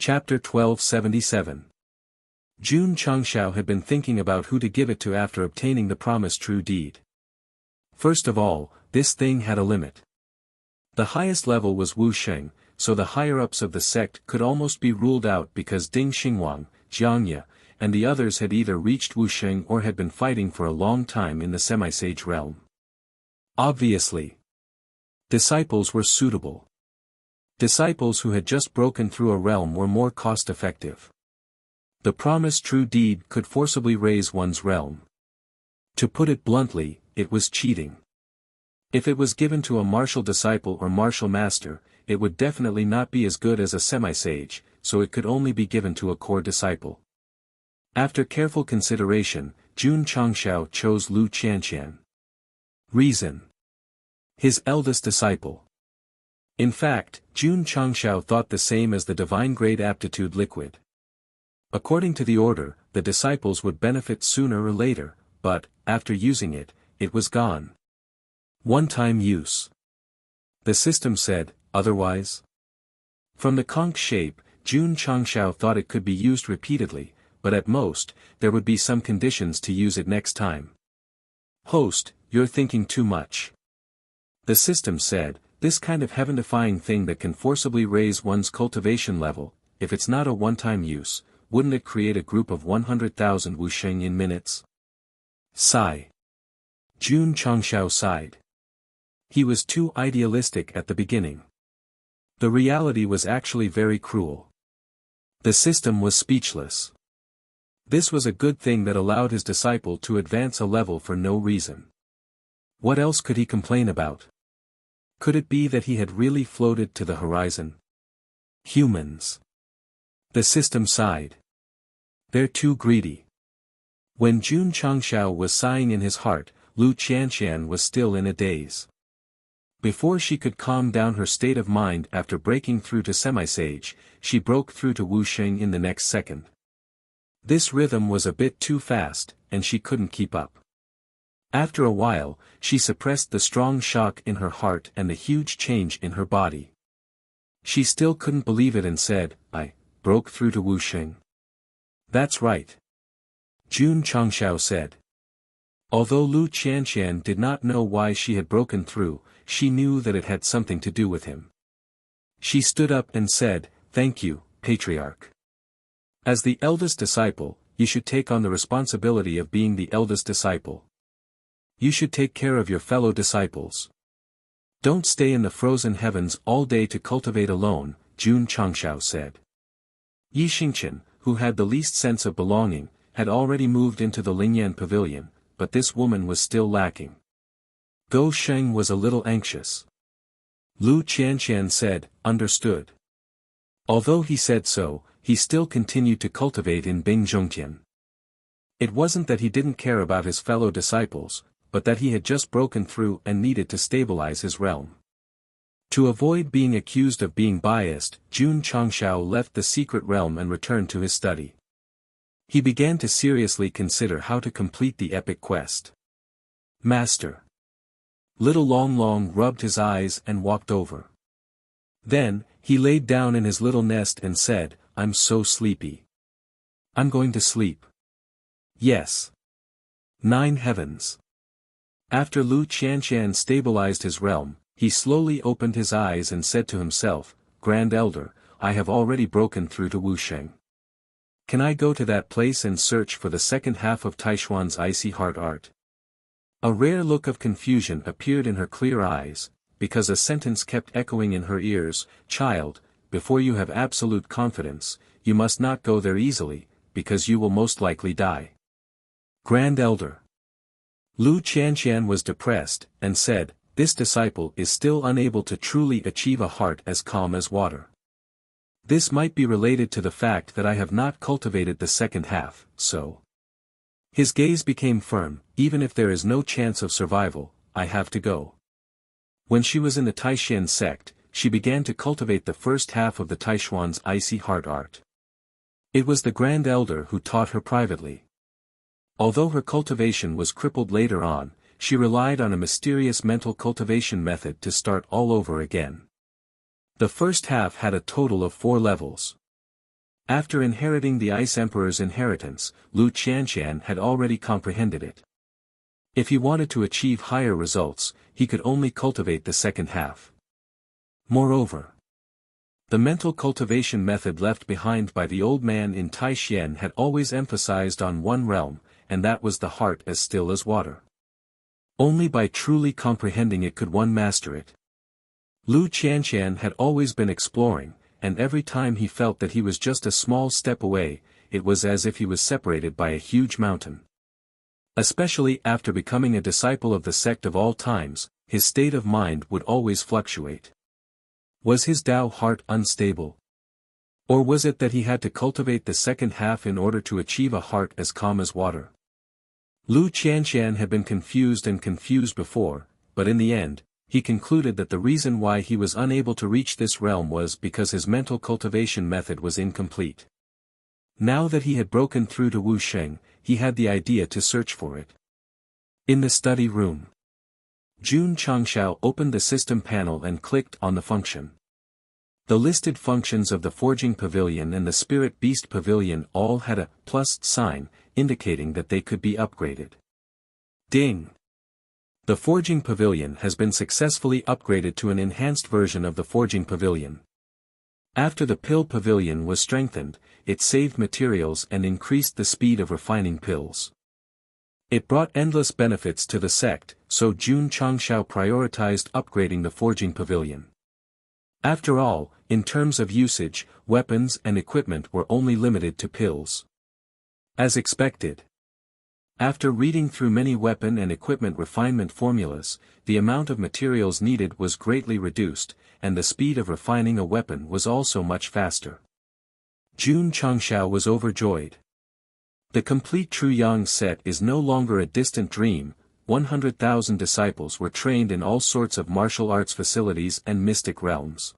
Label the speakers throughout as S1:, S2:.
S1: Chapter 1277. Jun Changshao had been thinking about who to give it to after obtaining the promised true deed. First of all, this thing had a limit. The highest level was Wuxia, so the higher-ups of the sect could almost be ruled out because Ding Xingwang, Jiangye, and the others had either reached Wuxia or had been fighting for a long time in the semi-sage realm. Obviously, disciples were suitable. Disciples who had just broken through a realm were more cost-effective. The promised true deed could forcibly raise one's realm. To put it bluntly, it was cheating. If it was given to a martial disciple or martial master, it would definitely not be as good as a semi-sage, so it could only be given to a core disciple. After careful consideration, Jun Changshao chose Lu Qianqian. Reason: his eldest disciple. In fact, Jun Changshao thought the same as the divine grade aptitude liquid. According to the order, the disciples would benefit sooner or later, but, after using it, it was gone. One-time use. The system said, otherwise. From the conch shape, Jun Changshao thought it could be used repeatedly, but at most, there would be some conditions to use it next time. Host, you're thinking too much. The system said, this kind of heaven-defying thing that can forcibly raise one's cultivation level, if it's not a one-time use, wouldn't it create a group of 100,000 wuxing in minutes? Sigh. Jun Changshao sighed. He was too idealistic at the beginning. The reality was actually very cruel. The system was speechless. This was a good thing that allowed his disciple to advance a level for no reason. What else could he complain about? Could it be that he had really floated to the horizon? Humans. The system sighed. They're too greedy. When Jun Changshao was sighing in his heart, Lu Qianqian was still in a daze. Before she could calm down her state of mind after breaking through to semi-sage, she broke through to Wuxia in the next second. This rhythm was a bit too fast, and she couldn't keep up. After a while, she suppressed the strong shock in her heart and the huge change in her body. She still couldn't believe it and said, I broke through to Wuxia. That's right. Jun Changshao said. Although Lu Qianqian did not know why she had broken through, she knew that it had something to do with him. She stood up and said, Thank you, Patriarch. As the eldest disciple, you should take on the responsibility of being the eldest disciple. You should take care of your fellow disciples. Don't stay in the frozen heavens all day to cultivate alone, Jun Changshao said. Yi Xingqian, who had the least sense of belonging, had already moved into the Lingyan pavilion, but this woman was still lacking. Go Sheng was a little anxious. Lu Qianqian said, understood. Although he said so, he still continued to cultivate in Bingzhongtian. It wasn't that he didn't care about his fellow disciples, but that he had just broken through and needed to stabilize his realm. To avoid being accused of being biased, Jun Changshao left the secret realm and returned to his study. He began to seriously consider how to complete the epic quest. Master. Little Long Long rubbed his eyes and walked over. Then, he laid down in his little nest and said, I'm so sleepy. I'm going to sleep. Yes. 9 heavens. After Lu Qianqian stabilized his realm, he slowly opened his eyes and said to himself, Grand Elder, I have already broken through to Wuxia. Can I go to that place and search for the second half of Taishuan's icy heart art? A rare look of confusion appeared in her clear eyes, because a sentence kept echoing in her ears, Child, before you have absolute confidence, you must not go there easily, because you will most likely die. Grand Elder. Lu Qianqian was depressed, and said, This disciple is still unable to truly achieve a heart as calm as water. This might be related to the fact that I have not cultivated the second half, so. His gaze became firm, even if there is no chance of survival, I have to go. When she was in the Taishan sect, she began to cultivate the first half of the Taishuan's icy heart art. It was the Grand Elder who taught her privately. Although her cultivation was crippled later on, she relied on a mysterious mental cultivation method to start all over again. The first half had a total of 4 levels. After inheriting the Ice Emperor's inheritance, Lu Qianqian had already comprehended it. If he wanted to achieve higher results, he could only cultivate the second half. Moreover, the mental cultivation method left behind by the old man in Taixien had always emphasized on one realm, and that was the heart as still as water. Only by truly comprehending it could one master it. Lu Qianqian had always been exploring, and every time he felt that he was just a small step away, it was as if he was separated by a huge mountain. Especially after becoming a disciple of the sect of all times, his state of mind would always fluctuate. Was his Tao heart unstable? Or was it that he had to cultivate the second half in order to achieve a heart as calm as water? Lu Qianqian had been confused before, but in the end, he concluded that the reason why he was unable to reach this realm was because his mental cultivation method was incomplete. Now that he had broken through to Wu Sheng, he had the idea to search for it. In the study room, Jun Changshao opened the system panel and clicked on the function. The listed functions of the Forging Pavilion and the Spirit Beast Pavilion all had a plus sign, indicating that they could be upgraded. Ding! The Forging Pavilion has been successfully upgraded to an enhanced version of the Forging Pavilion. After the Pill Pavilion was strengthened, it saved materials and increased the speed of refining pills. It brought endless benefits to the sect, so Jun Changshao prioritized upgrading the Forging Pavilion. After all, in terms of usage, weapons and equipment were only limited to pills. As expected. After reading through many weapon and equipment refinement formulas, the amount of materials needed was greatly reduced, and the speed of refining a weapon was also much faster. Jun Changshao was overjoyed. The complete True Yang set is no longer a distant dream. 100,000 disciples were trained in all sorts of martial arts facilities and mystic realms.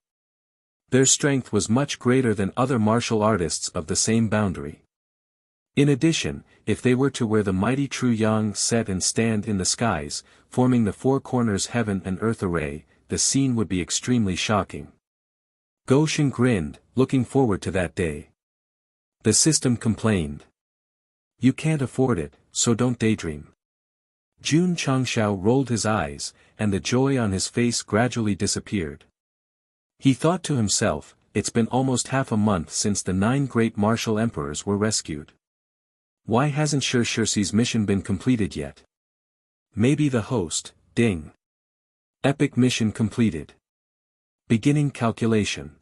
S1: Their strength was much greater than other martial artists of the same boundary. In addition, if they were to wear the mighty True Yang set and stand in the skies, forming the four corners heaven and earth array, the scene would be extremely shocking. Goshen grinned, looking forward to that day. The system complained. You can't afford it, so don't daydream. Jun Changshao rolled his eyes, and the joy on his face gradually disappeared. He thought to himself, it's been almost half a month since the 9 great martial emperors were rescued. Why hasn't Shirshirsi's mission been completed yet? Maybe the host, ding. Epic mission completed. Beginning calculation.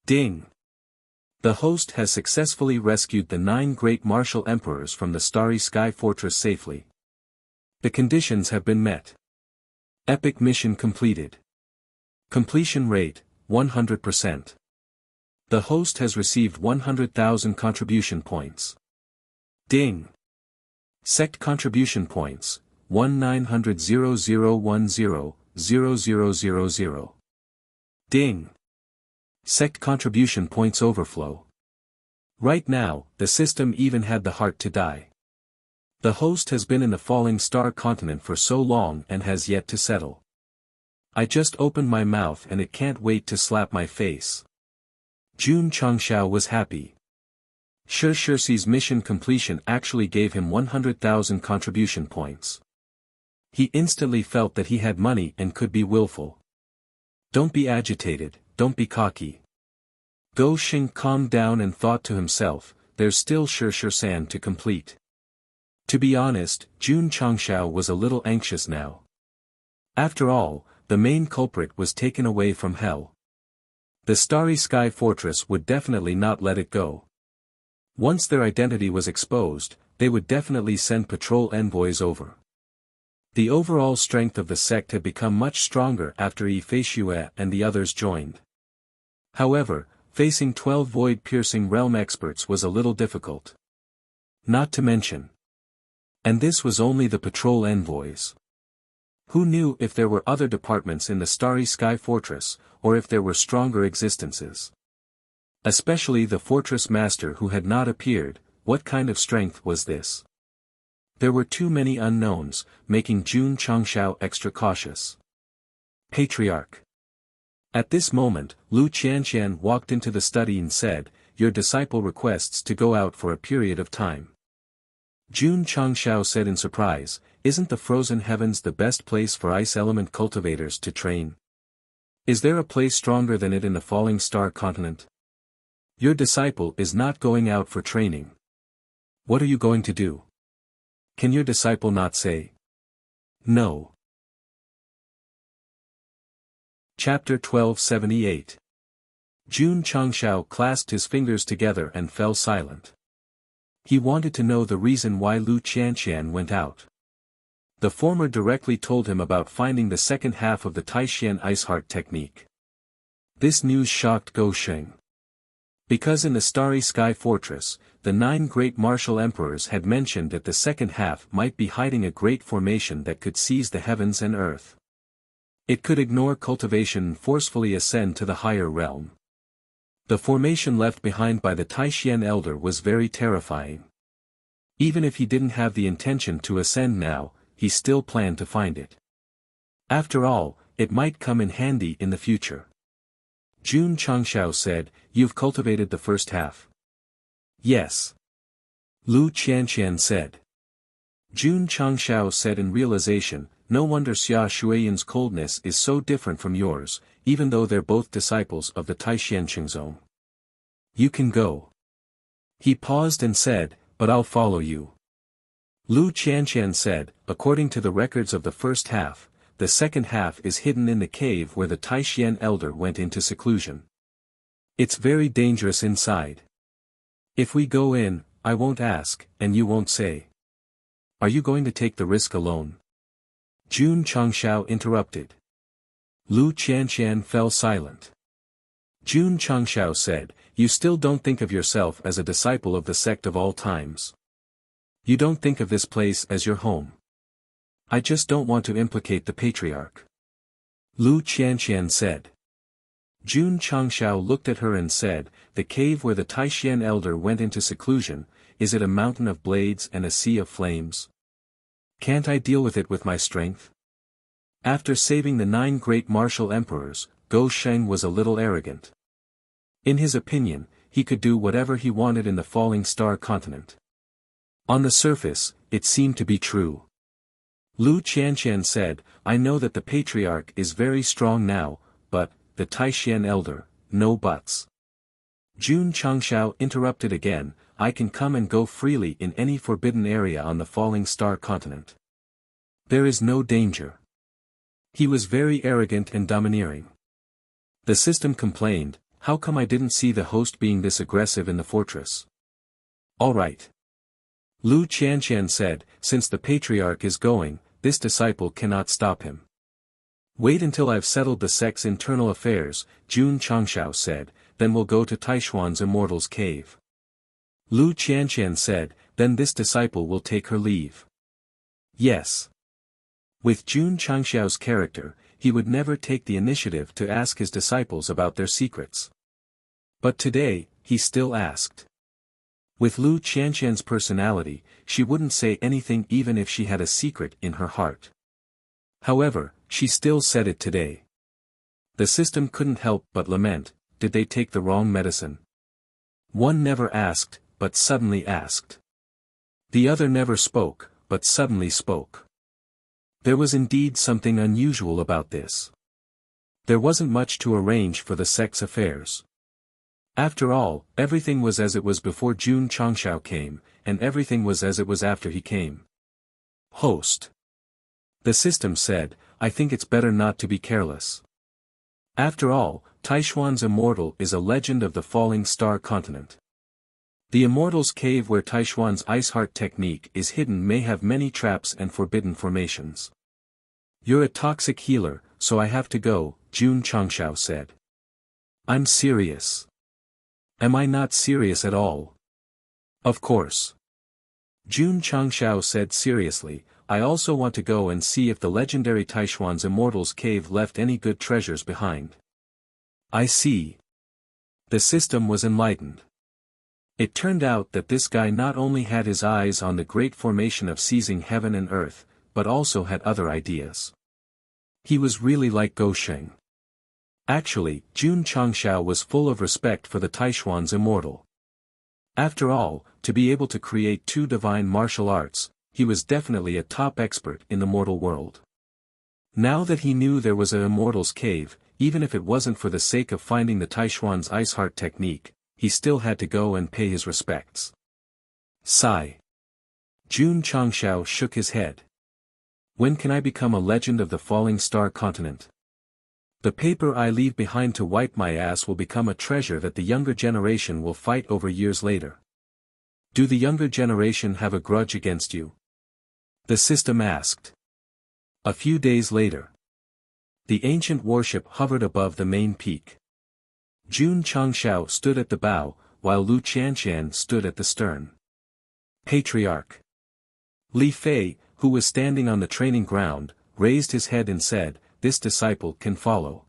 S1: Ding. The host has successfully rescued the 9 great martial emperors from the Starry Sky Fortress safely. The conditions have been met. Epic mission completed. Completion rate, 100%. The host has received 100,000 contribution points. Ding. Sect contribution points, 1,900,010,0000. Ding. Sect contribution points overflow. Right now, the system even had the heart to die. The host has been in the falling star continent for so long and has yet to settle. I just opened my mouth and it can't wait to slap my face. Jun Changshao was happy. Shirshirsi's mission completion actually gave him 100,000 contribution points. He instantly felt that he had money and could be willful. Don't be agitated, don't be cocky. Go Xing calmed down and thought to himself, there's still Shirshir-san to complete. To be honest, Jun Changshao was a little anxious now. After all, the main culprit was taken away from hell. The Starry Sky Fortress would definitely not let it go. Once their identity was exposed, they would definitely send patrol envoys over. The overall strength of the sect had become much stronger after Yi Feishue and the others joined. However, facing 12 void-piercing realm experts was a little difficult. Not to mention. And this was only the patrol envoys. Who knew if there were other departments in the Starry Sky Fortress, or if there were stronger existences? Especially the fortress master who had not appeared, what kind of strength was this? There were too many unknowns, making Jun Changshao extra cautious. Patriarch. At this moment, Lu Qianqian walked into the study and said, your disciple requests to go out for a period of time. Jun Changshao said in surprise, isn't the frozen heavens the best place for ice element cultivators to train? Is there a place stronger than it in the falling star continent? Your disciple is not going out for training. What are you going to do? Can your disciple not say no? Chapter 1278. Jun Changshao clasped his fingers together and fell silent. He wanted to know the reason why Lu Qianqian went out. The former directly told him about finding the second half of the Taishan Ice Heart technique. This news shocked Gou Sheng. Because in the Starry Sky Fortress, the 9 great martial emperors had mentioned that the second half might be hiding a great formation that could seize the heavens and earth. It could ignore cultivation and forcefully ascend to the higher realm. The formation left behind by the Taishan elder was very terrifying. Even if he didn't have the intention to ascend now, he still planned to find it. After all, it might come in handy in the future. Jun Changshao said, you've cultivated the first half. Yes. Lu Qianqian said. Jun Changshao said in realization, no wonder Xia Shuiyan's coldness is so different from yours, even though they're both disciples of the Taishan Qingzong. You can go. He paused and said, but I'll follow you. Lu Qianqian said, according to the records of the first half, the second half is hidden in the cave where the Taishan elder went into seclusion. It's very dangerous inside. If we go in, I won't ask, and you won't say. Are you going to take the risk alone? Jun Changshao interrupted. Lu Qianqian fell silent. Jun Changshao said, you still don't think of yourself as a disciple of the sect of all times. You don't think of this place as your home. I just don't want to implicate the patriarch. Lu Qianqian said. Jun Changshao looked at her and said, the cave where the Taishan elder went into seclusion, is it a mountain of blades and a sea of flames? Can't I deal with it with my strength? After saving the 9 great martial emperors, Gou Sheng was a little arrogant. In his opinion, he could do whatever he wanted in the falling star continent. On the surface, it seemed to be true. Lu Qianqian said, I know that the patriarch is very strong now, but, the Taishan elder, no buts. Jun Changshao interrupted again, I can come and go freely in any forbidden area on the falling star continent. There is no danger. He was very arrogant and domineering. The system complained, how come I didn't see the host being this aggressive in the fortress? All right. Lu Qianqian said, since the patriarch is going, this disciple cannot stop him. Wait until I've settled the sect's internal affairs, Jun Changshao said, then we'll go to Taishuan's immortal's cave. Lu Qianqian said, then this disciple will take her leave. Yes. With Jun Changshao's character, he would never take the initiative to ask his disciples about their secrets. But today, he still asked. With Lu Qianqian's personality, she wouldn't say anything even if she had a secret in her heart. However, she still said it today. The system couldn't help but lament, did they take the wrong medicine? One never asked, but suddenly asked. The other never spoke, but suddenly spoke. There was indeed something unusual about this. There wasn't much to arrange for the sect's affairs. After all, everything was as it was before Jun Changshao came, and everything was as it was after he came. Host. The system said, I think it's better not to be careless. After all, Taishuan's immortal is a legend of the falling star continent. The immortal's cave where Taishuan's ice heart technique is hidden may have many traps and forbidden formations. You're a toxic healer, so I have to go, Jun Changshao said. I'm serious. Am I not serious at all? Of course. Jun Changshao said seriously, I also want to go and see if the legendary Taishuan's immortal's cave left any good treasures behind. I see. The system was enlightened. It turned out that this guy not only had his eyes on the great formation of seizing heaven and earth, but also had other ideas. He was really like Gou Sheng. Actually, Jun Changshao was full of respect for the Taishuan's immortal. After all, to be able to create two divine martial arts, he was definitely a top expert in the mortal world. Now that he knew there was a immortal's cave, even if it wasn't for the sake of finding the Taishuan's ice heart technique, he still had to go and pay his respects. Sigh. Jun Changshao shook his head. When can I become a legend of the falling star continent? The paper I leave behind to wipe my ass will become a treasure that the younger generation will fight over years later. Do the younger generation have a grudge against you? The system asked. A few days later. The ancient warship hovered above the main peak. Jun Changshao stood at the bow, while Lu Qianqian stood at the stern. Patriarch. Li Fei, who was standing on the training ground, raised his head and said, "This disciple can follow."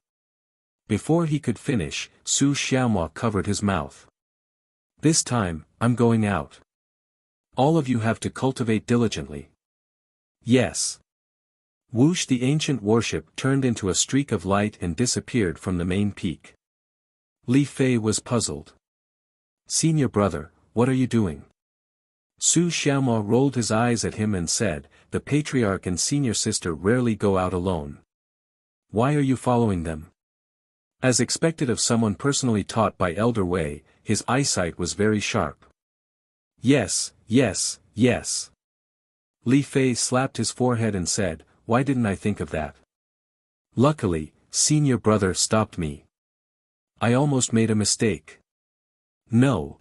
S1: Before he could finish, Su Xiaomua covered his mouth. "This time, I'm going out. All of you have to cultivate diligently." Yes. Whoosh! The ancient warship turned into a streak of light and disappeared from the main peak. Li Fei was puzzled. "Senior brother, what are you doing?" Su Xiaomua rolled his eyes at him and said, "The patriarch and senior sister rarely go out alone. Why are you following them?" As expected of someone personally taught by Elder Wei, his eyesight was very sharp. Yes, yes, yes. Li Fei slapped his forehead and said, "Why didn't I think of that? Luckily, senior brother stopped me. I almost made a mistake." No.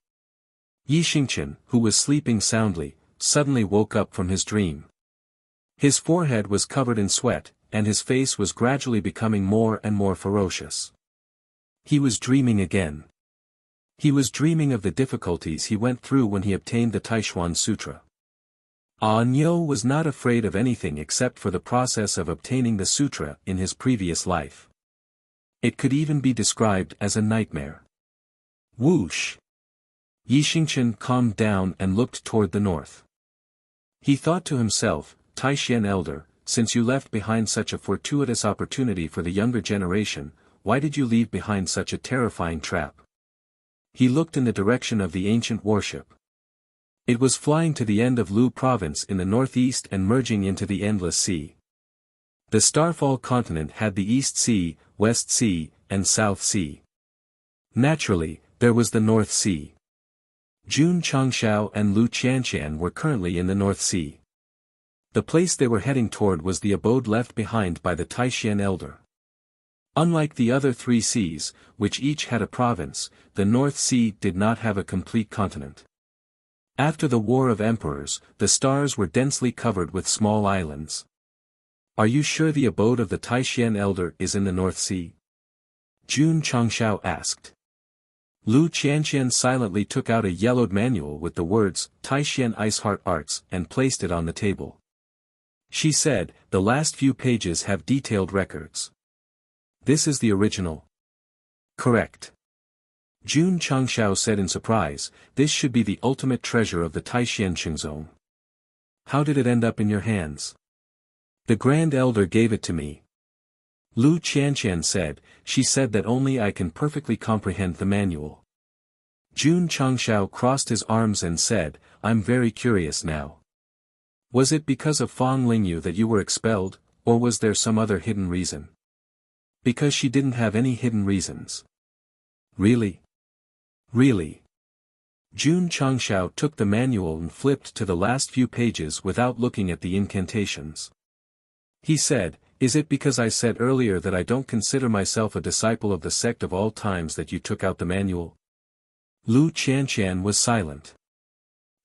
S1: Yi Xingqian, who was sleeping soundly, suddenly woke up from his dream. His forehead was covered in sweat, and his face was gradually becoming more and more ferocious. He was dreaming again. He was dreaming of the difficulties he went through when he obtained the Taishuan Sutra. Niu was not afraid of anything except for the process of obtaining the sutra in his previous life. It could even be described as a nightmare. Whoosh! Yi Xingqian calmed down and looked toward the north. He thought to himself, "Taishian elder, since you left behind such a fortuitous opportunity for the younger generation, why did you leave behind such a terrifying trap?" He looked in the direction of the ancient warship. It was flying to the end of Lu province in the northeast and merging into the Endless Sea. The Starfall continent had the East Sea, West Sea, and South Sea. Naturally, there was the North Sea. Jun Changshao and Lu Qianqian were currently in the North Sea. The place they were heading toward was the abode left behind by the Taishian elder. Unlike the other three seas, which each had a province, the North Sea did not have a complete continent. After the War of Emperors, the stars were densely covered with small islands. "Are you sure the abode of the Taishian elder is in the North Sea?" Jun Changshao asked. Lu Qianqian silently took out a yellowed manual with the words, "Taishian Ice Heart Arts," and placed it on the table. She said, "The last few pages have detailed records." "This is the original?" "Correct." Jun Changshao said in surprise, "This should be the ultimate treasure of the Taishian Qingzong. How did it end up in your hands?" "The Grand Elder gave it to me." Lu Qianqian said, "She said that only I can perfectly comprehend the manual." Jun Changshao crossed his arms and said, "I'm very curious now. Was it because of Fang Lingyu that you were expelled, or was there some other hidden reason?" "Because she didn't have any hidden reasons." "Really? Really?" Jun Changshao took the manual and flipped to the last few pages without looking at the incantations. He said, "Is it because I said earlier that I don't consider myself a disciple of the sect of all times that you took out the manual?" Lu Qianqian was silent.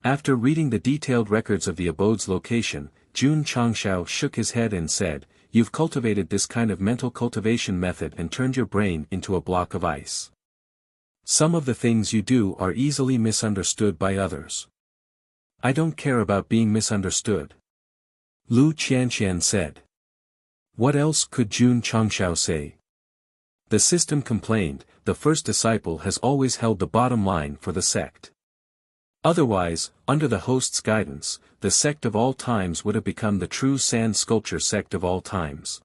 S1: After reading the detailed records of the abode's location, Jun Changshao shook his head and said, "You've cultivated this kind of mental cultivation method and turned your brain into a block of ice. Some of the things you do are easily misunderstood by others." "I don't care about being misunderstood," Lu Qianqian said. What else could Jun Changshao say? The system complained, the first disciple has always held the bottom line for the sect. Otherwise, under the host's guidance, the sect of all times would have become the true sand sculpture sect of all times.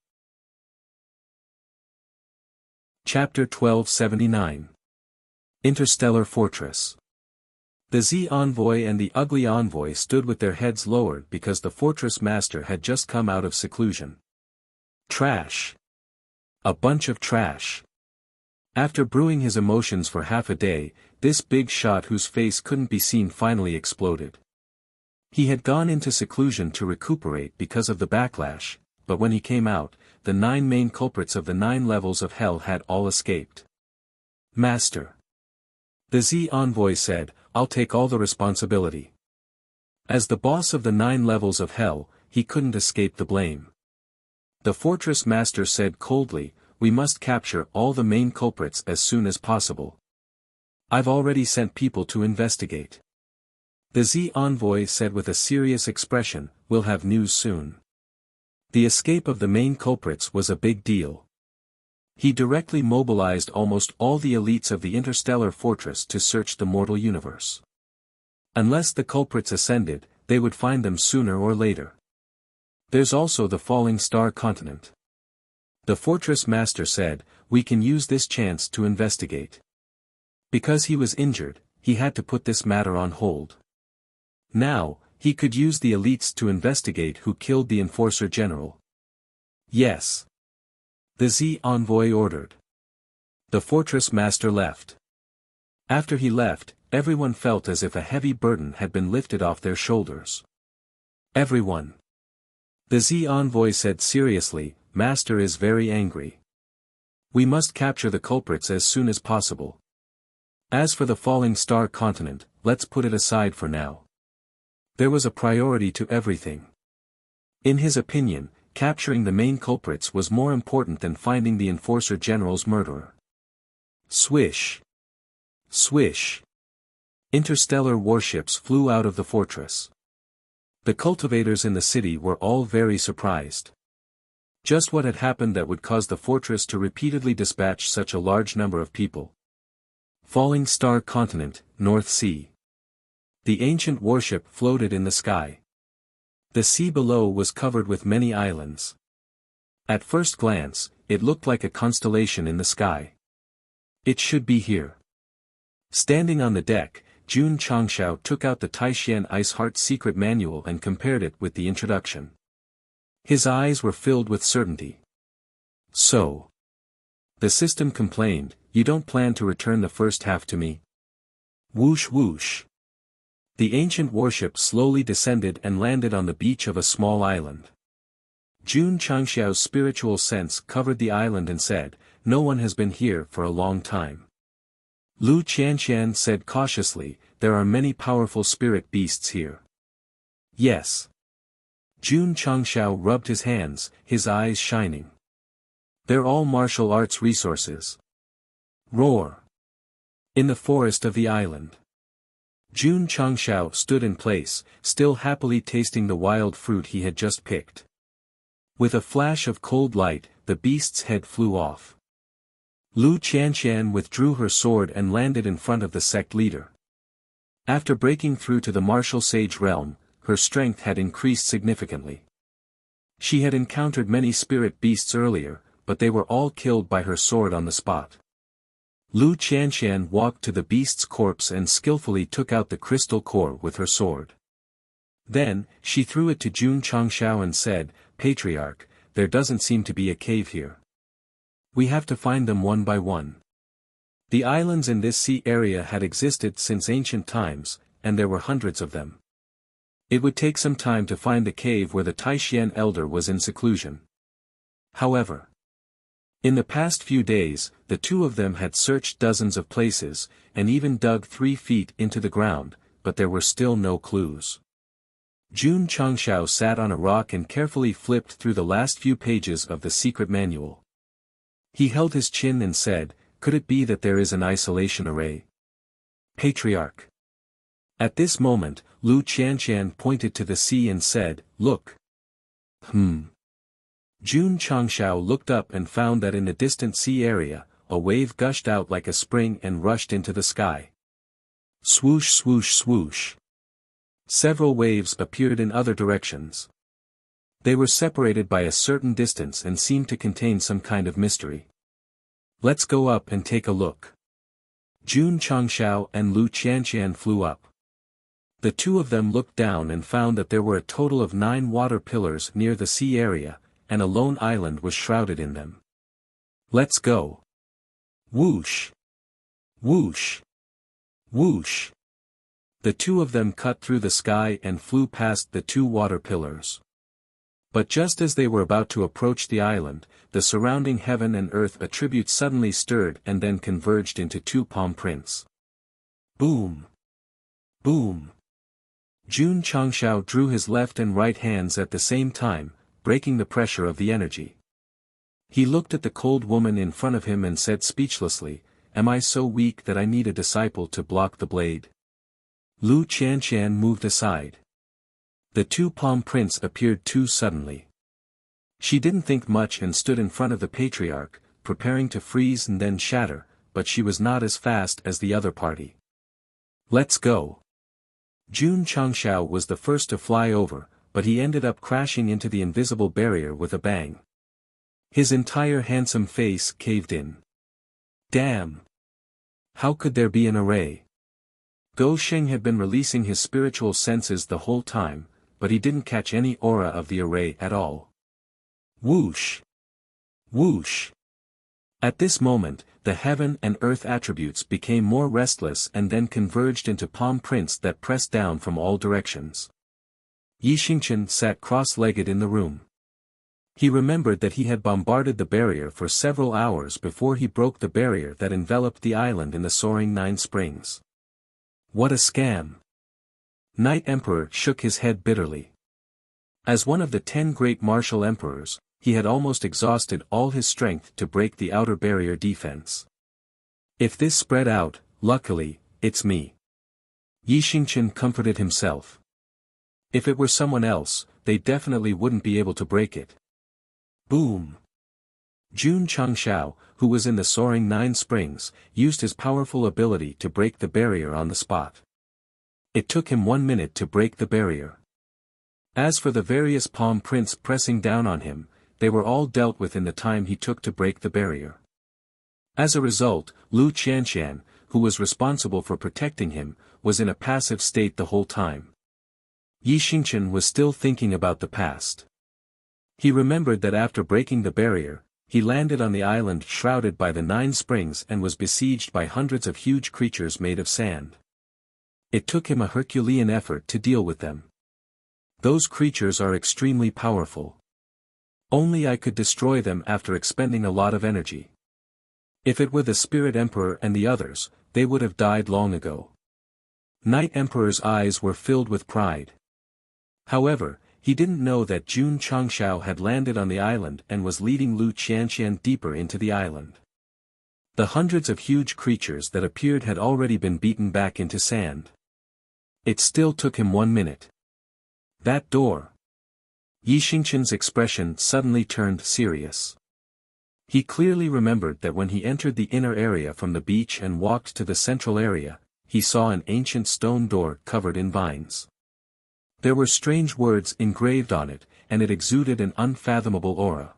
S1: Chapter 1279. Interstellar Fortress. The Z envoy and the ugly envoy stood with their heads lowered because the fortress master had just come out of seclusion. Trash. A bunch of trash. After brewing his emotions for half a day, this big shot whose face couldn't be seen finally exploded. He had gone into seclusion to recuperate because of the backlash, but when he came out, the 9 main culprits of the 9 levels of hell had all escaped. Master. The Z envoy said, I'll take all the responsibility. As the boss of the 9 levels of hell, he couldn't escape the blame. The fortress master said coldly, we must capture all the main culprits as soon as possible. I've already sent people to investigate. The Z envoy said with a serious expression, we'll have news soon. The escape of the main culprits was a big deal. He directly mobilized almost all the elites of the interstellar fortress to search the mortal universe. Unless the culprits ascended, they would find them sooner or later. There's also the falling star continent. The fortress master said, we can use this chance to investigate. Because he was injured, he had to put this matter on hold. Now, he could use the elites to investigate who killed the Enforcer General. Yes. The Z envoy ordered. The fortress master left. After he left, everyone felt as if a heavy burden had been lifted off their shoulders. Everyone. The Z envoy said seriously, Master is very angry. We must capture the culprits as soon as possible. As for the falling star continent, let's put it aside for now. There was a priority to everything. In his opinion, capturing the main culprits was more important than finding the Enforcer General's murderer. Swish. Swish. Interstellar warships flew out of the fortress. The cultivators in the city were all very surprised. Just what had happened that would cause the fortress to repeatedly dispatch such a large number of people? Falling Star Continent, North Sea. The ancient warship floated in the sky. The sea below was covered with many islands. At first glance, it looked like a constellation in the sky. It should be here. Standing on the deck, Jun Changshao took out the Taishan Ice Heart secret manual and compared it with the introduction. His eyes were filled with certainty. So. The system complained, you don't plan to return the first half to me? Whoosh whoosh. The ancient warship slowly descended and landed on the beach of a small island. Jun Changxiao's spiritual sense covered the island and said, no one has been here for a long time. Lu Qianxian said cautiously, there are many powerful spirit beasts here. Yes. Jun Changxiao rubbed his hands, his eyes shining. They're all martial arts resources. Roar. In the forest of the island. Jun Changxiao stood in place, still happily tasting the wild fruit he had just picked. With a flash of cold light, the beast's head flew off. Lu Qianxian withdrew her sword and landed in front of the sect leader. After breaking through to the martial sage realm, her strength had increased significantly. She had encountered many spirit beasts earlier, but they were all killed by her sword on the spot. Lu Qianxian walked to the beast's corpse and skillfully took out the crystal core with her sword. Then, she threw it to Jun Changxiao and said, Patriarch, there doesn't seem to be a cave here. We have to find them one by one. The islands in this sea area had existed since ancient times, and there were hundreds of them. It would take some time to find the cave where the Taishan elder was in seclusion. However, in the past few days, the two of them had searched dozens of places, and even dug 3 feet into the ground, but there were still no clues. Jun Changxiao sat on a rock and carefully flipped through the last few pages of the secret manual. He held his chin and said, could it be that there is an isolation array? Patriarch. At this moment, Lu Qianxian pointed to the sea and said, look. Jun Changxiao looked up and found that in the distant sea area, a wave gushed out like a spring and rushed into the sky. Swoosh swoosh swoosh. Several waves appeared in other directions. They were separated by a certain distance and seemed to contain some kind of mystery. Let's go up and take a look. Jun Changshao and Lu Qianqian flew up. The two of them looked down and found that there were a total of 9 water pillars near the sea area, and a lone island was shrouded in them. Let's go. Whoosh! Whoosh! Whoosh! The two of them cut through the sky and flew past the 2 water pillars. But just as they were about to approach the island, the surrounding heaven and earth attributes suddenly stirred and then converged into 2 palm prints. Boom! Boom! Jun Changshao drew his left and right hands at the same time, breaking the pressure of the energy. He looked at the cold woman in front of him and said speechlessly, "Am I so weak that I need a disciple to block the blade?" Lu Qianqian moved aside. The 2 palm prints appeared too suddenly. She didn't think much and stood in front of the patriarch, preparing to freeze and then shatter, but she was not as fast as the other party. Let's go. Jun Changshao was the first to fly over, but he ended up crashing into the invisible barrier with a bang. His entire handsome face caved in. Damn! How could there be an array? Go Sheng had been releasing his spiritual senses the whole time, but he didn't catch any aura of the array at all. Whoosh! Whoosh! At this moment, the heaven and earth attributes became more restless and then converged into palm prints that pressed down from all directions. Yi Xingqian sat cross-legged in the room. He remembered that he had bombarded the barrier for several hours before he broke the barrier that enveloped the island in the soaring 9 springs. What a scam! Night Emperor shook his head bitterly. As one of the 10 great martial emperors, he had almost exhausted all his strength to break the outer barrier defense. If this spread out, luckily, it's me. Yi Xingqian comforted himself. If it were someone else, they definitely wouldn't be able to break it. Boom! Jun Changshao, who was in the soaring 9 springs, used his powerful ability to break the barrier on the spot. It took him 1 minute to break the barrier. As for the various palm prints pressing down on him, they were all dealt with in the time he took to break the barrier. As a result, Lu Qianqian, who was responsible for protecting him, was in a passive state the whole time. Yi Xingqian was still thinking about the past. He remembered that after breaking the barrier, he landed on the island shrouded by the 9 springs and was besieged by hundreds of huge creatures made of sand. It took him a Herculean effort to deal with them. Those creatures are extremely powerful. Only I could destroy them after expending a lot of energy. If it were the Spirit Emperor and the others, they would have died long ago. Night Emperor's eyes were filled with pride. However, he didn't know that Jun Changshao had landed on the island and was leading Lu Qianqian deeper into the island. The hundreds of huge creatures that appeared had already been beaten back into sand. It still took him 1 minute. That door. Yi Xingqian's expression suddenly turned serious. He clearly remembered that when he entered the inner area from the beach and walked to the central area, he saw an ancient stone door covered in vines. There were strange words engraved on it, and it exuded an unfathomable aura.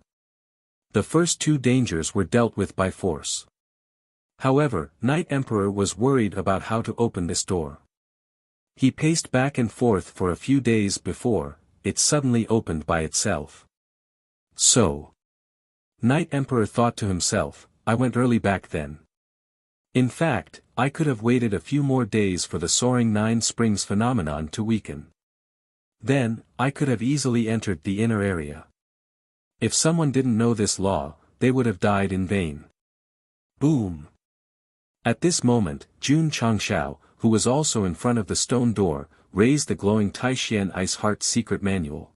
S1: The first 2 dangers were dealt with by force. However, Night Emperor was worried about how to open this door. He paced back and forth for a few days before it suddenly opened by itself. So. Night Emperor thought to himself, I went early back then. In fact, I could have waited a few more days for the soaring 9 springs phenomenon to weaken. Then, I could have easily entered the inner area. If someone didn't know this law, they would have died in vain. Boom! At this moment, Jun Changshao, who was also in front of the stone door, raised the glowing Taishian Ice Heart secret manual.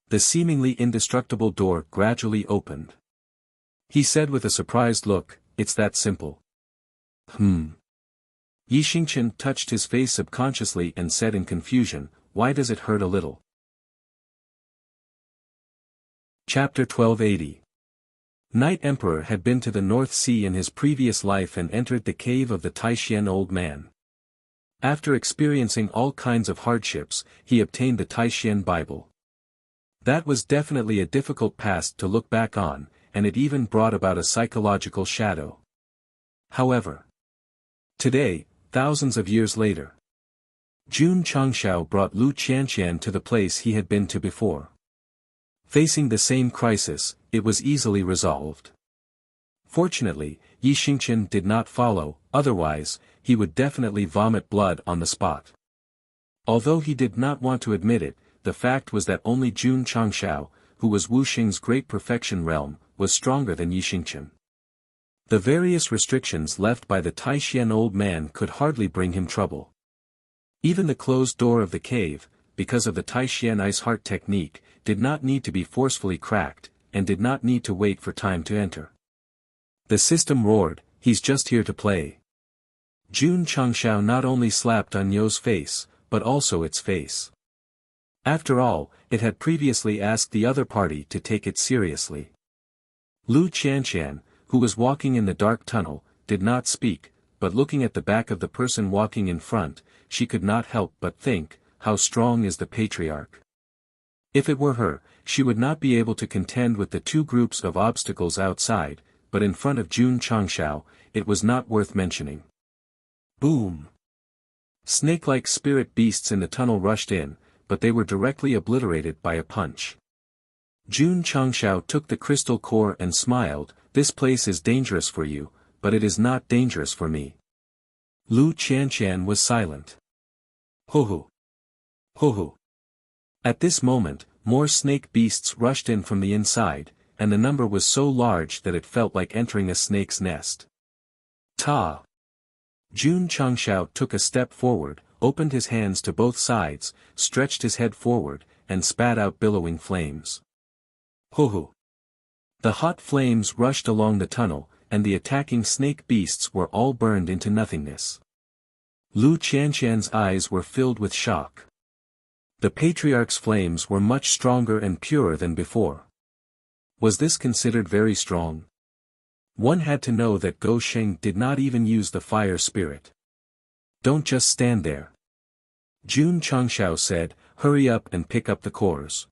S1: The seemingly indestructible door gradually opened. He said with a surprised look, "It's that simple." Yi Xingqian touched his face subconsciously and said in confusion, "Why does it hurt a little?" Chapter 1280. Night Emperor had been to the North Sea in his previous life and entered the cave of the Taishian old man. After experiencing all kinds of hardships, he obtained the Taishian Bible. That was definitely a difficult past to look back on, and it even brought about a psychological shadow. However, today, thousands of years later, Jun Changshao brought Lu Qianqian to the place he had been to before. Facing the same crisis, it was easily resolved. Fortunately, Yi Xingqian did not follow, otherwise, he would definitely vomit blood on the spot. Although he did not want to admit it, the fact was that only Jun Changshao, who was Wu Xing's great perfection realm, was stronger than Yi Xingqian. The various restrictions left by the Taishan old man could hardly bring him trouble. Even the closed door of the cave, because of the Taishan ice heart technique, did not need to be forcefully cracked, and did not need to wait for time to enter. The system roared, "He's just here to play." Jun Changshao not only slapped on Yo's face, but also its face. After all, it had previously asked the other party to take it seriously. Lu Qianqian, who was walking in the dark tunnel, did not speak, but looking at the back of the person walking in front, she could not help but think, how strong is the patriarch. If it were her, she would not be able to contend with the two groups of obstacles outside, but in front of Jun Changshao, it was not worth mentioning. Boom! Snake-like spirit beasts in the tunnel rushed in, but they were directly obliterated by a punch. Jun Changshao took the crystal core and smiled, "This place is dangerous for you, but it is not dangerous for me." Lu Qianqian was silent. Ho-ho! Ho-ho! At this moment, more snake beasts rushed in from the inside, and the number was so large that it felt like entering a snake's nest. Ta! Jun Changshao took a step forward, opened his hands to both sides, stretched his head forward, and spat out billowing flames. Ho-ho! The hot flames rushed along the tunnel, and the attacking snake beasts were all burned into nothingness. Lu Qianqian's eyes were filled with shock. The patriarch's flames were much stronger and purer than before. Was this considered very strong? One had to know that Go Sheng did not even use the fire spirit. "Don't just stand there," Jun Changshao said, "hurry up and pick up the cores."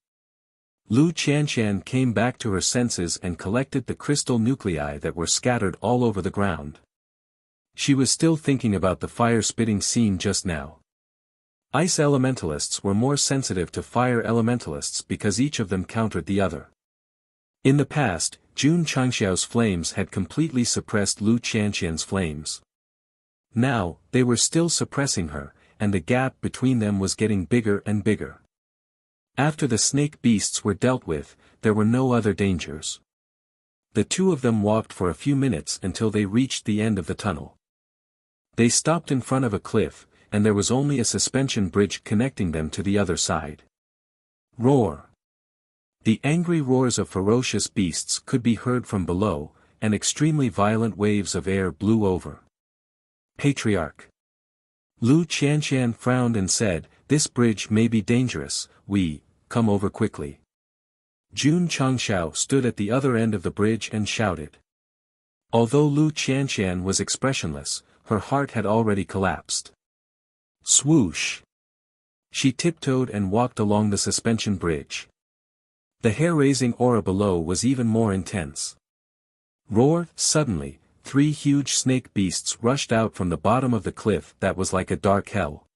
S1: Lu Qianqian came back to her senses and collected the crystal nuclei that were scattered all over the ground. She was still thinking about the fire-spitting scene just now. Ice elementalists were more sensitive to fire elementalists because each of them countered the other. In the past, Jun Changxiao's flames had completely suppressed Lu Qianqian's flames. Now, they were still suppressing her, and the gap between them was getting bigger and bigger. After the snake beasts were dealt with, there were no other dangers. The two of them walked for a few minutes until they reached the end of the tunnel. They stopped in front of a cliff, and there was only a suspension bridge connecting them to the other side. Roar! The angry roars of ferocious beasts could be heard from below, and extremely violent waves of air blew over. Patriarch! Lu Qianqian frowned and said, "This bridge may be dangerous, come over quickly." Jun Changshao stood at the other end of the bridge and shouted. Although Lu Qianqian was expressionless, her heart had already collapsed. Swoosh! She tiptoed and walked along the suspension bridge. The hair-raising aura below was even more intense. Roar! Suddenly, 3 huge snake beasts rushed out from the bottom of the cliff that was like a dark hell.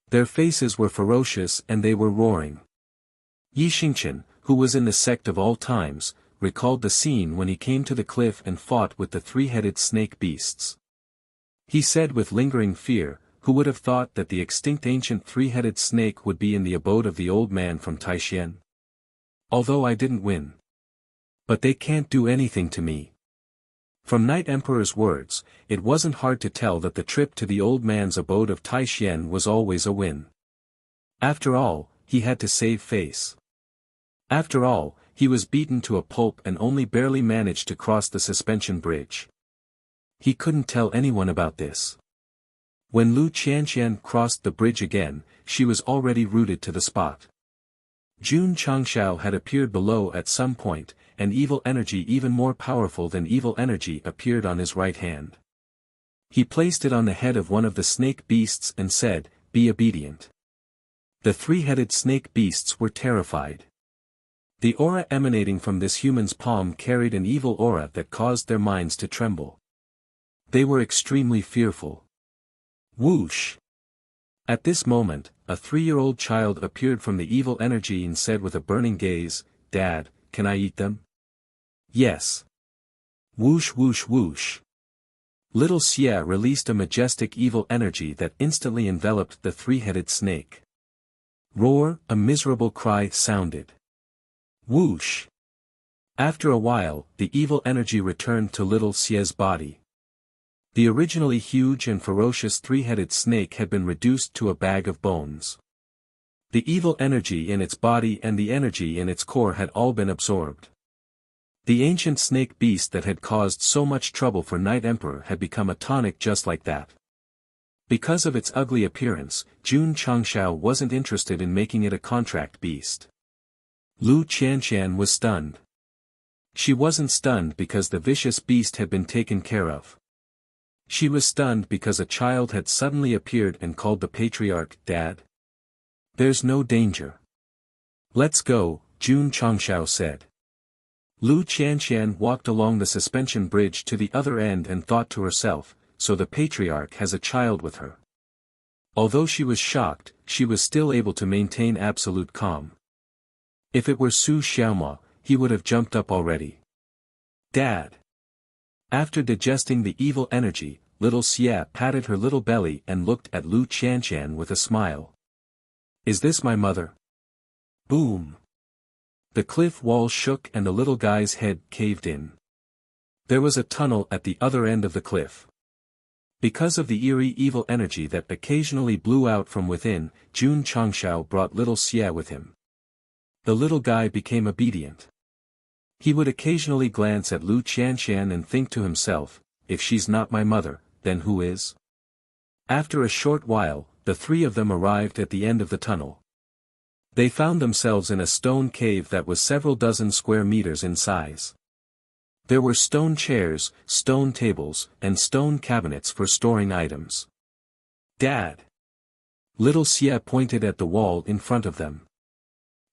S1: Their faces were ferocious and they were roaring. Yi Xingqian, who was in the Sect of all times, recalled the scene when he came to the cliff and fought with the 3-headed snake beasts. He said with lingering fear, who would have thought that the extinct ancient 3-headed snake would be in the abode of the old man from Taishan? Although I didn't win. But they can't do anything to me. From Night Emperor's words, it wasn't hard to tell that the trip to the old man's abode of Taishan was always a win. After all, he had to save face. After all, he was beaten to a pulp and only barely managed to cross the suspension bridge. He couldn't tell anyone about this. When Lu Qianqian crossed the bridge again, she was already rooted to the spot. Jun Changshao had appeared below at some point, and evil energy even more powerful than evil energy appeared on his right hand. He placed it on the head of one of the snake beasts and said, "Be obedient." The 3-headed snake beasts were terrified. The aura emanating from this human's palm carried an evil aura that caused their minds to tremble. They were extremely fearful. Whoosh! At this moment, a 3-year-old child appeared from the evil energy and said with a burning gaze, "Dad, can I eat them?" "Yes." Whoosh whoosh whoosh. Little Xia released a majestic evil energy that instantly enveloped the 3-headed snake. Roar, a miserable cry sounded. Whoosh! After a while, the evil energy returned to little Xia's body. The originally huge and ferocious 3-headed snake had been reduced to a bag of bones. The evil energy in its body and the energy in its core had all been absorbed. The ancient snake beast that had caused so much trouble for Night Emperor had become a tonic just like that. Because of its ugly appearance, Jun Changshao wasn't interested in making it a contract beast. Lu Qianqian was stunned. She wasn't stunned because the vicious beast had been taken care of. She was stunned because a child had suddenly appeared and called the patriarch Dad. "There's no danger. Let's go," Jun Changshao said. Lu Qianqian walked along the suspension bridge to the other end and thought to herself, so the patriarch has a child with her. Although she was shocked, she was still able to maintain absolute calm. If it were Su Xiaoma, he would have jumped up already. "Dad." After digesting the evil energy, little Xia patted her little belly and looked at Lu Qianqian with a smile. "Is this my mother?" Boom! The cliff wall shook and the little guy's head caved in. There was a tunnel at the other end of the cliff. Because of the eerie evil energy that occasionally blew out from within, Jun Changshao brought little Xia with him. The little guy became obedient. He would occasionally glance at Lu Qianqian and think to himself, "If she's not my mother, then who is?" After a short while, the 3 of them arrived at the end of the tunnel. They found themselves in a stone cave that was several dozen square meters in size. There were stone chairs, stone tables, and stone cabinets for storing items. "Dad!" Little Xia pointed at the wall in front of them.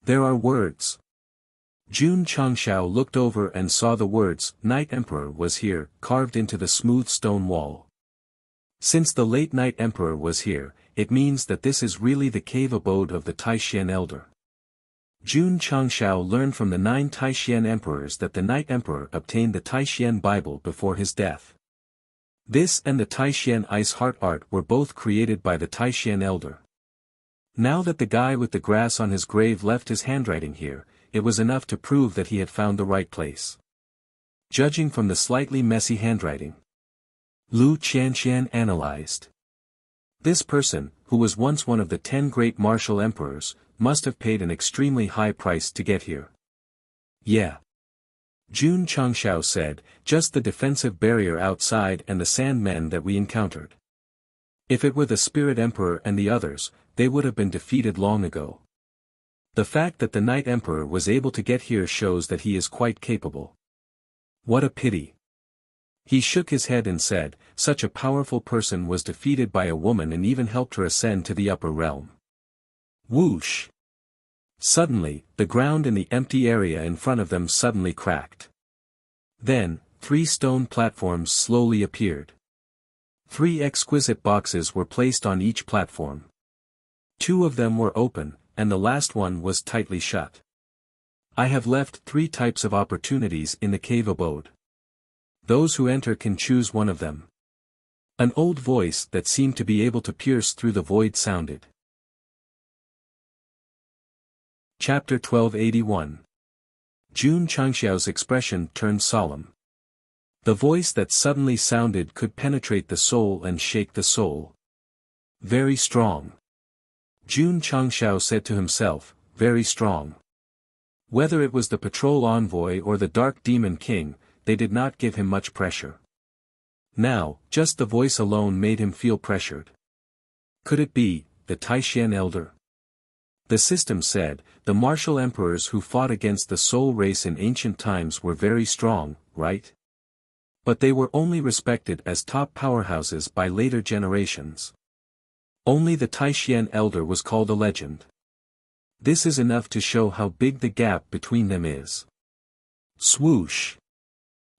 S1: "There are words." Jun Changshao looked over and saw the words, "Night Emperor was here," carved into the smooth stone wall. Since the late Night Emperor was here, it means that this is really the cave abode of the Taishan Elder. Jun Changshao learned from the 9 Taishan emperors that the Night Emperor obtained the Taishan Bible before his death. This and the Taishan Ice Heart art were both created by the Taishan Elder. Now that the guy with the grass on his grave left his handwriting here, it was enough to prove that he had found the right place. Judging from the slightly messy handwriting, Lu Qianqian analyzed. This person, who was once one of the 10 great martial emperors, must have paid an extremely high price to get here. "Yeah." Jun Changshao said, "Just the defensive barrier outside and the sandmen that we encountered. If it were the Spirit Emperor and the others, they would have been defeated long ago. The fact that the Night Emperor was able to get here shows that he is quite capable. What a pity." He shook his head and said, "Such a powerful person was defeated by a woman and even helped her ascend to the upper realm." Whoosh! Suddenly, the ground in the empty area in front of them suddenly cracked. Then, 3 stone platforms slowly appeared. 3 exquisite boxes were placed on each platform. 2 of them were open, and the last one was tightly shut. "I have left 3 types of opportunities in the cave abode. Those who enter can choose one of them." An old voice that seemed to be able to pierce through the void sounded. Chapter 1281. Jun Changxiao's expression turned solemn. The voice that suddenly sounded could penetrate the soul and shake the soul. Very strong. Jun Changxiao said to himself, very strong. Whether it was the patrol envoy or the Dark Demon King, they did not give him much pressure. Now, just the voice alone made him feel pressured. Could it be, the Taishan Elder? The system said, the martial emperors who fought against the soul race in ancient times were very strong, right? But they were only respected as top powerhouses by later generations. Only the Taishan Elder was called a legend. This is enough to show how big the gap between them is. Swoosh!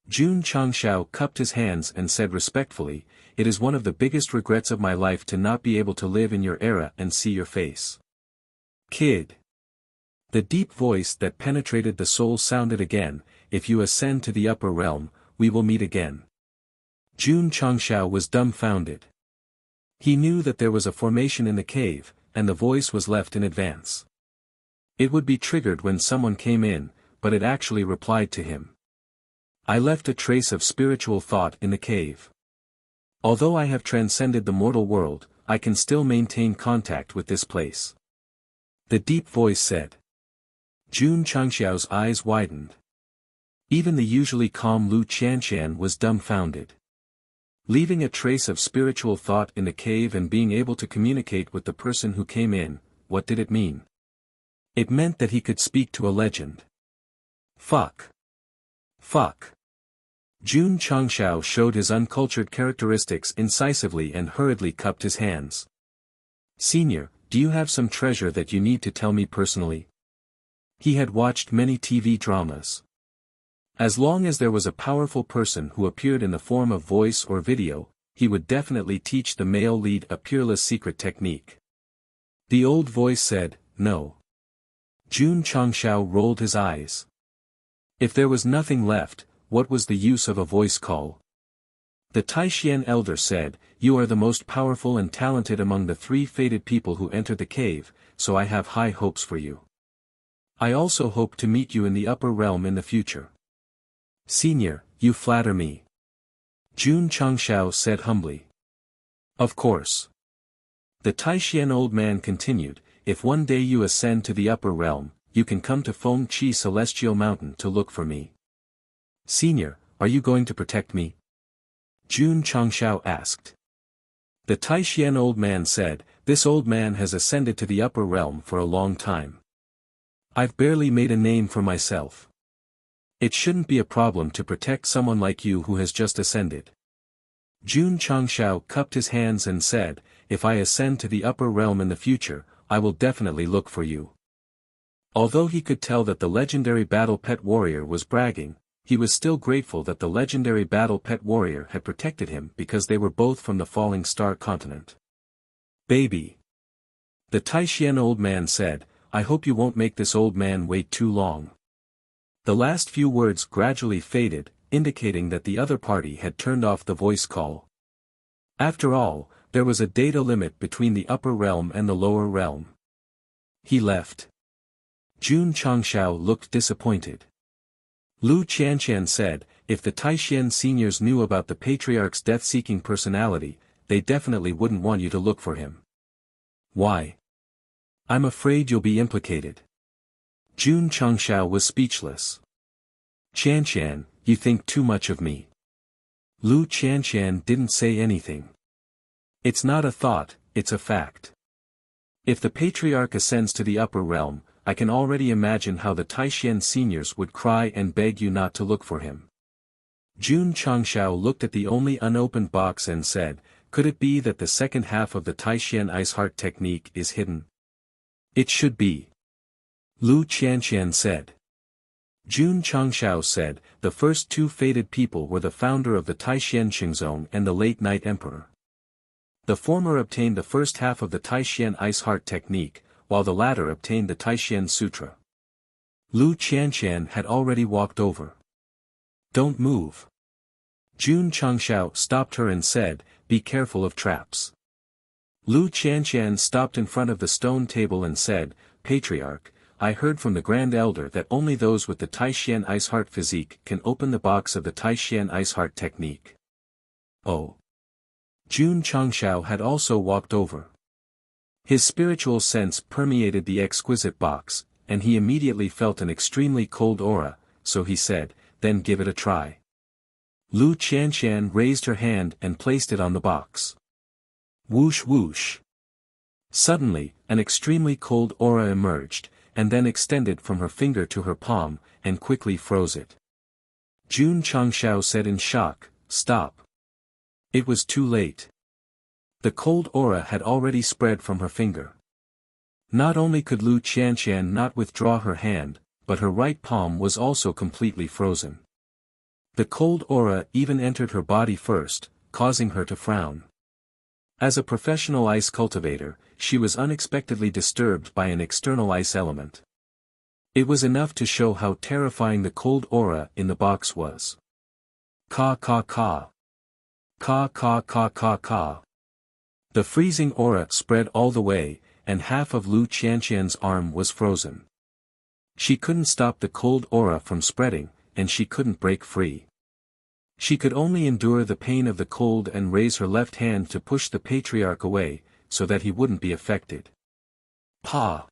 S1: Jun Changshao cupped his hands and said respectfully, "It is one of the biggest regrets of my life to not be able to live in your era and see your face. Kid." The deep voice that penetrated the soul sounded again, "If you ascend to the upper realm, we will meet again." Jun Changshao was dumbfounded. He knew that there was a formation in the cave, and the voice was left in advance. It would be triggered when someone came in, but it actually replied to him. "I left a trace of spiritual thought in the cave. Although I have transcended the mortal world, I can still maintain contact with this place." The deep voice said. Jun Changxiao's eyes widened. Even the usually calm Lu Qianqian was dumbfounded. Leaving a trace of spiritual thought in the cave and being able to communicate with the person who came in, what did it mean? It meant that he could speak to a legend. Fuck. Fuck. Jun Changxiao showed his uncultured characteristics incisively and hurriedly cupped his hands. "Senior, do you have some treasure that you need to tell me personally?" He had watched many TV dramas. As long as there was a powerful person who appeared in the form of voice or video, he would definitely teach the male lead a peerless secret technique. The old voice said, "No." Jun Changxiao rolled his eyes. If there was nothing left, what was the use of a voice call? The Taishian elder said, "You are the most powerful and talented among the 3 fated people who entered the cave, so I have high hopes for you. I also hope to meet you in the upper realm in the future." "Senior, you flatter me," Jun Changxiao said humbly. "Of course." The Taishian old man continued, "If one day you ascend to the upper realm, you can come to Feng Qi Celestial Mountain to look for me." "Senior, are you going to protect me?" Jun Changxiao asked. The Taishian old man said, "This old man has ascended to the upper realm for a long time. I've barely made a name for myself. It shouldn't be a problem to protect someone like you who has just ascended." Jun Changxiao cupped his hands and said, "If I ascend to the upper realm in the future, I will definitely look for you." Although he could tell that the legendary battle pet warrior was bragging, he was still grateful that the legendary battle pet warrior had protected him because they were both from the falling star continent. "Baby," the Taishian old man said, "I hope you won't make this old man wait too long." The last few words gradually faded, indicating that the other party had turned off the voice call. After all, there was a data limit between the upper realm and the lower realm. He left. Jun Changxiao looked disappointed. Lu Qianqian said, "If the Taishian seniors knew about the patriarch's death-seeking personality, they definitely wouldn't want you to look for him." "Why?" "I'm afraid you'll be implicated." Jun Changxiao was speechless. "Qianqian, you think too much of me." Lu Qianqian didn't say anything. "It's not a thought, it's a fact. If the patriarch ascends to the upper realm, I can already imagine how the Taishian seniors would cry and beg you not to look for him." Jun Changxiao looked at the only unopened box and said, "Could it be that the second half of the Taishian Ice Heart technique is hidden?" "It should be," Lu Qianqian said. Jun Changxiao said, "The first 2 fated people were the founder of the Taishian Xingzong and the late Night Emperor. The former obtained the first half of the Taishian Ice Heart technique, while the latter obtained the Taishian Sutra." Lu Qianqian had already walked over. "Don't move." Jun Changxiao stopped her and said, "Be careful of traps." Lu Qianqian stopped in front of the stone table and said, "Patriarch, I heard from the Grand Elder that only those with the Taishian Ice Heart physique can open the box of the Taishian Ice Heart technique." "Oh." Jun Changxiao had also walked over. His spiritual sense permeated the exquisite box, and he immediately felt an extremely cold aura, so he said, "Then give it a try." Lu Qianqian raised her hand and placed it on the box. Whoosh whoosh. Suddenly, an extremely cold aura emerged, and then extended from her finger to her palm, and quickly froze it. Jun Changxiao said in shock, "Stop." It was too late. The cold aura had already spread from her finger. Not only could Lu Qianqian not withdraw her hand, but her right palm was also completely frozen. The cold aura even entered her body first, causing her to frown. As a professional ice cultivator, she was unexpectedly disturbed by an external ice element. It was enough to show how terrifying the cold aura in the box was. Ka ka ka. Ka ka ka ka ka. The freezing aura spread all the way, and half of Lu Qianqian's arm was frozen. She couldn't stop the cold aura from spreading, and she couldn't break free. She could only endure the pain of the cold and raise her left hand to push the patriarch away, so that he wouldn't be affected. Pa!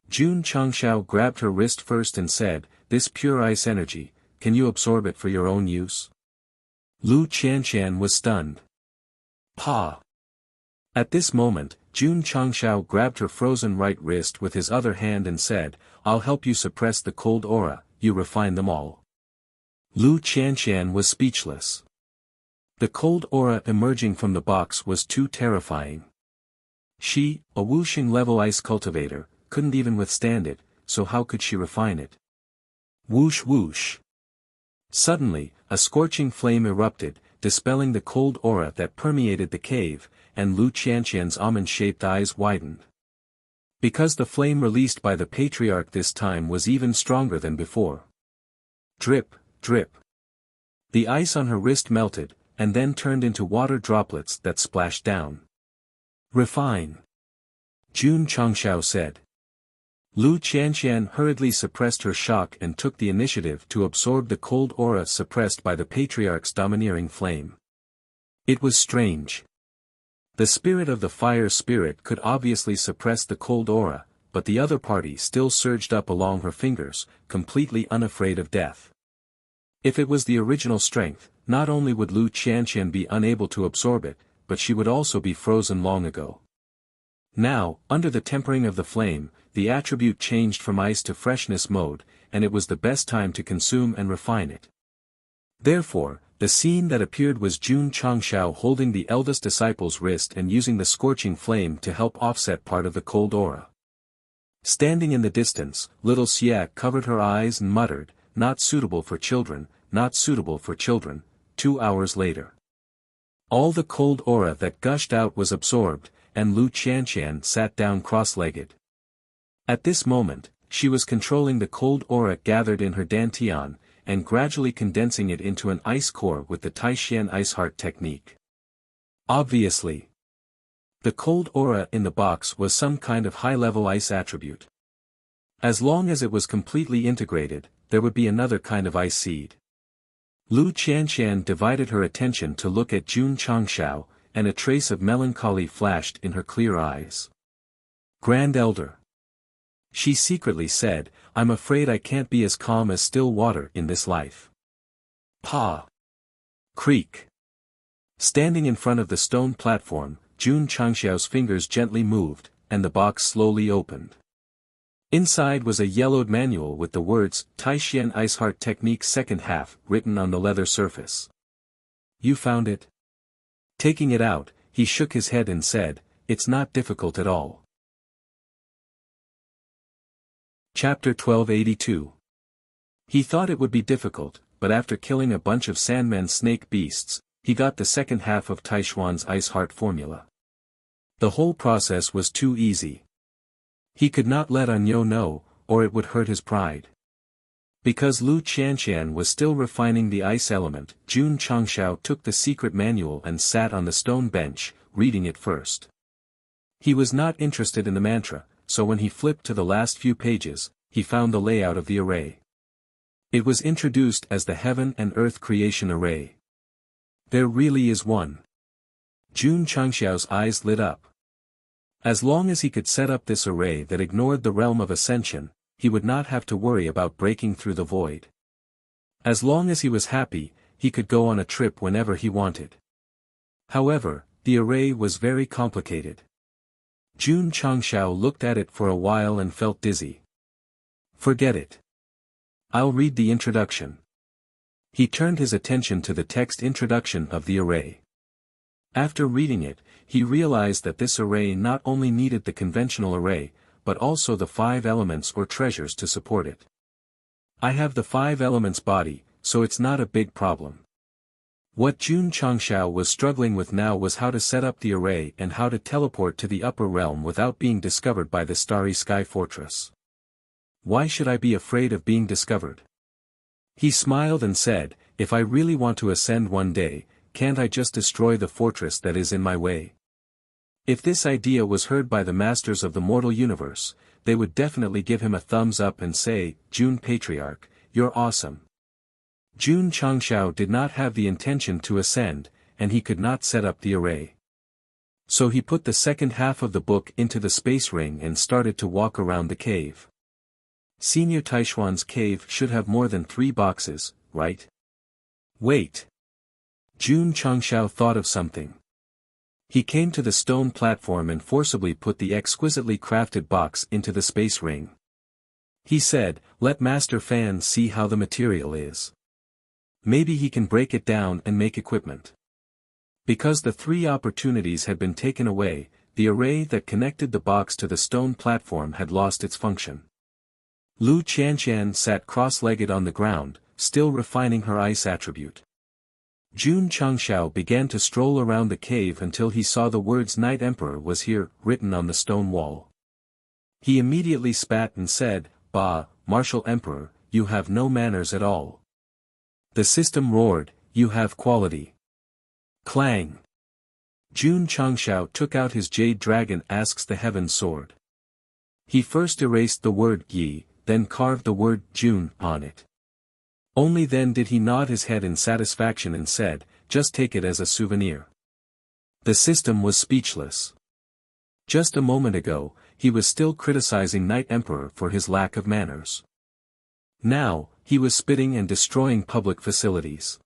S1: Jun Changshao grabbed her wrist first and said, "This pure ice energy, can you absorb it for your own use?" Lu Qianqian was stunned. Pa! At this moment, Jun Changshao grabbed her frozen right wrist with his other hand and said, "I'll help you suppress the cold aura, you refine them all." Lu Qianqian was speechless. The cold aura emerging from the box was too terrifying. She, a Wuxing-level ice cultivator, couldn't even withstand it, so how could she refine it? Whoosh whoosh. Suddenly, a scorching flame erupted, dispelling the cold aura that permeated the cave, and Lu Qianqian's almond-shaped eyes widened. Because the flame released by the patriarch this time was even stronger than before. Drip, drip. The ice on her wrist melted, and then turned into water droplets that splashed down. Refine. Jun Changshao said. Lu Qianqian hurriedly suppressed her shock and took the initiative to absorb the cold aura suppressed by the patriarch's domineering flame. It was strange. The spirit of the fire spirit could obviously suppress the cold aura, but the other party still surged up along her fingers, completely unafraid of death. If it was the original strength, not only would Lu Qianqian be unable to absorb it, but she would also be frozen long ago. Now, under the tempering of the flame, the attribute changed from ice to freshness mode, and it was the best time to consume and refine it. Therefore, the scene that appeared was Jun Changshao holding the eldest disciple's wrist and using the scorching flame to help offset part of the cold aura. Standing in the distance, little Xia covered her eyes and muttered, "Not suitable for children, not suitable for children." 2 hours later. All the cold aura that gushed out was absorbed, and Lu Qianqian sat down cross-legged. At this moment, she was controlling the cold aura gathered in her dantian, and gradually condensing it into an ice core with the Taishan Ice Heart technique. Obviously, the cold aura in the box was some kind of high-level ice attribute. As long as it was completely integrated, there would be another kind of ice seed. Lu Qianqian divided her attention to look at Jun Changshao, and a trace of melancholy flashed in her clear eyes. "Grand Elder," she secretly said, "I'm afraid I can't be as calm as still water in this life." Pa! Creak! Standing in front of the stone platform, Jun Changshao's fingers gently moved, and the box slowly opened. Inside was a yellowed manual with the words, Taishan Ice Heart Technique Second Half, written on the leather surface. "You found it?" Taking it out, he shook his head and said, "It's not difficult at all." Chapter 1282. He thought it would be difficult, but after killing a bunch of Sandman snake beasts, he got the second half of Taishuan's Ice Heart formula. The whole process was too easy. He could not let Anyo know, or it would hurt his pride. Because Lu Qianqian was still refining the ice element, Jun Changshao took the secret manual and sat on the stone bench, reading it first. He was not interested in the mantra, so when he flipped to the last few pages, he found the layout of the array. It was introduced as the Heaven and Earth Creation Array. There really is one. Jun Changshao's eyes lit up. As long as he could set up this array that ignored the realm of ascension, he would not have to worry about breaking through the void. As long as he was happy, he could go on a trip whenever he wanted. However, the array was very complicated. Jun Changshao looked at it for a while and felt dizzy. Forget it. I'll read the introduction. He turned his attention to the text introduction of the array. After reading it, he realized that this array not only needed the conventional array, but also the 5 elements or treasures to support it. I have the 5 elements body, so it's not a big problem. What Jun Changshao was struggling with now was how to set up the array and how to teleport to the upper realm without being discovered by the Starry Sky Fortress. Why should I be afraid of being discovered? He smiled and said, if I really want to ascend one day, can't I just destroy the fortress that is in my way? If this idea was heard by the masters of the mortal universe, they would definitely give him a thumbs up and say, Jun Patriarch, you're awesome. Jun Changshao did not have the intention to ascend, and he could not set up the array. So he put the second half of the book into the space ring and started to walk around the cave. Senior Taishuan's cave should have more than 3 boxes, right? Wait. Jun Changshao thought of something. He came to the stone platform and forcibly put the exquisitely crafted box into the space ring. He said, let Master Fan see how the material is. Maybe he can break it down and make equipment. Because the 3 opportunities had been taken away, the array that connected the box to the stone platform had lost its function. Lu Qianshan sat cross-legged on the ground, still refining her ice attribute. Jun Changshao began to stroll around the cave until he saw the words Night Emperor was here, written on the stone wall. He immediately spat and said, Bah, Martial Emperor, you have no manners at all. The system roared, you have quality. Clang. Jun Changshao took out his jade dragon asks the heaven sword. He first erased the word Yi, then carved the word Jun on it. Only then did he nod his head in satisfaction and said, just take it as a souvenir. The system was speechless. Just a moment ago, he was still criticizing Night Emperor for his lack of manners. Now, he was spitting and destroying public facilities.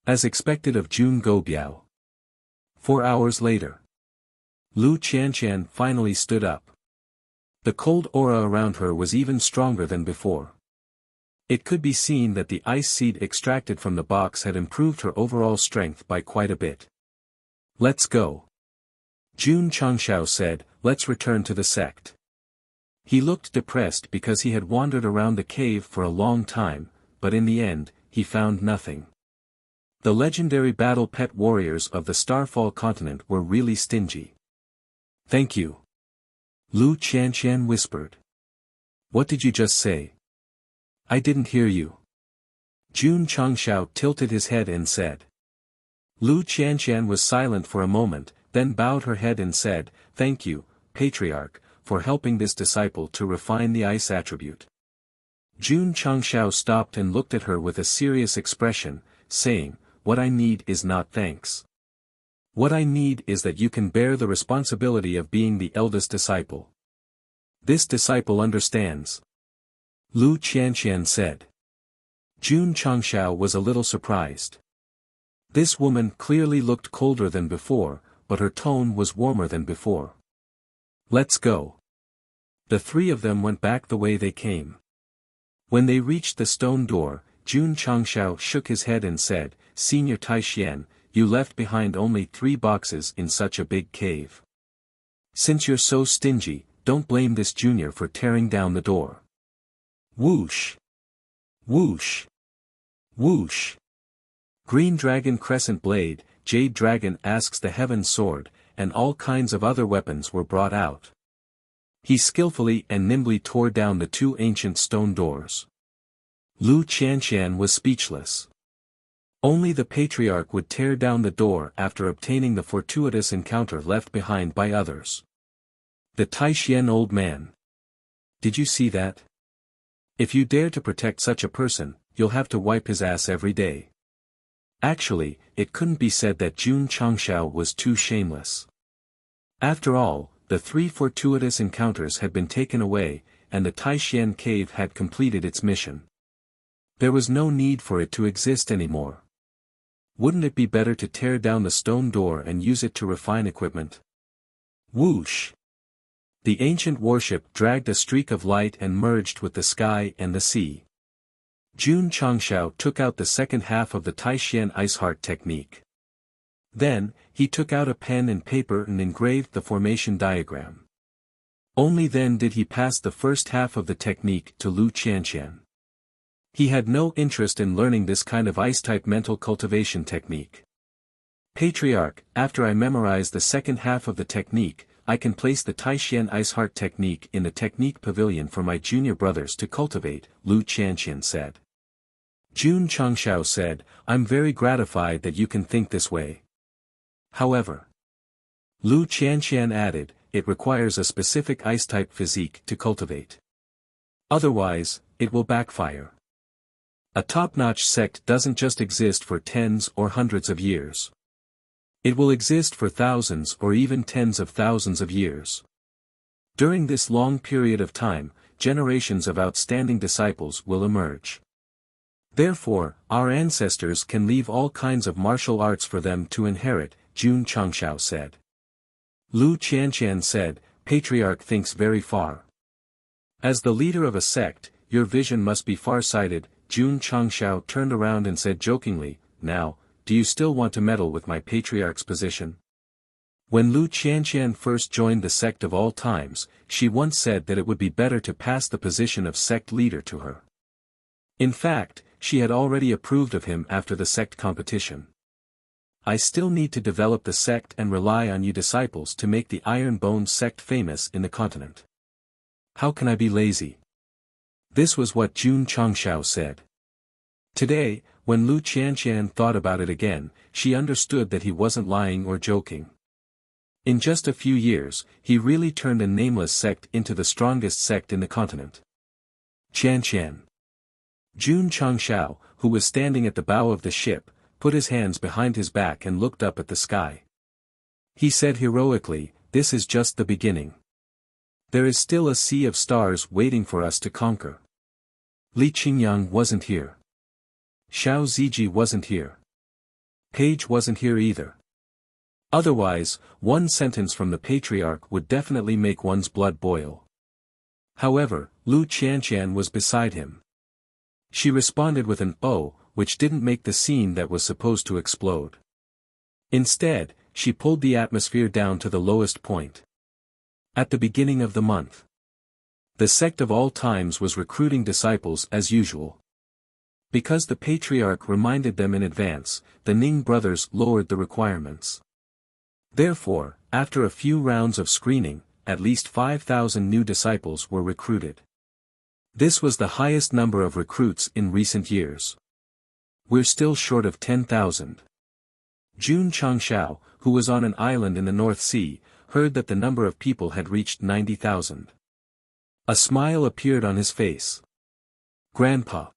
S1: As expected of Jun Gobiao. 4 hours later. Lu Qianshan finally stood up. The cold aura around her was even stronger than before. It could be seen that the ice seed extracted from the box had improved her overall strength by quite a bit. Let's go. Jun Changshao said, let's return to the sect. He looked depressed because he had wandered around the cave for a long time, but in the end, he found nothing. The legendary battle pet warriors of the Starfall continent were really stingy. Thank you. Lu Qianshan whispered. What did you just say? I didn't hear you. Jun Changshao tilted his head and said. Lu Qianshan was silent for a moment, then bowed her head and said, thank you, Patriarch, for helping this disciple to refine the ice attribute. Jun Changshao stopped and looked at her with a serious expression, saying, what I need is not thanks. What I need is that you can bear the responsibility of being the eldest disciple. This disciple understands. Lu Qianshan said. Jun Changshao was a little surprised. This woman clearly looked colder than before, but her tone was warmer than before. Let's go. The 3 of them went back the way they came. When they reached the stone door, Jun Changshao shook his head and said, Senior Taishian, you left behind only 3 boxes in such a big cave. Since you're so stingy, don't blame this junior for tearing down the door. Whoosh! Whoosh! Whoosh! Green Dragon Crescent Blade, Jade Dragon asks the Heaven Sword, and all kinds of other weapons were brought out. He skillfully and nimbly tore down the 2 ancient stone doors. Lu Qianshan was speechless. Only the Patriarch would tear down the door after obtaining the fortuitous encounter left behind by others. The Taishian old man. Did you see that? If you dare to protect such a person, you'll have to wipe his ass every day. Actually, it couldn't be said that Jun Changshao was too shameless. After all, the 3 fortuitous encounters had been taken away, and the Taishian cave had completed its mission. There was no need for it to exist anymore. Wouldn't it be better to tear down the stone door and use it to refine equipment? Whoosh! The ancient warship dragged a streak of light and merged with the sky and the sea. Jun Changshao took out the second half of the Taishian Ice Heart technique. Then, he took out a pen and paper and engraved the formation diagram. Only then did he pass the first half of the technique to Lu Qianqian. He had no interest in learning this kind of ice-type mental cultivation technique. Patriarch, after I memorize the second half of the technique, I can place the Taishian Ice Heart technique in the technique pavilion for my junior brothers to cultivate, Lu Qianqian said. Jun Changshao said, I'm very gratified that you can think this way. However, Lu Qianqian added, it requires a specific ice-type physique to cultivate. Otherwise, it will backfire. A top-notch sect doesn't just exist for tens or hundreds of years. It will exist for thousands or even tens of thousands of years. During this long period of time, generations of outstanding disciples will emerge. Therefore, our ancestors can leave all kinds of martial arts for them to inherit, Jun Changshao said. Lu Qianqian said, Patriarch thinks very far. As the leader of a sect, your vision must be far-sighted. Jun Changshao turned around and said jokingly, now, do you still want to meddle with my patriarch's position? When Lu Qianqian first joined the sect of all times, she once said that it would be better to pass the position of sect leader to her. In fact, she had already approved of him after the sect competition. I still need to develop the sect and rely on you disciples to make the Iron Bone sect famous in the continent. How can I be lazy? This was what Jun Changshao said. Today, when Lu Qianqian thought about it again, she understood that he wasn't lying or joking. In just a few years, he really turned a nameless sect into the strongest sect in the continent. Qianqian. Jun Changshao, who was standing at the bow of the ship, put his hands behind his back and looked up at the sky. He said heroically, this is just the beginning. There is still a sea of stars waiting for us to conquer. Li Qingyang wasn't here. Xiao Ziji wasn't here. Page wasn't here either. Otherwise, one sentence from the patriarch would definitely make one's blood boil. However, Lu Qianqian was beside him. She responded with an "oh," which didn't make the scene that was supposed to explode. Instead, she pulled the atmosphere down to the lowest point. At the beginning of the month, the sect of all times was recruiting disciples as usual. Because the patriarch reminded them in advance, the Ning brothers lowered the requirements. Therefore, after a few rounds of screening, at least 5,000 new disciples were recruited. This was the highest number of recruits in recent years. We're still short of 10,000. Jun Changshao, who was on an island in the North Sea, heard that the number of people had reached 90,000. A smile appeared on his face. Grandpa.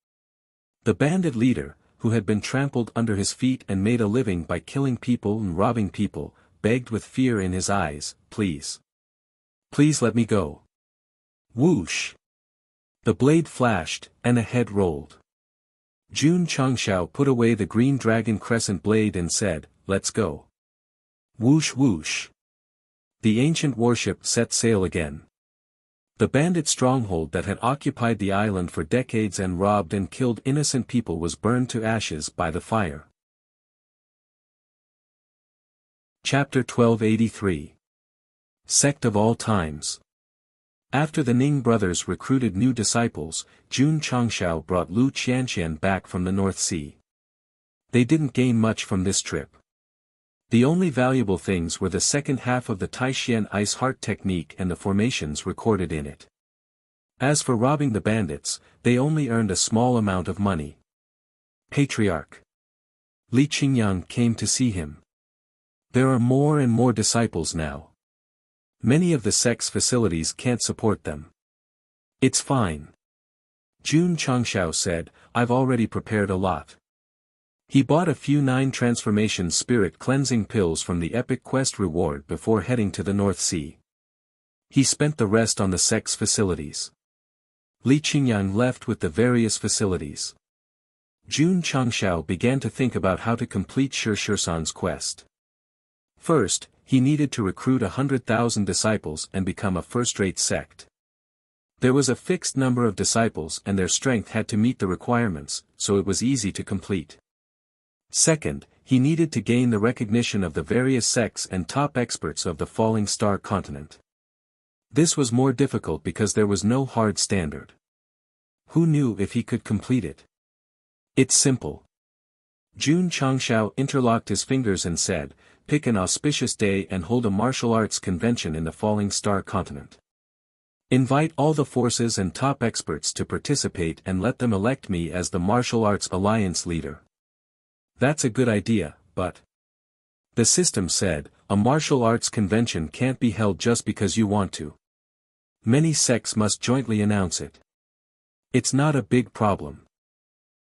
S1: The bandit leader, who had been trampled under his feet and made a living by killing people and robbing people, begged with fear in his eyes, please. Please let me go. Whoosh. The blade flashed, and a head rolled. Jun Changshao put away the green dragon crescent blade and said, let's go. Whoosh whoosh. The ancient warship set sail again. The bandit stronghold that had occupied the island for decades and robbed and killed innocent people was burned to ashes by the fire. Chapter 1283. Sect of All Times. After the Ning brothers recruited new disciples, Jun Changshao brought Lu Qianqian back from the North Sea. They didn't gain much from this trip. The only valuable things were the second half of the Taishian Ice Heart technique and the formations recorded in it. As for robbing the bandits, they only earned a small amount of money. Patriarch. Li Qingyang came to see him. There are more and more disciples now. Many of the sect's facilities can't support them. It's fine. Jun Changshao said, I've already prepared a lot. He bought a few 9 transformation spirit cleansing pills from the epic quest reward before heading to the North Sea. He spent the rest on the sect's facilities. Li Qingyang left with the various facilities. Jun Changshao began to think about how to complete Shirsan's quest. First, he needed to recruit 100,000 disciples and become a first-rate sect. There was a fixed number of disciples and their strength had to meet the requirements, so it was easy to complete. Second, he needed to gain the recognition of the various sects and top experts of the Falling Star continent. This was more difficult because there was no hard standard. Who knew if he could complete it? It's simple. Jun Changshao interlocked his fingers and said, pick an auspicious day and hold a martial arts convention in the Falling Star continent. Invite all the forces and top experts to participate and let them elect me as the Martial Arts Alliance leader. That's a good idea, but... the system said, a martial arts convention can't be held just because you want to. Many sects must jointly announce it. It's not a big problem.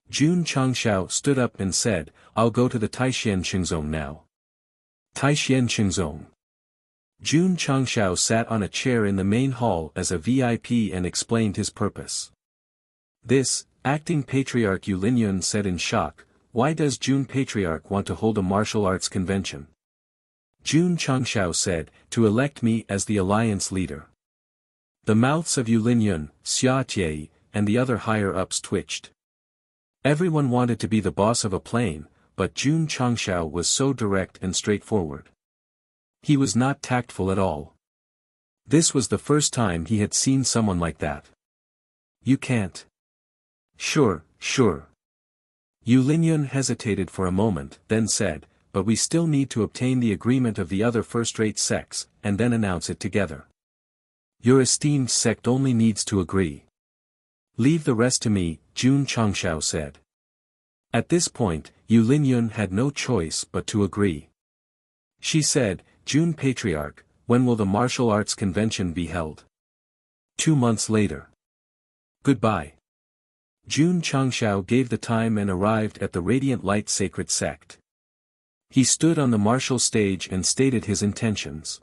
S1: Jun Changshao stood up and said, I'll go to the Taishan Qingzong now. Taishan Qingzong. Jun Changshao sat on a chair in the main hall as a VIP and explained his purpose. This, acting patriarch Yu Linyun said in shock, why does Jun Patriarch want to hold a martial arts convention? Jun Changshao said, to elect me as the alliance leader. The mouths of Yu Linyun, Xia Tie, and the other higher-ups twitched. Everyone wanted to be the boss of a plane, but Jun Changshao was so direct and straightforward. He was not tactful at all. This was the first time he had seen someone like that. You can't. Sure. Yu Linyun hesitated for a moment, then said, but we still need to obtain the agreement of the other first-rate sects, and then announce it together. Your esteemed sect only needs to agree. Leave the rest to me, Jun Changshao said. At this point, Yu Linyun had no choice but to agree. She said, Jun Patriarch, when will the martial arts convention be held? 2 months later. Goodbye. Jun Changshao gave the time and arrived at the Radiant Light Sacred Sect. He stood on the martial stage and stated his intentions.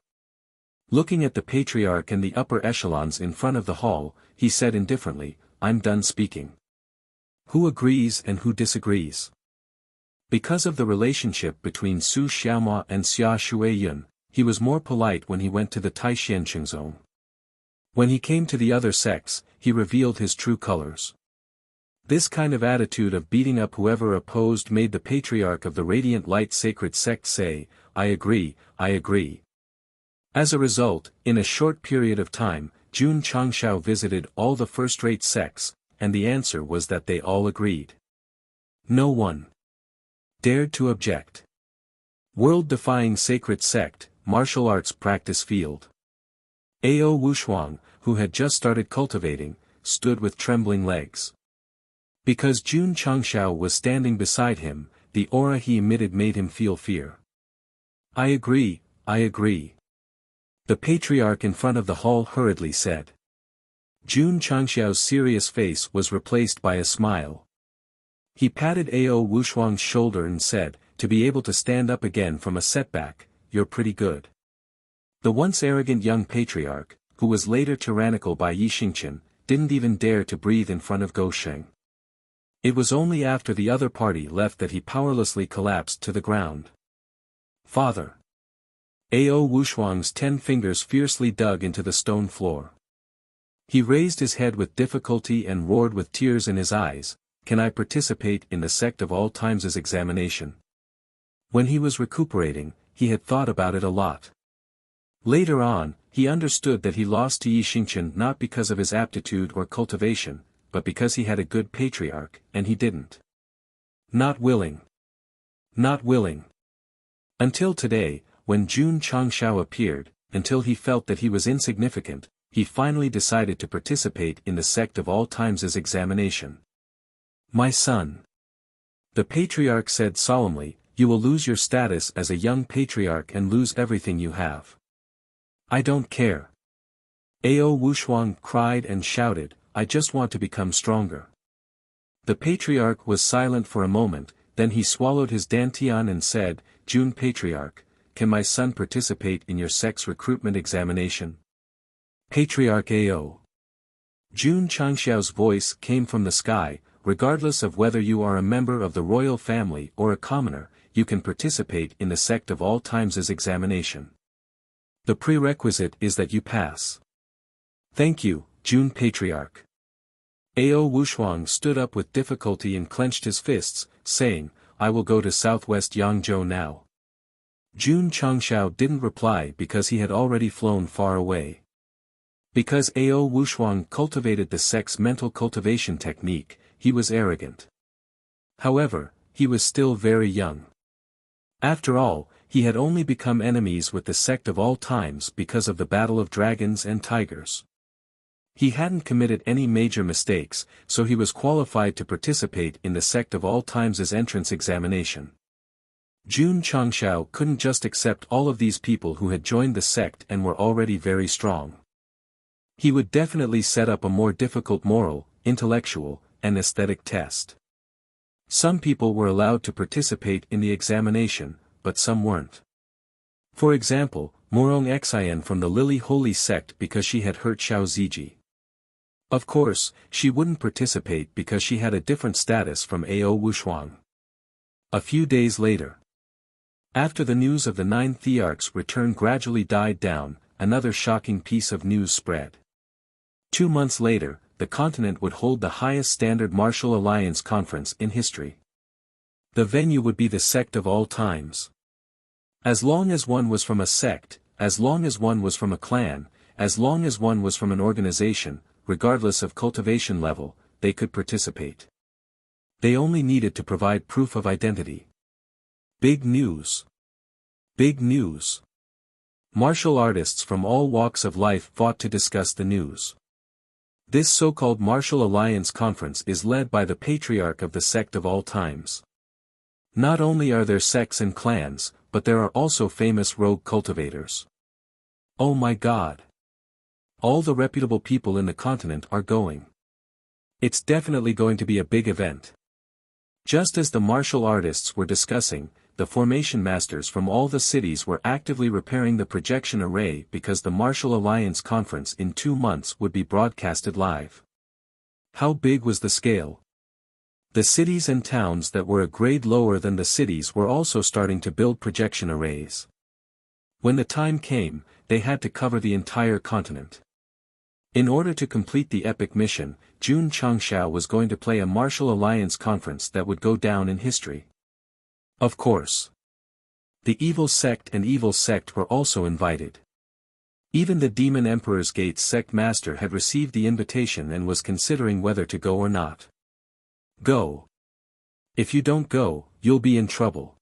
S1: Looking at the patriarch and the upper echelons in front of the hall, he said indifferently, I'm done speaking. Who agrees and who disagrees? Because of the relationship between Su Xiaomua and Xia Shuiyun, he was more polite when he went to the Taishan Qingzong. When he came to the other sects, he revealed his true colors. This kind of attitude of beating up whoever opposed made the patriarch of the Radiant Light Sacred Sect say, I agree. As a result, in a short period of time, Jun Changshao visited all the first-rate sects, and the answer was that they all agreed. No one dared to object. World-defying sacred sect, martial arts practice field. Ao Wushuang, who had just started cultivating, stood with trembling legs. Because Jun Changshao was standing beside him, the aura he emitted made him feel fear. I agree. The patriarch in front of the hall hurriedly said. Jun Changshao's serious face was replaced by a smile. He patted Ao Wushuang's shoulder and said, to be able to stand up again from a setback, you're pretty good. The once arrogant young patriarch, who was later tyrannical by Yi Xingqian, didn't even dare to breathe in front of Go Sheng. It was only after the other party left that he powerlessly collapsed to the ground. Father. Ao Wushuang's 10 fingers fiercely dug into the stone floor. He raised his head with difficulty and roared with tears in his eyes, can I participate in the Sect of All Times' examination? When he was recuperating, he had thought about it a lot. Later on, he understood that he lost to Yi Xingqian not because of his aptitude or cultivation, but because he had a good patriarch, and he didn't. Not willing. Until today, when Jun Changshao appeared, until he felt that he was insignificant, he finally decided to participate in the Sect of All Times' examination. My son. The patriarch said solemnly, you will lose your status as a young patriarch and lose everything you have. I don't care. Ao Wushuang cried and shouted, I just want to become stronger. The patriarch was silent for a moment, then he swallowed his dantian and said, Jun Patriarch, can my son participate in your sect's recruitment examination? Patriarch Ao. Jun Changshao's voice came from the sky, regardless of whether you are a member of the royal family or a commoner, you can participate in the Sect of All Times' examination. The prerequisite is that you pass. Thank you, Jun Patriarch. Ao Wushuang stood up with difficulty and clenched his fists, saying, I will go to southwest Yangzhou now. Jun Changshao didn't reply because he had already flown far away. Because Ao Wushuang cultivated the sect's mental cultivation technique, he was arrogant. However, he was still very young. After all, he had only become enemies with the sect of all times because of the battle of dragons and tigers. He hadn't committed any major mistakes, so he was qualified to participate in the sect of all times' entrance examination. Jun Changshao couldn't just accept all of these people who had joined the sect and were already very strong. He would definitely set up a more difficult moral, intellectual, and aesthetic test. Some people were allowed to participate in the examination, but some weren't. For example, Morong Xian from the Lily Holy Sect because she had hurt Xiao Ziji. Of course, she wouldn't participate because she had a different status from Ao Wushuang. A few days later, after the news of the 9 Thearch's return gradually died down, another shocking piece of news spread. 2 months later, the continent would hold the highest standard martial alliance conference in history. The venue would be the sect of all times. As long as one was from a sect, as long as one was from a clan, as long as one was from an organization, regardless of cultivation level, they could participate. They only needed to provide proof of identity. Big news! Big news! Martial artists from all walks of life fought to discuss the news. This so-called Martial Alliance Conference is led by the patriarch of the sect of all times. Not only are there sects and clans, but there are also famous rogue cultivators. Oh my God! All the reputable people in the continent are going. It's definitely going to be a big event. Just as the martial artists were discussing, the formation masters from all the cities were actively repairing the projection array because the Martial Alliance Conference in 2 months would be broadcasted live. How big was the scale? The cities and towns that were a grade lower than the cities were also starting to build projection arrays. When the time came, they had to cover the entire continent. In order to complete the epic mission, Jun Changshao was going to play a Martial Alliance Conference that would go down in history. Of course. The evil sect and evil sect were also invited. Even the Demon Emperor's Gate's sect master had received the invitation and was considering whether to go or not. Go. If you don't go, you'll be in trouble.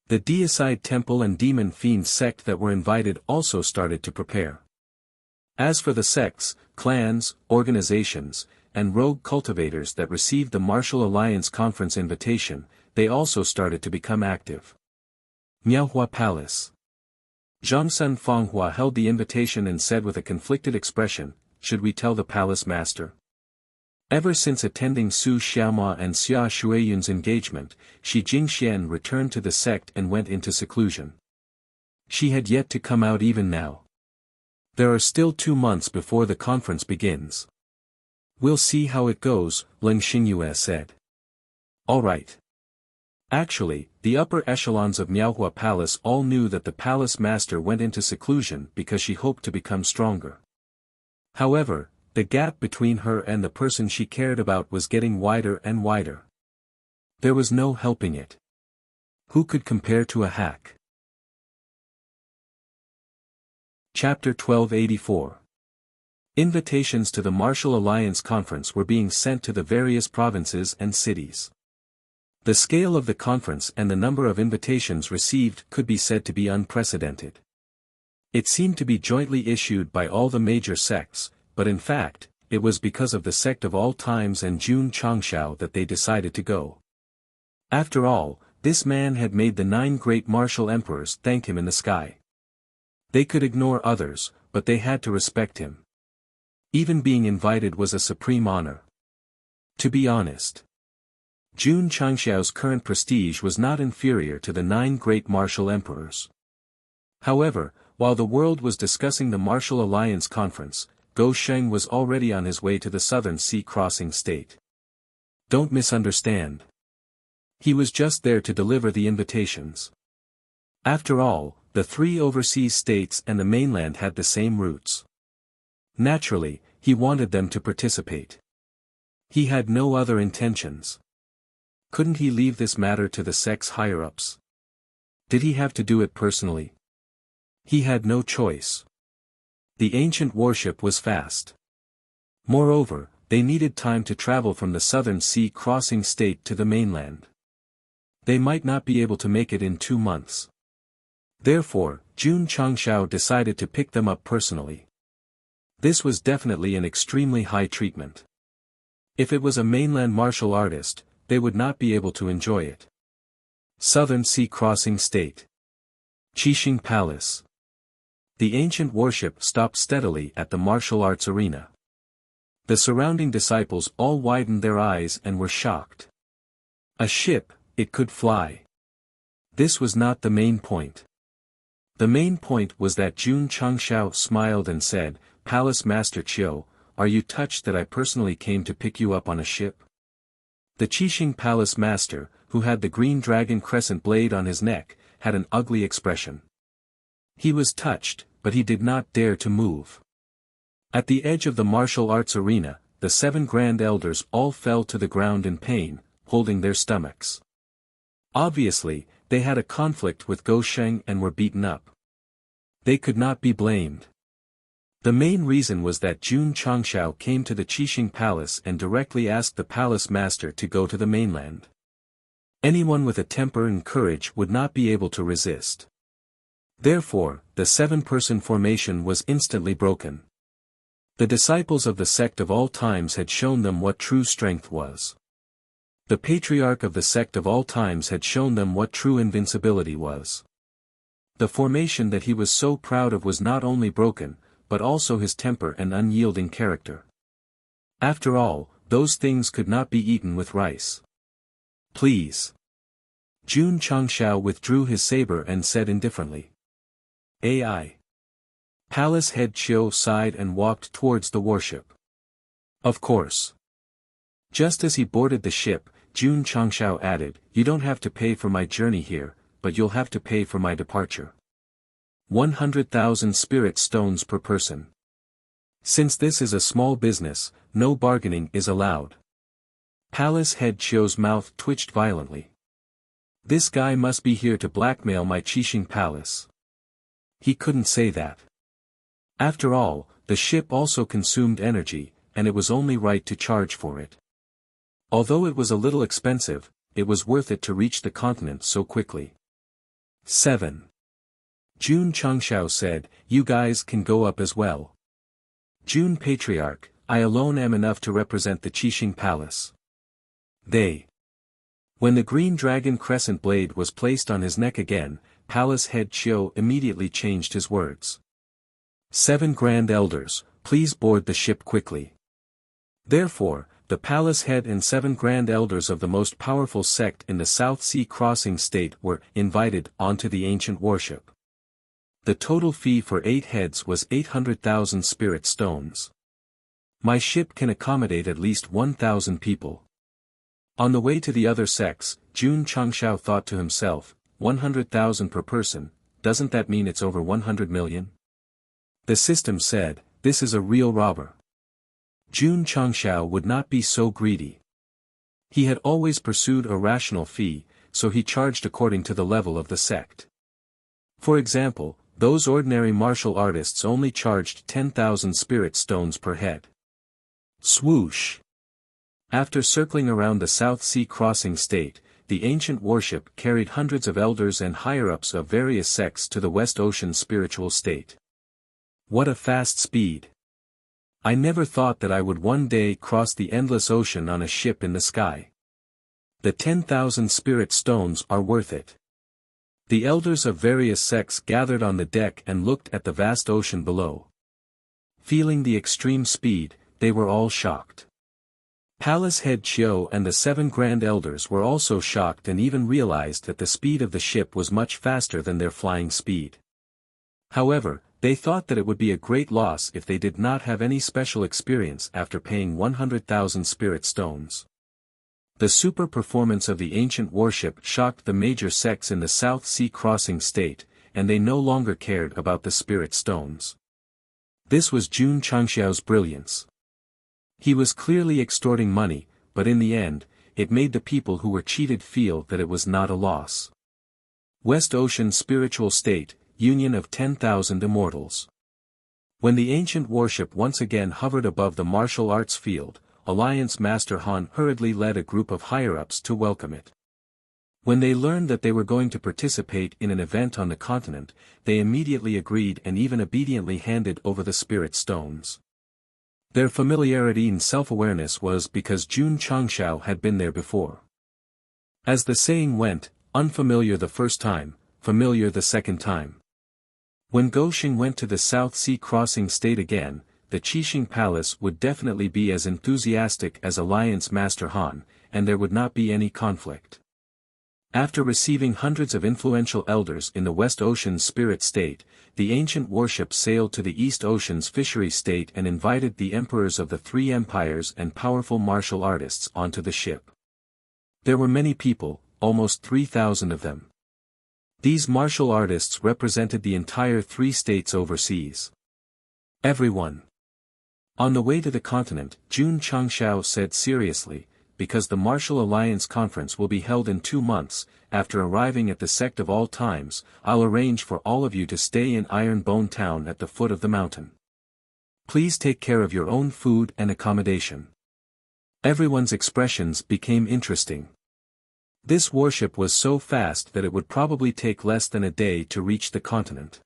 S1: The Deicide Temple and Demon Fiend sect that were invited also started to prepare. As for the sects, clans, organizations, and rogue cultivators that received the Martial Alliance Conference invitation, they also started to become active. Miaohua Palace. Zhangsun Fanghua held the invitation and said with a conflicted expression, "Should we tell the palace master?" Ever since attending Su Xiaoma and Xia Shuiyun's engagement, Shi Jingxian returned to the sect and went into seclusion. She had yet to come out even now. There are still 2 months before the conference begins. We'll see how it goes, Leng Xingyue said. All right. Actually, the upper echelons of Miaohua Palace all knew that the palace master went into seclusion because she hoped to become stronger. However, the gap between her and the person she cared about was getting wider and wider. There was no helping it. Who could compare to a hack? Chapter 1284. Invitations to the Martial Alliance Conference were being sent to the various provinces and cities. The scale of the conference and the number of invitations received could be said to be unprecedented. It seemed to be jointly issued by all the major sects, but in fact, it was because of the sect of all times and Jun Changshao that they decided to go. After all, this man had made the 9 great martial emperors thank him in the sky. They could ignore others, but they had to respect him. Even being invited was a supreme honor. To be honest, Jun Changshao's current prestige was not inferior to the 9 great martial emperors. However, while the world was discussing the Martial Alliance Conference, Go Sheng was already on his way to the southern sea crossing state. Don't misunderstand. He was just there to deliver the invitations. After all, the 3 overseas states and the mainland had the same roots. Naturally, he wanted them to participate. He had no other intentions. Couldn't he leave this matter to the sect's higher-ups? Did he have to do it personally? He had no choice. The ancient warship was fast. Moreover, they needed time to travel from the southern sea crossing state to the mainland. They might not be able to make it in 2 months. Therefore, Jun Changshao decided to pick them up personally. This was definitely an extremely high treatment. If it was a mainland martial artist, they would not be able to enjoy it. Southern Sea Crossing State. Qixing Palace. The ancient warship stopped steadily at the martial arts arena. The surrounding disciples all widened their eyes and were shocked. A ship, it could fly. This was not the main point. The main point was that Jun Changshao smiled and said, "Palace Master Qiu, are you touched that I personally came to pick you up on a ship?" The Qixing Palace Master, who had the green dragon crescent blade on his neck, had an ugly expression. He was touched, but he did not dare to move. At the edge of the martial arts arena, the 7 grand elders all fell to the ground in pain, holding their stomachs. Obviously, they had a conflict with Go Sheng and were beaten up. They could not be blamed. The main reason was that Jun Changshao came to the Qixing Palace and directly asked the palace master to go to the mainland. Anyone with a temper and courage would not be able to resist. Therefore, the 7-person formation was instantly broken. The disciples of the sect of all times had shown them what true strength was. The patriarch of the sect of all times had shown them what true invincibility was. The formation that he was so proud of was not only broken, but also his temper and unyielding character. After all, those things could not be eaten with rice. "Please." Jun Changshao withdrew his saber and said indifferently. "AI." Palace head Qiu sighed and walked towards the warship. "Of course." Just as he boarded the ship, Jun Changshao added, "You don't have to pay for my journey here, but you'll have to pay for my departure. 100,000 spirit stones per person. Since this is a small business, no bargaining is allowed." Palace head Qiu's mouth twitched violently. This guy must be here to blackmail my Qixing Palace. He couldn't say that. After all, the ship also consumed energy, and it was only right to charge for it. Although it was a little expensive, it was worth it to reach the continent so quickly. 7. Jun Changshao said, "You guys can go up as well." "Jun Patriarch, I alone am enough to represent the Qixing Palace." They. When the green dragon crescent blade was placed on his neck again, Palace head Qiu immediately changed his words. 7 grand elders, please board the ship quickly." Therefore, the palace head and 7 grand elders of the most powerful sect in the South Sea Crossing State were invited onto the ancient warship. The total fee for 8 heads was 800,000 spirit stones. My ship can accommodate at least 1,000 people. On the way to the other sects, Jun Changshao thought to himself, 100,000 per person, doesn't that mean it's over 100 million? The system said, this is a real robber. Jun Changshao would not be so greedy. He had always pursued a rational fee, so he charged according to the level of the sect. For example, those ordinary martial artists only charged 10,000 spirit stones per head. Swoosh! After circling around the South Sea Crossing State, the ancient warship carried hundreds of elders and higher-ups of various sects to the West Ocean spiritual state. What a fast speed! I never thought that I would one day cross the endless ocean on a ship in the sky. The 10,000 spirit stones are worth it. The elders of various sects gathered on the deck and looked at the vast ocean below. Feeling the extreme speed, they were all shocked. Palace head Qiu and the 7 grand elders were also shocked and even realized that the speed of the ship was much faster than their flying speed. However, they thought that it would be a great loss if they did not have any special experience after paying 100,000 spirit stones. The super performance of the ancient warship shocked the major sects in the South Sea Crossing State, and they no longer cared about the spirit stones. This was Jun Changshao's brilliance. He was clearly extorting money, but in the end, it made the people who were cheated feel that it was not a loss. West Ocean Spiritual State, Union of 10,000 Immortals. When the ancient warship once again hovered above the martial arts field, Alliance Master Han hurriedly led a group of higher-ups to welcome it. When they learned that they were going to participate in an event on the continent, they immediately agreed and even obediently handed over the spirit stones. Their familiarity and self-awareness was because Jun Changshao had been there before. As the saying went, unfamiliar the first time, familiar the second time. When Goxing went to the South Sea crossing state again, the Qixing Palace would definitely be as enthusiastic as Alliance Master Han, and there would not be any conflict. After receiving hundreds of influential elders in the West Ocean's spirit state, the ancient warship sailed to the East Ocean's fishery state and invited the emperors of the three empires and powerful martial artists onto the ship. There were many people, almost 3,000 of them. These martial artists represented the entire three states overseas. Everyone. On the way to the continent, Jun Changshao said seriously, because the Martial Alliance Conference will be held in 2 months, after arriving at the Sect of all times, I'll arrange for all of you to stay in Iron Bone Town at the foot of the mountain. Please take care of your own food and accommodation. Everyone's expressions became interesting. This warship was so fast that it would probably take less than a day to reach the continent.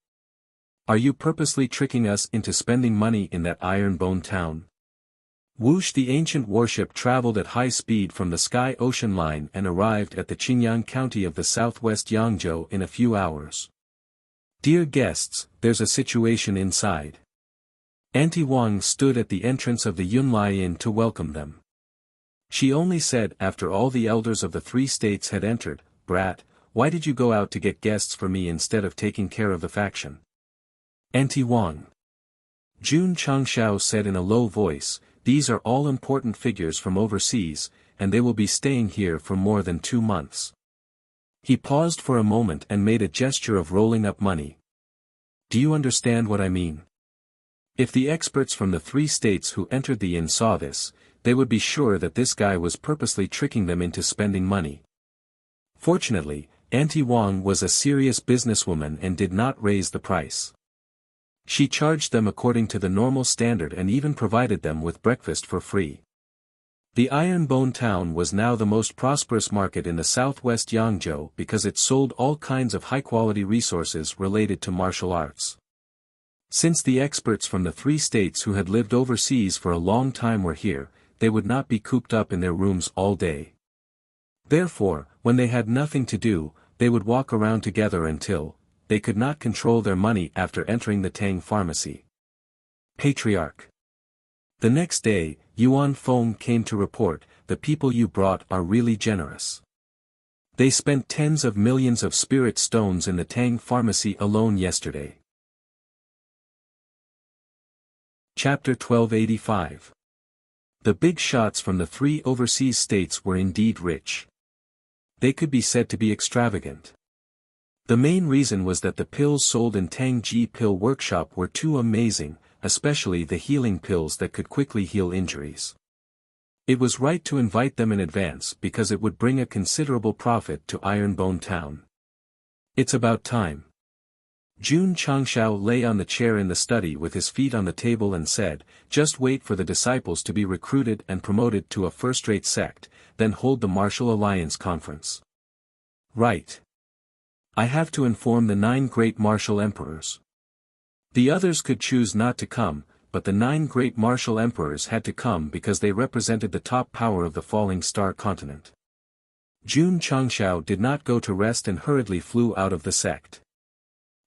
S1: Are you purposely tricking us into spending money in that Iron Bone Town? Wuxia, the ancient warship, traveled at high speed from the Sky Ocean Line and arrived at the Qingyang County of the southwest Yangzhou in a few hours. Dear guests, there's a situation inside. Auntie Wang stood at the entrance of the Yunlai Inn to welcome them. She only said after all the elders of the three states had entered, "Brat, why did you go out to get guests for me instead of taking care of the faction?" Auntie Wang. Jun Changshao said in a low voice, "These are all important figures from overseas, and they will be staying here for more than 2 months." He paused for a moment and made a gesture of rolling up money. "Do you understand what I mean?" If the experts from the three states who entered the inn saw this, they would be sure that this guy was purposely tricking them into spending money. Fortunately, Auntie Wang was a serious businesswoman and did not raise the price. She charged them according to the normal standard and even provided them with breakfast for free. The Iron Bone Town was now the most prosperous market in the southwest Yangzhou because it sold all kinds of high-quality resources related to martial arts. Since the experts from the three states who had lived overseas for a long time were here, they would not be cooped up in their rooms all day. Therefore, when they had nothing to do, they would walk around together until they could not control their money after entering the Tang Pharmacy. Patriarch. The next day, Yuan Feng came to report, "The people you brought are really generous. They spent tens of millions of spirit stones in the Tang Pharmacy alone yesterday." Chapter 1285. The big shots from the three overseas states were indeed rich. They could be said to be extravagant. The main reason was that the pills sold in Tangji Pill Workshop were too amazing, especially the healing pills that could quickly heal injuries. It was right to invite them in advance because it would bring a considerable profit to Iron Bone Town. It's about time. Jun Changshao lay on the chair in the study with his feet on the table and said, "Just wait for the disciples to be recruited and promoted to a first-rate sect, then hold the Martial Alliance Conference." Right. I have to inform the 9 great martial emperors. The others could choose not to come, but the 9 great martial emperors had to come because they represented the top power of the falling star continent. Jun Changshao did not go to rest and hurriedly flew out of the sect.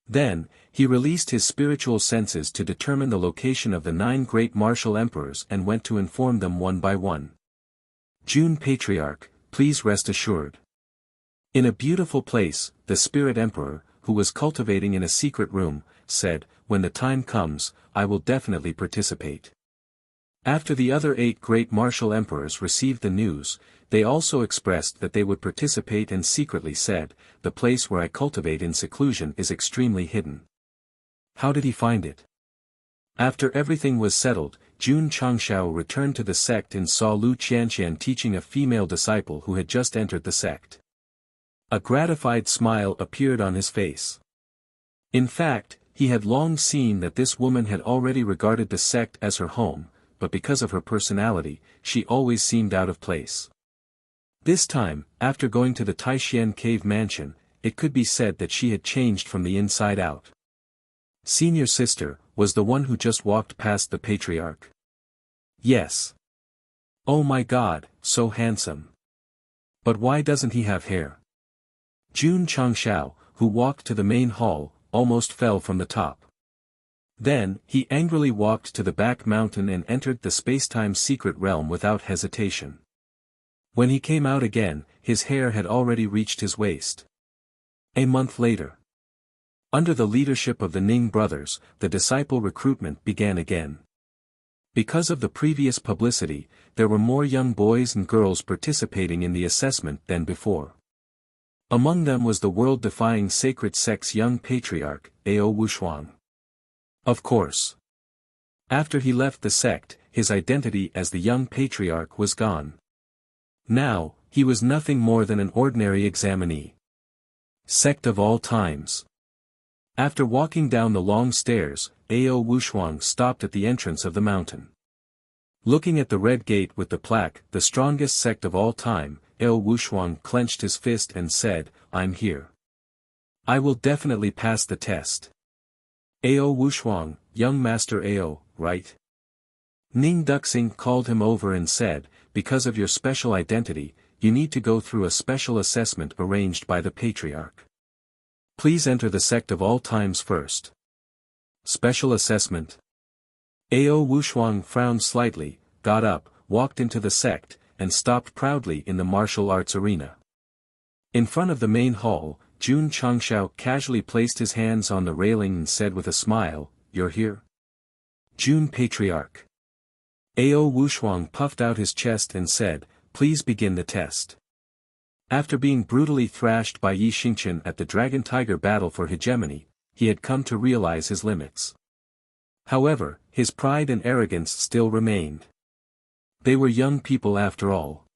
S1: Then, he released his spiritual senses to determine the location of the 9 great martial emperors and went to inform them one by one. "Jun Patriarch, please rest assured. In a beautiful place, the Spirit Emperor, who was cultivating in a secret room, said, 'When the time comes, I will definitely participate.'" After the other 8 great martial emperors received the news, they also expressed that they would participate and secretly said, "The place where I cultivate in seclusion is extremely hidden." How did he find it? After everything was settled, Jun Changshao returned to the sect and saw Lu Qianqian teaching a female disciple who had just entered the sect. A gratified smile appeared on his face. In fact, He had long seen that this woman had already regarded the sect as her home, but because of her personality, she always seemed out of place. This time, after going to the Taishan cave mansion, it could be said that she had changed from the inside out. Senior sister, was the one who just walked past the patriarch. Yes. Oh my God, so handsome. But why doesn't he have hair? Jun Changshao, who walked to the main hall, almost fell from the top. Then, he angrily walked to the back mountain and entered the spacetime secret realm without hesitation. When he came out again, his hair had already reached his waist. A month later. Under the leadership of the Ning brothers, the disciple recruitment began again. Because of the previous publicity, there were more young boys and girls participating in the assessment than before. Among them was the world-defying sacred sect's young patriarch, Ao Wushuang. Of course. After he left the sect, his identity as the young patriarch was gone. Now, he was nothing more than an ordinary examinee. Sect of all times. After walking down the long stairs, Ao Wushuang stopped at the entrance of the mountain. Looking at the red gate with the plaque, the strongest sect of all time, Ao Wushuang clenched his fist and said, I'm here. I will definitely pass the test. Ao Wushuang, young master Ao, right? Ning Duxing called him over and said, because of your special identity, you need to go through a special assessment arranged by the patriarch. Please enter the sect of all times first. Special assessment. Ao Wushuang frowned slightly, got up, walked into the sect, and stopped proudly in the martial arts arena. In front of the main hall, Jun Changshao casually placed his hands on the railing and said with a smile, You're here? Jun Patriarch. Ao Wushuang puffed out his chest and said, Please begin the test. After being brutally thrashed by Yi Xingqian at the Dragon Tiger battle for hegemony, he had come to realize his limits. However, his pride and arrogance still remained. They were young people after all.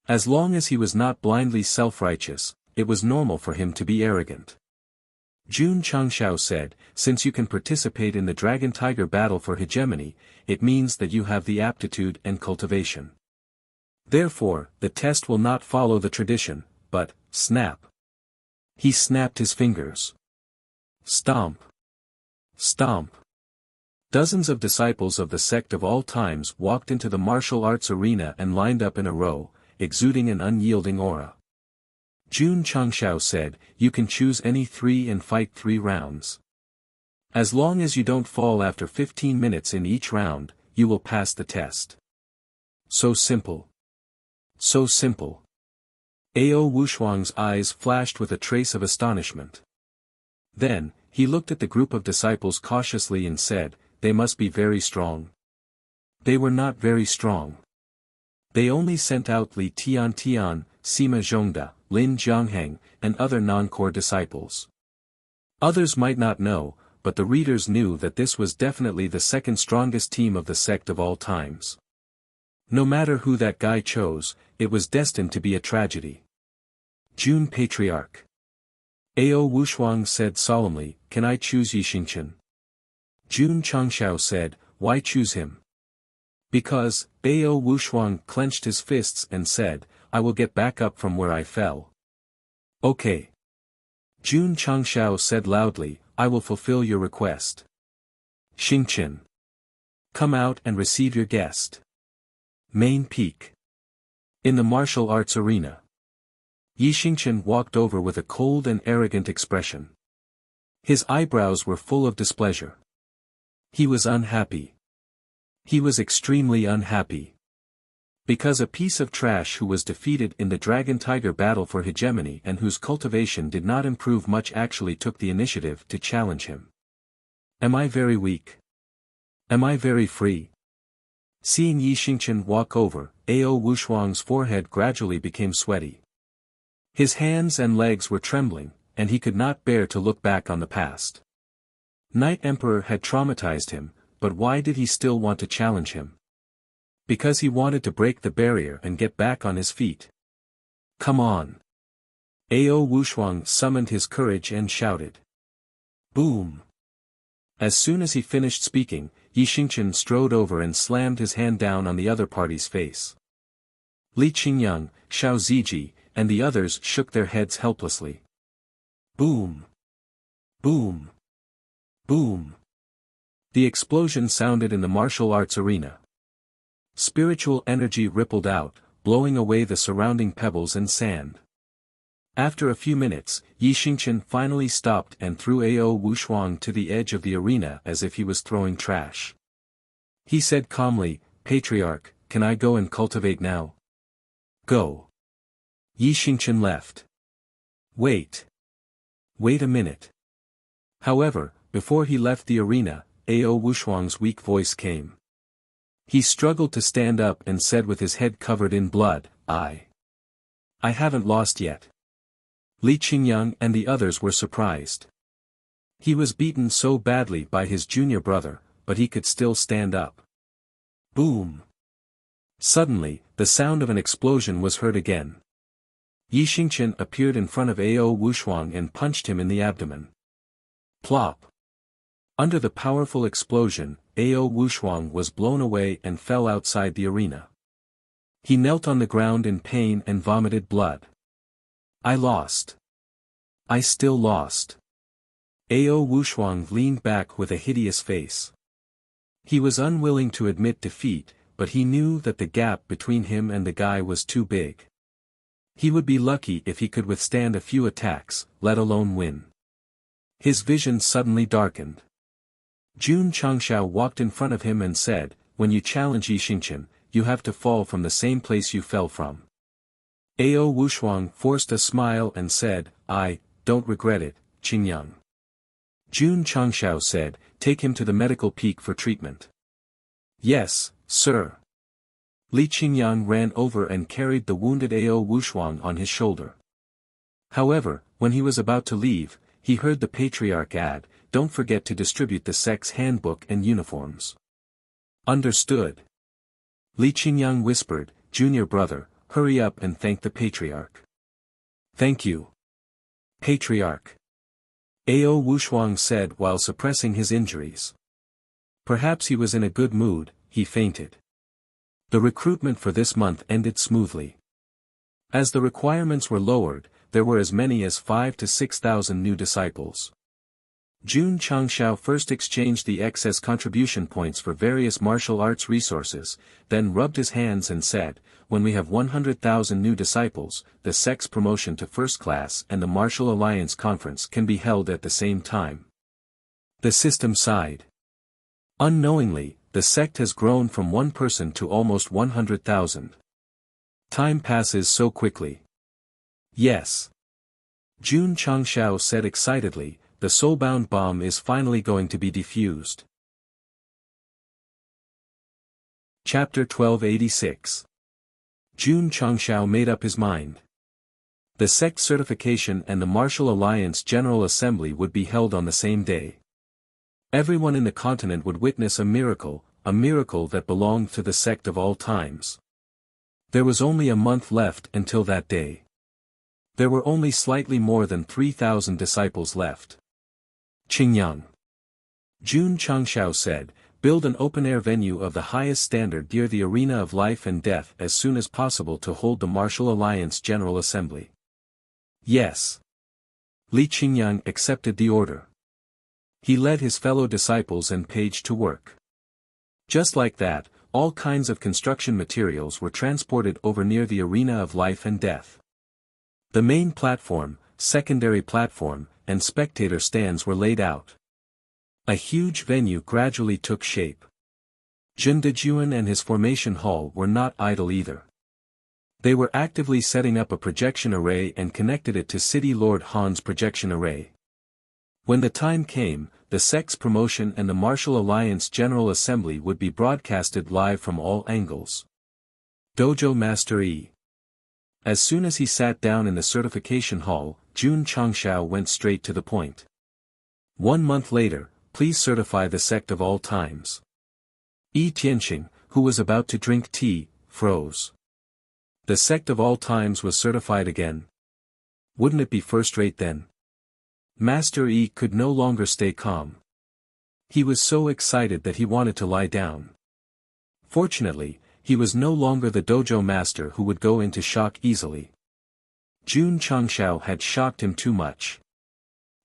S1: As long as he was not blindly self-righteous, it was normal for him to be arrogant. Jun Changshao said, Since you can participate in the Dragon Tiger battle for hegemony, it means that you have the aptitude and cultivation. Therefore, the test will not follow the tradition, but, snap. He snapped his fingers. Stomp. Stomp. Dozens of disciples of the sect of all times walked into the martial arts arena and lined up in a row, exuding an unyielding aura. Jun Changshao said, You can choose any 3 and fight 3 rounds. As long as you don't fall after 15 minutes in each round, you will pass the test. So simple. So simple. Ao Wushuang's eyes flashed with a trace of astonishment. Then, he looked at the group of disciples cautiously and said, They must be very strong. They were not very strong. They only sent out Li Tian, Sima Zhongda, Lin Jiangheng, and other non-core disciples. Others might not know, but the readers knew that this was definitely the second strongest team of the sect of all times. No matter who that guy chose, it was destined to be a tragedy. Jun Patriarch. Ao Wushuang said solemnly, Can I choose Yi Xingqian? Jun Changshao said, Why choose him? Because, Ao Wushuang clenched his fists and said, I will get back up from where I fell. Okay. Jun Changshao said loudly, I will fulfill your request. Xingqian. Come out and receive your guest. Main Peak. In the martial arts arena. Yi Xingqian walked over with a cold and arrogant expression. His eyebrows were full of displeasure. He was unhappy. He was extremely unhappy. Because a piece of trash who was defeated in the Dragon Tiger battle for hegemony and whose cultivation did not improve much actually took the initiative to challenge him. Am I very weak? Am I very free? Seeing Yi Xingqian walk over, Ao Wushuang's forehead gradually became sweaty. His hands and legs were trembling, and he could not bear to look back on the past. Night Emperor had traumatized him, but why did he still want to challenge him? Because he wanted to break the barrier and get back on his feet. Come on. Ao Wushuang summoned his courage and shouted. Boom. As soon as he finished speaking, Yi Xingqian strode over and slammed his hand down on the other party's face. Li Qingyang, Xiao Ziji, and the others shook their heads helplessly. Boom! Boom! Boom! The explosion sounded in the martial arts arena. Spiritual energy rippled out, blowing away the surrounding pebbles and sand. After a few minutes, Yi Xingqian finally stopped and threw Ao Wushuang to the edge of the arena as if he was throwing trash. He said calmly, "Patriarch, can I go and cultivate now?" "Go." Yi Xingqian left. "Wait. Wait a minute." However, before he left the arena, Ao Wushuang's weak voice came. He struggled to stand up and said with his head covered in blood, I haven't lost yet." Li Qingyang and the others were surprised. He was beaten so badly by his junior brother, but he could still stand up. Boom! Suddenly, the sound of an explosion was heard again. Yi Xingqian appeared in front of Ao Wushuang and punched him in the abdomen. Plop! Under the powerful explosion, Ao Wushuang was blown away and fell outside the arena. He knelt on the ground in pain and vomited blood. "I lost. I still lost." Ao Wushuang leaned back with a hideous face. He was unwilling to admit defeat, but he knew that the gap between him and the guy was too big. He would be lucky if he could withstand a few attacks, let alone win. His vision suddenly darkened. Jun Changshao walked in front of him and said, "When you challenge Yi Xingqian, you have to fall from the same place you fell from." Ao Wushuang forced a smile and said, "I don't regret it, Qingyang." Jun Changshao said, "Take him to the medical peak for treatment." "Yes, sir." Li Qingyang ran over and carried the wounded Ao Wushuang on his shoulder. However, when he was about to leave, he heard the patriarch add, "Don't forget to distribute the sect's handbook and uniforms." "Understood." Li Qingyang whispered, "Junior brother, hurry up and thank the patriarch." "Thank you, Patriarch," Ao Wushuang said while suppressing his injuries. Perhaps he was in a good mood, he fainted. The recruitment for this month ended smoothly. As the requirements were lowered, there were as many as 5,000 to 6,000 new disciples. Jun Changshao first exchanged the excess contribution points for various martial arts resources, then rubbed his hands and said, "When we have 100,000 new disciples, the sect's promotion to first class and the Martial Alliance Conference can be held at the same time." The system sighed. Unknowingly, the sect has grown from one person to almost 100,000. Time passes so quickly. Yes. Jun Changshao said excitedly, "The soulbound bomb is finally going to be defused." Chapter 1286. Jun Changshao made up his mind. The sect certification and the Martial Alliance General Assembly would be held on the same day. Everyone in the continent would witness a miracle that belonged to the sect of all times. There was only a month left until that day. There were only slightly more than 3,000 disciples left. Qingyang. Jun Changshao said, "Build an open-air venue of the highest standard near the arena of life and death as soon as possible to hold the Martial Alliance General Assembly." Yes. Li Qingyang accepted the order. He led his fellow disciples and page to work. Just like that, all kinds of construction materials were transported over near the arena of life and death. The main platform, secondary platform, and spectator stands were laid out. A huge venue gradually took shape. Zhen Dejuan and his formation hall were not idle either. They were actively setting up a projection array and connected it to City Lord Han's projection array. When the time came, the sect's promotion and the Martial Alliance General Assembly would be broadcasted live from all angles. Dojo Master Yi. As soon as he sat down in the certification hall, Jun Changshao went straight to the point. 1 month later, please certify the sect of all times. Yi Tianqing, who was about to drink tea, froze. The sect of all times was certified again. Wouldn't it be first-rate then? Master Yi could no longer stay calm. He was so excited that he wanted to lie down. Fortunately, he was no longer the dojo master who would go into shock easily. Jun Changshao had shocked him too much.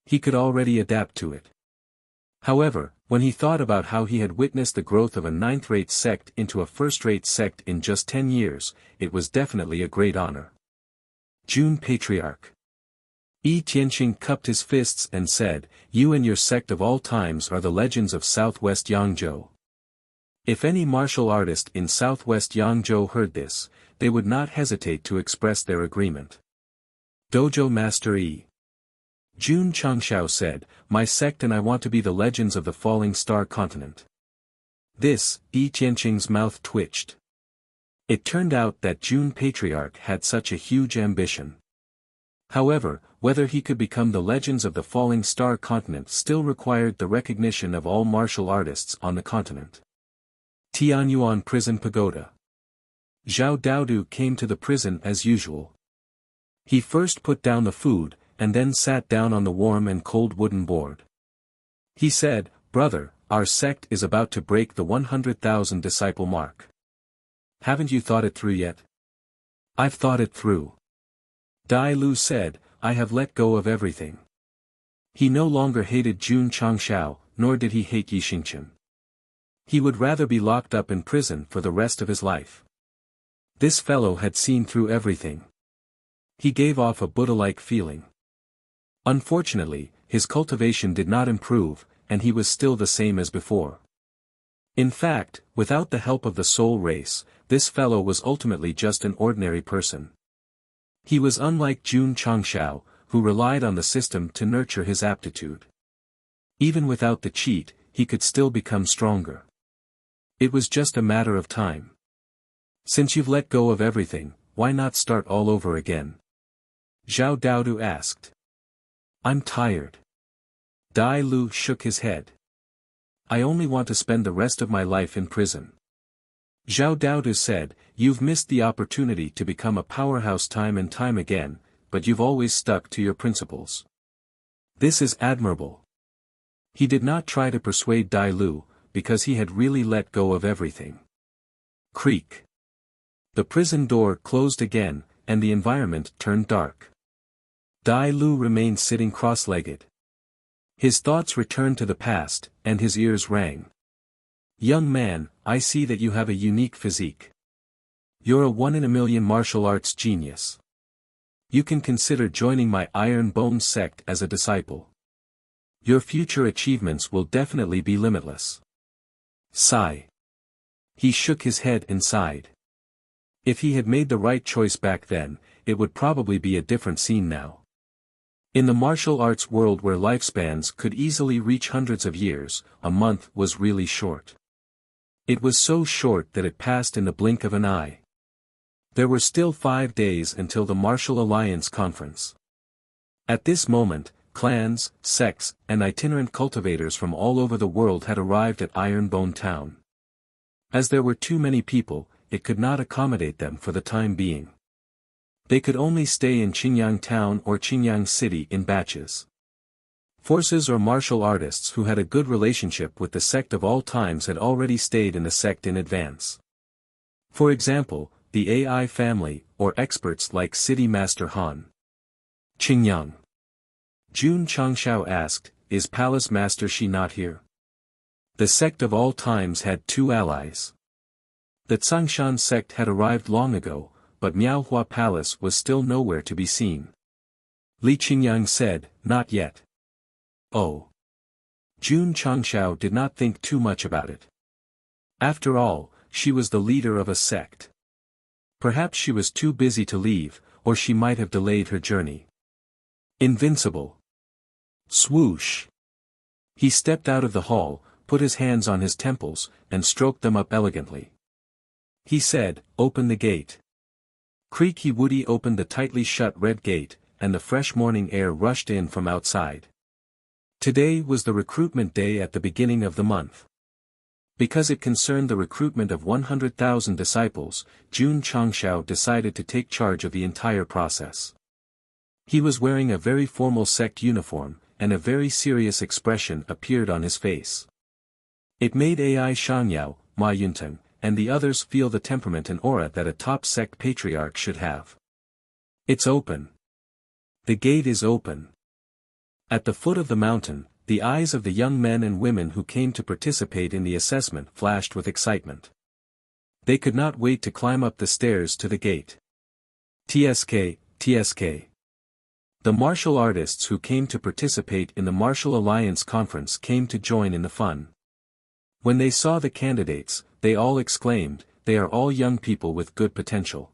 S1: He could already adapt to it. However, when he thought about how he had witnessed the growth of a ninth-rate sect into a first-rate sect in just 10 years, it was definitely a great honor. Jun Patriarch. Yi Tianqing cupped his fists and said, "You and your sect of all times are the legends of Southwest Yangzhou." If any martial artist in Southwest Yangzhou heard this, they would not hesitate to express their agreement. Dojo Master Yi. Jun Changshao said, "My sect and I want to be the legends of the falling star continent." This, Yi Tianqing's mouth twitched. It turned out that Jun Patriarch had such a huge ambition. However, whether he could become the legends of the falling star continent still required the recognition of all martial artists on the continent. Tianyuan Prison Pagoda. Zhao Daodu came to the prison as usual. He first put down the food, and then sat down on the warm and cold wooden board. He said, "Brother, our sect is about to break the 100,000 disciple mark. Haven't you thought it through yet?" "I've thought it through." Dai Lu said, "I have let go of everything." He no longer hated Jun Changshao, nor did he hate Yi Xingchen. He would rather be locked up in prison for the rest of his life. This fellow had seen through everything. He gave off a Buddha-like feeling. Unfortunately, his cultivation did not improve, and he was still the same as before. In fact, without the help of the soul race, this fellow was ultimately just an ordinary person. He was unlike Jun Changshao, who relied on the system to nurture his aptitude. Even without the cheat, he could still become stronger. It was just a matter of time. "Since you've let go of everything, why not start all over again?" Zhao Daodu asked. "I'm tired." Dai Lu shook his head. "I only want to spend the rest of my life in prison." Zhao Daodu said, "You've missed the opportunity to become a powerhouse time and time again, but you've always stuck to your principles. This is admirable." He did not try to persuade Dai Lu, because he had really let go of everything. Creak. The prison door closed again, and the environment turned dark. Dai Lu remained sitting cross-legged. His thoughts returned to the past, and his ears rang. "Young man, I see that you have a unique physique. You're a one-in-a-million martial arts genius. You can consider joining my Iron Bone sect as a disciple. Your future achievements will definitely be limitless." Sigh. He shook his head and sighed. If he had made the right choice back then, it would probably be a different scene now. In the martial arts world where lifespans could easily reach hundreds of years, a month was really short. It was so short that it passed in the blink of an eye. There were still 5 days until the Martial Alliance Conference. At this moment, clans, sects, and itinerant cultivators from all over the world had arrived at Ironbone Town. As there were too many people, it could not accommodate them for the time being. They could only stay in Qingyang Town or Qingyang City in batches. Forces or martial artists who had a good relationship with the sect of all times had already stayed in the sect in advance. For example, the AI family, or experts like City Master Han. Qingyang. Jun Changshao asked, "Is Palace Master Shi not here?" The sect of all times had 2 allies. The Tsangshan sect had arrived long ago, but Miaohua Palace was still nowhere to be seen. Li Qingyang said, "Not yet." Oh. Jun Changshao did not think too much about it. After all, she was the leader of a sect. Perhaps she was too busy to leave, or she might have delayed her journey. Invincible. Swoosh. He stepped out of the hall, put his hands on his temples, and stroked them up elegantly. He said, "Open the gate." Creaky Woody opened the tightly shut red gate, and the fresh morning air rushed in from outside. Today was the recruitment day at the beginning of the month. Because it concerned the recruitment of 100,000 disciples, Jun Changshao decided to take charge of the entire process. He was wearing a very formal sect uniform, and a very serious expression appeared on his face. It made Ai Shangyao, Ma Yunteng, and the others feel the temperament and aura that a top sect patriarch should have. It's open. The gate is open. At the foot of the mountain, the eyes of the young men and women who came to participate in the assessment flashed with excitement. They could not wait to climb up the stairs to the gate. TSK, TSK. The martial artists who came to participate in the Martial Alliance conference came to join in the fun. When they saw the candidates, they all exclaimed, "They are all young people with good potential."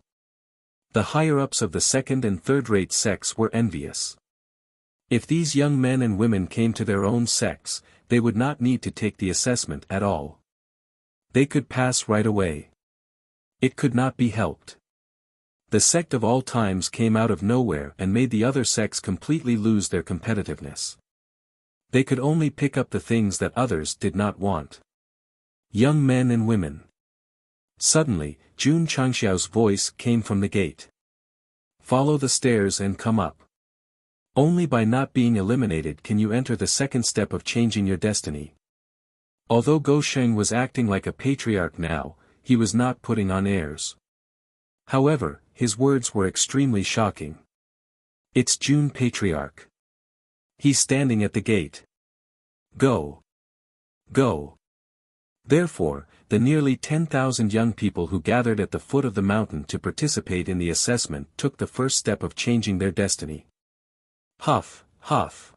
S1: The higher-ups of the second and third-rate sects were envious. If these young men and women came to their own sects, they would not need to take the assessment at all. They could pass right away. It could not be helped. The sect of all times came out of nowhere and made the other sects completely lose their competitiveness. They could only pick up the things that others did not want. Young men and women. Suddenly, Jun Changxiao's voice came from the gate. Follow the stairs and come up. Only by not being eliminated can you enter the second step of changing your destiny. Although Go Sheng was acting like a patriarch now, he was not putting on airs. However, his words were extremely shocking. It's Jun Patriarch. He's standing at the gate. Go. Go. Therefore, the nearly 10,000 young people who gathered at the foot of the mountain to participate in the assessment took the first step of changing their destiny. Huff, huff.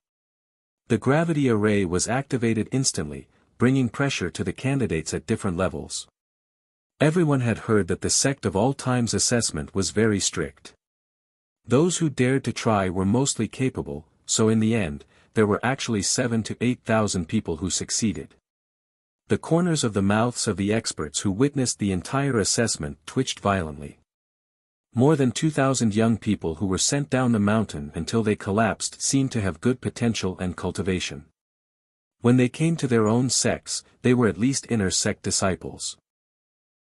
S1: The gravity array was activated instantly, bringing pressure to the candidates at different levels. Everyone had heard that the Sect of all times assessment was very strict. Those who dared to try were mostly capable, so in the end, there were actually 7,000 to 8,000 people who succeeded. The corners of the mouths of the experts who witnessed the entire assessment twitched violently. More than 2,000 young people who were sent down the mountain until they collapsed seemed to have good potential and cultivation. When they came to their own sects, they were at least inner sect disciples.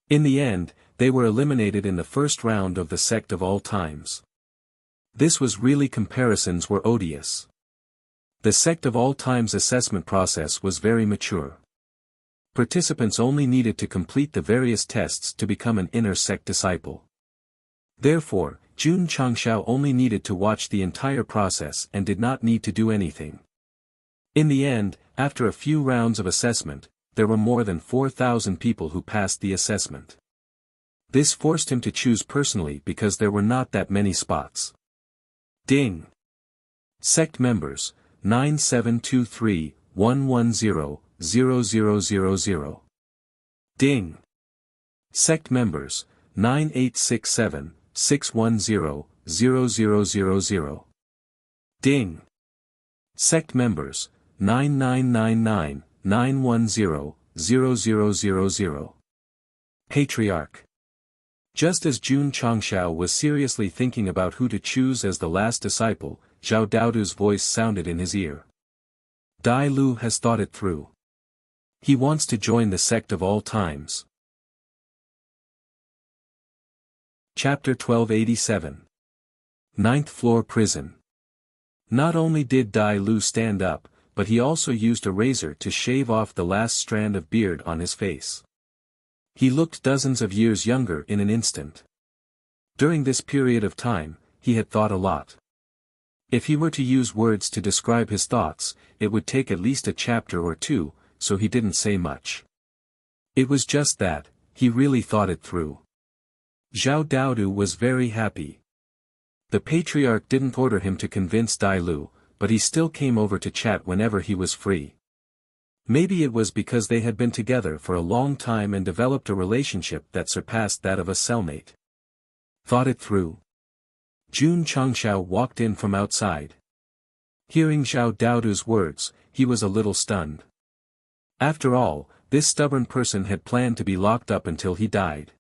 S1: In the end, they were eliminated in the first round of the Sect of all times. This was really comparisons were odious. The Sect of all times assessment process was very mature. Participants only needed to complete the various tests to become an inner sect disciple. Therefore, Jun Changxiao only needed to watch the entire process and did not need to do anything. In the end, after a few rounds of assessment, there were more than 4,000 people who passed the assessment. This forced him to choose personally because there were not that many spots. Ding! Sect members, 9723-110-0000. Ding! Sect members, 9867-610-0000. Ding! Sect members, 9999-910-0000. Patriarch. Just as Jun Changxiao was seriously thinking about who to choose as the last disciple, Zhao Daodu's voice sounded in his ear. Dai Lu has thought it through. He wants to join the Sect of all times. Chapter 1287. Ninth Floor Prison. Not only did Dai Lu stand up, but he also used a razor to shave off the last strand of beard on his face. He looked dozens of years younger in an instant. During this period of time, he had thought a lot. If he were to use words to describe his thoughts, it would take at least a chapter or two, so he didn't say much. It was just that, he really thought it through. Zhao Daodu was very happy. The patriarch didn't order him to convince Dai Lu, but he still came over to chat whenever he was free. Maybe it was because they had been together for a long time and developed a relationship that surpassed that of a cellmate. Thought it through. Jun Changxiao walked in from outside. Hearing Zhao Daodu's words, he was a little stunned. After all, this stubborn person had planned to be locked up until he died.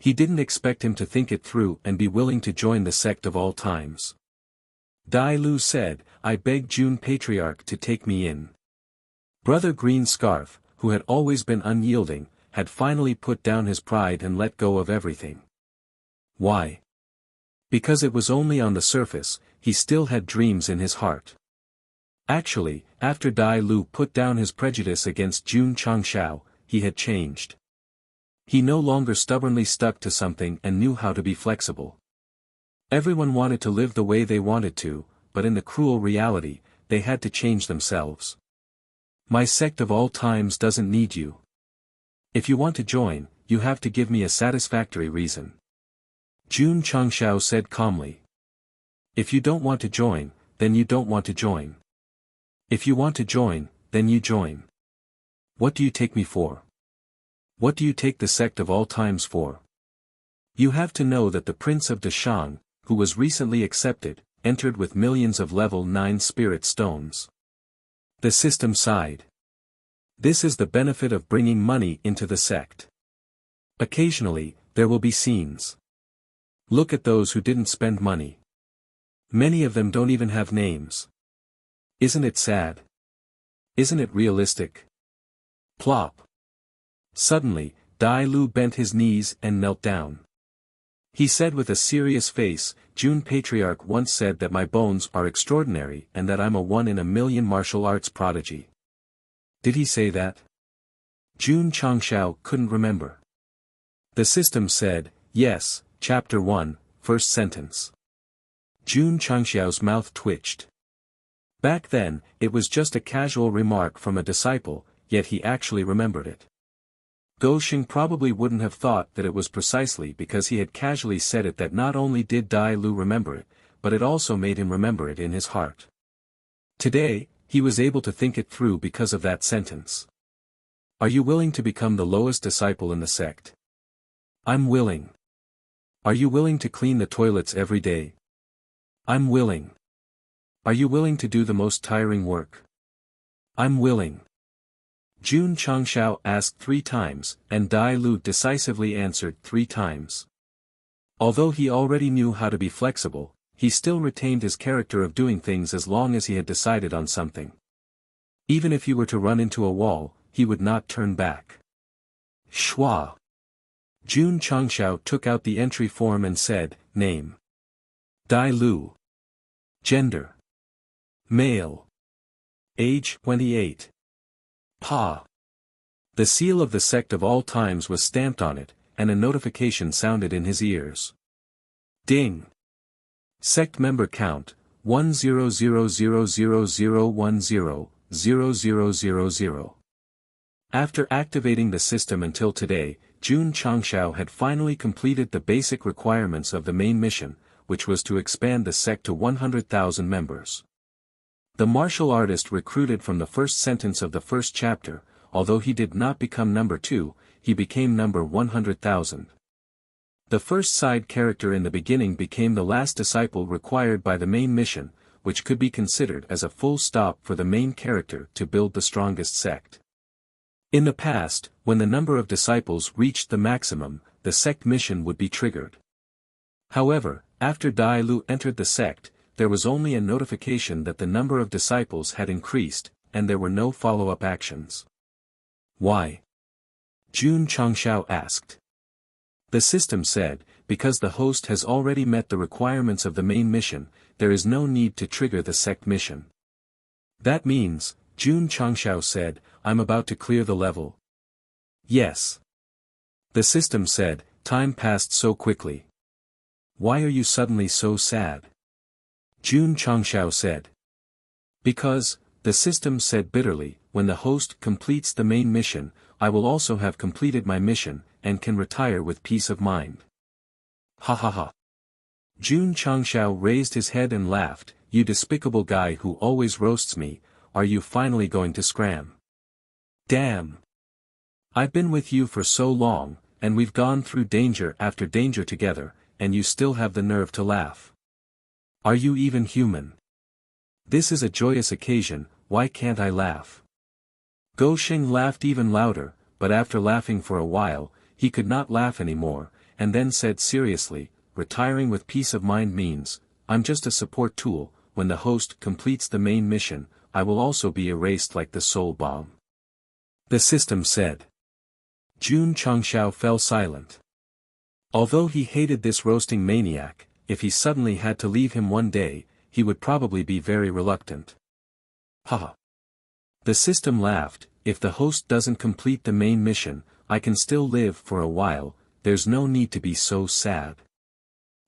S1: He didn't expect him to think it through and be willing to join the Sect of all times. Dai Lu said, "I beg Jun Patriarch to take me in." Brother Green Scarf, who had always been unyielding, had finally put down his pride and let go of everything. Why? Because it was only on the surface, he still had dreams in his heart. Actually, after Dai Lu put down his prejudice against Jun Changshao, he had changed. He no longer stubbornly stuck to something and knew how to be flexible. Everyone wanted to live the way they wanted to, but in the cruel reality, they had to change themselves. My sect of all times doesn't need you. If you want to join, you have to give me a satisfactory reason. Jun Changshao said calmly. If you don't want to join, then you don't want to join. If you want to join, then you join. What do you take me for? What do you take the sect of all times for? You have to know that the Prince of Dashang, who was recently accepted, entered with millions of level 9 spirit stones. The system sighed. This is the benefit of bringing money into the sect. Occasionally, there will be scenes. Look at those who didn't spend money. Many of them don't even have names. Isn't it sad? Isn't it realistic? Plop. Suddenly, Dai Lu bent his knees and knelt down. He said with a serious face, Jun Patriarch once said that my bones are extraordinary and that I'm a 1 in a million martial arts prodigy. Did he say that? Jun Changshao couldn't remember. The system said, yes, chapter 1, first sentence. Jun Changshao's mouth twitched. Back then, it was just a casual remark from a disciple, yet he actually remembered it. Gou Xing probably wouldn't have thought that it was precisely because he had casually said it that not only did Dai Lu remember it, but it also made him remember it in his heart. Today, he was able to think it through because of that sentence. Are you willing to become the lowest disciple in the sect? I'm willing. Are you willing to clean the toilets every day? I'm willing. Are you willing to do the most tiring work? I'm willing. Jun Changshao asked 3 times, and Dai Lu decisively answered 3 times. Although he already knew how to be flexible, he still retained his character of doing things as long as he had decided on something. Even if he were to run into a wall, he would not turn back. Shua. Jun Changshao took out the entry form and said, Name. Dai Lu. Gender. Male. Age 28. Pa. The seal of the sect of all times was stamped on it, and a notification sounded in his ears. Ding. Sect member count, 10000100000. After activating the system until today, Jun Changshao had finally completed the basic requirements of the main mission, which was to expand the sect to 100,000 members. The martial artist recruited from the first sentence of the first chapter, although he did not become number 2, he became number 100,000. The first side character in the beginning became the last disciple required by the main mission, which could be considered as a full stop for the main character to build the strongest sect. In the past, when the number of disciples reached the maximum, the sect mission would be triggered. However, after Dai Lu entered the sect, there was only a notification that the number of disciples had increased, and there were no follow-up actions. Why? Jun Changshao asked. The system said, because the host has already met the requirements of the main mission, there is no need to trigger the sect mission. That means, Jun Changshao said, I'm about to clear the level. Yes. The system said, time passed so quickly. Why are you suddenly so sad? Jun Changshao said. Because, the system said bitterly, when the host completes the main mission, I will also have completed my mission, and can retire with peace of mind. Ha ha ha. Jun Changshao raised his head and laughed, you despicable guy who always roasts me, are you finally going to scram? Damn. I've been with you for so long, and we've gone through danger after danger together, and you still have the nerve to laugh. Are you even human? This is a joyous occasion, why can't I laugh? Gou Xing laughed even louder, but after laughing for a while, he could not laugh anymore, and then said seriously, retiring with peace of mind means, I'm just a support tool, when the host completes the main mission, I will also be erased like the soul bomb. The system said. Jun Changshao fell silent. Although he hated this roasting maniac, if he suddenly had to leave him one day, he would probably be very reluctant. Haha. The system laughed, if the host doesn't complete the main mission, I can still live for a while, there's no need to be so sad.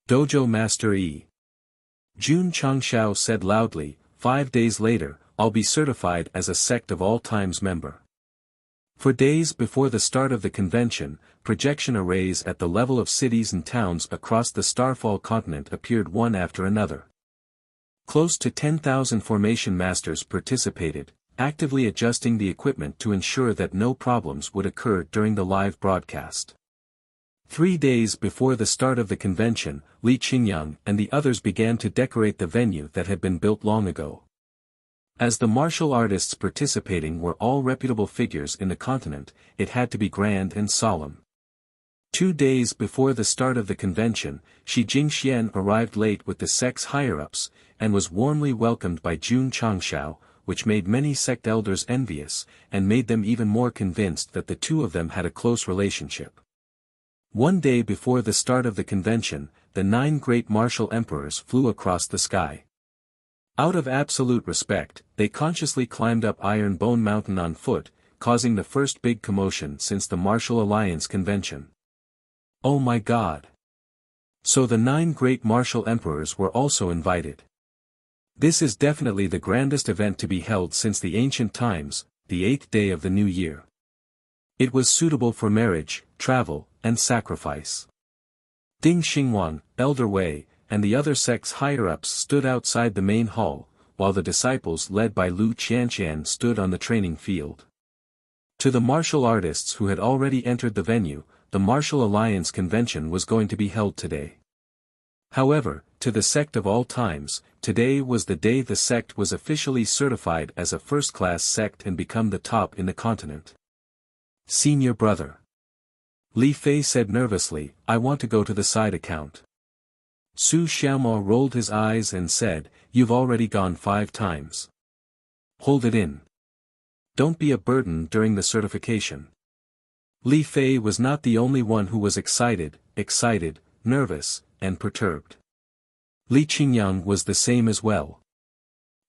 S1: Dojo Master E. Jun Changshao said loudly, 5 days later, I'll be certified as a Sect of All Times member. For days before the start of the convention, projection arrays at the level of cities and towns across the Starfall continent appeared one after another. Close to 10,000 formation masters participated, actively adjusting the equipment to ensure that no problems would occur during the live broadcast. 3 days before the start of the convention, Li Qingyang and the others began to decorate the venue that had been built long ago. As the martial artists participating were all reputable figures in the continent, it had to be grand and solemn. 2 days before the start of the convention, Shi Jingxian arrived late with the sect's higher-ups, and was warmly welcomed by Jun Changshao, which made many sect elders envious, and made them even more convinced that the two of them had a close relationship. 1 day before the start of the convention, the 9 great martial emperors flew across the sky. Out of absolute respect, they consciously climbed up Iron Bone Mountain on foot, causing the first big commotion since the Martial Alliance convention. Oh my God! So the 9 great martial emperors were also invited. This is definitely the grandest event to be held since the ancient times, the 8th day of the new year. It was suitable for marriage, travel, and sacrifice. Ding Xingwang, Elder Wei, and the other sect's higher-ups stood outside the main hall, while the disciples led by Lu Qianqian stood on the training field. To the martial artists who had already entered the venue, the Martial Alliance convention was going to be held today. However, to the Sect of All Times, today was the day the sect was officially certified as a first-class sect and become the top in the continent. Senior brother. Li Fei said nervously, I want to go to the side account. Su Xiaomo rolled his eyes and said, you've already gone 5 times. Hold it in. Don't be a burden during the certification. Li Fei was not the only one who was excited, nervous, and perturbed. Li Qingyang was the same as well.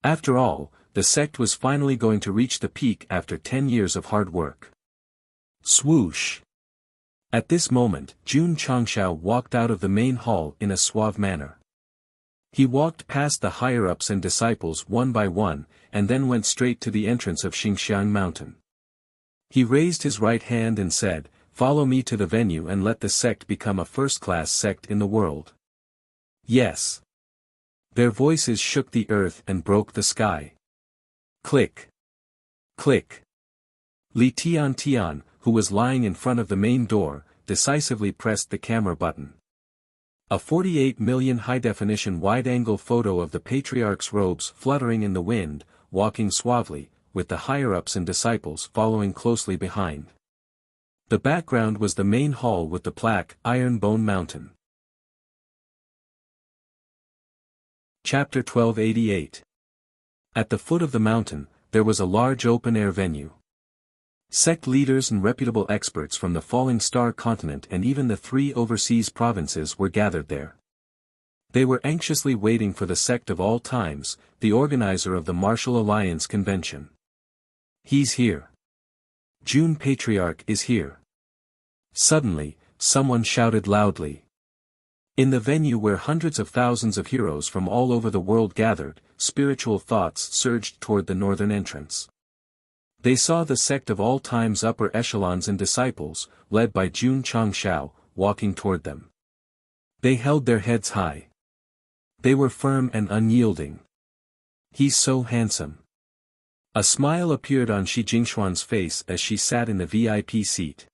S1: After all, the sect was finally going to reach the peak after 10 years of hard work. Swoosh! At this moment, Jun Changshao walked out of the main hall in a suave manner. He walked past the higher-ups and disciples one by one, and then went straight to the entrance of Xingxiang Mountain. He raised his right hand and said, follow me to the venue and let the sect become a first-class sect in the world. Yes. Their voices shook the earth and broke the sky. Click. Click. Li Tian, who was lying in front of the main door, decisively pressed the camera button. A 48 million high-definition wide-angle photo of the patriarch's robes fluttering in the wind, walking suavely, with the higher-ups and disciples following closely behind. The background was the main hall with the plaque, Iron Bone Mountain. Chapter 1288. At the foot of the mountain, there was a large open-air venue. Sect leaders and reputable experts from the Falling Star continent and even the 3 overseas provinces were gathered there. They were anxiously waiting for the Sect of All Times, the organizer of the Martial Alliance convention. He's here. Jun Patriarch is here. Suddenly, someone shouted loudly. In the venue where hundreds of thousands of heroes from all over the world gathered, spiritual thoughts surged toward the northern entrance. They saw the Sect of All Times upper echelons and disciples, led by Jun Changshao, walking toward them. They held their heads high. They were firm and unyielding. He's so handsome. A smile appeared on Shi Jingxuan's face as she sat in the VIP seat.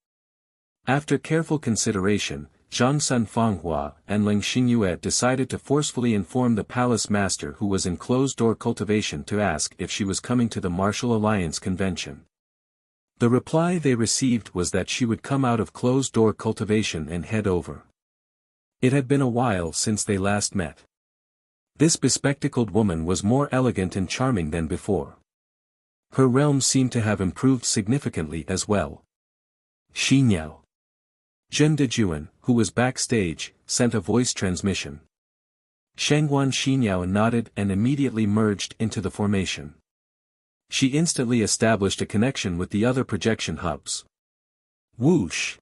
S1: After careful consideration, Zhang Sun Fanghua and Ling Xingyue decided to forcefully inform the palace master who was in closed-door cultivation to ask if she was coming to the Martial Alliance convention. The reply they received was that she would come out of closed-door cultivation and head over. It had been a while since they last met. This bespectacled woman was more elegant and charming than before. Her realm seemed to have improved significantly as well. Xiniao. Zhen Dejuan, who was backstage, sent a voice transmission. Shangguan Xiniao nodded and immediately merged into the formation. She instantly established a connection with the other projection hubs. Whoosh!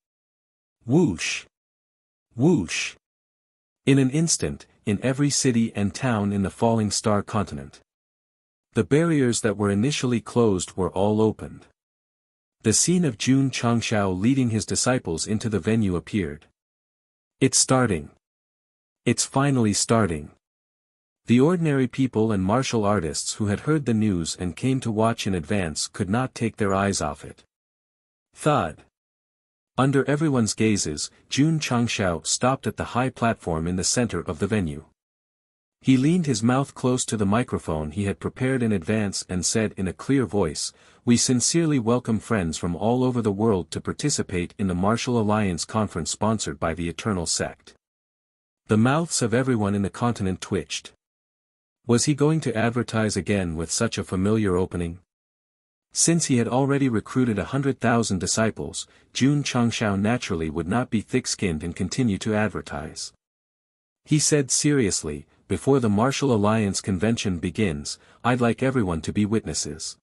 S1: Whoosh! Whoosh! In an instant, in every city and town in the Falling Star continent. The barriers that were initially closed were all opened. The scene of Jun Changshao leading his disciples into the venue appeared. It's starting. It's finally starting. The ordinary people and martial artists who had heard the news and came to watch in advance could not take their eyes off it. Thud. Under everyone's gazes, Jun Changshao stopped at the high platform in the center of the venue. He leaned his mouth close to the microphone he had prepared in advance and said in a clear voice, "We sincerely welcome friends from all over the world to participate in the Martial Alliance conference sponsored by the Eternal Sect." The mouths of everyone in the continent twitched. Was he going to advertise again with such a familiar opening? Since he had already recruited 100,000 disciples, Jun Changshao naturally would not be thick-skinned and continue to advertise. He said seriously, "Before the Martial Alliance convention begins, I'd like everyone to be witnesses."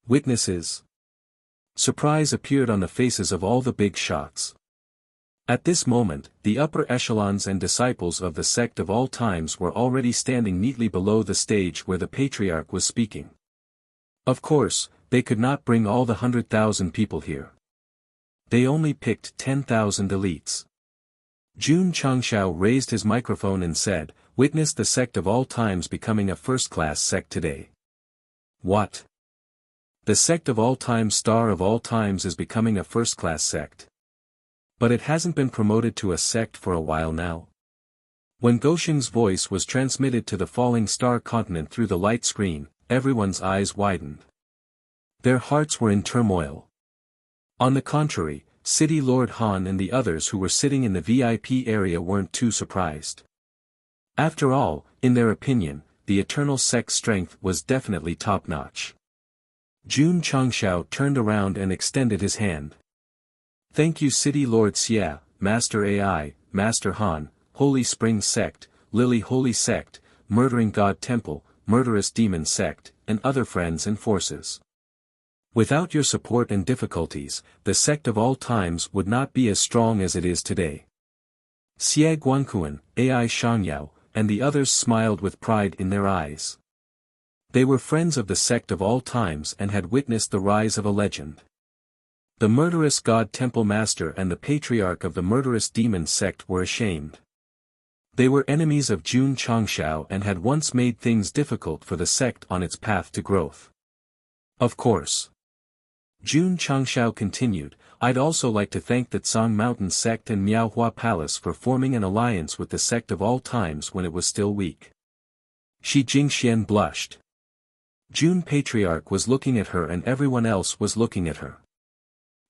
S1: Witnesses? Surprise appeared on the faces of all the big shots. At this moment, the upper echelons and disciples of the Sect of all times were already standing neatly below the stage where the Patriarch was speaking. Of course, they could not bring all the 100,000 people here. They only picked 10,000 elites. Jun Changshao raised his microphone and said, "Witness the Sect of all times becoming a first-class sect today." What? The Sect of all times Star of all times is becoming a first-class sect. But it hasn't been promoted to a sect for a while now. When Gosheng's voice was transmitted to the Falling Star continent through the light screen, everyone's eyes widened. Their hearts were in turmoil. On the contrary, City Lord Han and the others who were sitting in the VIP area weren't too surprised. After all, in their opinion, the Eternal Sect's strength was definitely top-notch. Jun Changshao turned around and extended his hand. "Thank you City Lord Xia, Master AI, Master Han, Holy Spring Sect, Lily Holy Sect, Murdering God Temple, Murderous Demon Sect, and other friends and forces. Without your support and difficulties, the Sect of all times would not be as strong as it is today." Xie Guanquan, AI Shangyao, and the others smiled with pride in their eyes. They were friends of the Sect of all times and had witnessed the rise of a legend. The Murderous God Temple Master and the Patriarch of the Murderous Demon Sect were ashamed. They were enemies of Jun Changshao and had once made things difficult for the sect on its path to growth. Of course. Jun Changshao continued, "I'd also like to thank the Tsang Mountain Sect and Miaohua Palace for forming an alliance with the Sect of all times when it was still weak." Shi Jingxian blushed. Jun Patriarch was looking at her and everyone else was looking at her.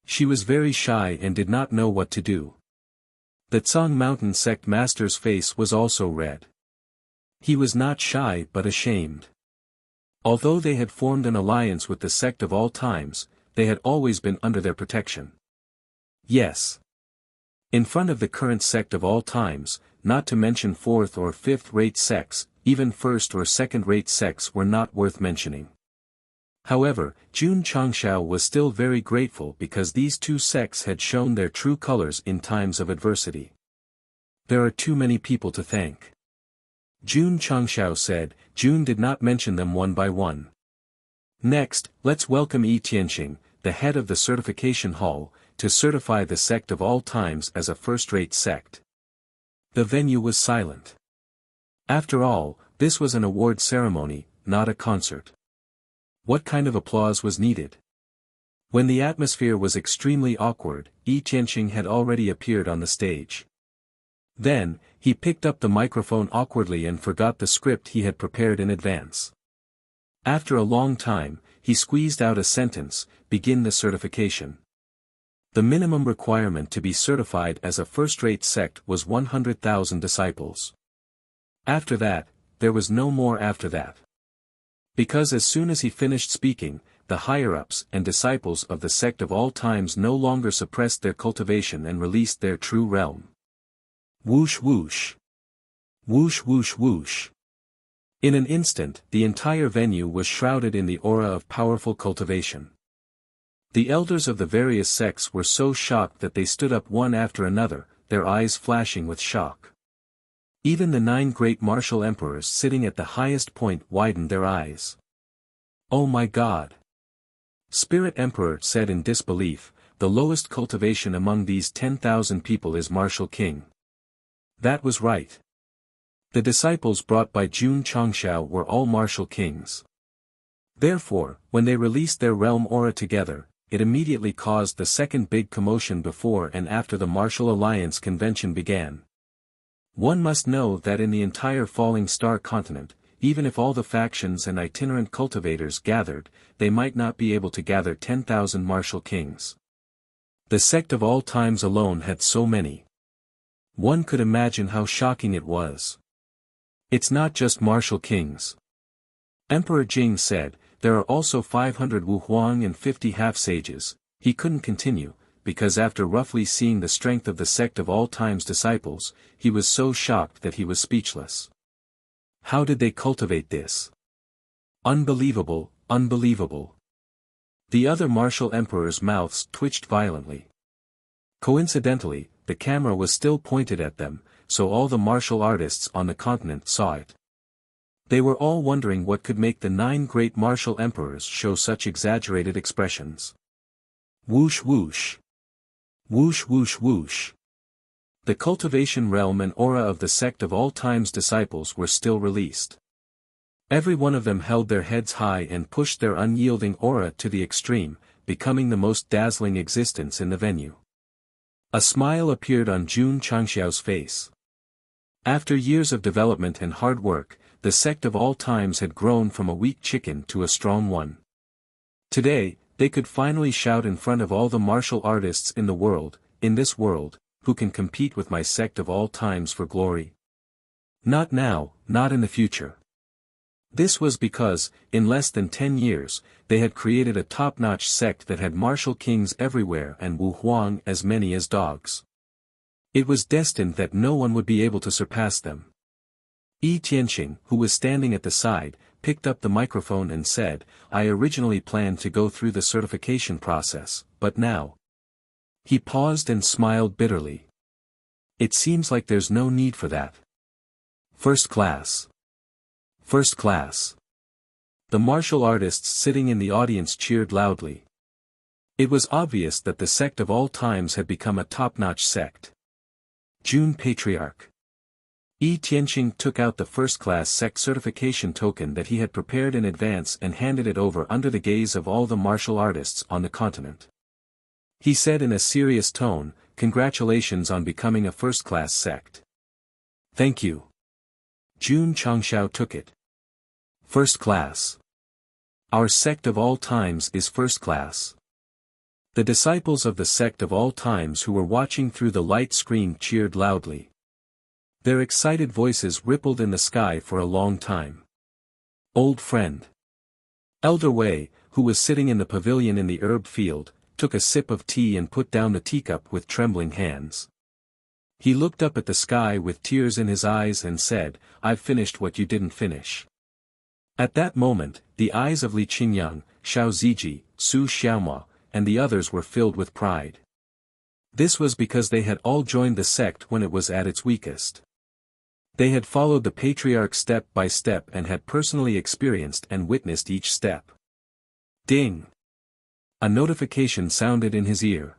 S1: She was very shy and did not know what to do. The Tsang Mountain Sect Master's face was also red. He was not shy but ashamed. Although they had formed an alliance with the Sect of all times, they had always been under their protection. Yes. In front of the current Sect of all times, not to mention fourth or fifth-rate sects, even first or second-rate sects were not worth mentioning. However, Jun Changshao was still very grateful because these two sects had shown their true colors in times of adversity. There are too many people to thank. Jun Changshao said. Jun did not mention them one by one. Next, let's welcome Yi Tianxing, the head of the certification hall, to certify the Sect of all times as a first-rate sect. The venue was silent. After all, this was an award ceremony, not a concert. What kind of applause was needed? When the atmosphere was extremely awkward, Yi Tianxing had already appeared on the stage. Then, he picked up the microphone awkwardly and forgot the script he had prepared in advance. After a long time, he squeezed out a sentence, "Begin the certification." The minimum requirement to be certified as a first-rate sect was 100,000 disciples. After that, there was no more after that. Because as soon as he finished speaking, the higher-ups and disciples of the Sect of all times no longer suppressed their cultivation and released their true realm. Whoosh whoosh. Whoosh whoosh whoosh. In an instant, the entire venue was shrouded in the aura of powerful cultivation. The elders of the various sects were so shocked that they stood up one after another, their eyes flashing with shock. Even the 9 great martial emperors sitting at the highest point widened their eyes. "Oh my God!" Spirit Emperor said in disbelief, "The lowest cultivation among these 10,000 people is martial king." That was right. The disciples brought by Jun Changshao were all martial kings. Therefore, when they released their realm aura together, it immediately caused the second big commotion before and after the Martial Alliance convention began. One must know that in the entire Falling Star continent, even if all the factions and itinerant cultivators gathered, they might not be able to gather 10,000 martial kings. The sect of all times alone had so many. One could imagine how shocking it was. It's not just martial kings. Emperor Jing said, "There are also 500 Wu Huang and 50 half-sages." He couldn't continue, because after roughly seeing the strength of the sect of all times disciples, he was so shocked that he was speechless. How did they cultivate this? Unbelievable, unbelievable. The other martial emperors' mouths twitched violently. Coincidentally, the camera was still pointed at them, so all the martial artists on the continent saw it. They were all wondering what could make the 9 great martial emperors show such exaggerated expressions. Whoosh whoosh. Whoosh whoosh whoosh. The cultivation realm and aura of the sect of all times disciples were still released. Every one of them held their heads high and pushed their unyielding aura to the extreme, becoming the most dazzling existence in the venue. A smile appeared on Jun Changshao's face. After years of development and hard work, the sect of all times had grown from a weak chicken to a strong one. Today, they could finally shout in front of all the martial artists in the world, "In this world, who can compete with my sect of all times for glory? Not now, not in the future." This was because, in less than 10 years, they had created a top-notch sect that had martial kings everywhere and Wu Huang as many as dogs. It was destined that no one would be able to surpass them. Yi Tianxing, who was standing at the side, picked up the microphone and said, "I originally planned to go through the certification process, but now..." He paused and smiled bitterly. "It seems like there's no need for that. First class. First class." The martial artists sitting in the audience cheered loudly. It was obvious that the sect of all times had become a top-notch sect. Jun Patriarch. Yi Tianxing took out the first-class sect certification token that he had prepared in advance and handed it over under the gaze of all the martial artists on the continent. He said in a serious tone, "Congratulations on becoming a first-class sect." "Thank you." Jun Changshao took it. "First class. Our sect of all times is first class." The disciples of the sect of all times who were watching through the light screen cheered loudly. Their excited voices rippled in the sky for a long time. "Old friend." Elder Wei, who was sitting in the pavilion in the herb field, took a sip of tea and put down the teacup with trembling hands. He looked up at the sky with tears in his eyes and said, "I've finished what you didn't finish." At that moment, the eyes of Li Qingyang, Xiao Ziji, Su Xiaomao, and the others were filled with pride. This was because they had all joined the sect when it was at its weakest. They had followed the patriarch step by step and had personally experienced and witnessed each step. Ding! A notification sounded in his ear.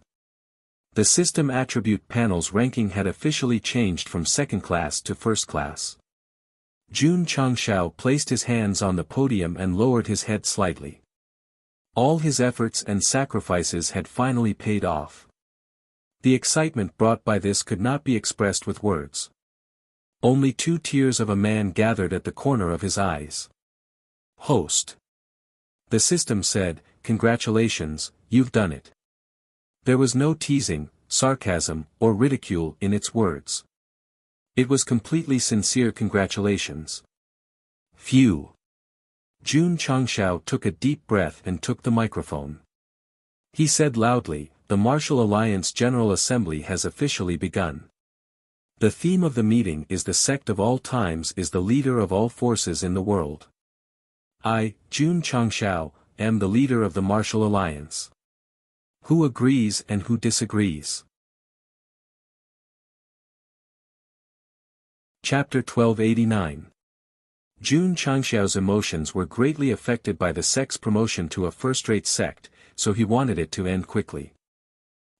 S1: The system attribute panel's ranking had officially changed from second class to first class. Jun Changshao placed his hands on the podium and lowered his head slightly. All his efforts and sacrifices had finally paid off. The excitement brought by this could not be expressed with words. Only 2 tears of a man gathered at the corner of his eyes. "Host." The system said, "Congratulations, you've done it." There was no teasing, sarcasm, or ridicule in its words. It was completely sincere congratulations. Phew. Jun Changshao took a deep breath and took the microphone. He said loudly, "The Martial Alliance General Assembly has officially begun. The theme of the meeting is the sect of all times is the leader of all forces in the world. I, Jun Changshao, am the leader of the Martial Alliance. Who agrees and who disagrees? Chapter 1289. Jun Changshao's emotions were greatly affected by the sect's promotion to a first-rate sect, so he wanted it to end quickly.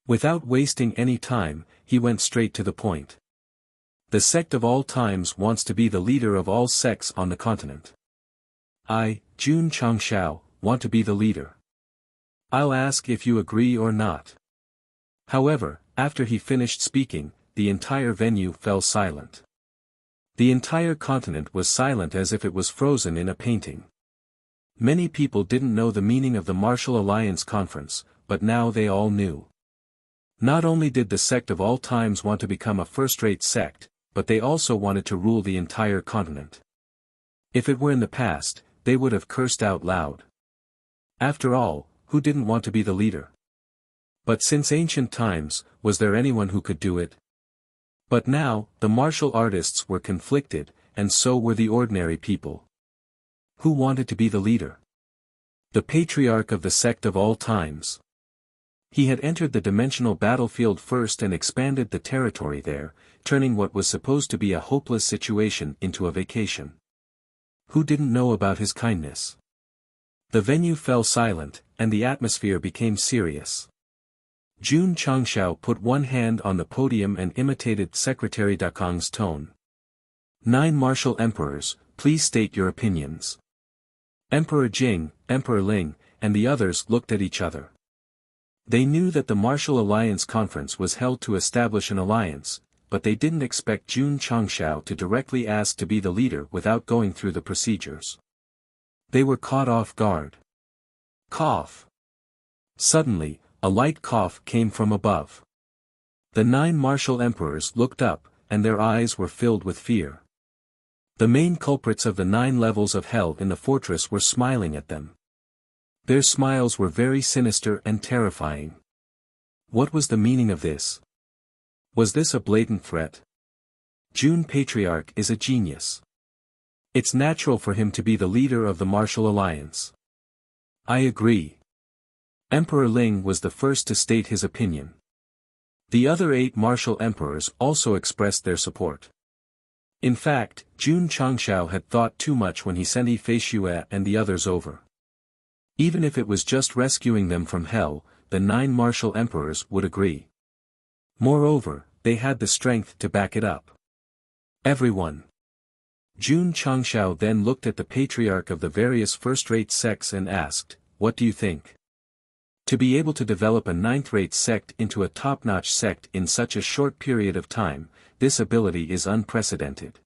S1: Without wasting any time, he went straight to the point. The sect of all times wants to be the leader of all sects on the continent. I, Jun Changshao, want to be the leader. I'll ask if you agree or not. However, after he finished speaking, the entire venue fell silent. The entire continent was silent as if it was frozen in a painting. Many people didn't know the meaning of the Martial Alliance Conference, but now they all knew. Not only did the sect of all times want to become a first-rate sect, but they also wanted to rule the entire continent. If it were in the past, they would have cursed out loud. After all, who didn't want to be the leader? But since ancient times, was there anyone who could do it? But now, the martial artists were conflicted, and so were the ordinary people. Who wanted to be the leader? The patriarch of the sect of all times. He had entered the dimensional battlefield first and expanded the territory there, turning what was supposed to be a hopeless situation into a vacation. Who didn't know about his kindness? The venue fell silent, and the atmosphere became serious. Jun Changshao put one hand on the podium and imitated Secretary Dakong's tone. 9 martial emperors, please state your opinions. Emperor Jing, Emperor Ling, and the others looked at each other. They knew that the Martial Alliance Conference was held to establish an alliance, but they didn't expect Jun Changshao to directly ask to be the leader without going through the procedures. They were caught off guard. Cough. Suddenly, a light cough came from above. The 9 martial emperors looked up, and their eyes were filled with fear. The main culprits of the 9 levels of hell in the fortress were smiling at them. Their smiles were very sinister and terrifying. What was the meaning of this? Was this a blatant threat? Jun Patriarch is a genius. It's natural for him to be the leader of the Martial Alliance. I agree. Emperor Ling was the first to state his opinion. The other 8 martial emperors also expressed their support. In fact, Jun Changshao had thought too much when he sent Yi Feishue and the others over. Even if it was just rescuing them from hell, the 9 martial emperors would agree. Moreover, they had the strength to back it up. Everyone. Jun Changshao then looked at the patriarch of the various first-rate sects and asked, what do you think? To be able to develop a 9th-rate sect into a top-notch sect in such a short period of time, this ability is unprecedented.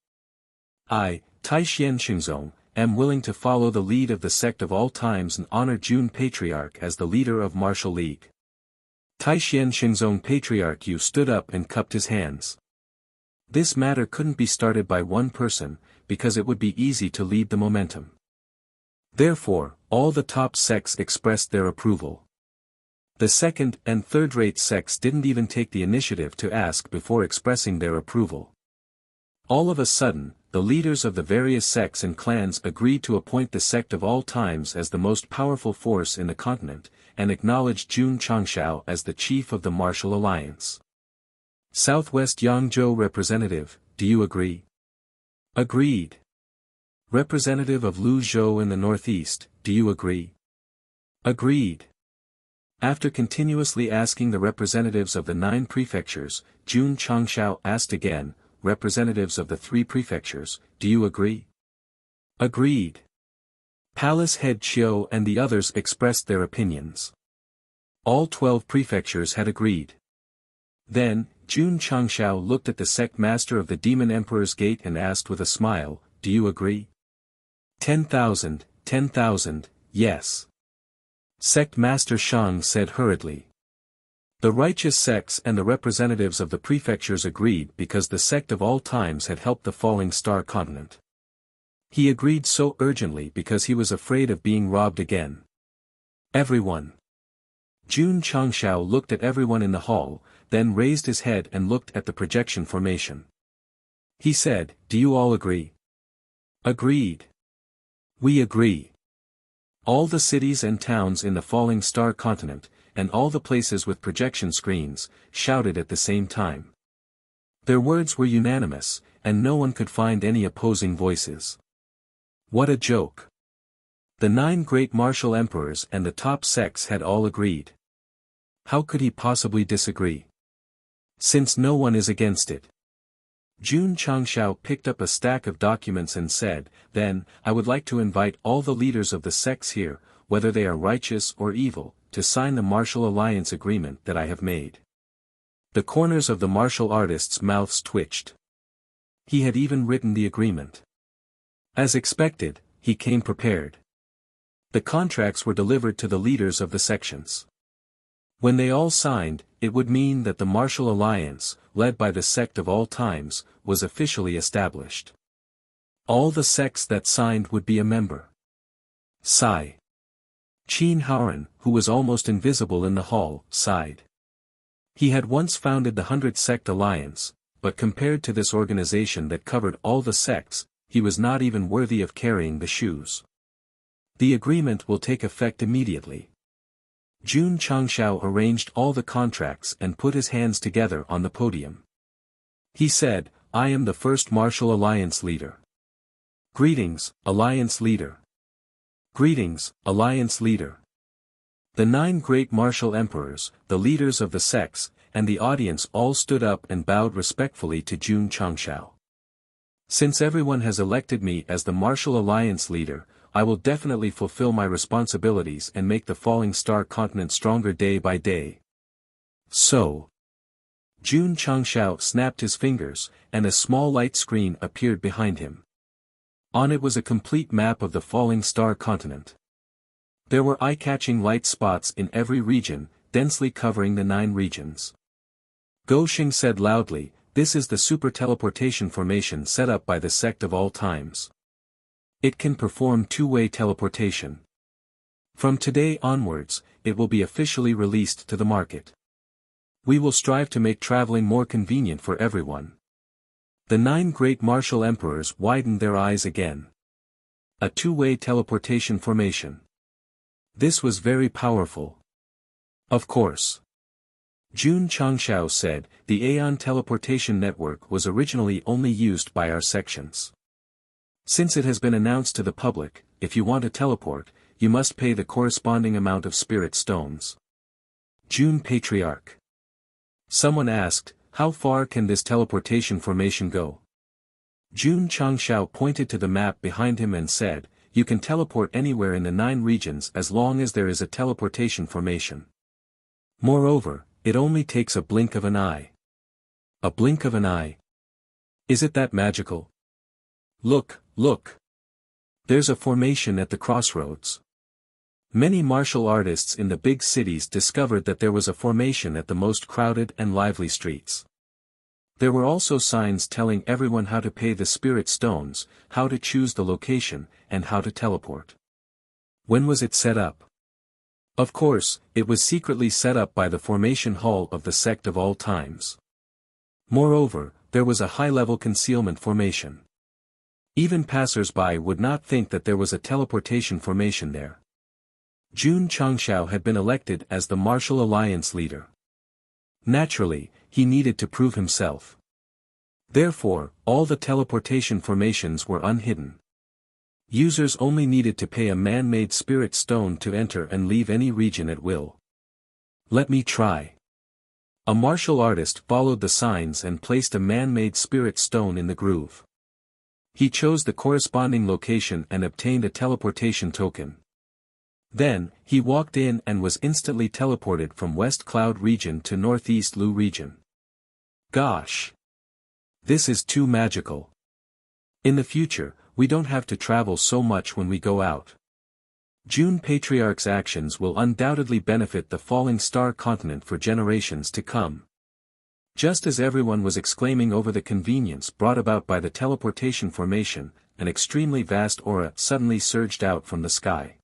S1: I, Taixien Xingzong, am willing to follow the lead of the sect of all times and honor Jun Patriarch as the leader of Martial League. Taixien Xingzong Patriarch Yu stood up and cupped his hands. This matter couldn't be started by one person, because it would be easy to lead the momentum. Therefore, all the top sects expressed their approval. The 2nd and 3rd-rate sects didn't even take the initiative to ask before expressing their approval. All of a sudden, the leaders of the various sects and clans agreed to appoint the sect of all times as the most powerful force in the continent, and acknowledged Jun Changshao as the chief of the Martial Alliance. Southwest Yangzhou Representative, do you agree? Agreed. Representative of Luzhou in the northeast, do you agree? Agreed. After continuously asking the representatives of the 9 prefectures, Jun Changshao asked again, representatives of the 3 prefectures, do you agree? Agreed. Palace head Qiu and the others expressed their opinions. All 12 prefectures had agreed. Then, Jun Changshao looked at the sect master of the Demon Emperor's Gate and asked with a smile, do you agree? 10,000, 10,000, yes. Sect Master Shang said hurriedly. The righteous sects and the representatives of the prefectures agreed because the sect of all times had helped the falling star continent. He agreed so urgently because he was afraid of being robbed again. Everyone. Jun Changshao looked at everyone in the hall, then raised his head and looked at the projection formation. He said, "Do you all agree?" "Agreed. We agree." All the cities and towns in the falling star continent, and all the places with projection screens, shouted at the same time. Their words were unanimous, and no one could find any opposing voices. What a joke! The 9 great martial emperors and the top sects had all agreed. How could he possibly disagree? Since no one is against it. Jun Changshao picked up a stack of documents and said, "Then, I would like to invite all the leaders of the sects here, whether they are righteous or evil, to sign the martial alliance agreement that I have made." The corners of the martial artists' mouths twitched. He had even written the agreement. As expected, he came prepared. The contracts were delivered to the leaders of the sections. When they all signed, it would mean that the martial alliance, led by the sect of all times, was officially established. All the sects that signed would be a member. Sigh. Qin Haoran, who was almost invisible in the hall, sighed. He had once founded the 100 Sect Alliance, but compared to this organization that covered all the sects, he was not even worthy of carrying the shoes. The agreement will take effect immediately. Jun Changshao arranged all the contracts and put his hands together on the podium. He said, "I am the first martial alliance leader. Greetings, alliance leader. Greetings, alliance leader." The 9 great martial emperors, the leaders of the sects, and the audience all stood up and bowed respectfully to Jun Changshao. "Since everyone has elected me as the martial alliance leader, I will definitely fulfill my responsibilities and make the falling star continent stronger day by day." So, Jun Changshao snapped his fingers, and a small light screen appeared behind him. On it was a complete map of the falling star continent. There were eye-catching light spots in every region, densely covering the 9 regions. Go Xing said loudly, "This is the super teleportation formation set up by the sect of all times. It can perform two-way teleportation. From today onwards, it will be officially released to the market. We will strive to make traveling more convenient for everyone." The 9 great martial emperors widened their eyes again. A two-way teleportation formation. This was very powerful. Of course. Jun Changshao said, "The Aeon teleportation network was originally only used by our sections. Since it has been announced to the public, if you want to teleport, you must pay the corresponding amount of spirit stones." Jun Patriarch. Someone asked, "How far can this teleportation formation go?" Jun Changshao pointed to the map behind him and said, "You can teleport anywhere in the 9 regions as long as there is a teleportation formation. Moreover, it only takes a blink of an eye." A blink of an eye? Is it that magical? Look, look. There's a formation at the crossroads. Many martial artists in the big cities discovered that there was a formation at the most crowded and lively streets. There were also signs telling everyone how to pay the spirit stones, how to choose the location, and how to teleport. When was it set up? Of course, it was secretly set up by the formation hall of the sect of all times. Moreover, there was a high-level concealment formation. Even passers-by would not think that there was a teleportation formation there. Jun Changshao had been elected as the martial alliance leader. Naturally, he needed to prove himself. Therefore, all the teleportation formations were unhidden. Users only needed to pay a man-made spirit stone to enter and leave any region at will. Let me try. A martial artist followed the signs and placed a man-made spirit stone in the groove. He chose the corresponding location and obtained a teleportation token. Then, he walked in and was instantly teleported from West Cloud region to Northeast Lu region. Gosh! This is too magical. In the future, we don't have to travel so much when we go out. Jun Patriarch's actions will undoubtedly benefit the falling star continent for generations to come. Just as everyone was exclaiming over the convenience brought about by the teleportation formation, an extremely vast aura suddenly surged out from the sky.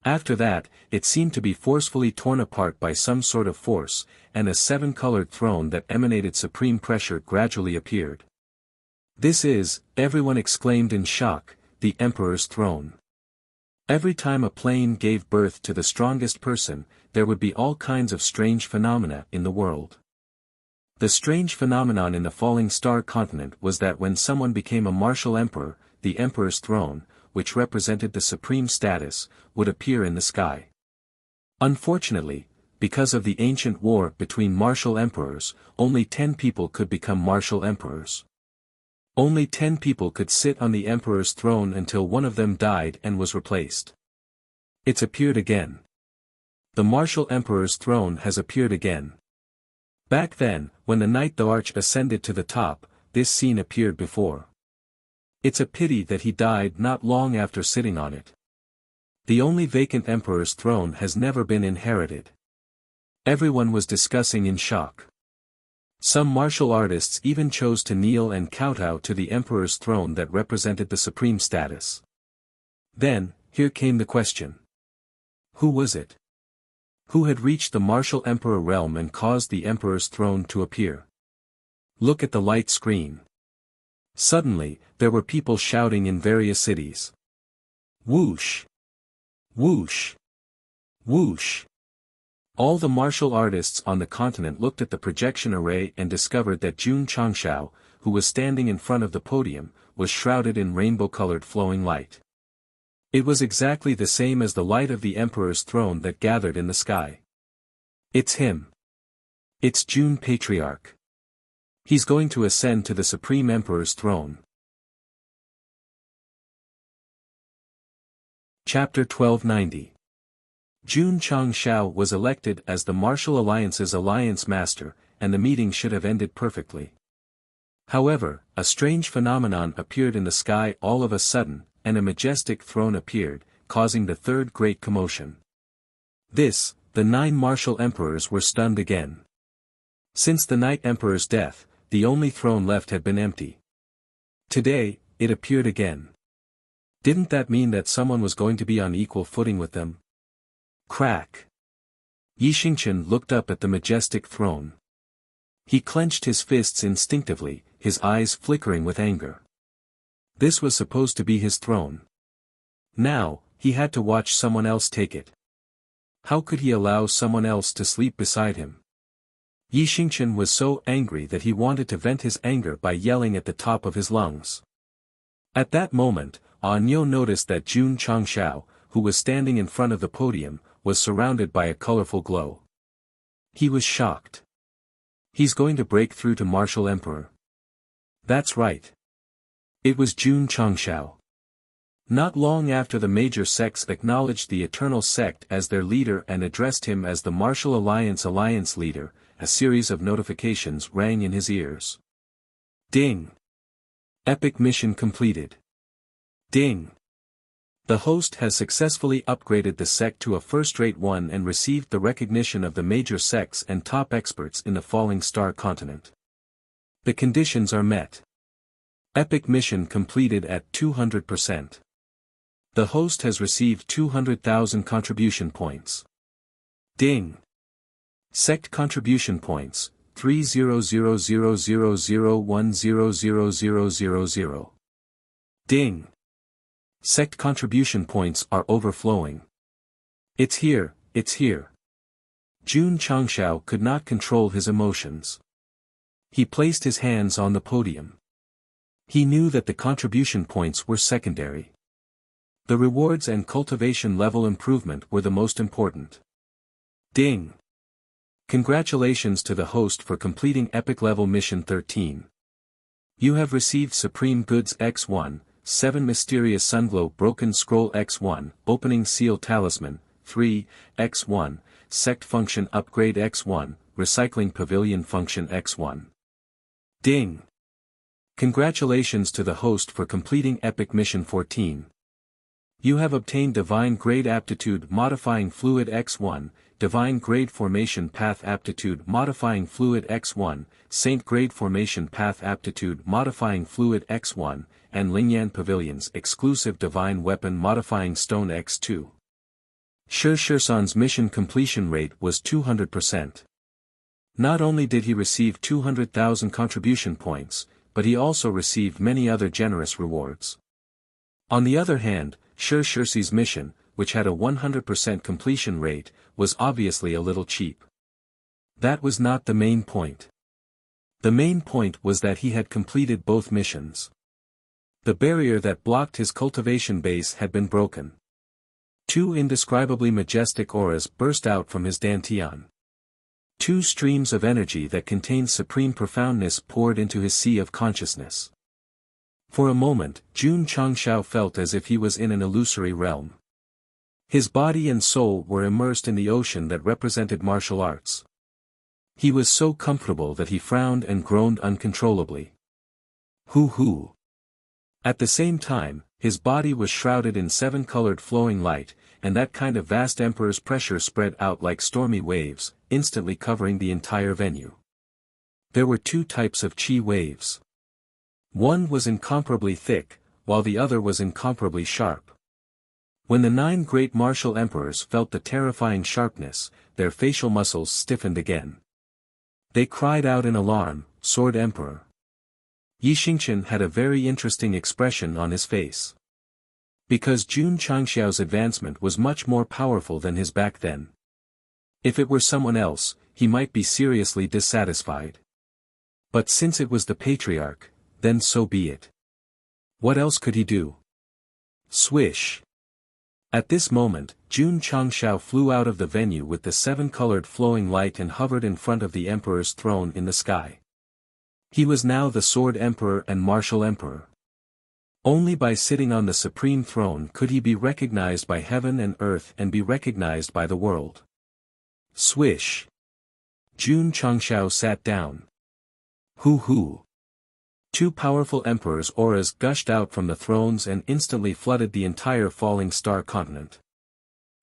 S1: After that, it seemed to be forcefully torn apart by some sort of force, and a 7-colored throne that emanated supreme pressure gradually appeared. This is, everyone exclaimed in shock, the Emperor's throne. Every time a plane gave birth to the strongest person, there would be all kinds of strange phenomena in the world. The strange phenomenon in the falling star continent was that when someone became a martial emperor, the Emperor's throne, which represented the supreme status, would appear in the sky. Unfortunately, because of the ancient war between martial emperors, only 10 people could become martial emperors. Only 10 people could sit on the emperor's throne until one of them died and was replaced. It's appeared again. The martial emperor's throne has appeared again. Back then, when the knight the arch ascended to the top, this scene appeared before. It's a pity that he died not long after sitting on it. The only vacant emperor's throne has never been inherited. Everyone was discussing in shock. Some martial artists even chose to kneel and kowtow to the emperor's throne that represented the supreme status. Then, here came the question. Who was it? Who had reached the martial emperor realm and caused the emperor's throne to appear? Look at the light screen. Suddenly, there were people shouting in various cities. Whoosh! Whoosh! Whoosh! All the martial artists on the continent looked at the projection array and discovered that Jun Changshao, who was standing in front of the podium, was shrouded in rainbow-colored flowing light. It was exactly the same as the light of the emperor's throne that gathered in the sky. It's him. It's Jun Patriarch. He's going to ascend to the supreme emperor's throne. Chapter 1290. Jun Changshao was elected as the Martial Alliance's alliance master, and the meeting should have ended perfectly. However, a strange phenomenon appeared in the sky all of a sudden, and a majestic throne appeared, causing the third great commotion. The 9 martial emperors were stunned again. Since the Night Emperor's death, the only throne left had been empty. Today, it appeared again. Didn't that mean that someone was going to be on equal footing with them? Crack! Yi Xingqian looked up at the majestic throne. He clenched his fists instinctively, his eyes flickering with anger. This was supposed to be his throne. Now, he had to watch someone else take it. How could he allow someone else to sleep beside him? Yi Xingqian was so angry that he wanted to vent his anger by yelling at the top of his lungs. At that moment, Niu noticed that Jun Changshao, who was standing in front of the podium, was surrounded by a colorful glow. He was shocked. He's going to break through to Martial Emperor. That's right. It was Jun Changshao. Not long after the major sects acknowledged the Eternal Sect as their leader and addressed him as the Martial Alliance leader, a series of notifications rang in his ears. Ding! Epic mission completed. Ding! The host has successfully upgraded the sect to a first-rate one and received the recognition of the major sects and top experts in the Falling Star continent. The conditions are met. Epic mission completed at 200%. The host has received 200,000 contribution points. Ding! Sect contribution points, 300,000,100,000. Ding! Sect contribution points are overflowing. It's here, it's here. Jun Changshao could not control his emotions. He placed his hands on the podium. He knew that the contribution points were secondary. The rewards and cultivation level improvement were the most important. Ding! Congratulations to the host for completing Epic Level Mission 13. You have received Supreme Goods X1, 7 Mysterious Sunglow Broken Scroll X1, Opening Seal Talisman, 3, X1, Sect Function Upgrade X1, Recycling Pavilion Function X1. Ding! Congratulations to the host for completing Epic Mission 14. You have obtained Divine Grade Aptitude Modifying Fluid X1, Divine Grade Formation Path Aptitude Modifying Fluid X1, Saint Grade Formation Path Aptitude Modifying Fluid X1, and Lingyan Pavilion's exclusive Divine Weapon Modifying Stone X2. Shirshan's mission completion rate was 200%. Not only did he receive 200,000 contribution points, but he also received many other generous rewards. On the other hand, Shi Shixi's mission, which had a 100% completion rate, was obviously a little cheap. That was not the main point. The main point was that he had completed both missions. The barrier that blocked his cultivation base had been broken. Two indescribably majestic auras burst out from his dantian. Two streams of energy that contained supreme profoundness poured into his sea of consciousness. For a moment, Jun Changshao felt as if he was in an illusory realm. His body and soul were immersed in the ocean that represented martial arts. He was so comfortable that he frowned and groaned uncontrollably. Hoo. At the same time, his body was shrouded in seven-colored flowing light, and that kind of vast emperor's pressure spread out like stormy waves, instantly covering the entire venue. There were two types of chi waves. One was incomparably thick, while the other was incomparably sharp. When the 9 great martial emperors felt the terrifying sharpness, their facial muscles stiffened again. They cried out in alarm, "Sword Emperor!" Yi Xingqian had a very interesting expression on his face. Because Jun Changxiao's advancement was much more powerful than his back then. If it were someone else, he might be seriously dissatisfied. But since it was the patriarch, then so be it. What else could he do? Swish! At this moment, Jun Changxiao flew out of the venue with the 7-colored flowing light and hovered in front of the emperor's throne in the sky. He was now the Sword Emperor and Martial Emperor. Only by sitting on the supreme throne could he be recognized by heaven and earth and be recognized by the world. Swish! Jun Changxiao sat down. Hoo. Two powerful emperors' auras gushed out from the thrones and instantly flooded the entire falling star continent.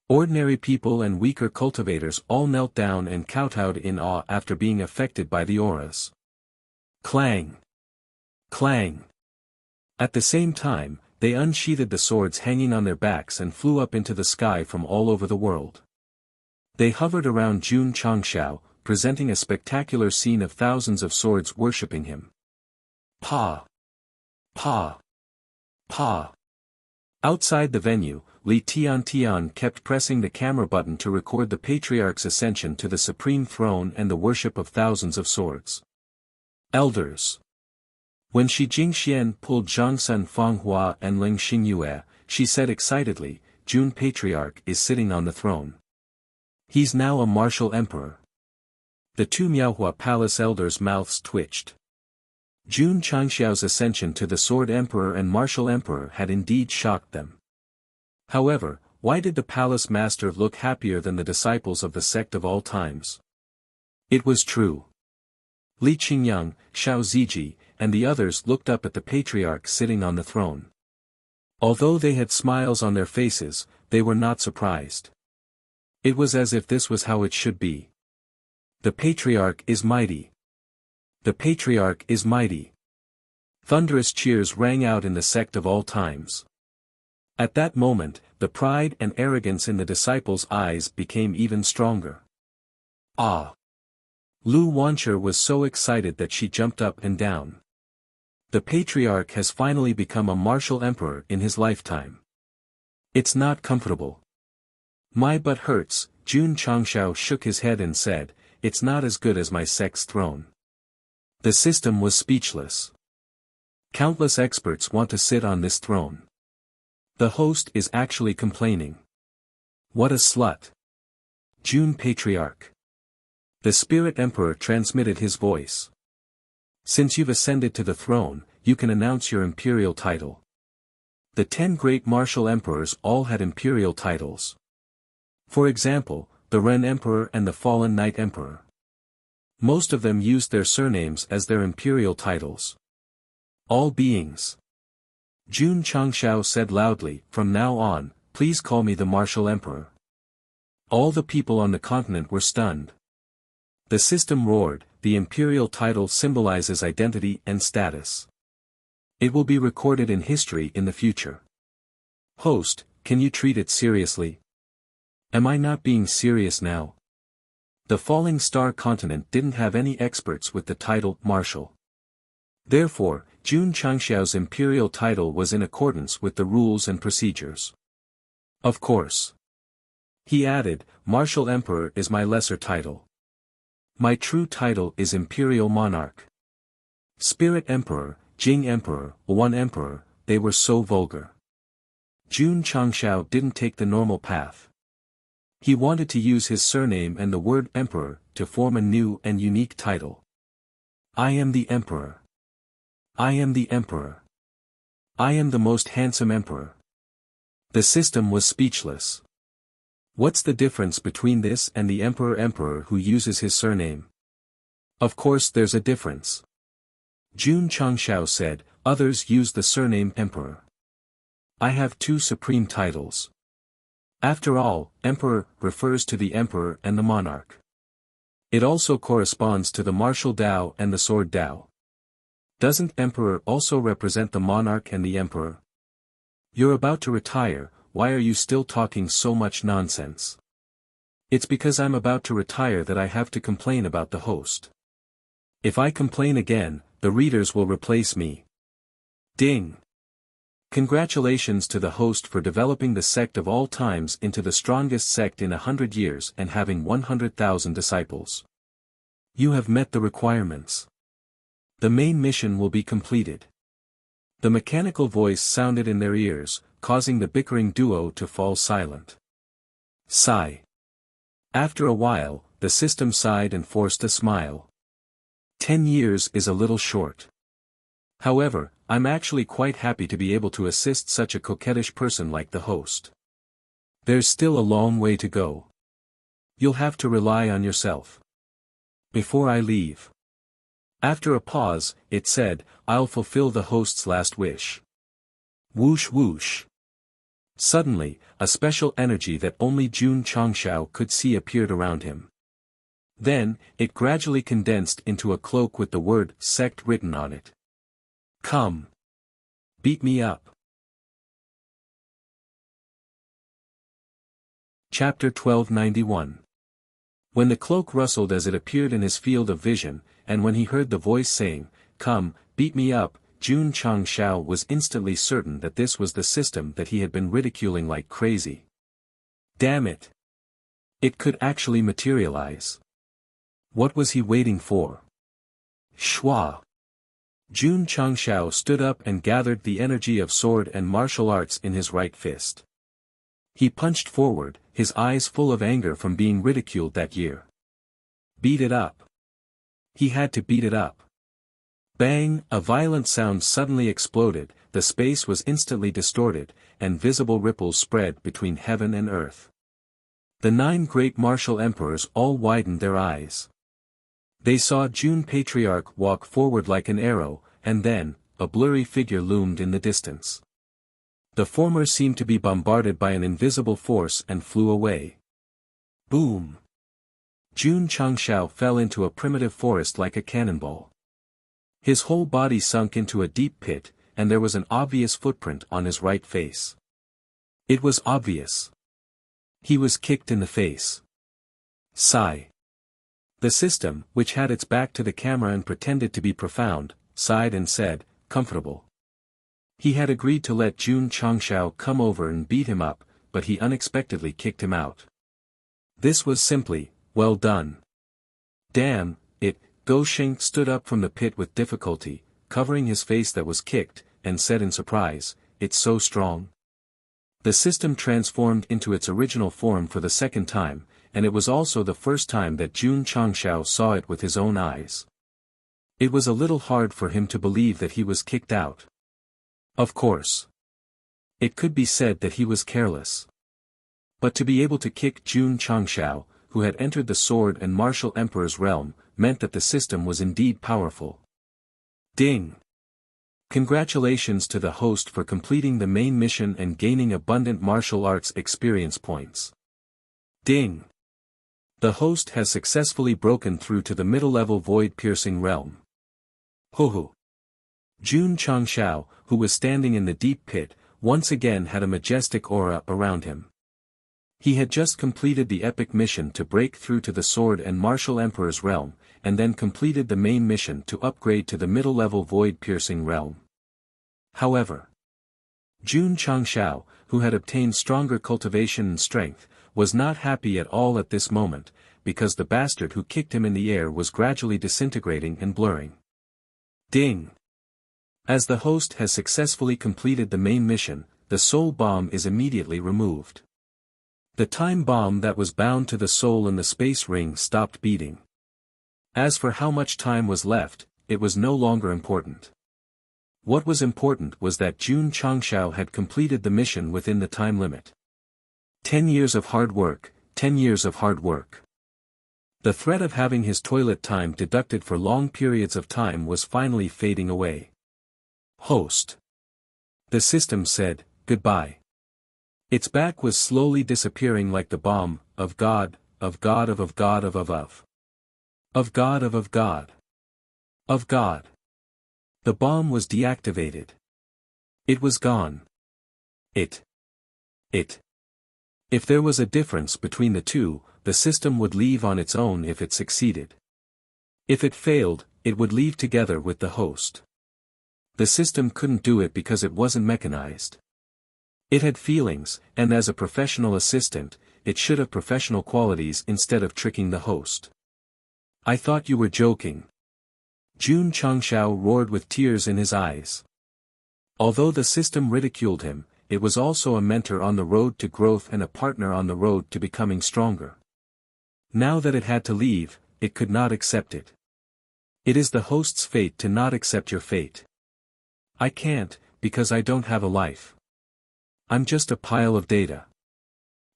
S1: Ordinary people and weaker cultivators all knelt down and kowtowed in awe after being affected by the auras. Clang! Clang! At the same time, they unsheathed the swords hanging on their backs and flew up into the sky from all over the world. They hovered around Jun Changxiao, presenting a spectacular scene of thousands of swords worshipping him. Pa! Pa! Pa! Outside the venue, Li Tiantian kept pressing the camera button to record the patriarch's ascension to the supreme throne and the worship of thousands of swords. Elders. When Shi Jingxian pulled Zhangsun Fanghua and Ling Xingyue, she said excitedly, "Jun Patriarch is sitting on the throne. He's now a martial emperor." The two Miaohua palace elders' mouths twitched. Jun Changxiao's ascension to the Sword Emperor and Martial Emperor had indeed shocked them. However, why did the palace master look happier than the disciples of the sect of all times? It was true. Li Qingyang, Xiao Ziji, and the others looked up at the patriarch sitting on the throne. Although they had smiles on their faces, they were not surprised. It was as if this was how it should be. The patriarch is mighty. The patriarch is mighty. Thunderous cheers rang out in the sect of all times. At that moment, the pride and arrogance in the disciples' eyes became even stronger. Ah! Lu Wancher was so excited that she jumped up and down. The patriarch has finally become a martial emperor in his lifetime. It's not comfortable. My butt hurts. Jun Changxiao shook his head and said, "It's not as good as my sect's throne." The system was speechless. Countless experts want to sit on this throne. The host is actually complaining. What a slut. Jun Patriarch. The Spirit Emperor transmitted his voice. Since you've ascended to the throne, you can announce your imperial title. The 10 great martial emperors all had imperial titles. For example, the Ren Emperor and the Fallen Knight Emperor. Most of them used their surnames as their imperial titles. All beings. Jun Changxiao said loudly, "From now on, please call me the Martial Emperor." All the people on the continent were stunned. The system roared, "The imperial title symbolizes identity and status. It will be recorded in history in the future. Host, can you treat it seriously? Am I not being serious now?" The falling star continent didn't have any experts with the title Marshal. Therefore, Jun Changxiao's imperial title was in accordance with the rules and procedures. Of course. He added, Martial Emperor is my lesser title. My true title is Imperial Monarch. Spirit Emperor, Jing Emperor, One Emperor, they were so vulgar. Jun Changxiao didn't take the normal path. He wanted to use his surname and the word Emperor to form a new and unique title. I am the Emperor. I am the Emperor. I am the most handsome Emperor. The system was speechless. What's the difference between this and the Emperor who uses his surname? Of course there's a difference. Jun Changxiao said, others use the surname Emperor. I have two supreme titles. After all, Emperor refers to the Emperor and the Monarch. It also corresponds to the martial Dao and the sword Dao. Doesn't Emperor also represent the Monarch and the Emperor? You're about to retire, why are you still talking so much nonsense? It's because I'm about to retire that I have to complain about the host. If I complain again, the readers will replace me. Ding! Congratulations to the host for developing the sect of all times into the strongest sect in 100 years and having 100,000 disciples. You have met the requirements. The main mission will be completed. The mechanical voice sounded in their ears, causing the bickering duo to fall silent. Sigh. After a while, the system sighed and forced a smile. 10 years is a little short. However, I'm actually quite happy to be able to assist such a coquettish person like the host. There's still a long way to go. You'll have to rely on yourself. Before I leave. After a pause, it said, I'll fulfill the host's last wish. Whoosh whoosh. Suddenly, a special energy that only Jun Changxiao could see appeared around him. Then, it gradually condensed into a cloak with the word Sect written on it. Come. Beat me up. Chapter 1291. When the cloak rustled as it appeared in his field of vision, and when he heard the voice saying, Come, beat me up, Jun Changxiao was instantly certain that this was the system that he had been ridiculing like crazy. Damn it! It could actually materialize. What was he waiting for? Shwa! Jun Changxiao stood up and gathered the energy of sword and martial arts in his right fist. He punched forward, his eyes full of anger from being ridiculed that year. Beat it up. He had to beat it up. Bang! A violent sound suddenly exploded, the space was instantly distorted, and visible ripples spread between heaven and earth. The 9 great martial emperors all widened their eyes. They saw Jun Patriarch walk forward like an arrow, and then, a blurry figure loomed in the distance. The former seemed to be bombarded by an invisible force and flew away. Boom! Jun Changxiao fell into a primitive forest like a cannonball. His whole body sunk into a deep pit, and there was an obvious footprint on his right face. It was obvious. He was kicked in the face. Sigh. The system, which had its back to the camera and pretended to be profound, sighed and said, comfortable. He had agreed to let Jun Changxiao come over and beat him up, but he unexpectedly kicked him out. This was simply, well done. Damn, it. Go Sheng stood up from the pit with difficulty, covering his face that was kicked, and said in surprise, it's so strong. The system transformed into its original form for the second time, and it was also the first time that Jun Changxiao saw it with his own eyes. It was a little hard for him to believe that he was kicked out. Of course. It could be said that he was careless. But to be able to kick Jun Changxiao, who had entered the sword and martial emperor's realm, meant that the system was indeed powerful. Ding! Congratulations to the host for completing the main mission and gaining abundant martial arts experience points. Ding! The host has successfully broken through to the middle-level void-piercing realm. Ho ho! Jun Changxiao, who was standing in the deep pit, once again had a majestic aura around him. He had just completed the epic mission to break through to the Sword and Martial Emperor's realm, and then completed the main mission to upgrade to the middle-level void-piercing realm. However, Jun Changshao, who had obtained stronger cultivation and strength, was not happy at all at this moment, because the bastard who kicked him in the air was gradually disintegrating and blurring. Ding! As the host has successfully completed the main mission, the soul bomb is immediately removed. The time bomb that was bound to the soul in the space ring stopped beating. As for how much time was left, it was no longer important. What was important was that Jun Changshao had completed the mission within the time limit. 10 years of hard work, 10 years of hard work. The threat of having his toilet time deducted for long periods of time was finally fading away. Host. The system said, goodbye. Its back was slowly disappearing like the bomb, of God, of God of God of God. Of God. The bomb was deactivated. It was gone. It. If there was a difference between the two, the system would leave on its own if it succeeded. If it failed, it would leave together with the host. The system couldn't do it because it wasn't mechanized. It had feelings, and as a professional assistant, it should have professional qualities instead of tricking the host. I thought you were joking. Jun Changshao roared with tears in his eyes. Although the system ridiculed him, it was also a mentor on the road to growth and a partner on the road to becoming stronger. Now that it had to leave, it could not accept it. It is the host's fate to not accept your fate. I can't, because I don't have a life. I'm just a pile of data.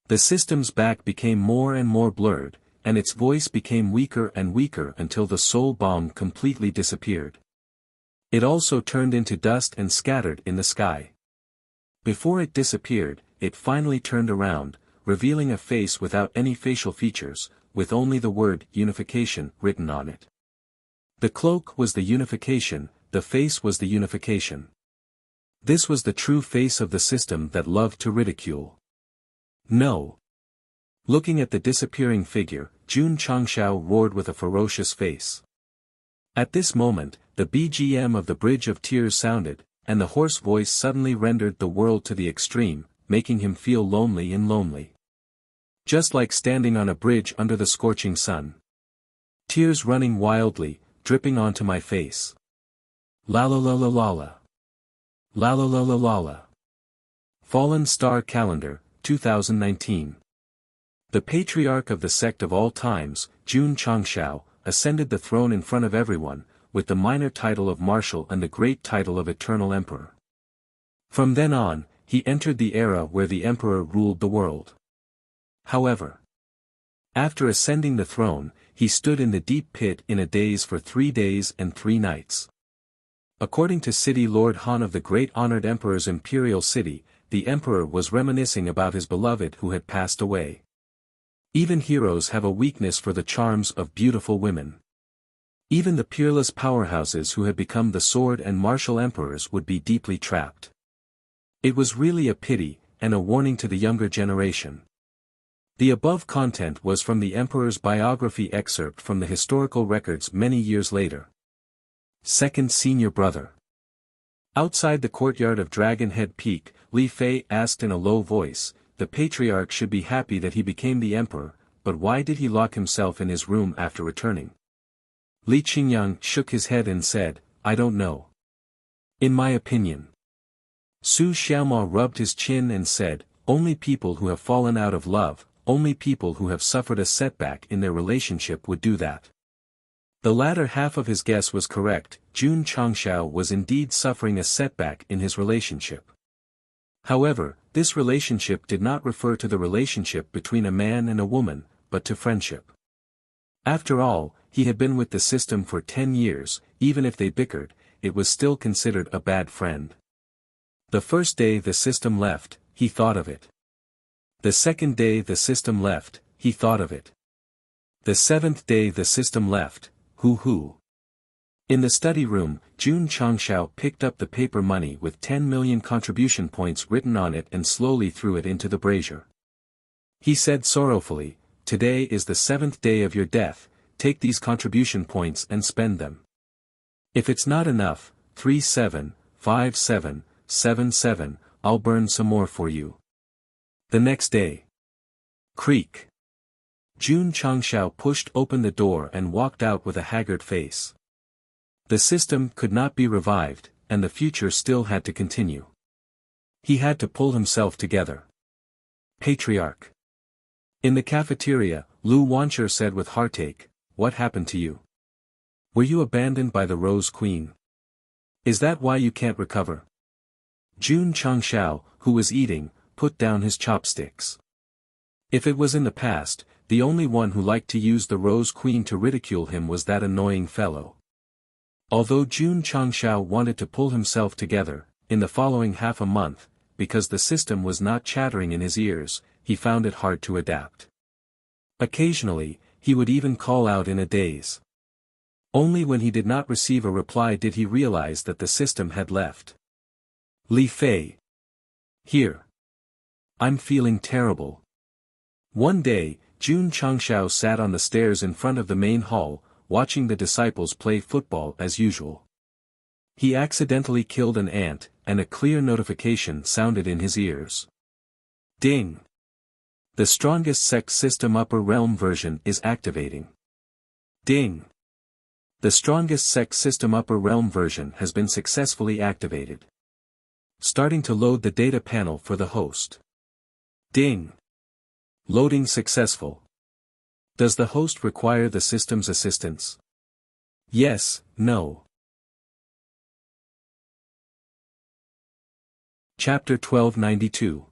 S1: The system's back became more and more blurred, and its voice became weaker and weaker until the soul bomb completely disappeared. It also turned into dust and scattered in the sky. Before it disappeared, it finally turned around, revealing a face without any facial features, with only the word unification written on it. The cloak was the unification, the face was the unification. This was the true face of the system that loved to ridicule. No. Looking at the disappearing figure, Jun Changshao roared with a ferocious face. At this moment, the BGM of the Bridge of Tears sounded, and the hoarse voice suddenly rendered the world to the extreme, making him feel lonely and lonely. Just like standing on a bridge under the scorching sun. Tears running wildly, dripping onto my face. La la la la la la. La la la la la la. Fallen Star Calendar, 2019. The patriarch of the sect of all times, Jun Changshao, ascended the throne in front of everyone, with the minor title of Marshal and the great title of Eternal Emperor. From then on, he entered the era where the Emperor ruled the world. However, after ascending the throne, he stood in the deep pit in a daze for 3 days and 3 nights. According to City Lord Han of the Great Honored Emperor's imperial city, the Emperor was reminiscing about his beloved who had passed away. Even heroes have a weakness for the charms of beautiful women. Even the peerless powerhouses who had become the sword and martial emperors would be deeply trapped. It was really a pity, and a warning to the younger generation. The above content was from the Emperor's biography excerpt from the historical records many years later. Second senior brother. Outside the courtyard of Dragon Head Peak, Li Fei asked in a low voice, the patriarch should be happy that he became the emperor, but why did he lock himself in his room after returning? Li Qingyang shook his head and said, I don't know. In my opinion. Su Xiaoma rubbed his chin and said, only people who have fallen out of love, only people who have suffered a setback in their relationship would do that. The latter half of his guess was correct. Jun Changshao was indeed suffering a setback in his relationship. However, this relationship did not refer to the relationship between a man and a woman, but to friendship. After all, he had been with the system for 10 years, even if they bickered, it was still considered a bad friend. The first day the system left, he thought of it. The second day the system left, he thought of it. The 7th day the system left, hoo. In the study room, Jun Changshao picked up the paper money with 10 million contribution points written on it and slowly threw it into the brazier. He said sorrowfully, "Today is the 7th day of your death, take these contribution points and spend them. If it's not enough, 375777, I'll burn some more for you." The next day. Creak. Jun Changshao pushed open the door and walked out with a haggard face. The system could not be revived, and the future still had to continue. He had to pull himself together. Patriarch. In the cafeteria, Lu Wancher said with heartache, "What happened to you? Were you abandoned by the Rose Queen? Is that why you can't recover?" Jun Changshao, who was eating, put down his chopsticks. If it was in the past, the only one who liked to use the Rose Queen to ridicule him was that annoying fellow. Although Jun Changshao wanted to pull himself together, in the following half a month, because the system was not chattering in his ears, he found it hard to adapt. Occasionally, he would even call out in a daze. Only when he did not receive a reply did he realize that the system had left. "Li Fei. Here. I'm feeling terrible." One day, Jun Changshao sat on the stairs in front of the main hall, watching the disciples play football as usual. He accidentally killed an ant, and a clear notification sounded in his ears. Ding! The strongest Sect system upper realm version is activating. Ding! The strongest Sect system upper realm version has been successfully activated. Starting to load the data panel for the host. Ding! Loading successful. Does the host require the system's assistance? Yes, no. Chapter 1292.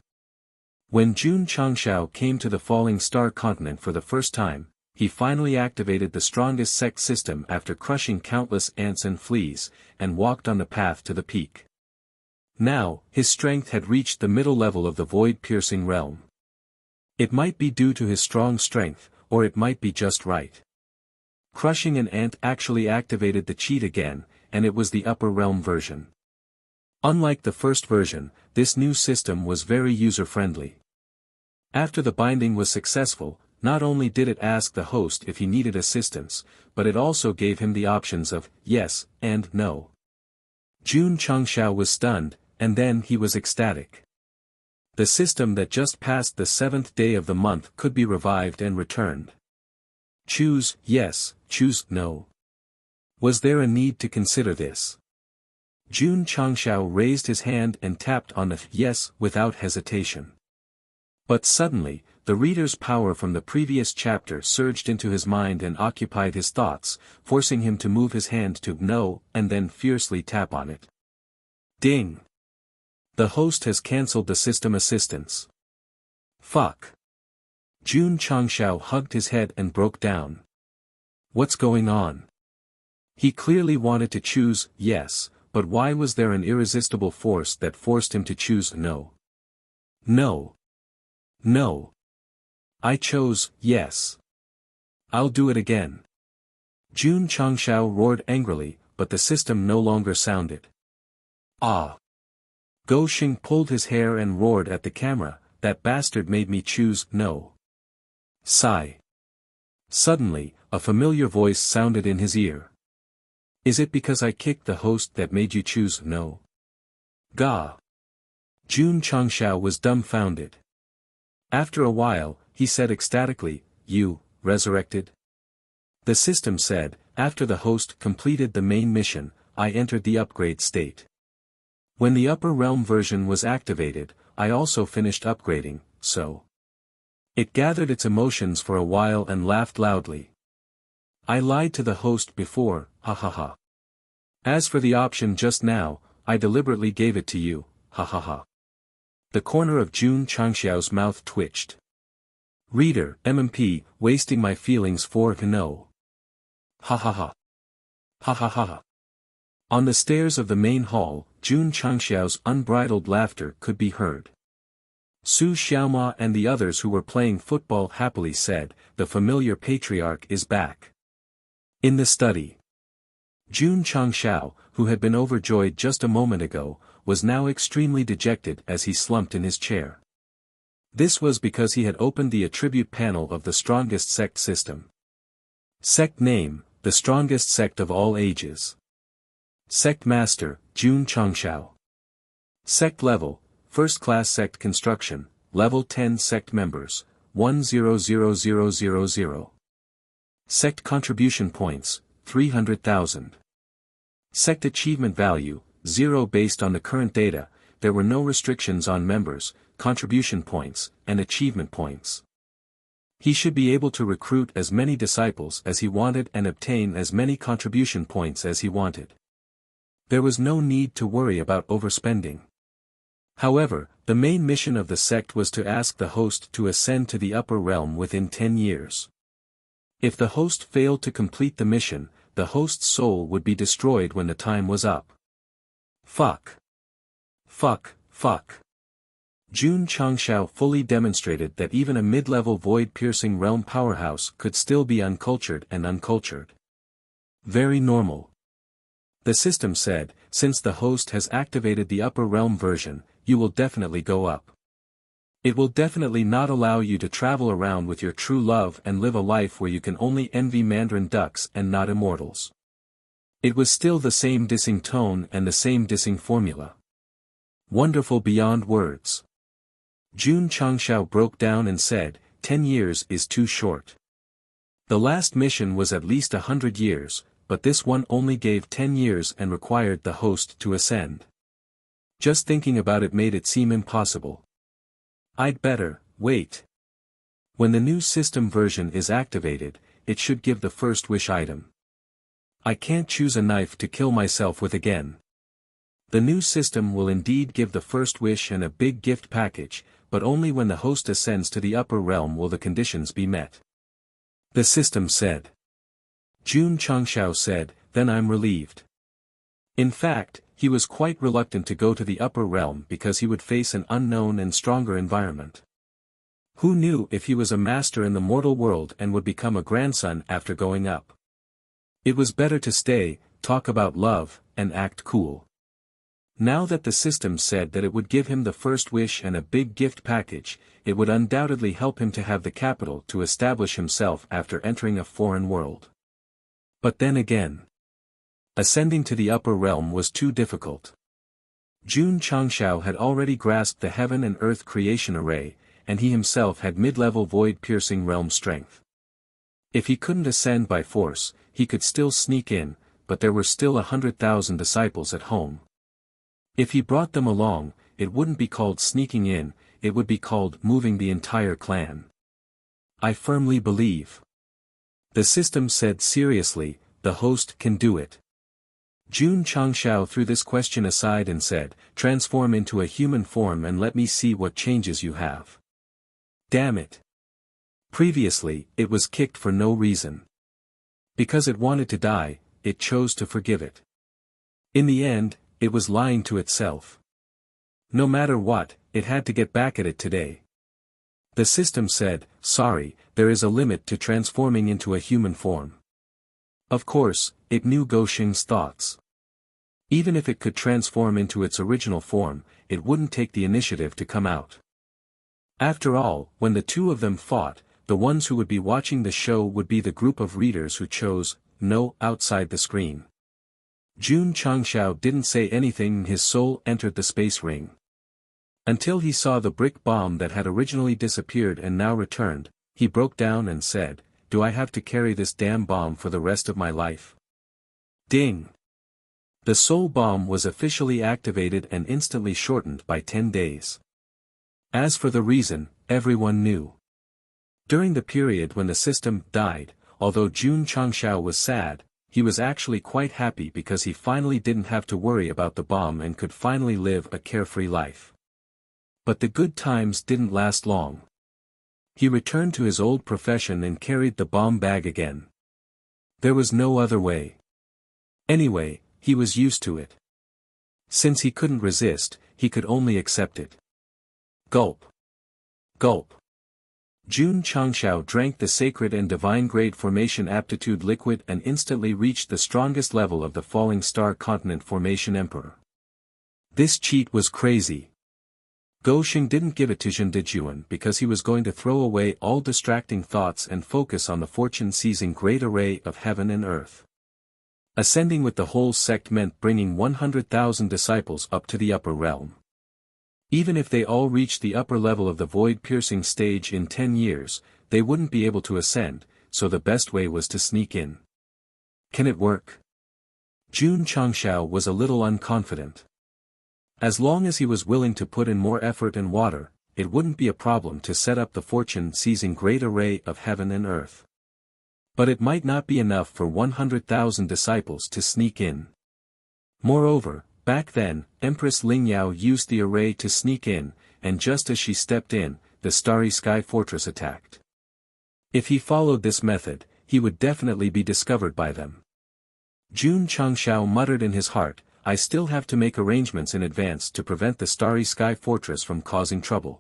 S1: When Jun Changshao came to the Falling Star continent for the first time, he finally activated the strongest Sect system after crushing countless ants and fleas, and walked on the path to the peak. Now, his strength had reached the middle level of the void-piercing realm. It might be due to his strong strength, or it might be just right. Crushing an ant actually activated the cheat again, and it was the upper realm version. Unlike the first version, this new system was very user-friendly. After the binding was successful, not only did it ask the host if he needed assistance, but it also gave him the options of yes and no. Jun Changshao was stunned, and then he was ecstatic. The system that just passed the 7th day of the month could be revived and returned. Choose yes, choose no. Was there a need to consider this? Jun Changshao raised his hand and tapped on the yes without hesitation. But suddenly, the reader's power from the previous chapter surged into his mind and occupied his thoughts, forcing him to move his hand to no and then fiercely tap on it. Ding! The host has cancelled the system assistance. Fuck. Jun Changshao hugged his head and broke down. What's going on? He clearly wanted to choose yes, but why was there an irresistible force that forced him to choose no? No. No. I chose yes. I'll do it again. Jun Changshao roared angrily, but the system no longer sounded. Ah. Go Xing pulled his hair and roared at the camera, that bastard made me choose no. Sigh. Suddenly, a familiar voice sounded in his ear. Is it because I kicked the host that made you choose no? Gah. Jun Changshao was dumbfounded. After a while, he said ecstatically, You, resurrected? The system said, after the host completed the main mission, I entered the upgrade state. When the upper realm version was activated, I also finished upgrading, so. It gathered its emotions for a while and laughed loudly. I lied to the host before, ha ha ha. As for the option just now, I deliberately gave it to you, ha ha ha. The corner of Jun Changshao's mouth twitched. Reader, MMP, wasting my feelings for no. Ha ha ha. Ha ha ha ha. On the stairs of the main hall, Jun Changshao's unbridled laughter could be heard. Su Xiaoma and the others who were playing football happily said, the familiar patriarch is back. In the study. Jun Changshao, who had been overjoyed just a moment ago, was now extremely dejected as he slumped in his chair. This was because he had opened the attribute panel of the strongest sect system. Sect name, the strongest sect of all ages. Sect master, Jun Changshao. Sect level, first class sect construction, level 10 sect members, 100000. Sect contribution points, 300,000. Sect achievement value, 0 based on the current data. There were no restrictions on members, contribution points, and achievement points. He should be able to recruit as many disciples as he wanted and obtain as many contribution points as he wanted. There was no need to worry about overspending. However, the main mission of the sect was to ask the host to ascend to the upper realm within 10 years. If the host failed to complete the mission, the host's soul would be destroyed when the time was up. Fuck. Jun Changshao fully demonstrated that even a mid-level void-piercing realm powerhouse could still be uncultured and uncultured. Very normal. The system said, since the host has activated the upper realm version, you will definitely go up. It will definitely not allow you to travel around with your true love and live a life where you can only envy mandarin ducks and not immortals. It was still the same dissing tone and the same dissing formula. Wonderful beyond words. Jun Changshao broke down and said, 10 years is too short. The last mission was at least 100 years, but this one only gave 10 years and required the host to ascend. Just thinking about it made it seem impossible. I'd better wait. When the new system version is activated, it should give the first wish item. I can't choose a knife to kill myself with again. The new system will indeed give the first wish and a big gift package, but only when the host ascends to the upper realm will the conditions be met. The system said. Jun Changshao said, then I'm relieved. In fact, he was quite reluctant to go to the upper realm because he would face an unknown and stronger environment. Who knew if he was a master in the mortal world and would become a grandson after going up? It was better to stay, talk about love, and act cool. Now that the system said that it would give him the first wish and a big gift package, it would undoubtedly help him to have the capital to establish himself after entering a foreign world. But then again, ascending to the upper realm was too difficult. Jun Changshao had already grasped the heaven and earth creation array, and he himself had mid-level void-piercing realm strength. If he couldn't ascend by force, he could still sneak in, but there were still 100,000 disciples at home. If he brought them along, it wouldn't be called sneaking in, it would be called moving the entire clan. I firmly believe. The system said seriously, the host can do it. Jun Changshao threw this question aside and said, transform into a human form and let me see what changes you have. Damn it. Previously, it was kicked for no reason. Because it wanted to die, it chose to forgive it. In the end, it was lying to itself. No matter what, it had to get back at it today. The system said, sorry, there is a limit to transforming into a human form. Of course, it knew Goshing's thoughts. Even if it could transform into its original form, it wouldn't take the initiative to come out. After all, when the two of them fought, the ones who would be watching the show would be the group of readers who chose, no, outside the screen. Jun Changshao didn't say anything and his soul entered the space ring. Until he saw the brick bomb that had originally disappeared and now returned, he broke down and said, do I have to carry this damn bomb for the rest of my life? Ding! The soul bomb was officially activated and instantly shortened by 10 days. As for the reason, everyone knew. During the period when the system died, although Jun Changshao was sad, he was actually quite happy because he finally didn't have to worry about the bomb and could finally live a carefree life. But the good times didn't last long. He returned to his old profession and carried the bomb bag again. There was no other way. Anyway, he was used to it. Since he couldn't resist, he could only accept it. Gulp. Gulp. Jun Changshao drank the sacred and divine grade formation aptitude liquid and instantly reached the strongest level of the falling star continent formation emperor. This cheat was crazy. Gou Xing didn't give it to Zhen Dejuan because he was going to throw away all distracting thoughts and focus on the fortune-seizing great array of heaven and earth. Ascending with the whole sect meant bringing 100,000 disciples up to the upper realm. Even if they all reached the upper level of the void-piercing stage in 10 years, they wouldn't be able to ascend, so the best way was to sneak in. Can it work? Jun Changshao was a little unconfident. As long as he was willing to put in more effort and water, it wouldn't be a problem to set up the fortune-seizing great array of heaven and earth. But it might not be enough for 100,000 disciples to sneak in. Moreover, back then, Empress Lingyao used the array to sneak in, and just as she stepped in, the Starry Sky Fortress attacked. If he followed this method, he would definitely be discovered by them. Jun Changshao muttered in his heart, I still have to make arrangements in advance to prevent the Starry Sky Fortress from causing trouble.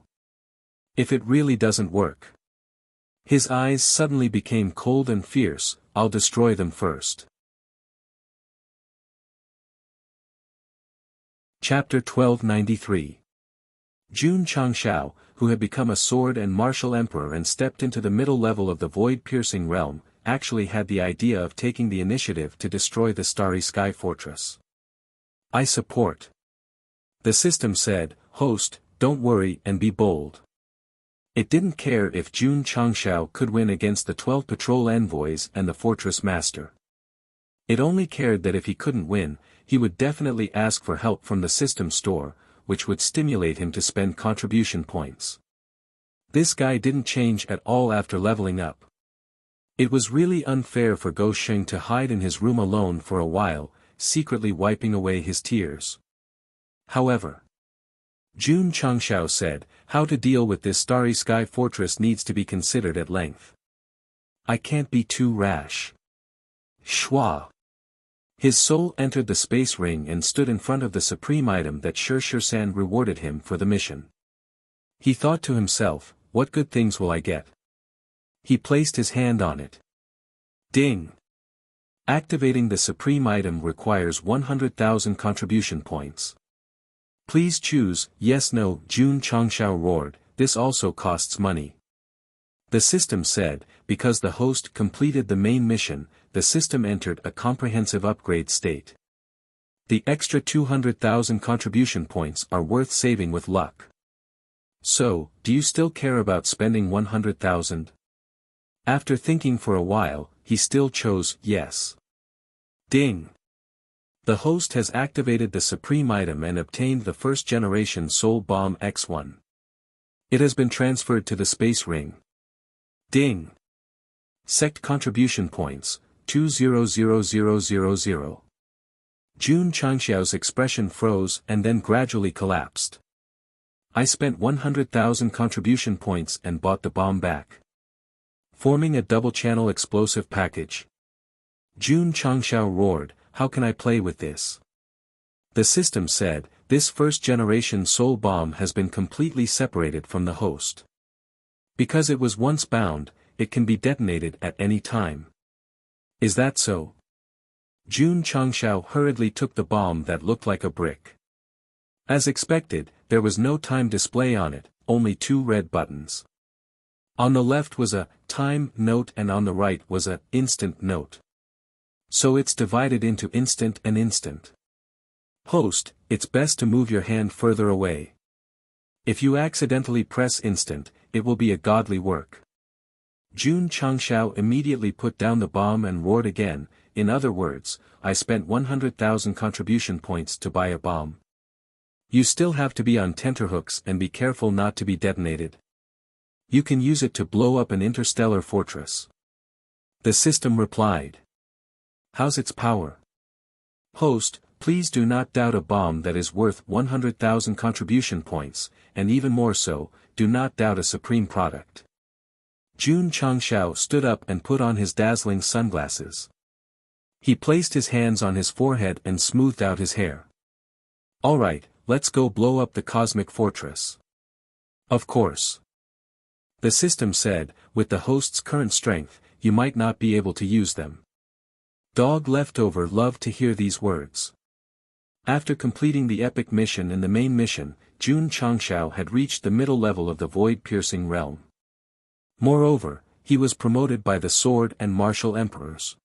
S1: If it really doesn't work. His eyes suddenly became cold and fierce, I'll destroy them first. Chapter 1293. Jun Changshao, who had become a sword and martial emperor and stepped into the middle level of the void-piercing realm, actually had the idea of taking the initiative to destroy the Starry Sky Fortress. I support. The system said, host, don't worry and be bold. It didn't care if Jun Changshao could win against the 12 patrol envoys and the fortress master. It only cared that if he couldn't win, he would definitely ask for help from the system store, which would stimulate him to spend contribution points. This guy didn't change at all after leveling up. It was really unfair for Gou Xing to hide in his room alone for a while, secretly wiping away his tears. However, Jun Changshao said, how to deal with this Starry Sky Fortress needs to be considered at length. I can't be too rash. Shua. His soul entered the space ring and stood in front of the supreme item that Shirsan rewarded him for the mission. He thought to himself, what good things will I get? He placed his hand on it. Ding! Activating the supreme item requires 100,000 contribution points. Please choose, yes no, Jun Changshao roared, this also costs money. The system said, because the host completed the main mission, the system entered a comprehensive upgrade state. The extra 200,000 contribution points are worth saving with luck. So, do you still care about spending 100,000? After thinking for a while, he still chose yes. Ding! The host has activated the supreme item and obtained the first-generation Soul Bomb X1. It has been transferred to the space ring. Ding! Sect contribution points, 200000. Jun Changshao's expression froze and then gradually collapsed. I spent 100,000 contribution points and bought the bomb back. Forming a double-channel explosive package. Jun Changshao roared, how can I play with this? The system said, this first-generation soul bomb has been completely separated from the host. Because it was once bound, it can be detonated at any time. Is that so? Jun Changshao hurriedly took the bomb that looked like a brick. As expected, there was no time display on it, only 2 red buttons. On the left was a time note and on the right was a instant note. So it's divided into instant and instant. Host, it's best to move your hand further away. If you accidentally press instant, it will be a godly work. Jun Changshao immediately put down the bomb and roared again, in other words, I spent 100,000 contribution points to buy a bomb. You still have to be on tenterhooks and be careful not to be detonated. You can use it to blow up an interstellar fortress. The system replied. How's its power? Host, please do not doubt a bomb that is worth 100,000 contribution points, and even more so, do not doubt a supreme product. Jun Changshao stood up and put on his dazzling sunglasses. He placed his hands on his forehead and smoothed out his hair. Alright, let's go blow up the cosmic fortress. Of course. The system said, with the host's current strength, you might not be able to use them. Dog Leftover loved to hear these words. After completing the epic mission and the main mission, Jun Changshao had reached the middle level of the void-piercing realm. Moreover, he was promoted by the Sword and Martial Emperors.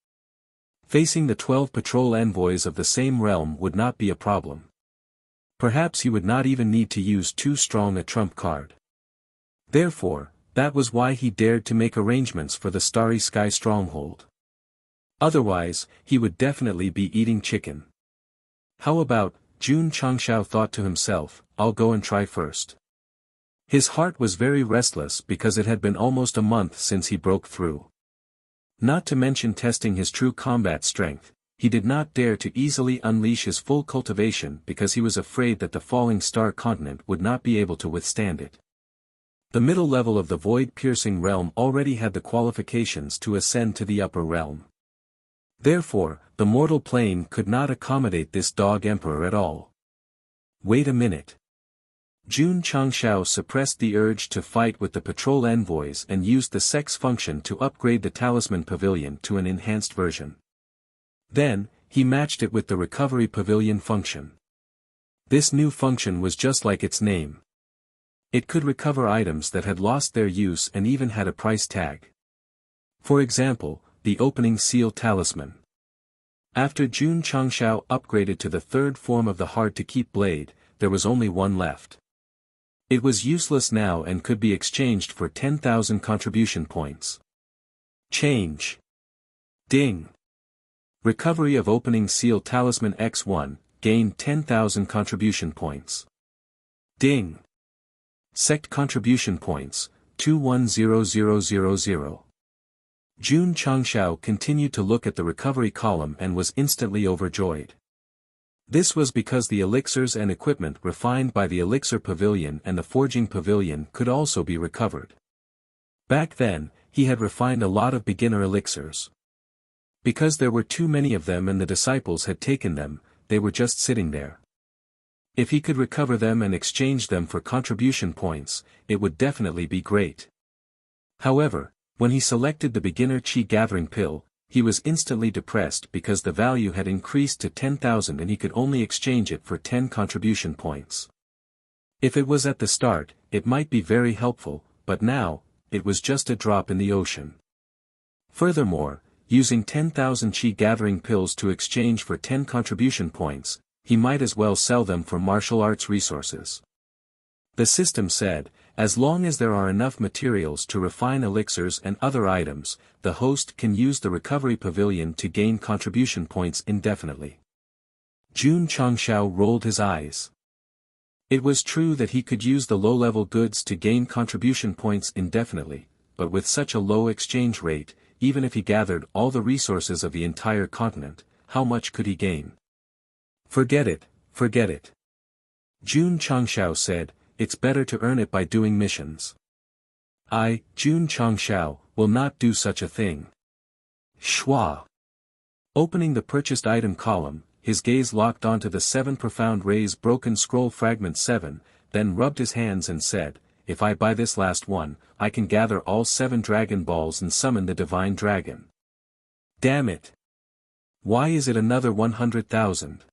S1: Facing the 12 patrol envoys of the same realm would not be a problem. Perhaps he would not even need to use too strong a trump card. Therefore, that was why he dared to make arrangements for the Starry Sky stronghold. Otherwise, he would definitely be eating chicken. How about, Jun Changshao thought to himself, I'll go and try first. His heart was very restless because it had been almost a month since he broke through. Not to mention testing his true combat strength, he did not dare to easily unleash his full cultivation because he was afraid that the falling star continent would not be able to withstand it. The middle level of the void-piercing realm already had the qualifications to ascend to the upper realm. Therefore, the mortal plane could not accommodate this dog emperor at all. Wait a minute. Jun Changshao suppressed the urge to fight with the patrol envoys and used the Sect's function to upgrade the Talisman Pavilion to an enhanced version. Then, he matched it with the Recovery Pavilion function. This new function was just like its name. It could recover items that had lost their use and even had a price tag. For example, the Opening Seal Talisman. After Jun Changshao upgraded to the third form of the hard-to-keep blade, there was only one left. It was useless now and could be exchanged for 10,000 contribution points. Change. Ding. Recovery of Opening Seal Talisman X1, gained 10,000 contribution points. Ding. Sect contribution points, 210000. Jun Changshao continued to look at the recovery column and was instantly overjoyed. This was because the elixirs and equipment refined by the Elixir Pavilion and the Forging Pavilion could also be recovered. Back then, he had refined a lot of beginner elixirs. Because there were too many of them and the disciples had taken them, they were just sitting there. If he could recover them and exchange them for contribution points, it would definitely be great. However, when he selected the beginner Qi gathering pill, he was instantly depressed because the value had increased to 10,000 and he could only exchange it for 10 contribution points. If it was at the start, it might be very helpful, but now, it was just a drop in the ocean. Furthermore, using 10,000 Qi gathering pills to exchange for 10 contribution points, he might as well sell them for martial arts resources. The system said, as long as there are enough materials to refine elixirs and other items, the host can use the Recovery Pavilion to gain contribution points indefinitely. Jun Changshao rolled his eyes. It was true that he could use the low-level goods to gain contribution points indefinitely, but with such a low exchange rate, even if he gathered all the resources of the entire continent, how much could he gain? Forget it, forget it. Jun Changshao said, it's better to earn it by doing missions. I, Jun Changshao, will not do such a thing. Schwa. Opening the purchased item column, his gaze locked onto the 7 profound rays broken scroll fragment 7, then rubbed his hands and said, if I buy this last one, I can gather all 7 Dragon Balls and summon the Divine Dragon. Damn it. Why is it another 100,000?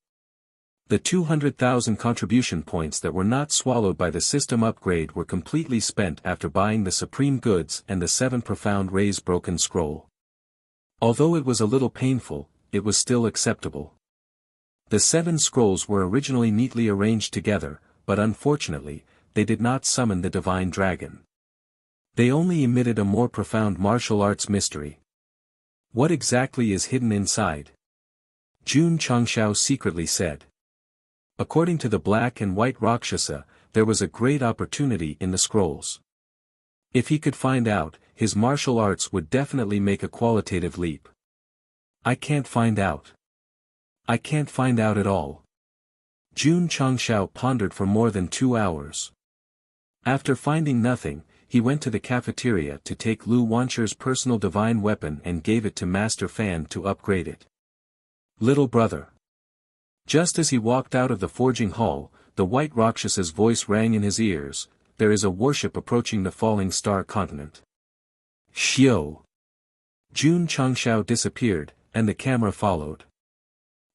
S1: The 200,000 contribution points that were not swallowed by the system upgrade were completely spent after buying the Supreme Goods and the 7 Profound Rays Broken Scroll. Although it was a little painful, it was still acceptable. The 7 scrolls were originally neatly arranged together, but unfortunately, they did not summon the Divine Dragon. They only emitted a more profound martial arts mystery. What exactly is hidden inside? Jun Changshao secretly said. According to the Black and White Rakshasa, there was a great opportunity in the scrolls. If he could find out, his martial arts would definitely make a qualitative leap. I can't find out. I can't find out at all. Jun Changshao pondered for more than 2 hours. After finding nothing, he went to the cafeteria to take Lu Wancher's personal divine weapon and gave it to Master Fan to upgrade it. Little brother. Just as he walked out of the forging hall, the White Rakshasa's voice rang in his ears, there is a warship approaching the falling star continent. Xiao. Jun Changshao disappeared, and the camera followed.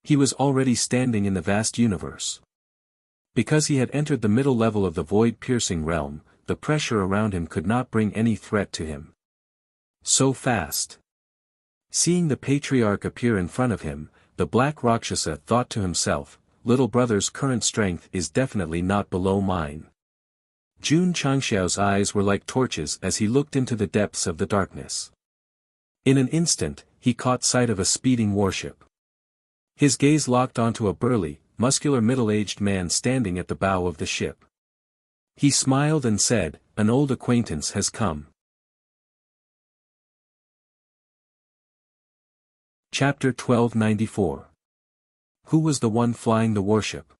S1: He was already standing in the vast universe. Because he had entered the middle level of the void-piercing realm, the pressure around him could not bring any threat to him. So fast. Seeing the patriarch appear in front of him, the black Rakshasa thought to himself, little brother's current strength is definitely not below mine. Jun Changxiao's eyes were like torches as he looked into the depths of the darkness. In an instant, he caught sight of a speeding warship. His gaze locked onto a burly, muscular middle-aged man standing at the bow of the ship. He smiled and said, "An old acquaintance has come." Chapter 1294. Who was the one flying the warship?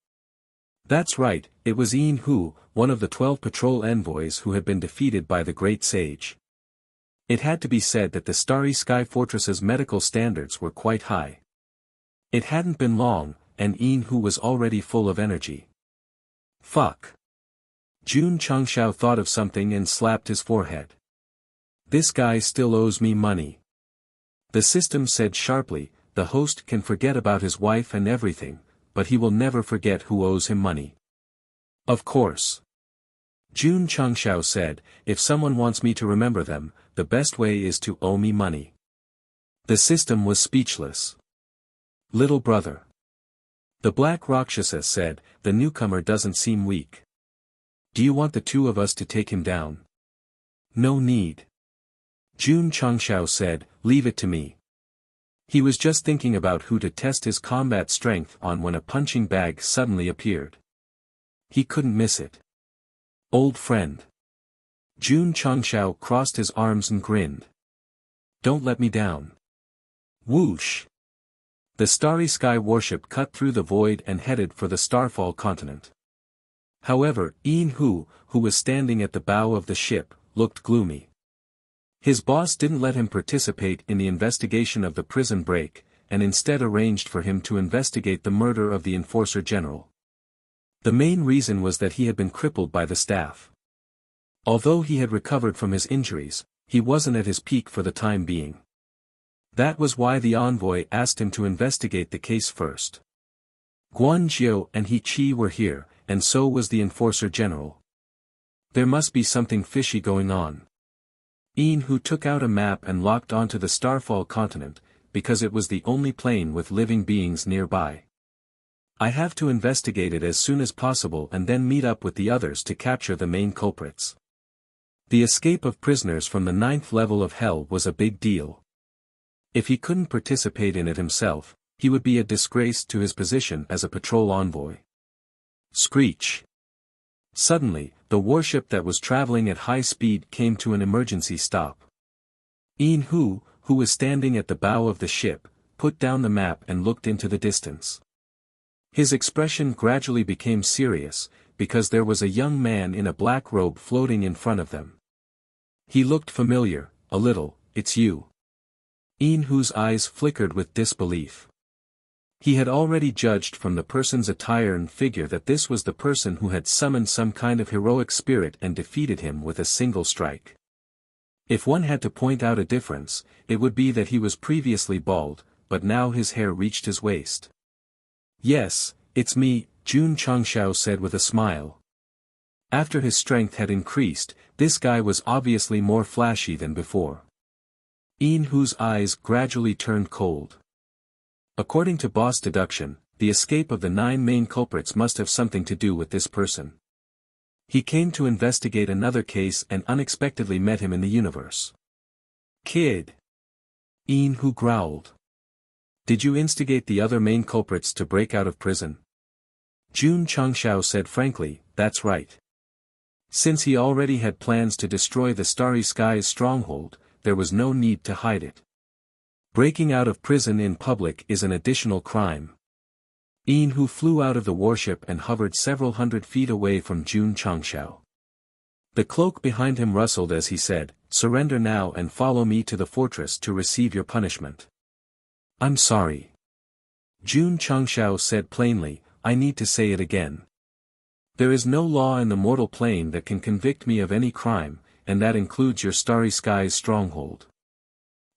S1: That's right, it was Yin Hu, one of the 12 patrol envoys who had been defeated by the great sage. It had to be said that the Starry Sky Fortress's medical standards were quite high. It hadn't been long, and Yin Hu was already full of energy. Fuck. Jun Changxiao thought of something and slapped his forehead. This guy still owes me money. The system said sharply, the host can forget about his wife and everything, but he will never forget who owes him money. Of course. Jun Changxiao said, if someone wants me to remember them, the best way is to owe me money. The system was speechless. Little brother. The black Rakshasa said, the newcomer doesn't seem weak. Do you want the two of us to take him down? No need. Jun Changxiao said, leave it to me. He was just thinking about who to test his combat strength on when a punching bag suddenly appeared. He couldn't miss it. Old friend. Jun Changxiao crossed his arms and grinned. Don't let me down. Whoosh. The Starry Sky warship cut through the void and headed for the Starfall continent. However, Yin Hu, who was standing at the bow of the ship, looked gloomy. His boss didn't let him participate in the investigation of the prison break, and instead arranged for him to investigate the murder of the Enforcer General. The main reason was that he had been crippled by the staff. Although he had recovered from his injuries, he wasn't at his peak for the time being. That was why the envoy asked him to investigate the case first. Guan Jiu and He Qi were here, and so was the Enforcer General. There must be something fishy going on. Yin Hu took out a map and locked onto the Starfall continent, because it was the only plane with living beings nearby. I have to investigate it as soon as possible and then meet up with the others to capture the main culprits. The escape of prisoners from the 9th level of hell was a big deal. If he couldn't participate in it himself, he would be a disgrace to his position as a patrol envoy. Screech. Suddenly, the warship that was traveling at high speed came to an emergency stop. Yin Hu, who was standing at the bow of the ship, put down the map and looked into the distance. His expression gradually became serious, because there was a young man in a black robe floating in front of them. He looked familiar, a little. It's you. Yin Hu's eyes flickered with disbelief. He had already judged from the person's attire and figure that this was the person who had summoned some kind of heroic spirit and defeated him with a single strike. If one had to point out a difference, it would be that he was previously bald, but now his hair reached his waist. Yes, it's me, Jun Changxiao said with a smile. After his strength had increased, this guy was obviously more flashy than before. Yin Hu's eyes gradually turned cold. According to boss deduction, the escape of the 9 main culprits must have something to do with this person. He came to investigate another case and unexpectedly met him in the universe. Kid. Yin Hu growled. Did you instigate the other main culprits to break out of prison? Jun Changxiao said frankly, that's right. Since he already had plans to destroy the Starry Sky's stronghold, there was no need to hide it. Breaking out of prison in public is an additional crime. Yin Hu flew out of the warship and hovered several hundred feet away from Jun Changxiao. The cloak behind him rustled as he said, surrender now and follow me to the fortress to receive your punishment. I'm sorry. Jun Changxiao said plainly, I need to say it again. There is no law in the mortal plane that can convict me of any crime, and that includes your Starry Sky's stronghold.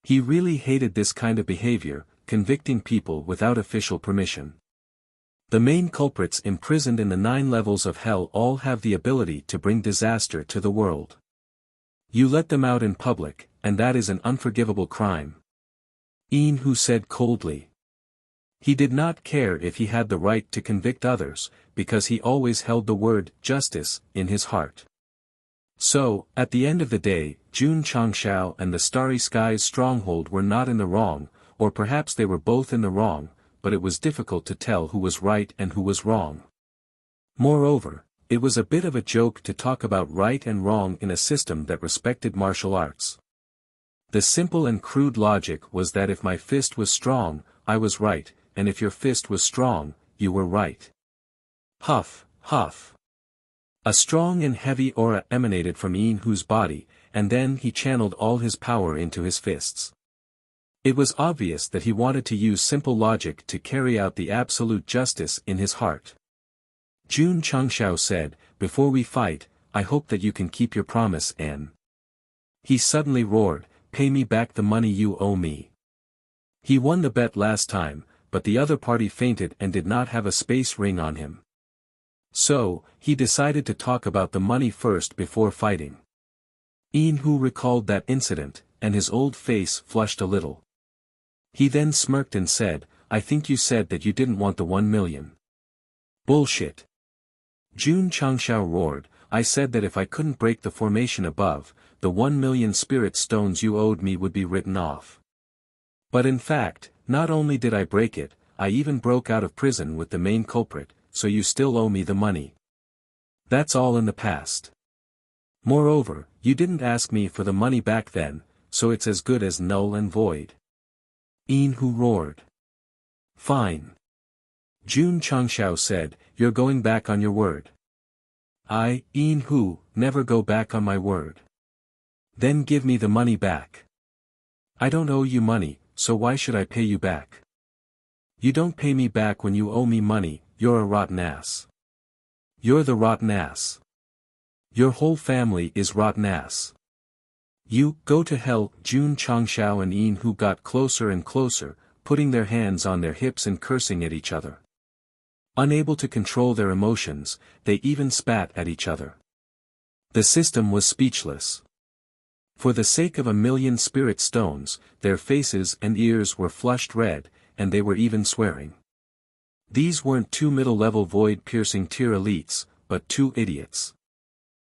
S1: He really hated this kind of behavior, convicting people without official permission. The main culprits imprisoned in the 9 levels of hell all have the ability to bring disaster to the world. You let them out in public, and that is an unforgivable crime. Yin Hu said coldly. He did not care if he had the right to convict others, because he always held the word justice in his heart. So, at the end of the day, Jun Changshao and the Starry Skies stronghold were not in the wrong, or perhaps they were both in the wrong, but it was difficult to tell who was right and who was wrong. Moreover, it was a bit of a joke to talk about right and wrong in a system that respected martial arts. The simple and crude logic was that if my fist was strong, I was right, and if your fist was strong, you were right. Huff, huff. A strong and heavy aura emanated from Yin Hu's body, and then he channeled all his power into his fists. It was obvious that he wanted to use simple logic to carry out the absolute justice in his heart. Jun Changshao said, "Before we fight, I hope that you can keep your promise, N." He suddenly roared, "Pay me back the money you owe me." He won the bet last time, but the other party fainted and did not have a space ring on him. So, he decided to talk about the money first before fighting. Yin Hu recalled that incident, and his old face flushed a little. He then smirked and said, "I think you said that you didn't want the 1 million. Bullshit." Jun Changshao roared, "I said that if I couldn't break the formation above, the 1 million spirit stones you owed me would be written off. But in fact, not only did I break it, I even broke out of prison with the main culprit, so you still owe me the money. That's all in the past. Moreover, you didn't ask me for the money back then, so it's as good as null and void." Yin Hu roared. "Fine." Jun Changshao said, "You're going back on your word." "I, Yin Hu, never go back on my word." "Then give me the money back." "I don't owe you money, so why should I pay you back?" "You don't pay me back when you owe me money, you're a rotten ass." "You're the rotten ass. Your whole family is rotten ass." "You, go to hell." Jun Changshao and Yin Hu got closer and closer, putting their hands on their hips and cursing at each other. Unable to control their emotions, they even spat at each other. The system was speechless. For the sake of 1 million spirit stones, their faces and ears were flushed red, and they were even swearing. These weren't 2 middle-level void-piercing tier elites, but 2 idiots.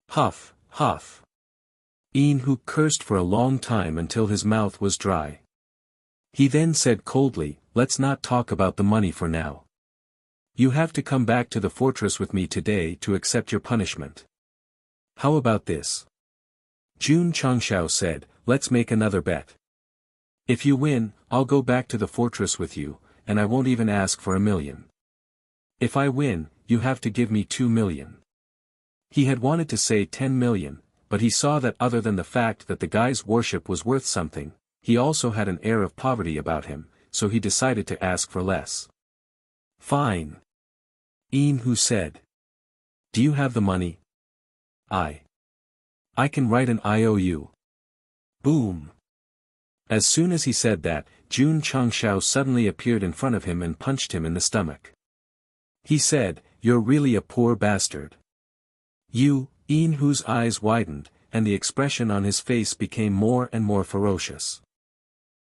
S1: Huff, huff. Yin Hu cursed for a long time until his mouth was dry. He then said coldly, "Let's not talk about the money for now. You have to come back to the fortress with me today to accept your punishment. How about this?" Jun Changshao said, "Let's make another bet. If you win, I'll go back to the fortress with you, and I won't even ask for 1 million. If I win, you have to give me 2 million. He had wanted to say 10 million, but he saw that other than the fact that the guy's worship was worth something, he also had an air of poverty about him, so he decided to ask for less. "Fine." Yin Hu said. "Do you have the money?" I can write an IOU. Boom. As soon as he said that, Jun Changshao suddenly appeared in front of him and punched him in the stomach. He said, "You're really a poor bastard." Yin Hu's eyes widened, and the expression on his face became more and more ferocious.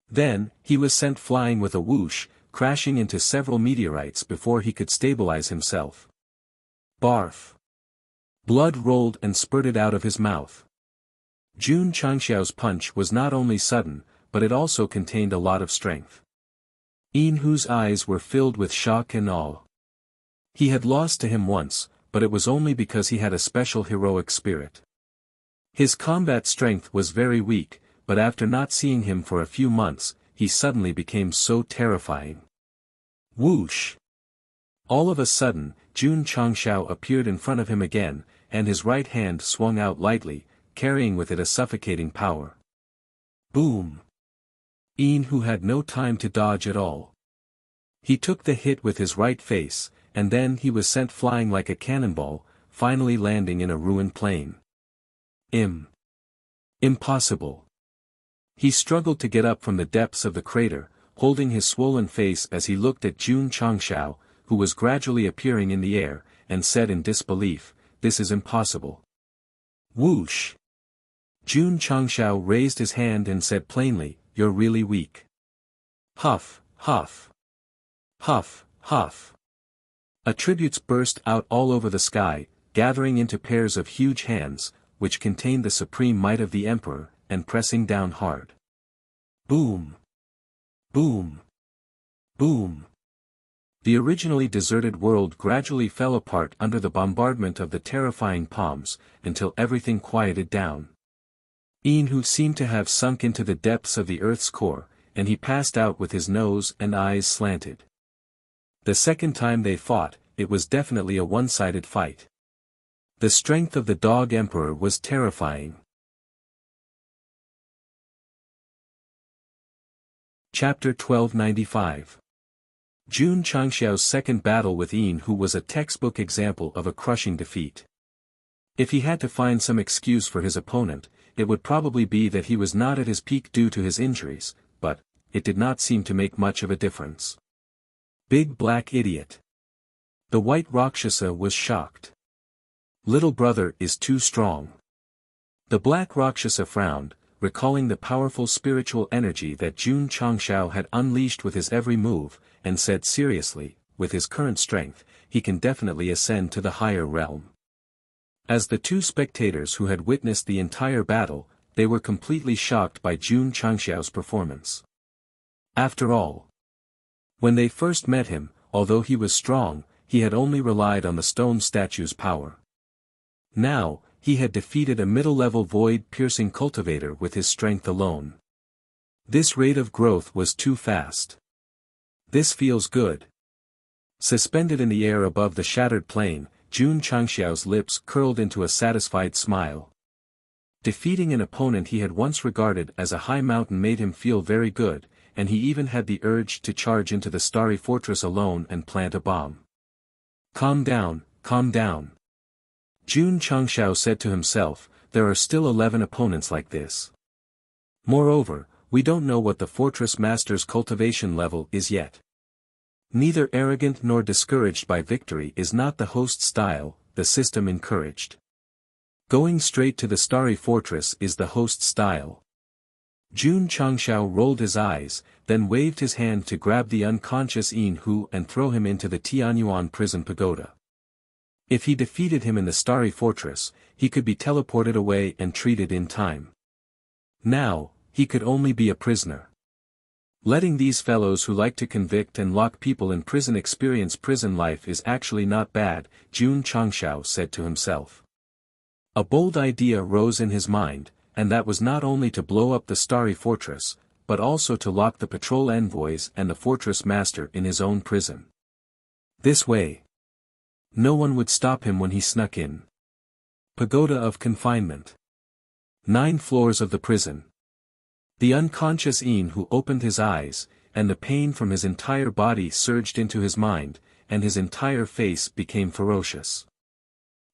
S1: Then, he was sent flying with a whoosh, crashing into several meteorites before he could stabilize himself. Barf. Blood rolled and spurted out of his mouth. Jun Changshao's punch was not only sudden, but it also contained a lot of strength. Yin Hu's eyes were filled with shock and awe. He had lost to him once, but it was only because he had a special heroic spirit. His combat strength was very weak, but after not seeing him for a few months, he suddenly became so terrifying. Whoosh! All of a sudden, Jun Changshao appeared in front of him again, and his right hand swung out lightly, carrying with it a suffocating power. Boom! Yin Hu had no time to dodge at all. He took the hit with his right face, and then he was sent flying like a cannonball, finally landing in a ruined plane. Impossible. He struggled to get up from the depths of the crater, holding his swollen face as he looked at Jun Changshao, who was gradually appearing in the air, and said in disbelief, "This is impossible." Whoosh! Jun Changshao raised his hand and said plainly, "You're really weak." Huff, huff. Huff, huff. Attributes burst out all over the sky, gathering into pairs of huge hands, which contained the supreme might of the emperor, and pressing down hard. Boom! Boom! Boom! The originally deserted world gradually fell apart under the bombardment of the terrifying palms, until everything quieted down. Yin seemed to have sunk into the depths of the earth's core, and he passed out with his nose and eyes slanted. The second time they fought, it was definitely a one-sided fight. The strength of the Dog Emperor was terrifying. Chapter 1295. Jun Changxiao's second battle with Yin was a textbook example of a crushing defeat. If he had to find some excuse for his opponent, it would probably be that he was not at his peak due to his injuries, but it did not seem to make much of a difference. Big black idiot. The white Rakshasa was shocked. Little brother is too strong. The black Rakshasa frowned, recalling the powerful spiritual energy that Jun Changxiao had unleashed with his every move, and said seriously, with his current strength, he can definitely ascend to the higher realm. As the two spectators who had witnessed the entire battle, they were completely shocked by Jun Changxiao's performance. After all, when they first met him, although he was strong, he had only relied on the stone statue's power. Now, he had defeated a middle-level void-piercing cultivator with his strength alone. This rate of growth was too fast. This feels good. Suspended in the air above the shattered plane, Jun Changxiao's lips curled into a satisfied smile. Defeating an opponent he had once regarded as a high mountain made him feel very good, and he even had the urge to charge into the starry fortress alone and plant a bomb. Calm down, calm down. Jun Changxiao said to himself, there are still 11 opponents like this. Moreover, we don't know what the fortress master's cultivation level is yet. Neither arrogant nor discouraged by victory is not the host style, the system encouraged. Going straight to the starry fortress is the host style. Jun Changxiao rolled his eyes, then waved his hand to grab the unconscious Yin and throw him into the Tianyuan prison pagoda. If he defeated him in the starry fortress, he could be teleported away and treated in time. Now, he could only be a prisoner. Letting these fellows who like to convict and lock people in prison experience prison life is actually not bad, Jun Changxiao said to himself. A bold idea rose in his mind, and that was not only to blow up the starry fortress, but also to lock the patrol envoys and the fortress master in his own prison. This way, no one would stop him when he snuck in. Pagoda of confinement. 9 floors of the prison. The unconscious Yin opened his eyes, and the pain from his entire body surged into his mind, and his entire face became ferocious.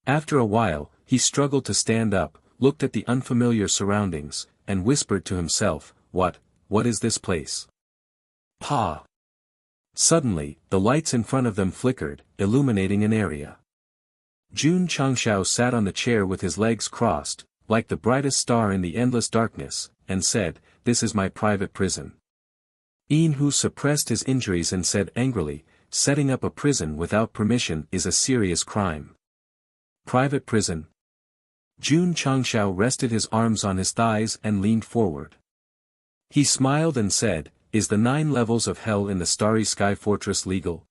S1: After a while, he struggled to stand up, looked at the unfamiliar surroundings, and whispered to himself, what is this place? Pa! Suddenly, the lights in front of them flickered, illuminating an area. Jun Changxiao sat on the chair with his legs crossed, like the brightest star in the endless darkness, and said, "This is my private prison." Yin suppressed his injuries and said angrily, "Setting up a prison without permission is a serious crime." Private prison? Jun Changxiao rested his arms on his thighs and leaned forward. He smiled and said, "Is the 9 levels of hell in the Starry Sky Fortress legal?"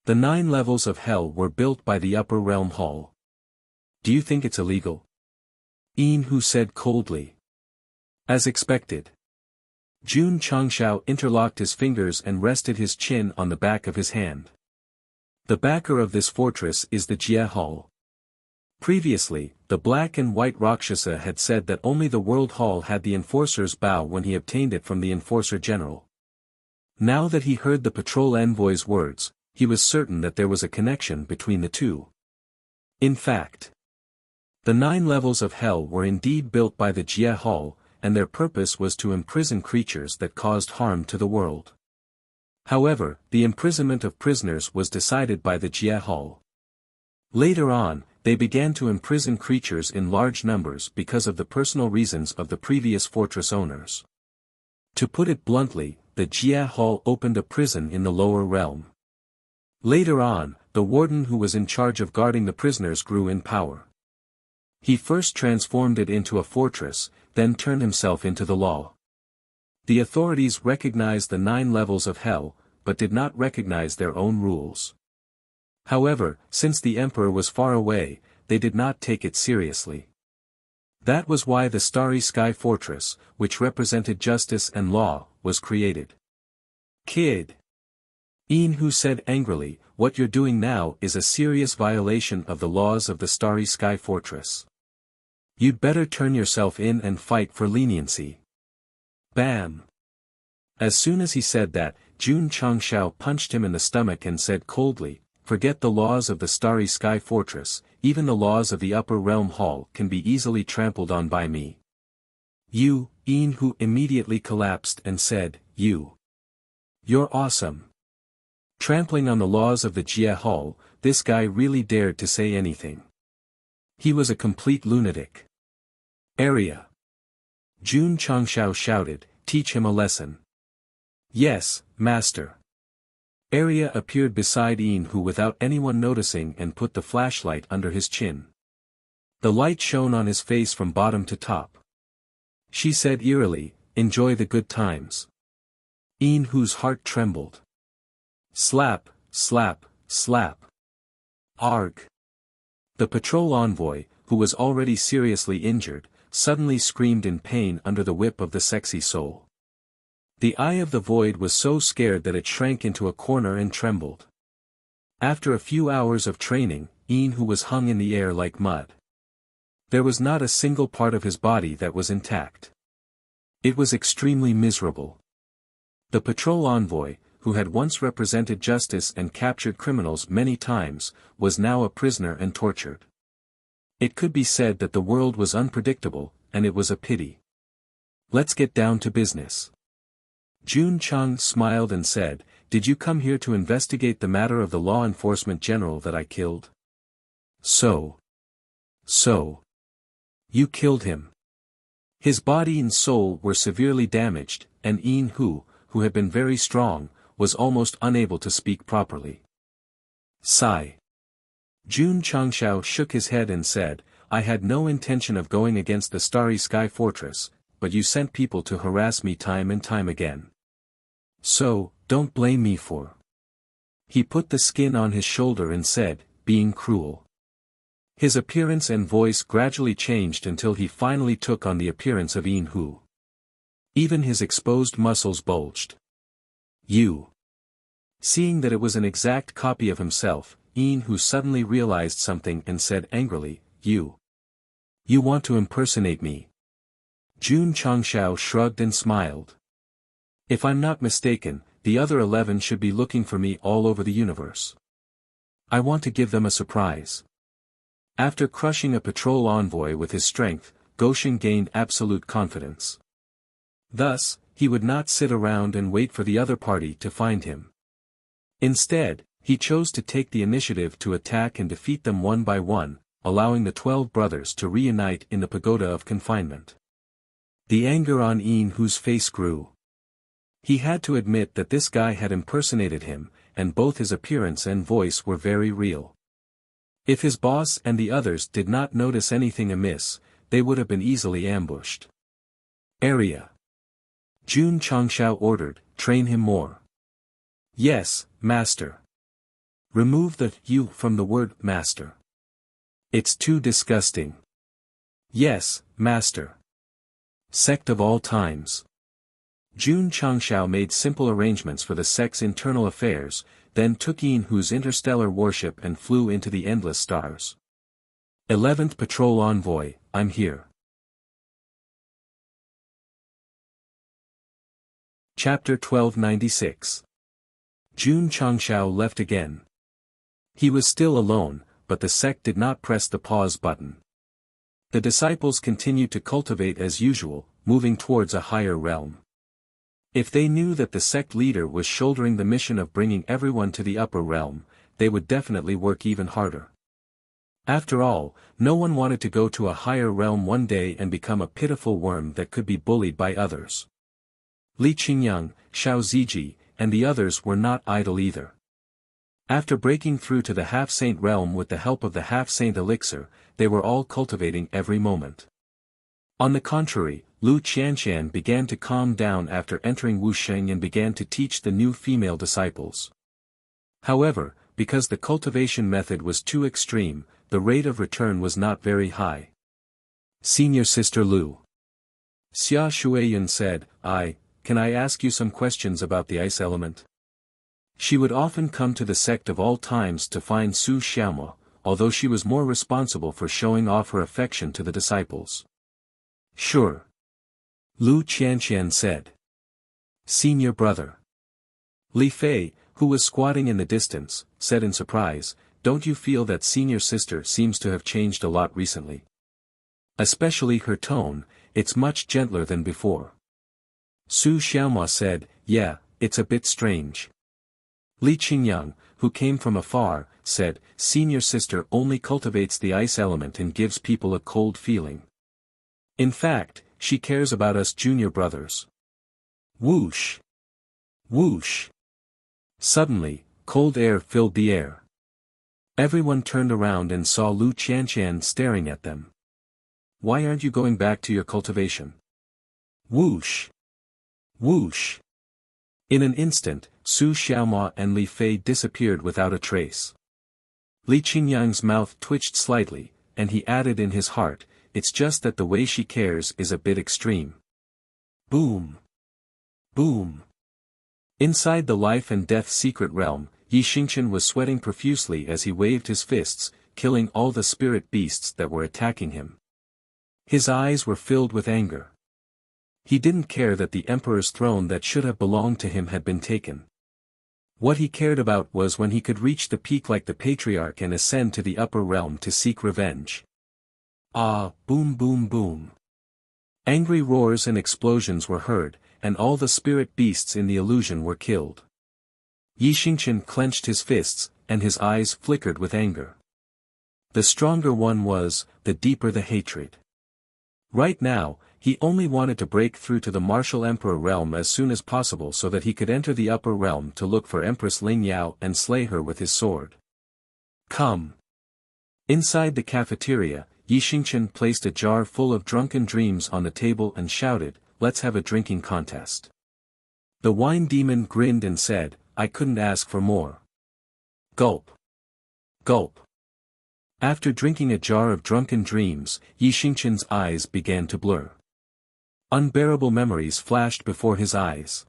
S1: The 9 levels of hell were built by the Upper Realm Hall. Do you think it's illegal? Yin said coldly. As expected. Jun Changxiao interlocked his fingers and rested his chin on the back of his hand. The backer of this fortress is the Jie Hall. Previously, the black and white Rakshasa had said that only the World Hall had the Enforcer's bow when he obtained it from the Enforcer General. Now that he heard the patrol envoy's words, he was certain that there was a connection between the two. In fact, the 9 levels of hell were indeed built by the Jie Hall, and their purpose was to imprison creatures that caused harm to the world. However, the imprisonment of prisoners was decided by the Jie Hall. Later on, they began to imprison creatures in large numbers because of the personal reasons of the previous fortress owners. To put it bluntly, the Jie Hall opened a prison in the lower realm. Later on, the warden who was in charge of guarding the prisoners grew in power. He first transformed it into a fortress, then turned himself into the law. The authorities recognized the 9 levels of hell, but did not recognize their own rules. However, since the emperor was far away, they did not take it seriously. That was why the Starry Sky Fortress, which represented justice and law, was created. Kid. Yin-Hu said angrily, "What you're doing now is a serious violation of the laws of the Starry Sky Fortress. You'd better turn yourself in and fight for leniency." Bam! As soon as he said that, Jun Changshao punched him in the stomach and said coldly, "Forget the laws of the Starry Sky Fortress, even the laws of the Upper Realm Hall can be easily trampled on by me." Yin-Hu immediately collapsed and said, You're awesome." Trampling on the laws of the Jie Hall, this guy really dared to say anything. He was a complete lunatic. Area. Jun Changshao shouted, "Teach him a lesson." "Yes, master." Area appeared beside Yin-Hu without anyone noticing and put the flashlight under his chin. The light shone on his face from bottom to top. She said eerily, "Enjoy the good times." Yin-Hu's heart trembled. Slap, slap, slap. Arg. The patrol envoy, who was already seriously injured, suddenly screamed in pain under the whip of the sexy soul. The eye of the void was so scared that it shrank into a corner and trembled. After a few hours of training, Yin-Hu was hung in the air like mud. There was not a single part of his body that was intact. It was extremely miserable. The patrol envoy, who had once represented justice and captured criminals many times, was now a prisoner and tortured. It could be said that the world was unpredictable, and it was a pity. "Let's get down to business." Jun Chang smiled and said, "Did you come here to investigate the matter of the law enforcement general that I killed?" So. You killed him." His body and soul were severely damaged, and Yin-Hu, who had been very strong, was almost unable to speak properly. Sigh. Jun Changshao shook his head and said, "I had no intention of going against the Starry Sky Fortress, but you sent people to harass me time and time again. So, don't blame me for." He put the skin on his shoulder and said, "Being cruel." His appearance and voice gradually changed until he finally took on the appearance of Yin-Hu. Even his exposed muscles bulged. Seeing that it was an exact copy of himself, Yin-Hu suddenly realized something and said angrily, You want to impersonate me?" Jun Changshao shrugged and smiled. "If I'm not mistaken, the other 11 should be looking for me all over the universe. I want to give them a surprise." After crushing a patrol envoy with his strength, Goshen gained absolute confidence. Thus, he would not sit around and wait for the other party to find him. Instead, he chose to take the initiative to attack and defeat them one by one, allowing the 12 brothers to reunite in the pagoda of confinement. The anger on Yin-Hu's face grew. He had to admit that this guy had impersonated him, and both his appearance and voice were very real. If his boss and the others did not notice anything amiss, they would have been easily ambushed. Area. Jun Changshao ordered, "Train him more." "Yes, master." "Remove the "you" from the word master. It's too disgusting." "Yes, master." Sect of all times. Jun Changshao made simple arrangements for the sect's internal affairs, then took Yin-Hu's interstellar warship and flew into the endless stars. 11th Patrol Envoy, I'm here. Chapter 1296. Jun Changshao left again. He was still alone, but the sect did not press the pause button. The disciples continued to cultivate as usual, moving towards a higher realm. If they knew that the sect leader was shouldering the mission of bringing everyone to the upper realm, they would definitely work even harder. After all, no one wanted to go to a higher realm one day and become a pitiful worm that could be bullied by others. Li Qingyang, Xiao Ziji, and the others were not idle either. After breaking through to the half-saint realm with the help of the half-saint elixir, they were all cultivating every moment. On the contrary, Lu Qianqian began to calm down after entering Wuxia and began to teach the new female disciples. However, because the cultivation method was too extreme, the rate of return was not very high. Senior Sister Lu. Xia Shuiyun said, Can I ask you some questions about the ice element? She would often come to the sect of all times to find Su Xiaomo, although she was more responsible for showing off her affection to the disciples. Sure. Lu Qianqian said. Senior brother. Li Fei, who was squatting in the distance, said in surprise, Don't you feel that senior sister seems to have changed a lot recently? Especially her tone, it's much gentler than before. Su Xiaomo said, Yeah, it's a bit strange. Li Qingyang, who came from afar, said, Senior sister only cultivates the ice element and gives people a cold feeling. In fact, she cares about us junior brothers. Whoosh! Whoosh! Suddenly, cold air filled the air. Everyone turned around and saw Lu Qianqian staring at them. Why aren't you going back to your cultivation? Whoosh! Whoosh! In an instant, Su Xiaomo and Li Fei disappeared without a trace. Li Qingyang's mouth twitched slightly, and he added in his heart, It's just that the way she cares is a bit extreme. Boom! Boom! Inside the life and death secret realm, Yi Xingqian was sweating profusely as he waved his fists, killing all the spirit beasts that were attacking him. His eyes were filled with anger. He didn't care that the emperor's throne that should have belonged to him had been taken. What he cared about was when he could reach the peak like the patriarch and ascend to the upper realm to seek revenge. Boom boom boom. Angry roars and explosions were heard, and all the spirit beasts in the illusion were killed. Yi Xingqian clenched his fists, and his eyes flickered with anger. The stronger one was, the deeper the hatred. Right now, he only wanted to break through to the martial emperor realm as soon as possible so that he could enter the upper realm to look for Empress Ling Yao and slay her with his sword. Come! Inside the cafeteria, Yi Xingqian placed a jar full of drunken dreams on the table and shouted, Let's have a drinking contest. The wine demon grinned and said, I couldn't ask for more. Gulp. Gulp. After drinking a jar of drunken dreams, Yi Xingqian's eyes began to blur. Unbearable memories flashed before his eyes.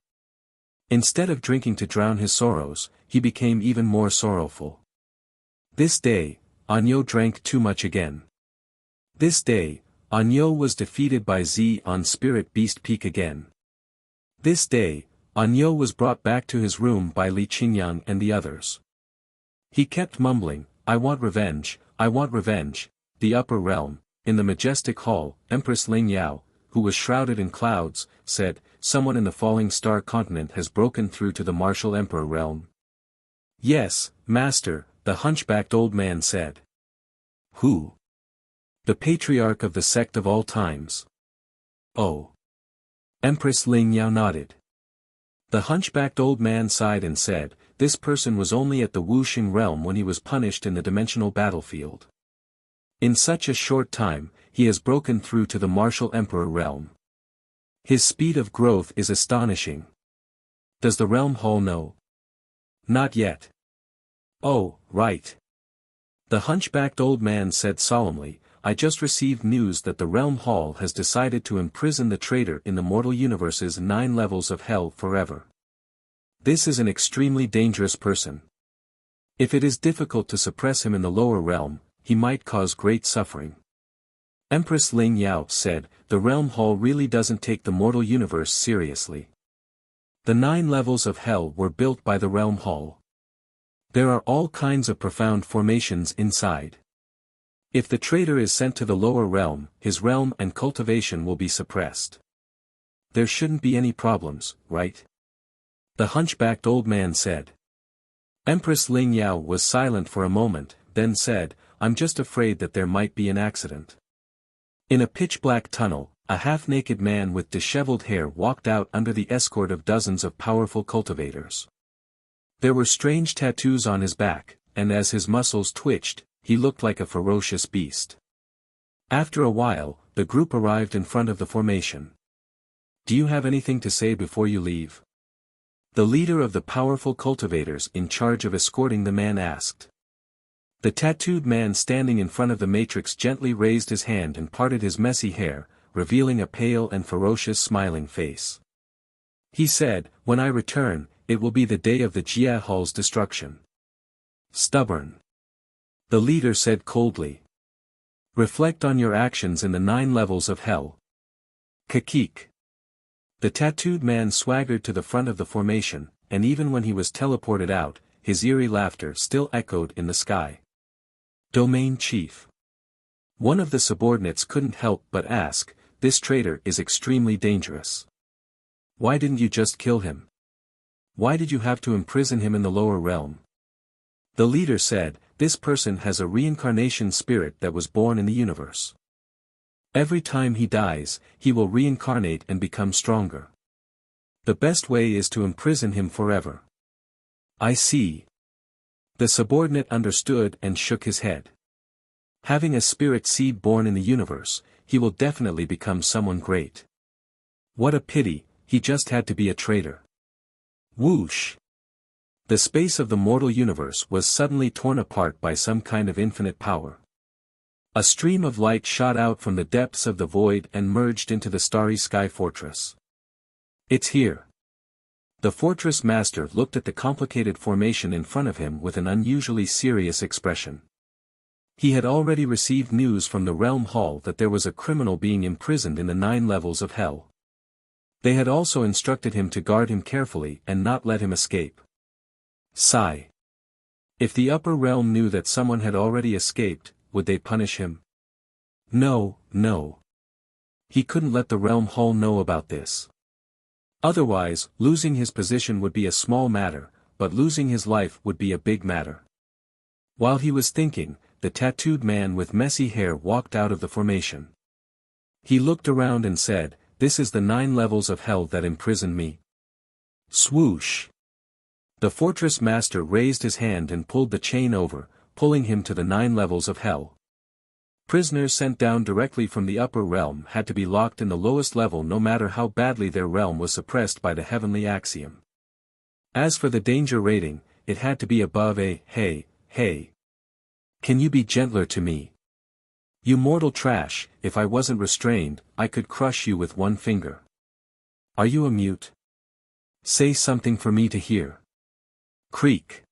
S1: Instead of drinking to drown his sorrows, he became even more sorrowful. This day, Anyo drank too much again. This day, Anyo was defeated by Z on Spirit Beast Peak again. This day, Anyo was brought back to his room by Li Qingyang and the others. He kept mumbling, I want revenge, the upper realm. In the majestic hall, Empress Ling Yao, who was shrouded in clouds, said, Someone in the falling star continent has broken through to the martial emperor realm. Yes, master, the hunchbacked old man said. Who? The patriarch of the sect of all times. Oh. Empress Ling Yao nodded. The hunchbacked old man sighed and said, This person was only at the Wuxing realm when he was punished in the dimensional battlefield. In such a short time, he has broken through to the martial emperor realm. His speed of growth is astonishing. Does the realm hall know? Not yet. Oh, right. The hunchbacked old man said solemnly, I just received news that the realm hall has decided to imprison the traitor in the mortal universe's 9 levels of hell forever. This is an extremely dangerous person. If it is difficult to suppress him in the lower realm, he might cause great suffering. Empress Ling Yao said, The realm hall really doesn't take the mortal universe seriously. The 9 levels of hell were built by the realm hall. There are all kinds of profound formations inside. If the traitor is sent to the lower realm, his realm and cultivation will be suppressed. there shouldn't be any problems, right? The hunchbacked old man said. Empress Ling Yao was silent for a moment, then said, I'm just afraid that there might be an accident. In a pitch-black tunnel, a half-naked man with disheveled hair walked out under the escort of dozens of powerful cultivators. There were strange tattoos on his back, and as his muscles twitched, he looked like a ferocious beast. After a while, the group arrived in front of the formation. Do you have anything to say before you leave? The leader of the powerful cultivators in charge of escorting the man asked. The tattooed man standing in front of the matrix gently raised his hand and parted his messy hair, revealing a pale and ferocious smiling face. He said, when I return, it will be the day of the Jia Hall's destruction. Stubborn. The leader said coldly. Reflect on your actions in the 9 levels of hell. Kakik. The tattooed man swaggered to the front of the formation, and even when he was teleported out, his eerie laughter still echoed in the sky. Domain Chief. One of the subordinates couldn't help but ask, this traitor is extremely dangerous. Why didn't you just kill him? Why did you have to imprison him in the lower realm? The leader said, this person has a reincarnation spirit that was born in the universe. Every time he dies, he will reincarnate and become stronger. The best way is to imprison him forever. I see. The subordinate understood and shook his head. Having a spirit seed born in the universe, he will definitely become someone great. What a pity, he just had to be a traitor. Whoosh! The space of the mortal universe was suddenly torn apart by some kind of infinite power. A stream of light shot out from the depths of the void and merged into the starry sky fortress. It's here. The fortress master looked at the complicated formation in front of him with an unusually serious expression. He had already received news from the realm hall that there was a criminal being imprisoned in the 9 levels of hell. They had also instructed him to guard him carefully and not let him escape. Sigh. If the upper realm knew that someone had already escaped, would they punish him? No, no. He couldn't let the realm hall know about this. Otherwise, losing his position would be a small matter, but losing his life would be a big matter. While he was thinking, the tattooed man with messy hair walked out of the formation. He looked around and said, this is the 9 levels of hell that imprison me. Swoosh! The fortress master raised his hand and pulled the chain over, pulling him to the 9 levels of hell. Prisoners sent down directly from the upper realm had to be locked in the lowest level no matter how badly their realm was suppressed by the heavenly axiom. As for the danger rating, it had to be above a, hey. Can you be gentler to me? You mortal trash, if I wasn't restrained, I could crush you with one finger. Are you a mute? Say something for me to hear. Creak.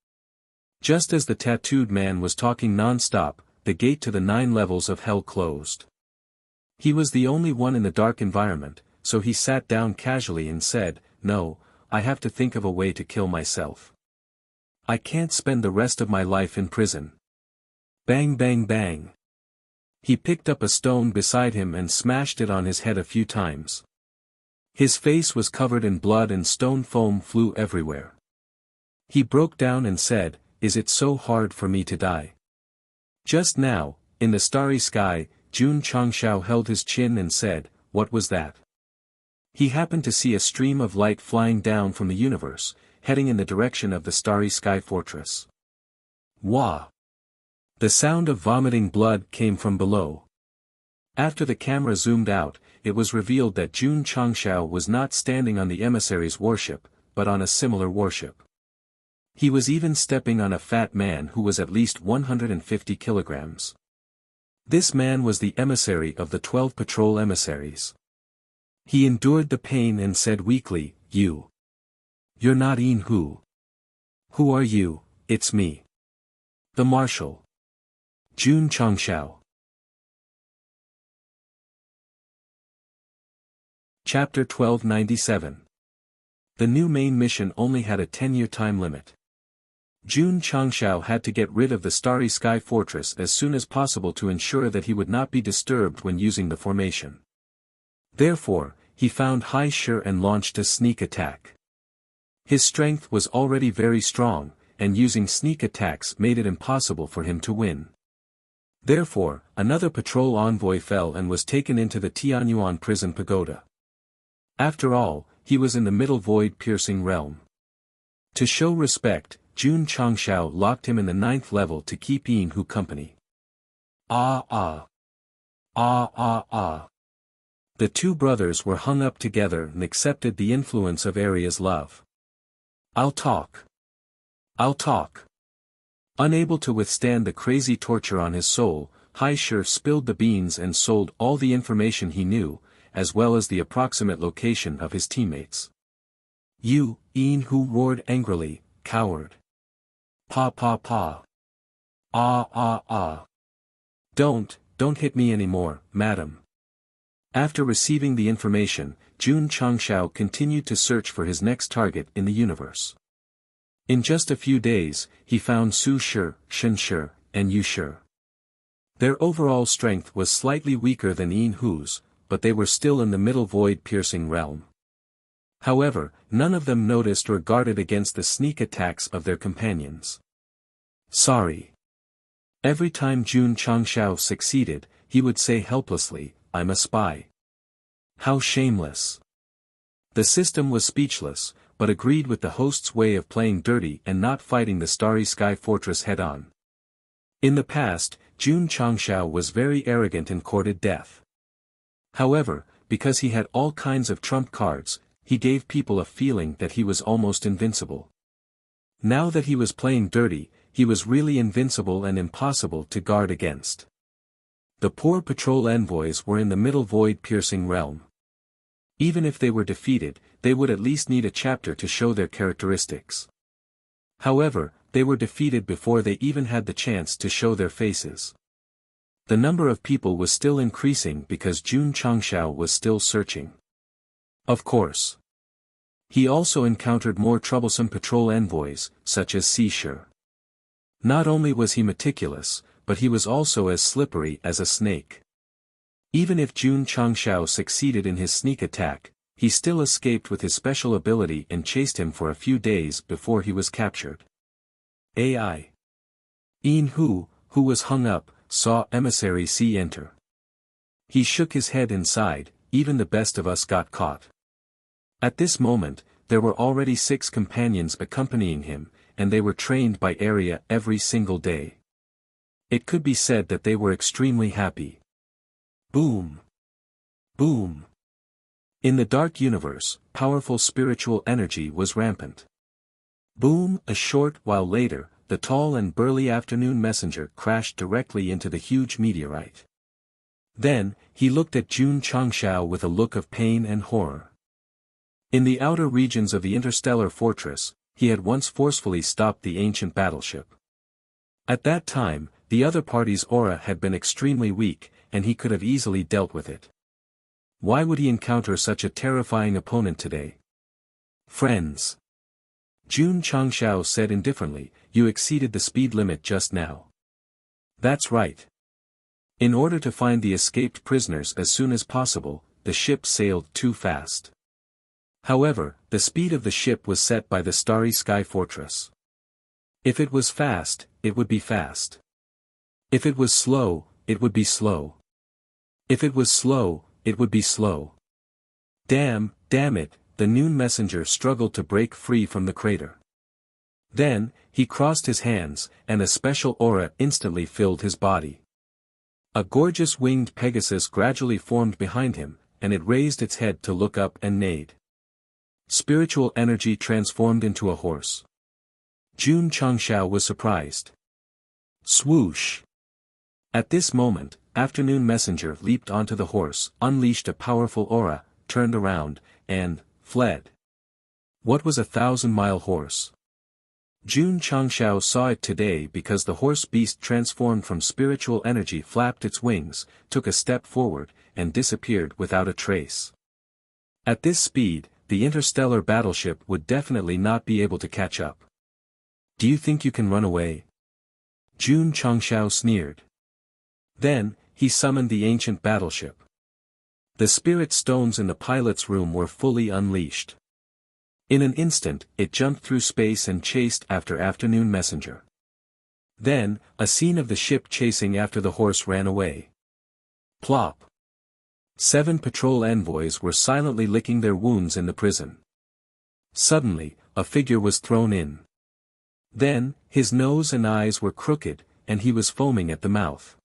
S1: Just as the tattooed man was talking non-stop, the gate to the 9 levels of hell closed. He was the only one in the dark environment, so he sat down casually and said, no, I have to think of a way to kill myself. I can't spend the rest of my life in prison. Bang bang bang. He picked up a stone beside him and smashed it on his head a few times. His face was covered in blood and stone foam flew everywhere. He broke down and said, is it so hard for me to die? Just now, in the starry sky, Jun Changshao held his chin and said, what was that? He happened to see a stream of light flying down from the universe, heading in the direction of the starry sky fortress. Wah! The sound of vomiting blood came from below. After the camera zoomed out, it was revealed that Jun Changshao was not standing on the emissary's warship, but on a similar warship. He was even stepping on a fat man who was at least 150 kilograms. This man was the emissary of the 12 patrol emissaries. He endured the pain and said weakly, You're not Yin Hu. Who are you? It's me. The Marshal. Jun Changshao. Chapter 1297. The new main mission only had a 10-year time limit. Jun Changshao had to get rid of the Starry Sky Fortress as soon as possible to ensure that he would not be disturbed when using the formation. Therefore, he found Hai Shi and launched a sneak attack. His strength was already very strong, and using sneak attacks made it impossible for him to win. Therefore, another patrol envoy fell and was taken into the Tianyuan prison pagoda. After all, he was in the middle void-piercing realm. To show respect, Jun Changshao locked him in the 9th level to keep Yin Hu company. Ah ah. Ah ah ah. The two brothers were hung up together and accepted the influence of Arya's love. I'll talk. I'll talk. Unable to withstand the crazy torture on his soul, Hai Shi spilled the beans and sold all the information he knew, as well as the approximate location of his teammates. You, Yin Hu roared angrily, coward. Pa pa pa. Ah ah ah. Don't hit me anymore, madam. After receiving the information, Jun Changshao continued to search for his next target in the universe. In just a few days, he found Su Shi, Shen Shi, and Yu Shi. Their overall strength was slightly weaker than Yin Hu's, but they were still in the middle void-piercing realm. However, none of them noticed or guarded against the sneak attacks of their companions. Sorry. Every time Jun Changshao succeeded, he would say helplessly, I'm a spy. How shameless. The system was speechless, but agreed with the host's way of playing dirty and not fighting the Starry Sky Fortress head-on. In the past, Jun Changshao was very arrogant and courted death. However, because he had all kinds of trump cards, he gave people a feeling that he was almost invincible. Now that he was playing dirty, he was really invincible and impossible to guard against. The poor patrol envoys were in the middle void-piercing realm. Even if they were defeated, they would at least need a chapter to show their characteristics. However, they were defeated before they even had the chance to show their faces. The number of people was still increasing because Jun Changshao was still searching. Of course. He also encountered more troublesome patrol envoys, such as Si Shi. Not only was he meticulous, but he was also as slippery as a snake. Even if Jun Changshao succeeded in his sneak attack, he still escaped with his special ability and chased him for a few days before he was captured. AI. Yin Hu, who was hung up, saw emissary C enter. He shook his head and sighed, even the best of us got caught. At this moment, there were already 6 companions accompanying him, and they were trained by Arya every single day. It could be said that they were extremely happy. Boom! Boom! In the dark universe, powerful spiritual energy was rampant. Boom! A short while later, the tall and burly afternoon messenger crashed directly into the huge meteorite. Then, he looked at Jun Changshao with a look of pain and horror. In the outer regions of the interstellar fortress, he had once forcefully stopped the ancient battleship. At that time, the other party's aura had been extremely weak, and he could have easily dealt with it. Why would he encounter such a terrifying opponent today? Friends. Jun Changshao said indifferently, you exceeded the speed limit just now. That's right. In order to find the escaped prisoners as soon as possible, the ship sailed too fast. However, the speed of the ship was set by the Starry Sky Fortress. If it was fast, it would be fast. If it was slow, it would be slow. If it was slow, it would be slow. Damn it, the noon messenger struggled to break free from the crater. Then, he crossed his hands, and a special aura instantly filled his body. A gorgeous winged Pegasus gradually formed behind him, and it raised its head to look up and neighed. Spiritual energy transformed into a horse. Jun Changshao was surprised. Swoosh! At this moment, Afternoon Messenger leaped onto the horse, unleashed a powerful aura, turned around, and fled. What was a 1,000-mile horse? Jun Changshao saw it today because the horse beast transformed from spiritual energy, flapped its wings, took a step forward, and disappeared without a trace. At this speed, the interstellar battleship would definitely not be able to catch up. Do you think you can run away? Jun Changshao sneered. Then, he summoned the ancient battleship. The spirit stones in the pilot's room were fully unleashed. In an instant, it jumped through space and chased after Afternoon Messenger. Then, a scene of the ship chasing after the horse ran away. Plop. 7 patrol envoys were silently licking their wounds in the prison. Suddenly, a figure was thrown in. Then, his nose and eyes were crooked, and he was foaming at the mouth.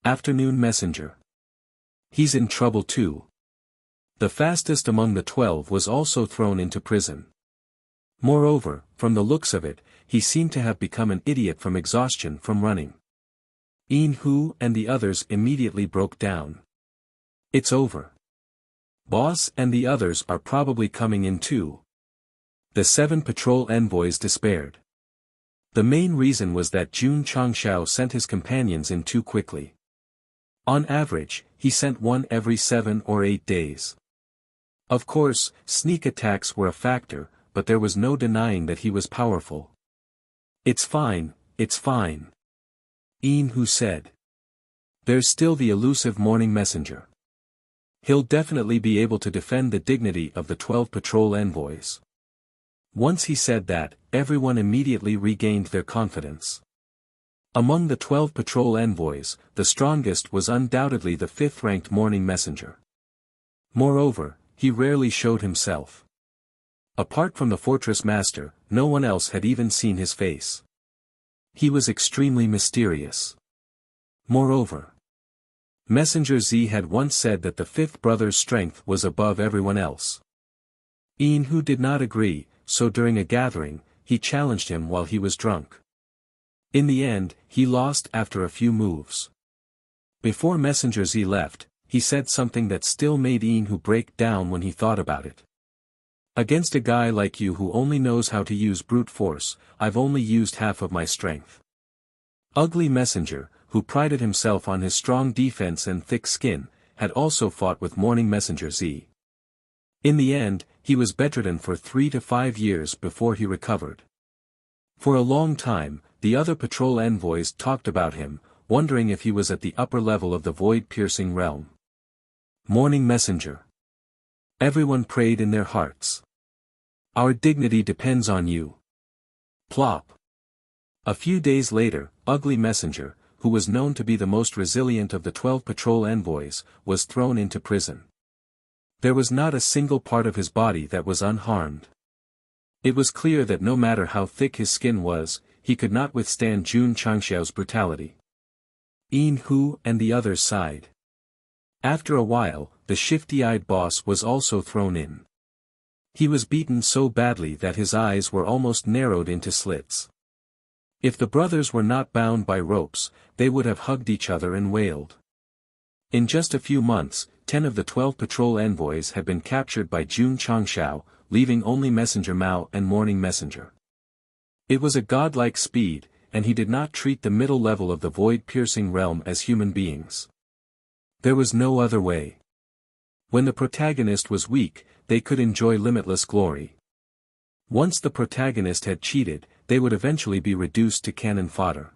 S1: Afternoon Messenger. He's in trouble too. The fastest among the 12 was also thrown into prison. Moreover, from the looks of it, he seemed to have become an idiot from exhaustion from running. Yin Hu and the others immediately broke down. It's over. Boss and the others are probably coming in too. The 7 patrol envoys despaired. The main reason was that Jun Changshao sent his companions in too quickly. On average, he sent one every 7 or 8 days. Of course, sneak attacks were a factor, but there was no denying that he was powerful. It's fine, it's fine. Yin Hu said. There's still the elusive morning messenger. He'll definitely be able to defend the dignity of the 12 patrol envoys. Once he said that, everyone immediately regained their confidence. Among the 12 patrol envoys, the strongest was undoubtedly the 5th-ranked morning messenger. Moreover, he rarely showed himself. Apart from the fortress master, no one else had even seen his face. He was extremely mysterious. Moreover, Messenger Z had once said that the 5th brother's strength was above everyone else. Yin Hu did not agree, so during a gathering, he challenged him while he was drunk. In the end, he lost after a few moves. Before Messenger Z left, he said something that still made Yin Hu break down when he thought about it. Against a guy like you who only knows how to use brute force, I've only used half of my strength. Ugly Messenger, who prided himself on his strong defense and thick skin, had also fought with Morning Messenger Z. In the end, he was bedridden for 3 to 5 years before he recovered. For a long time, the other patrol envoys talked about him, wondering if he was at the upper level of the void-piercing realm. Morning Messenger. Everyone prayed in their hearts. Our dignity depends on you. Plop. A few days later, Ugly Messenger, who was known to be the most resilient of the 12 patrol envoys, was thrown into prison. There was not a single part of his body that was unharmed. It was clear that no matter how thick his skin was, he could not withstand Jun Changshao's brutality. Yin Hu and the others sighed. After a while, the shifty-eyed boss was also thrown in. He was beaten so badly that his eyes were almost narrowed into slits. If the brothers were not bound by ropes, they would have hugged each other and wailed. In just a few months, 10 of the 12 patrol envoys had been captured by Jun Changshao, leaving only Messenger Mao and Morning Messenger. It was a godlike speed, and he did not treat the middle level of the void-piercing realm as human beings. There was no other way. When the protagonist was weak, they could enjoy limitless glory. Once the protagonist had cheated, they would eventually be reduced to cannon fodder.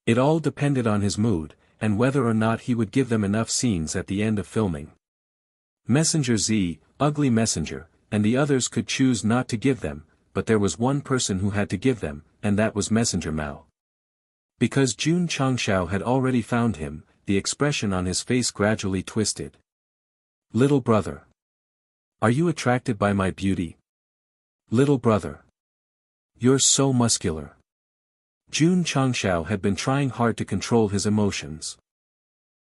S1: It all depended on his mood, and whether or not he would give them enough scenes at the end of filming. Messenger Z, Ugly Messenger, and the others could choose not to give them, but there was one person who had to give them, and that was Messenger Mao. Because Jun Changshao had already found him, the expression on his face gradually twisted. Little brother. Are you attracted by my beauty? Little brother. You're so muscular. Jun Changshao had been trying hard to control his emotions.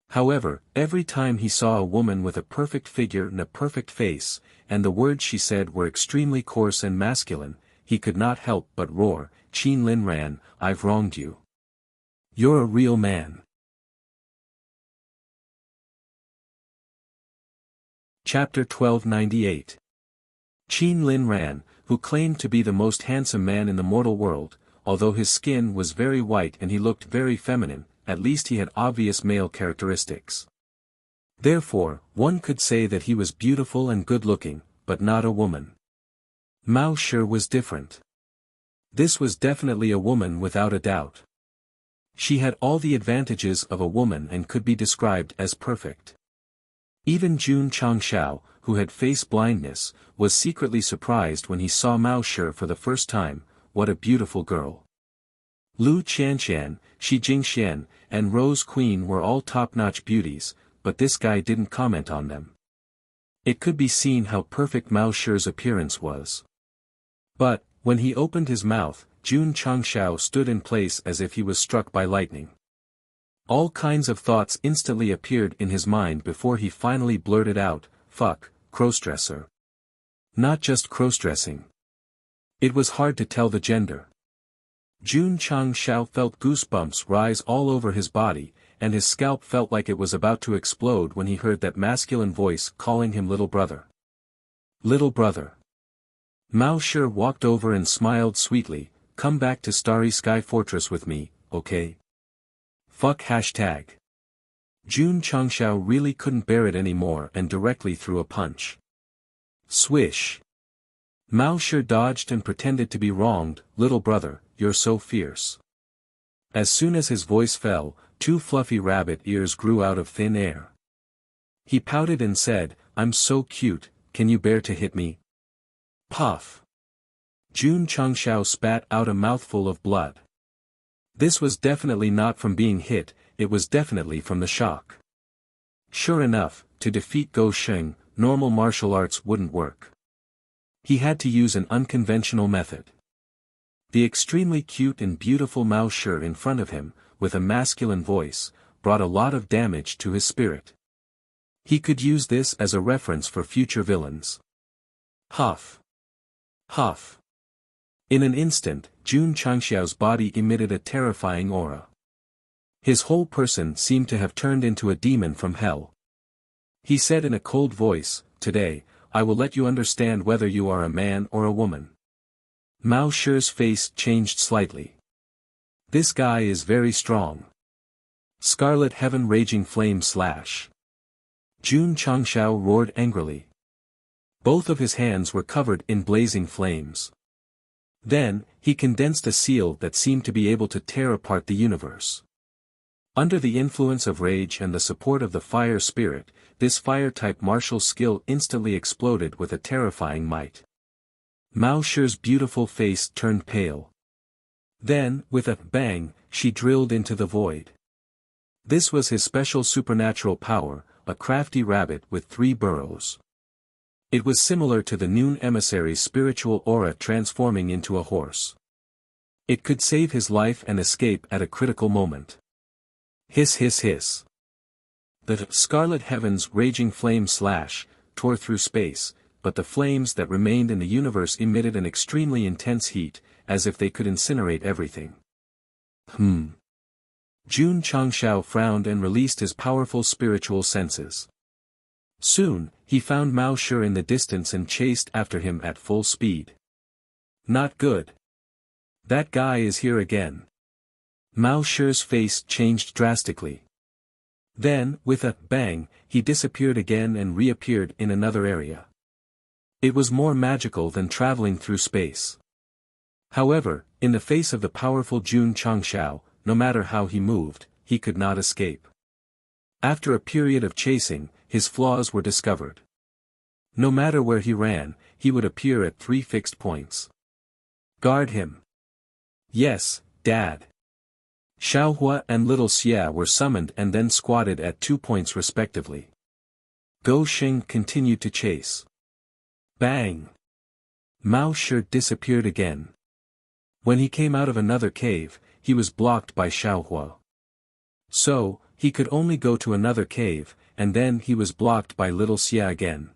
S1: However, every time he saw a woman with a perfect figure and a perfect face, and the words she said were extremely coarse and masculine, he could not help but roar, Qin Lin Ran, I've wronged you. You're a real man. Chapter 1298. Qin Lin Ran, who claimed to be the most handsome man in the mortal world, although his skin was very white and he looked very feminine, at least he had obvious male characteristics. Therefore, one could say that he was beautiful and good-looking, but not a woman. Mao Shi was different. This was definitely a woman without a doubt. She had all the advantages of a woman and could be described as perfect. Even Jun Changshao, who had face blindness, was secretly surprised when he saw Mao Shi for the first time. What a beautiful girl. Lu Qianxian, Shi Jingxian, and Rose Queen were all top-notch beauties, but this guy didn't comment on them. It could be seen how perfect Mao Shi's appearance was. But, when he opened his mouth, Jun Changshao stood in place as if he was struck by lightning. All kinds of thoughts instantly appeared in his mind before he finally blurted out, "Fuck, crossdresser." Not just crossdressing. It was hard to tell the gender. Jun Changshao felt goosebumps rise all over his body, and his scalp felt like it was about to explode when he heard that masculine voice calling him little brother. Little brother. Mao Shi walked over and smiled sweetly. "Come back to Starry Sky Fortress with me, okay? Fuck hashtag." Jun Changshao really couldn't bear it anymore and directly threw a punch. Swish. Mao Shi dodged and pretended to be wronged. "Little brother, you're so fierce." As soon as his voice fell, two fluffy rabbit ears grew out of thin air. He pouted and said, "I'm so cute, can you bear to hit me?" Puff. Jun Changshao spat out a mouthful of blood. This was definitely not from being hit, it was definitely from the shock. Sure enough, to defeat Go Sheng, normal martial arts wouldn't work. He had to use an unconventional method. The extremely cute and beautiful Mao Shi in front of him, with a masculine voice, brought a lot of damage to his spirit. He could use this as a reference for future villains. Huff. Huff. In an instant, Jun Changxiao's body emitted a terrifying aura. His whole person seemed to have turned into a demon from hell. He said in a cold voice, "Today, I will let you understand whether you are a man or a woman." Mao Shi's face changed slightly. This guy is very strong. Scarlet Heaven Raging Flame Slash. Jun Changshao roared angrily. Both of his hands were covered in blazing flames. Then, he condensed a seal that seemed to be able to tear apart the universe. Under the influence of rage and the support of the fire spirit, this fire-type martial skill instantly exploded with a terrifying might. Mao Shi's beautiful face turned pale. Then, with a bang, she drilled into the void. This was his special supernatural power, a crafty rabbit with 3 burrows. It was similar to the Noon Emissary's spiritual aura transforming into a horse. It could save his life and escape at a critical moment. Hiss hiss hiss. The Scarlet Heaven's Raging Flame Slash tore through space, but the flames that remained in the universe emitted an extremely intense heat, as if they could incinerate everything. Jun Changshao frowned and released his powerful spiritual senses. Soon, he found Mao Shi in the distance and chased after him at full speed. Not good. That guy is here again. Mao Shi's face changed drastically. Then, with a bang, he disappeared again and reappeared in another area. It was more magical than traveling through space. However, in the face of the powerful Jun Changshao, no matter how he moved, he could not escape. After a period of chasing, his flaws were discovered. No matter where he ran, he would appear at 3 fixed points. Guard him. Yes, Dad. Xiaohua and Little Xia were summoned and then squatted at 2 points respectively. Go Sheng continued to chase. Bang! Mao Shi disappeared again. When he came out of another cave, he was blocked by Xiaohua. So, he could only go to another cave, and then he was blocked by Little Xia again.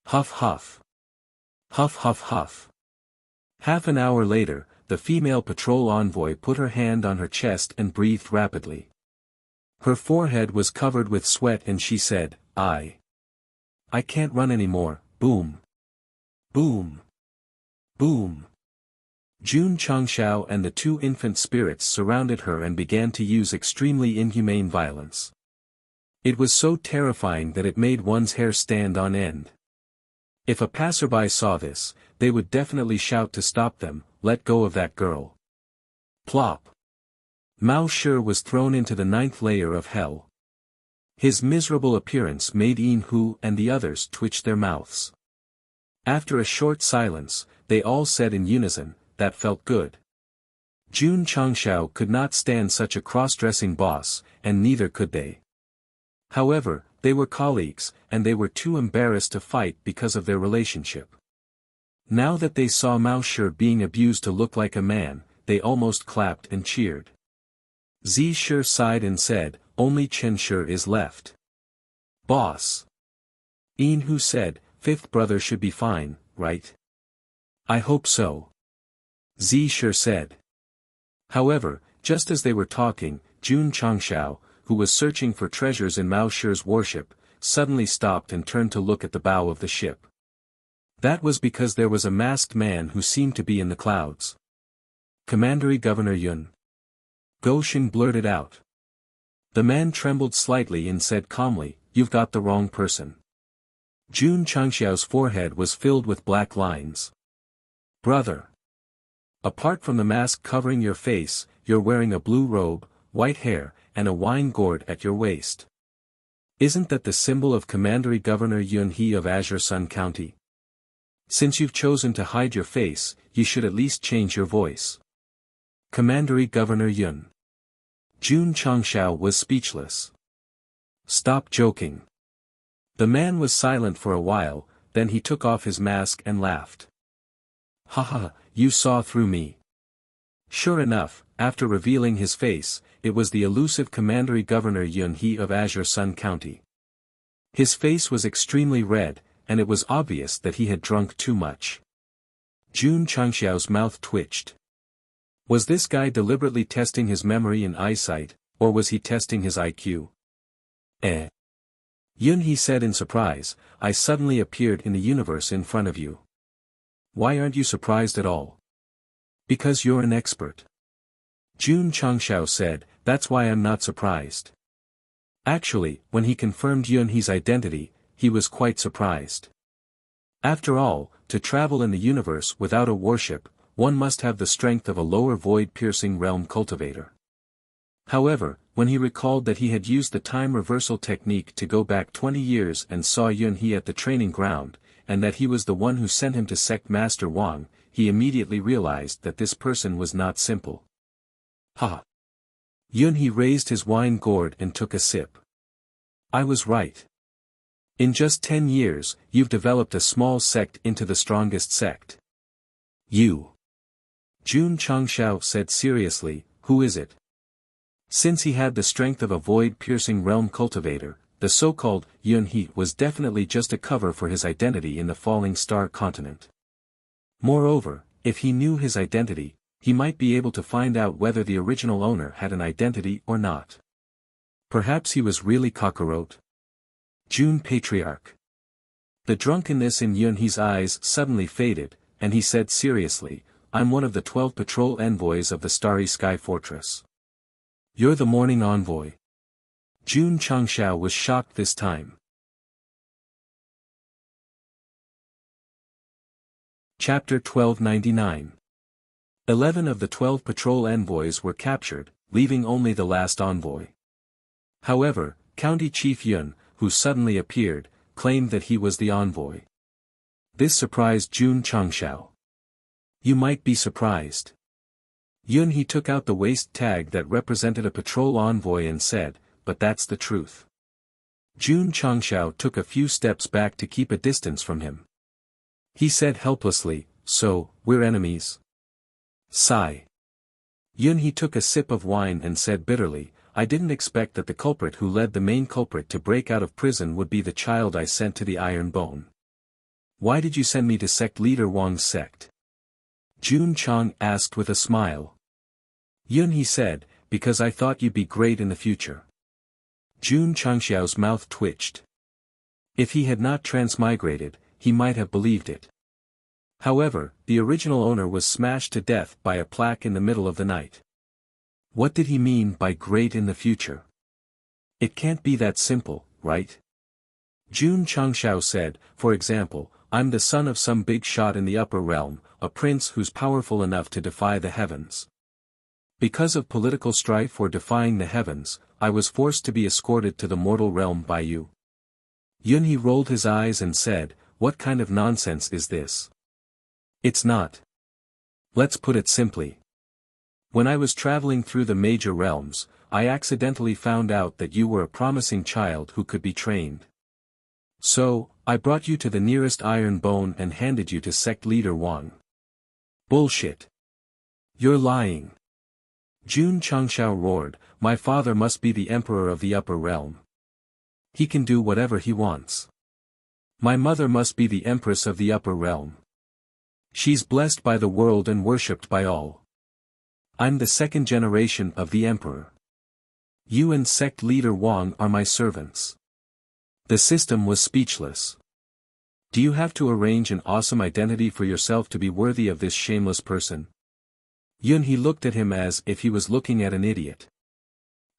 S1: Huff huff. Huff huff huff. Half an hour later, the female patrol envoy put her hand on her chest and breathed rapidly. Her forehead was covered with sweat and she said, I can't run anymore." Boom. Boom. Boom. Jun Changshao and the 2 infant spirits surrounded her and began to use extremely inhumane violence. It was so terrifying that it made one's hair stand on end. If a passerby saw this, they would definitely shout to stop them, "Let go of that girl." Plop. Mao Shi was thrown into the 9th layer of hell. His miserable appearance made Yin Hu and the others twitch their mouths. After a short silence, they all said in unison, "That felt good." Jun Changshao could not stand such a cross-dressing boss, and neither could they. However, they were colleagues, and they were too embarrassed to fight because of their relationship. Now that they saw Mao Shi being abused to look like a man, they almost clapped and cheered. Zi Shi sighed and said, "Only Chen Shi is left." "Boss." Yin Hu said, "Fifth brother should be fine, right?" "I hope so." Zi Shi said. However, just as they were talking, Jun Changshao, who was searching for treasures in Mao Shi's warship, suddenly stopped and turned to look at the bow of the ship. That was because there was a masked man who seemed to be in the clouds. "Commandery Governor Yun." Go Xing blurted out. The man trembled slightly and said calmly, "You've got the wrong person." Jun Changxiao's forehead was filled with black lines. "Brother. Apart from the mask covering your face, you're wearing a blue robe, white hair, and a wine gourd at your waist. Isn't that the symbol of Commandery Governor Yun He of Azure Sun County? Since you've chosen to hide your face, you should at least change your voice." Commandery Governor Yun. Jun Changshao was speechless. "Stop joking." The man was silent for a while, then he took off his mask and laughed. "Haha, you saw through me." Sure enough, after revealing his face, it was the elusive Commandery Governor Yun He of Azure Sun County. His face was extremely red, and it was obvious that he had drunk too much. Jun Changxiao's mouth twitched. Was this guy deliberately testing his memory and eyesight, or was he testing his IQ? Yun He said in surprise, "I suddenly appeared in the universe in front of you. Why aren't you surprised at all?" "Because you're an expert." Jun Changshao said, "That's why I'm not surprised." Actually, when he confirmed Yun He's identity, he was quite surprised. After all, to travel in the universe without a warship, one must have the strength of a lower void-piercing realm cultivator. However, when he recalled that he had used the time reversal technique to go back 20 years and saw Yun He at the training ground, and that he was the one who sent him to Sect Master Wang, he immediately realized that this person was not simple. "Ha!" Yun He raised his wine gourd and took a sip. "I was right. In just 10 years, you've developed a small sect into the strongest sect." "You." Jun Changshao said seriously, "Who is it?" Since he had the strength of a void-piercing realm cultivator, the so-called Yun He was definitely just a cover for his identity in the falling star continent. Moreover, if he knew his identity, he might be able to find out whether the original owner had an identity or not. Perhaps he was really cockroach. Jun Patriarch. The drunkenness in Yun He's eyes suddenly faded, and he said seriously, "I'm one of the 12 patrol envoys of the Starry Sky Fortress." "You're the morning envoy." Jun Changshao was shocked this time. Chapter 1299. 11 of the 12 patrol envoys were captured, leaving only the last envoy. However, County Chief Yun, who suddenly appeared, claimed that he was the envoy. This surprised Jun Changshao. "You might be surprised." Yun He took out the waist tag that represented a patrol envoy and said, "But that's the truth." Jun Changshao took a few steps back to keep a distance from him. He said helplessly, "So, we're enemies?" Sigh. Yun He took a sip of wine and said bitterly, "I didn't expect that the culprit who led the main culprit to break out of prison would be the child I sent to the Iron Bone. Why did you send me to sect leader Wang's sect?" Jun Chang asked with a smile. Yun He said, "Because I thought you'd be great in the future." Jun Changxiao's mouth twitched. If he had not transmigrated, he might have believed it. However, the original owner was smashed to death by a plaque in the middle of the night. What did he mean by great in the future? It can't be that simple, right? Jun Changxiao said, "For example, I'm the son of some big shot in the upper realm, a prince who's powerful enough to defy the heavens. Because of political strife or defying the heavens, I was forced to be escorted to the mortal realm by you. Yunhee rolled his eyes and said, "What kind of nonsense is this? It's not. Let's put it simply. When I was traveling through the major realms, I accidentally found out that you were a promising child who could be trained. So, I brought you to the nearest iron bone and handed you to sect leader Wang." "Bullshit. You're lying." Jun Changshao roared, "My father must be the emperor of the upper realm. He can do whatever he wants. My mother must be the empress of the upper realm. She's blessed by the world and worshipped by all. I'm the second generation of the emperor. You and sect leader Wang are my servants." The system was speechless. "Do you have to arrange an awesome identity for yourself to be worthy of this shameless person?" Yunhee looked at him as if he was looking at an idiot.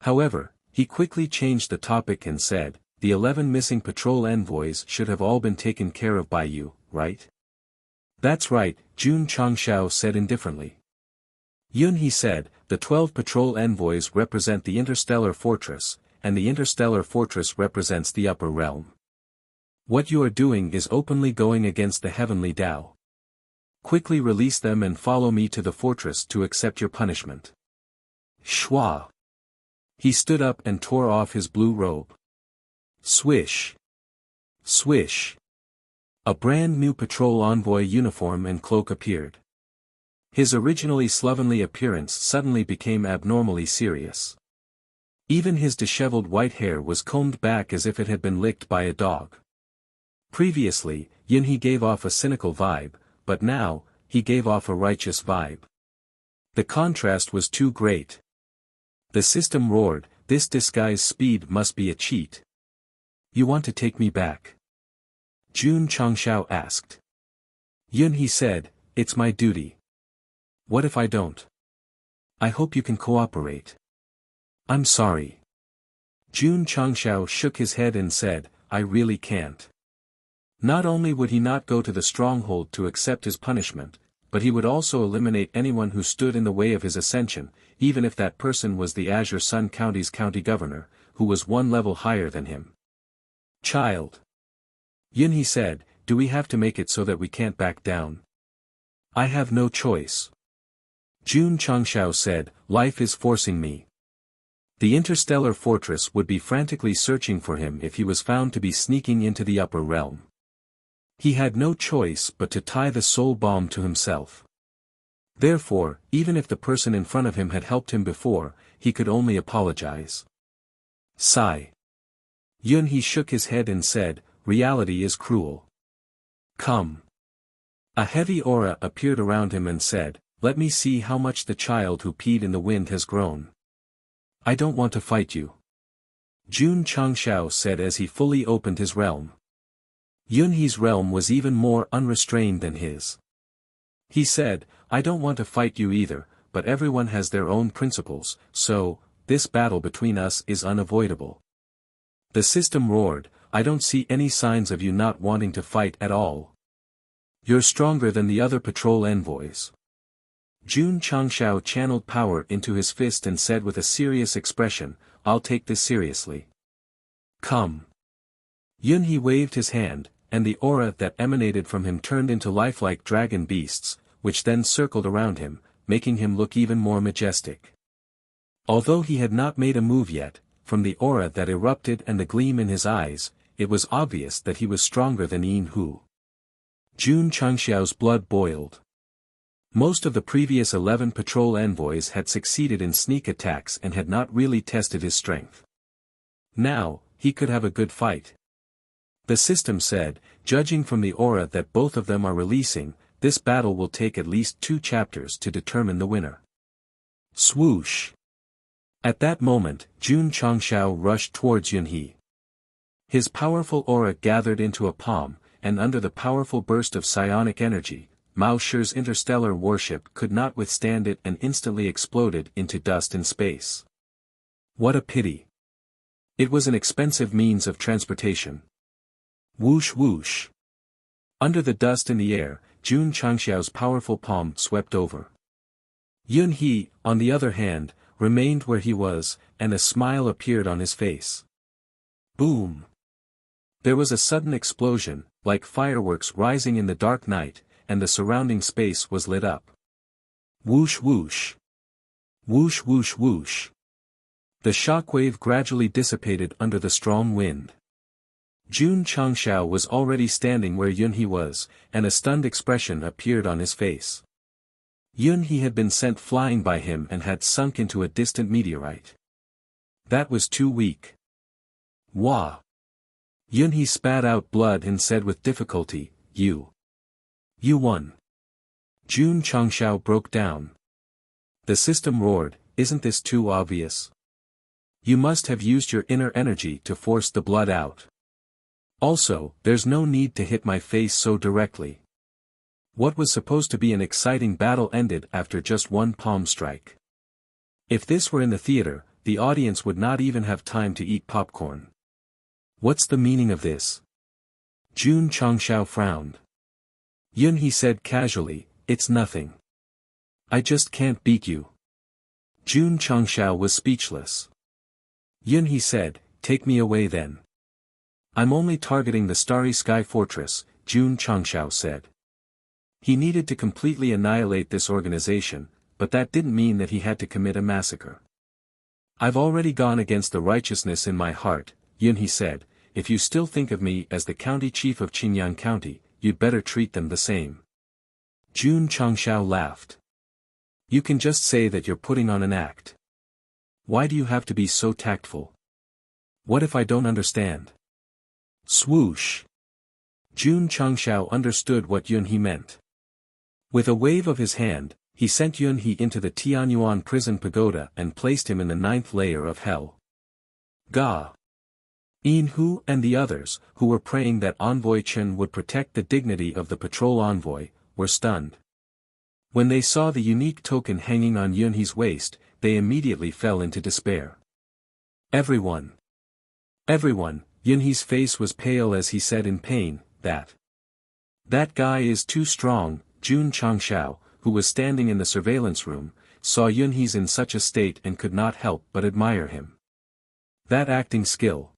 S1: However, he quickly changed the topic and said, "The 11 missing patrol envoys should have all been taken care of by you, right?" "That's right," Jun Changshao said indifferently. Yunhee said, "The 12 patrol envoys represent the interstellar fortress, and the interstellar fortress represents the upper realm. What you are doing is openly going against the heavenly Tao. Quickly release them and follow me to the fortress to accept your punishment." Shwa. He stood up and tore off his blue robe. Swish. Swish. A brand new patrol envoy uniform and cloak appeared. His originally slovenly appearance suddenly became abnormally serious. Even his disheveled white hair was combed back as if it had been licked by a dog. Previously, Yunhee gave off a cynical vibe, but now, he gave off a righteous vibe. The contrast was too great. The system roared, "This disguise speed must be a cheat. You want to take me back?" Jun Changshao asked. Yunhee said, "It's my duty. What if I don't? I hope you can cooperate." "I'm sorry." Jun Changshao shook his head and said, "I really can't." Not only would he not go to the stronghold to accept his punishment, but he would also eliminate anyone who stood in the way of his ascension, even if that person was the Azure Sun County's county governor, who was one level higher than him. "Child," Yunhee said, "do we have to make it so that we can't back down?" "I have no choice." Jun Changshao said, "Life is forcing me." The interstellar fortress would be frantically searching for him if he was found to be sneaking into the upper realm. He had no choice but to tie the soul bomb to himself. Therefore, even if the person in front of him had helped him before, he could only apologize. Sigh. Yunhee shook his head and said, "Reality is cruel. Come." A heavy aura appeared around him and said, "Let me see how much the child who peed in the wind has grown." "I don't want to fight you," Jun Changshao said as he fully opened his realm. Yunhee's realm was even more unrestrained than his. He said, "I don't want to fight you either, but everyone has their own principles, so, this battle between us is unavoidable." The system roared, "I don't see any signs of you not wanting to fight at all. You're stronger than the other patrol envoys." Jun Changshao channeled power into his fist and said with a serious expression, "I'll take this seriously. Come." Yunhee waved his hand, and the aura that emanated from him turned into lifelike dragon beasts, which then circled around him, making him look even more majestic. Although he had not made a move yet, from the aura that erupted and the gleam in his eyes, it was obvious that he was stronger than Yin Hu. Jun Changshao's blood boiled. Most of the previous 11 patrol envoys had succeeded in sneak attacks and had not really tested his strength. Now, he could have a good fight. The system said, "Judging from the aura that both of them are releasing, this battle will take at least 2 chapters to determine the winner." Swoosh! At that moment, Jun Changshao rushed towards Yunhee. His powerful aura gathered into a palm, and under the powerful burst of psionic energy, Mao Shi's interstellar warship could not withstand it and instantly exploded into dust in space. What a pity! It was an expensive means of transportation. Whoosh whoosh! Under the dust in the air, Jun Changshao's powerful palm swept over. Yun He, on the other hand, remained where he was, and a smile appeared on his face. Boom! There was a sudden explosion, like fireworks rising in the dark night, and the surrounding space was lit up. Whoosh whoosh! Whoosh whoosh whoosh! The shockwave gradually dissipated under the strong wind. Jun Changshao was already standing where Yun He was, and a stunned expression appeared on his face. Yun He had been sent flying by him and had sunk into a distant meteorite. That was too weak. Wah! Yun He spat out blood and said with difficulty, You won. Jun Changshao broke down. The system roared, Isn't this too obvious? You must have used your inner energy to force the blood out. Also, there's no need to hit my face so directly. What was supposed to be an exciting battle ended after just one palm strike. If this were in the theater, the audience would not even have time to eat popcorn. What's the meaning of this? Jun Changshao frowned. Yun He said casually, It's nothing. I just can't beat you. Jun Changshao was speechless. Yun He said, Take me away then. I'm only targeting the Starry Sky Fortress, Jun Changshao said. He needed to completely annihilate this organization, but that didn't mean that he had to commit a massacre. I've already gone against the righteousness in my heart, Yun He said. If you still think of me as the county chief of Qingyang County, you'd better treat them the same. Jun Changshao laughed. You can just say that you're putting on an act. Why do you have to be so tactful? What if I don't understand? Swoosh! Jun Changshao understood what Yun He meant. With a wave of his hand, he sent Yun He into the Tianyuan prison pagoda and placed him in the 9th layer of hell. Ga! Yin Hu and the others, who were praying that Envoy Chen would protect the dignity of the patrol envoy, were stunned. When they saw the unique token hanging on Yun He's waist, they immediately fell into despair. Everyone! Yun He's face was pale as he said in pain, That guy is too strong. Jun Changshao, who was standing in the surveillance room, saw Yun He's in such a state and could not help but admire him. That acting skill.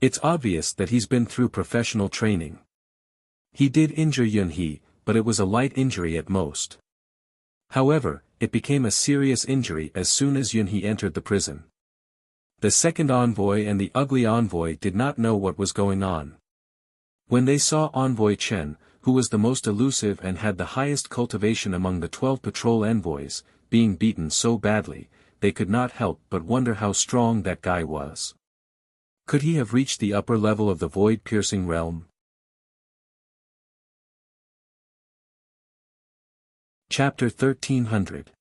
S1: It's obvious that he's been through professional training. He did injure Yun He, but it was a light injury at most. However, it became a serious injury as soon as Yun He entered the prison. The second envoy and the ugly envoy did not know what was going on. When they saw Envoy Chen, who was the most elusive and had the highest cultivation among the 12 patrol envoys, being beaten so badly, they could not help but wonder how strong that guy was. Could he have reached the upper level of the void-piercing realm? Chapter 1300.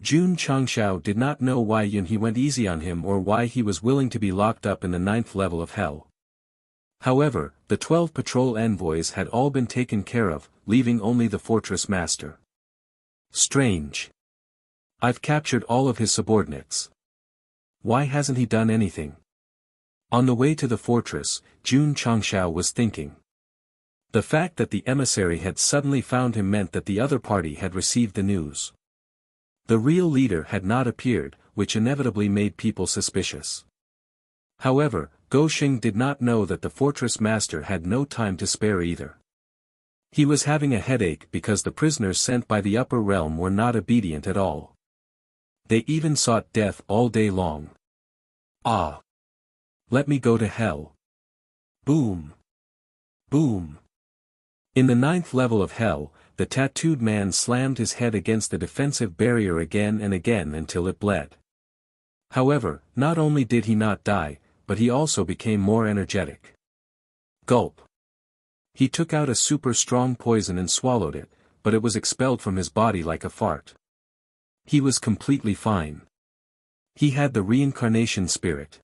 S1: Jun Changshao did not know why Yun He went easy on him or why he was willing to be locked up in the 9th level of hell. However, the 12 patrol envoys had all been taken care of, leaving only the fortress master. Strange. I've captured all of his subordinates. Why hasn't he done anything? On the way to the fortress, Jun Changshao was thinking. The fact that the emissary had suddenly found him meant that the other party had received the news. The real leader had not appeared, which inevitably made people suspicious. However, Go Xing did not know that the fortress master had no time to spare either. He was having a headache because the prisoners sent by the upper realm were not obedient at all. They even sought death all day long. Ah! Let me go to hell. Boom! Boom! In the 9th level of hell, the tattooed man slammed his head against the defensive barrier again and again until it bled. However, not only did he not die, but he also became more energetic. Gulp. He took out a super strong poison and swallowed it, but it was expelled from his body like a fart. He was completely fine. He had the reincarnation spirit.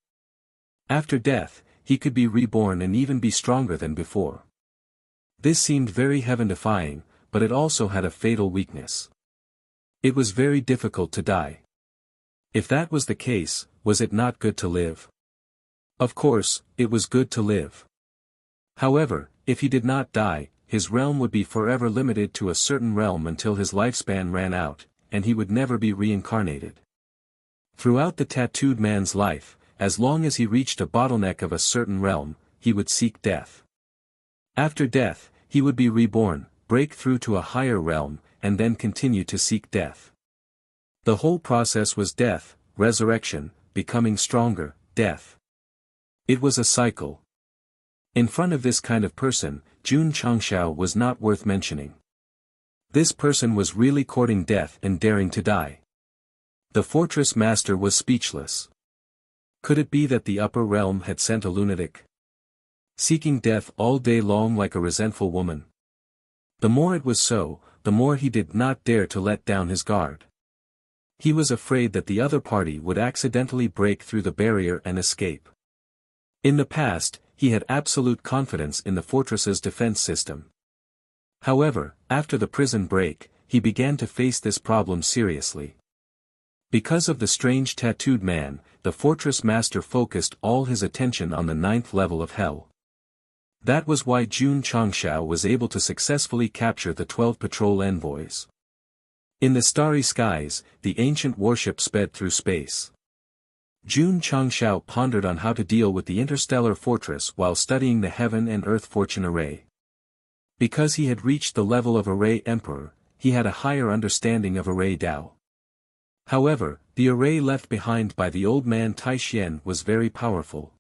S1: After death, he could be reborn and even be stronger than before. This seemed very heaven-defying, but it also had a fatal weakness. It was very difficult to die. If that was the case, was it not good to live? Of course, it was good to live. However, if he did not die, his realm would be forever limited to a certain realm until his lifespan ran out, and he would never be reincarnated. Throughout the tattooed man's life, as long as he reached a bottleneck of a certain realm, he would seek death. After death, he would be reborn, break through to a higher realm, and then continue to seek death. The whole process was death, resurrection, becoming stronger, death. It was a cycle. In front of this kind of person, Jun Changshao was not worth mentioning. This person was really courting death and daring to die. The fortress master was speechless. Could it be that the upper realm had sent a lunatic? Seeking death all day long like a resentful woman. The more it was so, the more he did not dare to let down his guard. He was afraid that the other party would accidentally break through the barrier and escape. In the past, he had absolute confidence in the fortress's defense system. However, after the prison break, he began to face this problem seriously. Because of the strange tattooed man, the fortress master focused all his attention on the 9th level of hell. That was why Jun Changshao was able to successfully capture the 12 patrol envoys. In the starry skies, the ancient warship sped through space. Jun Changshao pondered on how to deal with the interstellar fortress while studying the heaven and earth fortune array. Because he had reached the level of Array Emperor, he had a higher understanding of Array Dao. However, the array left behind by the old man Taixien was very powerful.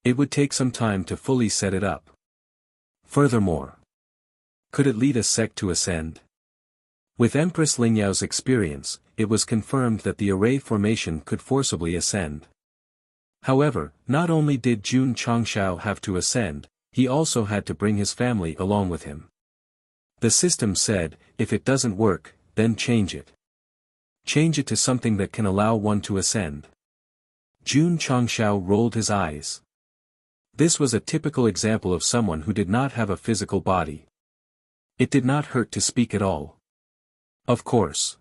S1: It would take some time to fully set it up. Furthermore, could it lead a sect to ascend? With Empress Lingyao's experience, it was confirmed that the array formation could forcibly ascend. However, not only did Jun Changshao have to ascend, he also had to bring his family along with him. The system said, if it doesn't work, then change it. Change it to something that can allow one to ascend. Jun Changshao rolled his eyes. This was a typical example of someone who did not have a physical body. It did not hurt to speak at all. Of course.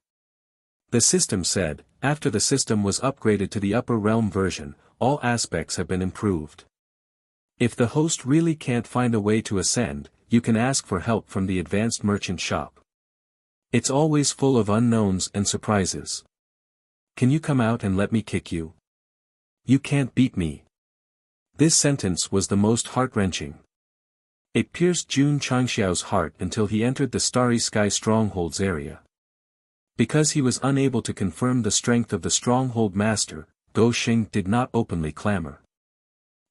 S1: The system said, after the system was upgraded to the upper realm version, all aspects have been improved. If the host really can't find a way to ascend, you can ask for help from the advanced merchant shop. It's always full of unknowns and surprises. Can you come out and let me kick you? You can't beat me. This sentence was the most heart-wrenching. It pierced Jun Changxiao's heart until he entered the Starry Sky Stronghold's area. Because he was unable to confirm the strength of the Stronghold Master, Go Xing did not openly clamor.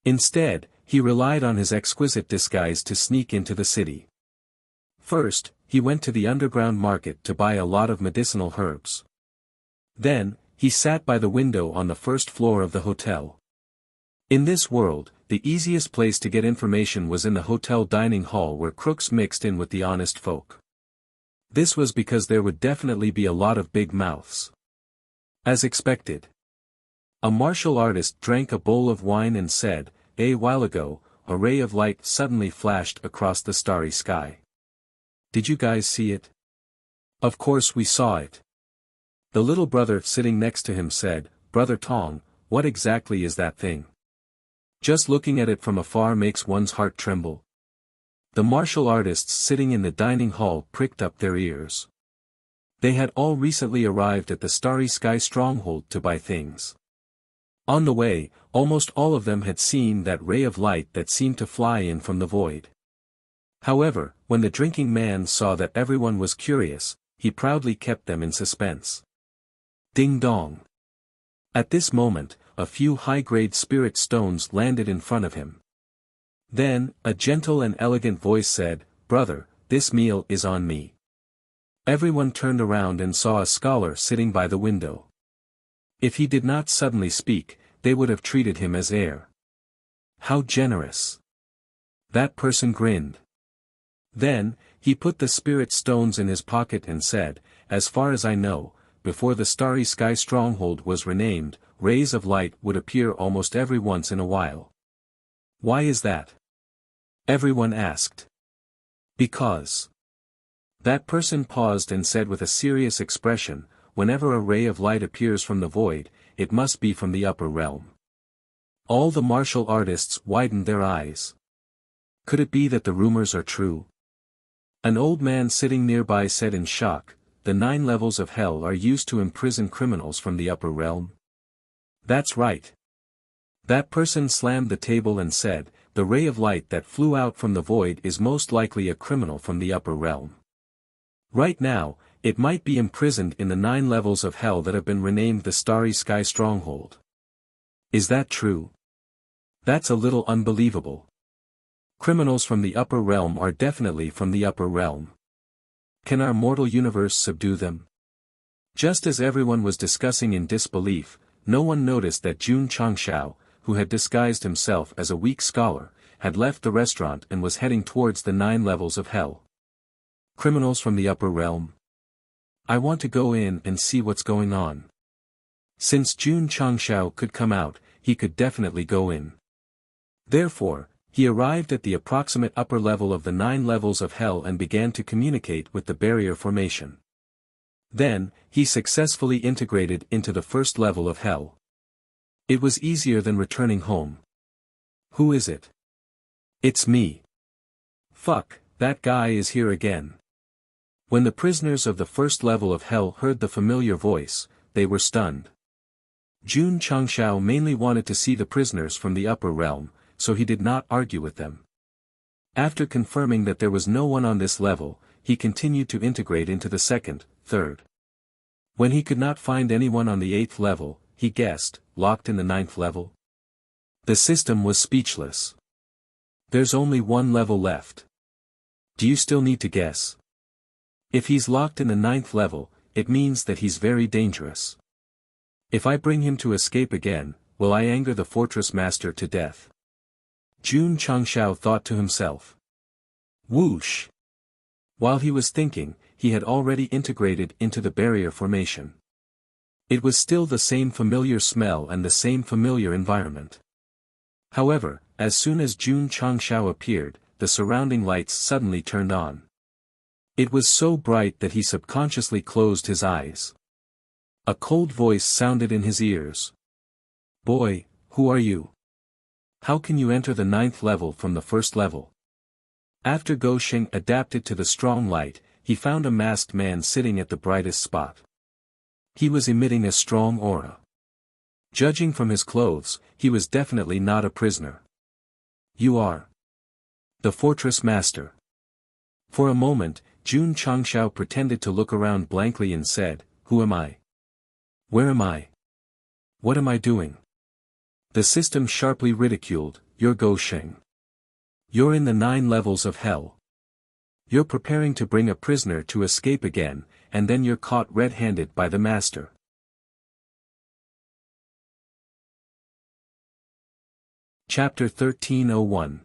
S1: Instead, he relied on his exquisite disguise to sneak into the city. First, he went to the underground market to buy a lot of medicinal herbs. Then, he sat by the window on the first floor of the hotel. In this world, the easiest place to get information was in the hotel dining hall where crooks mixed in with the honest folk. This was because there would definitely be a lot of big mouths. As expected. A martial artist drank a bowl of wine and said, "A while ago, a ray of light suddenly flashed across the starry sky. Did you guys see it?" "Of course we saw it." The little brother sitting next to him said, "Brother Tong, what exactly is that thing? Just looking at it from afar makes one's heart tremble." The martial artists sitting in the dining hall pricked up their ears. They had all recently arrived at the Starry Sky Stronghold to buy things. On the way, almost all of them had seen that ray of light that seemed to fly in from the void. However, when the drinking man saw that everyone was curious, he proudly kept them in suspense. Ding dong. At this moment, a few high-grade spirit stones landed in front of him. Then, a gentle and elegant voice said, "Brother, this meal is on me." Everyone turned around and saw a scholar sitting by the window. If he did not suddenly speak, they would have treated him as heir. How generous. That person grinned. Then, he put the spirit stones in his pocket and said, "As far as I know, before the Starry Sky Stronghold was renamed, rays of light would appear almost every once in a while." "Why is that?" everyone asked. "Because." That person paused and said with a serious expression, "Whenever a ray of light appears from the void, it must be from the upper realm." All the martial artists widened their eyes. Could it be that the rumors are true? An old man sitting nearby said in shock, the 9 levels of hell are used to imprison criminals from the upper realm? That's right. That person slammed the table and said, the ray of light that flew out from the void is most likely a criminal from the upper realm. Right now, it might be imprisoned in the 9 levels of hell that have been renamed the Starry Sky Stronghold. Is that true? That's a little unbelievable. Criminals from the upper realm are definitely from the upper realm. Can our mortal universe subdue them? Just as everyone was discussing in disbelief, no one noticed that Jun Changshao, who had disguised himself as a weak scholar, had left the restaurant and was heading towards the 9 levels of hell. Criminals from the upper realm? I want to go in and see what's going on. Since Jun Changshao could come out, he could definitely go in. Therefore, he arrived at the approximate upper level of the 9 levels of hell and began to communicate with the barrier formation. Then, he successfully integrated into the first level of hell. It was easier than returning home. Who is it? It's me. Fuck, that guy is here again. When the prisoners of the first level of hell heard the familiar voice, they were stunned. Jun Changshao mainly wanted to see the prisoners from the upper realm, so he did not argue with them. After confirming that there was no one on this level, he continued to integrate into the second, third. When he could not find anyone on the 8th level, he guessed, locked in the 9th level. The system was speechless. There's only one level left. Do you still need to guess? If he's locked in the 9th level, it means that he's very dangerous. If I bring him to escape again, will I anger the fortress master to death? Jun Changshao thought to himself. Whoosh! While he was thinking, he had already integrated into the barrier formation. It was still the same familiar smell and the same familiar environment. However, as soon as Jun Changshao appeared, the surrounding lights suddenly turned on. It was so bright that he subconsciously closed his eyes. A cold voice sounded in his ears. Boy, who are you? How can you enter the 9th level from the first level? After Go Sheng adapted to the strong light, he found a masked man sitting at the brightest spot. He was emitting a strong aura. Judging from his clothes, he was definitely not a prisoner. You are the fortress master. For a moment, Jun Changshao pretended to look around blankly and said, Who am I? Where am I? What am I doing? The system sharply ridiculed, You're Go Sheng. You're in the 9 levels of hell. You're preparing to bring a prisoner to escape again, and then you're caught red-handed by the master. Chapter 1301.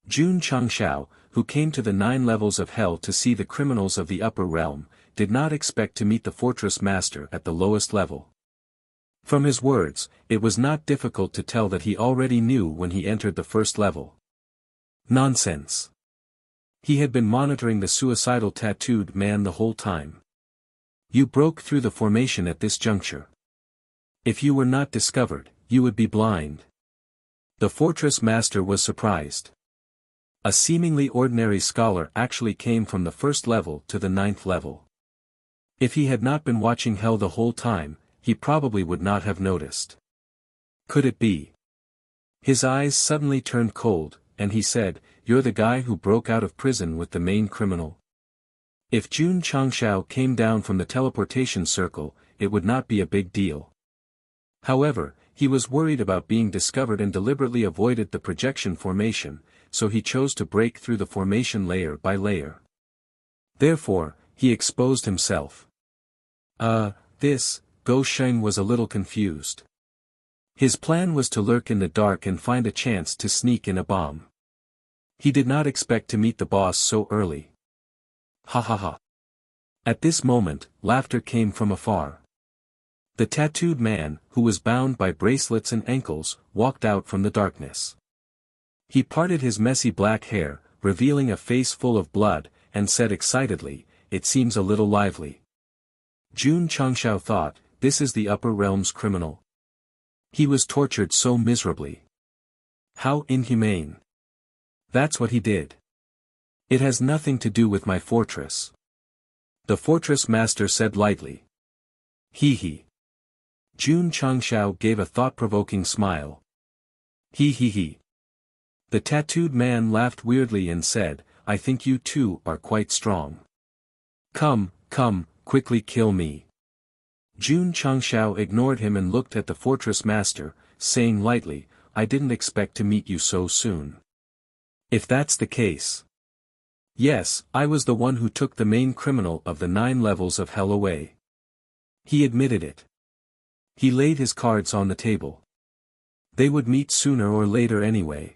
S1: Jun Changshao, who came to the 9 levels of hell to see the criminals of the upper realm, did not expect to meet the fortress master at the lowest level. From his words, it was not difficult to tell that he already knew when he entered the first level. Nonsense. He had been monitoring the suicidal tattooed man the whole time. You broke through the formation at this juncture. If you were not discovered, you would be blind. The fortress master was surprised. A seemingly ordinary scholar actually came from the first level to the 9th level. If he had not been watching hell the whole time, he probably would not have noticed. Could it be? His eyes suddenly turned cold, and he said, You're the guy who broke out of prison with the main criminal? If Jun Changshao came down from the teleportation circle, it would not be a big deal. However, he was worried about being discovered and deliberately avoided the projection formation, so he chose to break through the formation layer by layer. Therefore, he exposed himself. Go Sheng was a little confused. His plan was to lurk in the dark and find a chance to sneak in a bomb. He did not expect to meet the boss so early. Ha ha ha. At this moment, laughter came from afar. The tattooed man, who was bound by bracelets and ankles, walked out from the darkness. He parted his messy black hair, revealing a face full of blood, and said excitedly, It seems a little lively. Jun Changshao thought, This is the upper realm's criminal. He was tortured so miserably. How inhumane. That's what he did. It has nothing to do with my fortress. The fortress master said lightly. He he. Jun Changshao gave a thought-provoking smile. He he he. The tattooed man laughed weirdly and said, I think you two are quite strong. Come, come, quickly kill me. Jun Changshao ignored him and looked at the fortress master, saying lightly, I didn't expect to meet you so soon. If that's the case. Yes, I was the one who took the main criminal of the 9 levels of hell away. He admitted it. He laid his cards on the table. They would meet sooner or later anyway.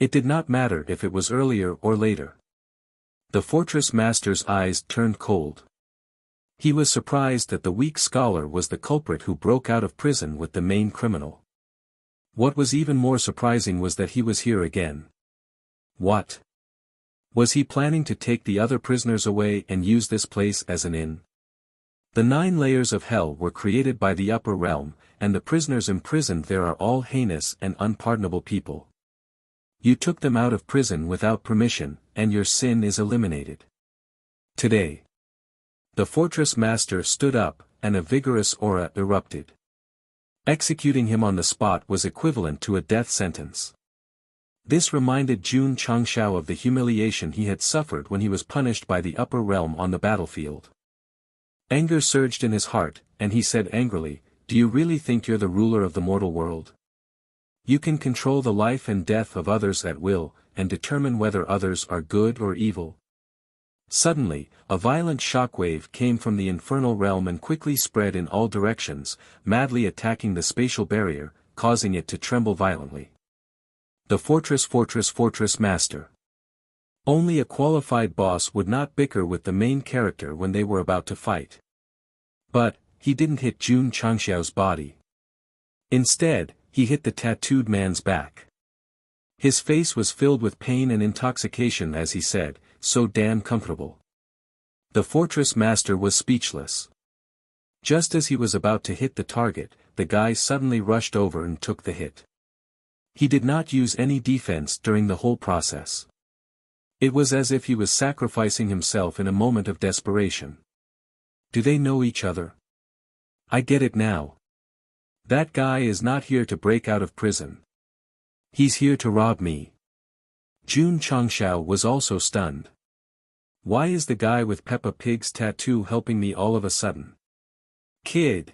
S1: It did not matter if it was earlier or later. The fortress master's eyes turned cold. He was surprised that the weak scholar was the culprit who broke out of prison with the main criminal. What was even more surprising was that he was here again. What? Was he planning to take the other prisoners away and use this place as an inn? The 9 layers of hell were created by the upper realm, and the prisoners imprisoned there are all heinous and unpardonable people. You took them out of prison without permission, and your sin is eliminated. Today. The fortress master stood up, and a vigorous aura erupted. Executing him on the spot was equivalent to a death sentence. This reminded Jun Changshao of the humiliation he had suffered when he was punished by the upper realm on the battlefield. Anger surged in his heart, and he said angrily, Do you really think you're the ruler of the mortal world? You can control the life and death of others at will, and determine whether others are good or evil. Suddenly, a violent shockwave came from the infernal realm and quickly spread in all directions, madly attacking the spatial barrier, causing it to tremble violently. The fortress master. Only a qualified boss would not bicker with the main character when they were about to fight. But, he didn't hit Jun Changshao's body. Instead, he hit the tattooed man's back. His face was filled with pain and intoxication as he said, so damn comfortable. The fortress master was speechless. Just as he was about to hit the target, the guy suddenly rushed over and took the hit. He did not use any defense during the whole process. It was as if he was sacrificing himself in a moment of desperation. Do they know each other? I get it now. That guy is not here to break out of prison. He's here to rob me. Jun Changshao was also stunned. Why is the guy with Peppa Pig's tattoo helping me all of a sudden? Kid.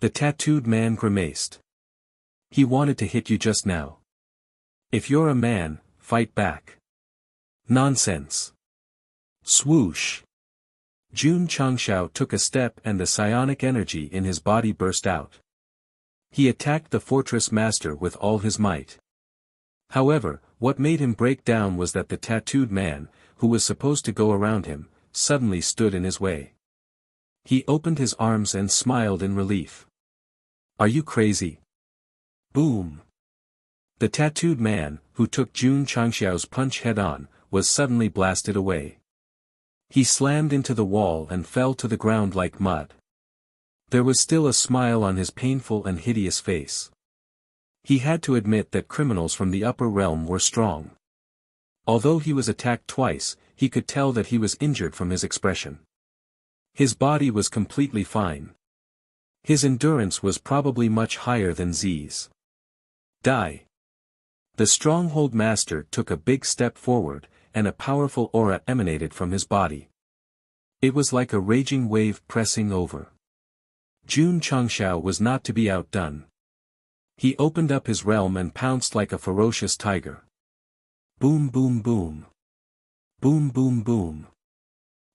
S1: The tattooed man grimaced. He wanted to hit you just now. If you're a man, fight back. Nonsense. Swoosh. Jun Changshao took a step and the psionic energy in his body burst out. He attacked the fortress master with all his might. However, what made him break down was that the tattooed man, who was supposed to go around him, suddenly stood in his way. He opened his arms and smiled in relief. Are you crazy? Boom. The tattooed man, who took Jun Changshao's punch head-on, was suddenly blasted away. He slammed into the wall and fell to the ground like mud. There was still a smile on his painful and hideous face. He had to admit that criminals from the upper realm were strong. Although he was attacked twice, he could tell that he was injured from his expression. His body was completely fine. His endurance was probably much higher than Z's. Die. The stronghold master took a big step forward, and a powerful aura emanated from his body. It was like a raging wave pressing over. Jun Changshao was not to be outdone. He opened up his realm and pounced like a ferocious tiger. Boom boom boom. Boom boom boom.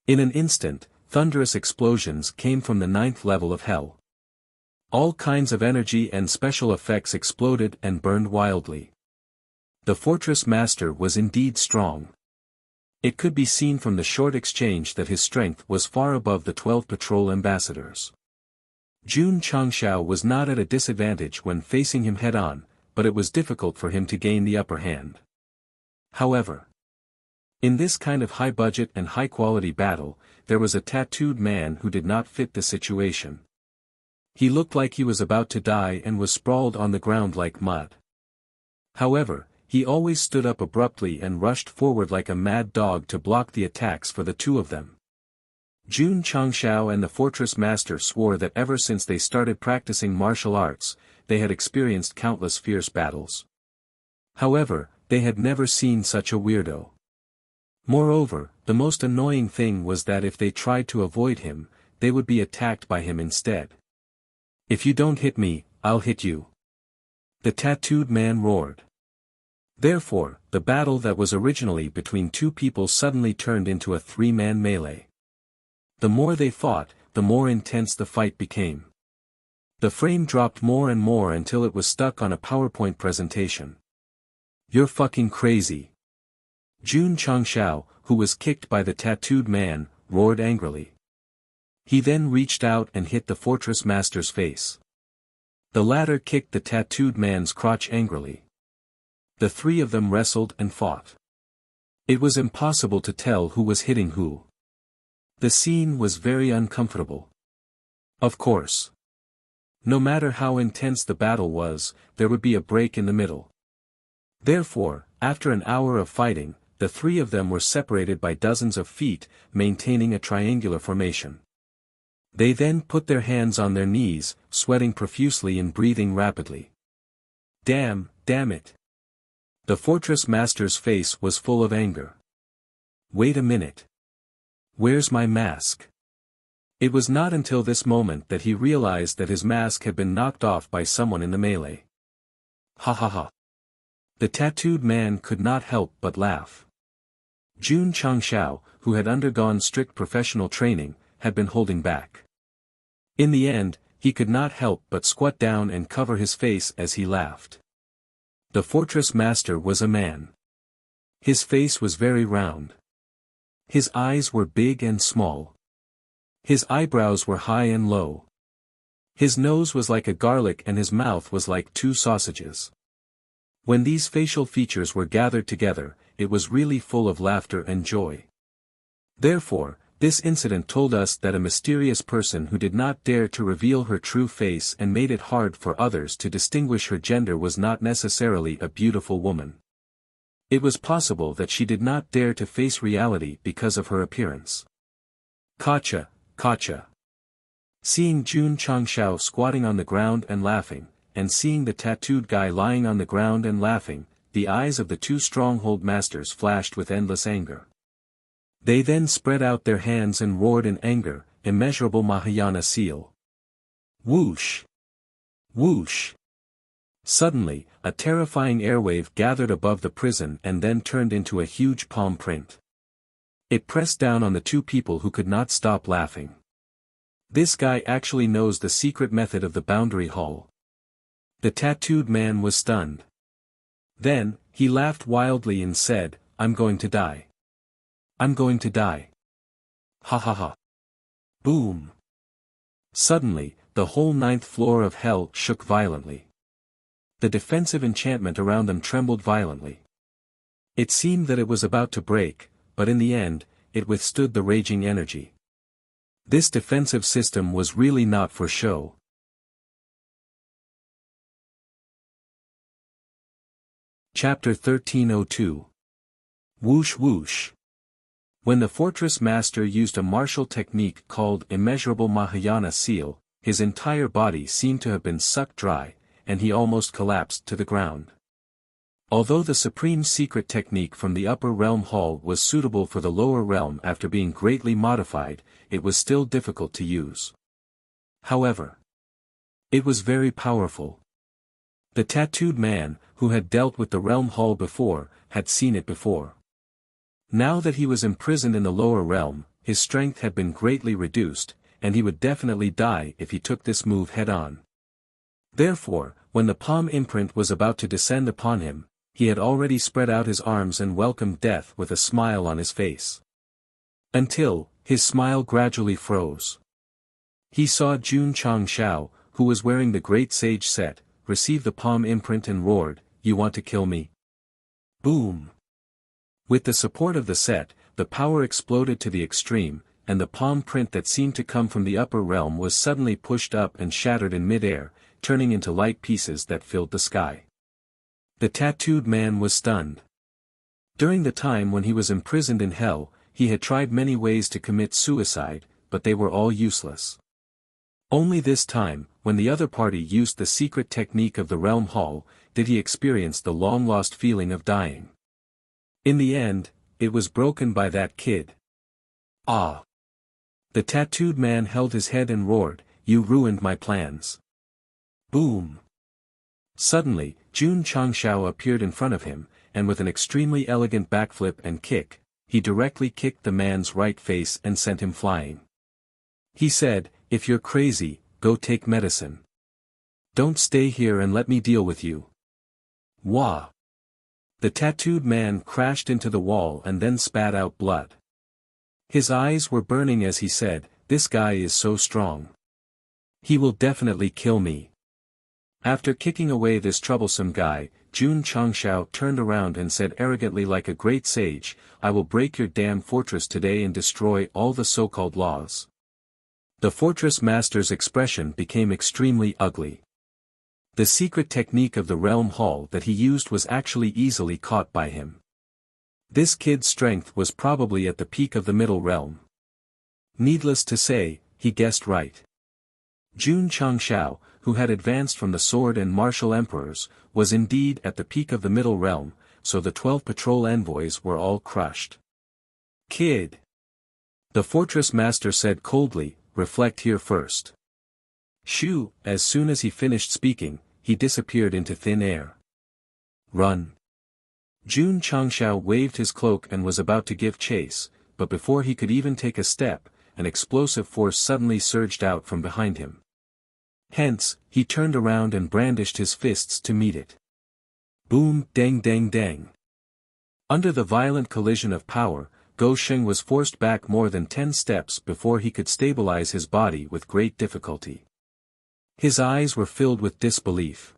S1: In an instant, thunderous explosions came from the 9th level of hell. All kinds of energy and special effects exploded and burned wildly. The fortress master was indeed strong. It could be seen from the short exchange that his strength was far above the 12 patrol ambassadors. Jun Changshao was not at a disadvantage when facing him head-on, but it was difficult for him to gain the upper hand. However, in this kind of high-budget and high-quality battle, there was a tattooed man who did not fit the situation. He looked like he was about to die and was sprawled on the ground like mud. However, he always stood up abruptly and rushed forward like a mad dog to block the attacks for the two of them. Jun Changshao and the fortress master swore that ever since they started practicing martial arts, they had experienced countless fierce battles. However, they had never seen such a weirdo. Moreover, the most annoying thing was that if they tried to avoid him, they would be attacked by him instead. "If you don't hit me, I'll hit you," the tattooed man roared. Therefore, the battle that was originally between two people suddenly turned into a three-man melee. The more they fought, the more intense the fight became. The frame dropped more and more until it was stuck on a PowerPoint presentation. "You're fucking crazy." Jun Changshao, who was kicked by the tattooed man, roared angrily. He then reached out and hit the fortress master's face. The latter kicked the tattooed man's crotch angrily. The three of them wrestled and fought. It was impossible to tell who was hitting who. The scene was very uncomfortable. Of course. No matter how intense the battle was, there would be a break in the middle. Therefore, after an hour of fighting, the three of them were separated by dozens of feet, maintaining a triangular formation. They then put their hands on their knees, sweating profusely and breathing rapidly. Damn it. The fortress master's face was full of anger. Wait a minute. Where's my mask? It was not until this moment that he realized that his mask had been knocked off by someone in the melee. Ha ha ha. The tattooed man could not help but laugh. Jun Changshao, who had undergone strict professional training, had been holding back. In the end, he could not help but squat down and cover his face as he laughed. The fortress master was a man. His face was very round. His eyes were big and small. His eyebrows were high and low. His nose was like a garlic and his mouth was like two sausages. When these facial features were gathered together, it was really full of laughter and joy. Therefore, this incident told us that a mysterious person who did not dare to reveal her true face and made it hard for others to distinguish her gender was not necessarily a beautiful woman. It was possible that she did not dare to face reality because of her appearance. Gotcha. Seeing Jun Changshao squatting on the ground and laughing, and seeing the tattooed guy lying on the ground and laughing, the eyes of the two stronghold masters flashed with endless anger. They then spread out their hands and roared in anger, "Immeasurable Mahayana seal." Whoosh! Whoosh! Suddenly, a terrifying airwave gathered above the prison and then turned into a huge palm print. It pressed down on the two people who could not stop laughing. This guy actually knows the secret method of the boundary hall. The tattooed man was stunned. Then, he laughed wildly and said, "I'm going to die. I'm going to die. Ha ha ha." Boom. Suddenly, the whole 9th floor of hell shook violently. The defensive enchantment around them trembled violently. It seemed that it was about to break, but in the end, it withstood the raging energy. This defensive system was really not for show. Chapter 1302. Whoosh whoosh. When the fortress master used a martial technique called Immeasurable Mahayana Seal, his entire body seemed to have been sucked dry, and he almost collapsed to the ground. Although the supreme secret technique from the upper realm hall was suitable for the lower realm after being greatly modified, it was still difficult to use. However, it was very powerful. The tattooed man, who had dealt with the realm hall before, had seen it before. Now that he was imprisoned in the lower realm, his strength had been greatly reduced, and he would definitely die if he took this move head-on. Therefore, when the palm imprint was about to descend upon him, he had already spread out his arms and welcomed death with a smile on his face. Until, his smile gradually froze. He saw Jun Changshao, who was wearing the great sage set, receive the palm imprint and roared, "You want to kill me?" Boom! With the support of the set, the power exploded to the extreme, and the palm print that seemed to come from the upper realm was suddenly pushed up and shattered in mid-air, turning into light pieces that filled the sky. The tattooed man was stunned. During the time when he was imprisoned in hell, he had tried many ways to commit suicide, but they were all useless. Only this time, when the other party used the secret technique of the Realm Hall, did he experience the long-lost feeling of dying. In the end, it was broken by that kid. Ah! The tattooed man held his head and roared, "You ruined my plans." Boom! Suddenly, Jun Changshao appeared in front of him, and with an extremely elegant backflip and kick, he directly kicked the man's right face and sent him flying. He said, "If you're crazy, go take medicine. Don't stay here and let me deal with you." Wah! The tattooed man crashed into the wall and then spat out blood. His eyes were burning as he said, "This guy is so strong. He will definitely kill me." After kicking away this troublesome guy, Jun Changshao turned around and said arrogantly like a great sage, "I will break your damn fortress today and destroy all the so-called laws." The fortress master's expression became extremely ugly. The secret technique of the Realm Hall that he used was actually easily caught by him. This kid's strength was probably at the peak of the Middle Realm. Needless to say, he guessed right. Jun Changshao, who had advanced from the Sword and Martial Emperors, was indeed at the peak of the Middle Realm, so the 12 patrol envoys were all crushed. "Kid!" The fortress master said coldly, "Reflect here first." Shoo! As soon as he finished speaking, he disappeared into thin air. "Run!" Jun Changshao waved his cloak and was about to give chase, but before he could even take a step, an explosive force suddenly surged out from behind him. Hence, he turned around and brandished his fists to meet it. Boom! Dang dang dang! Under the violent collision of power, Go Sheng was forced back more than 10 steps before he could stabilize his body with great difficulty. His eyes were filled with disbelief.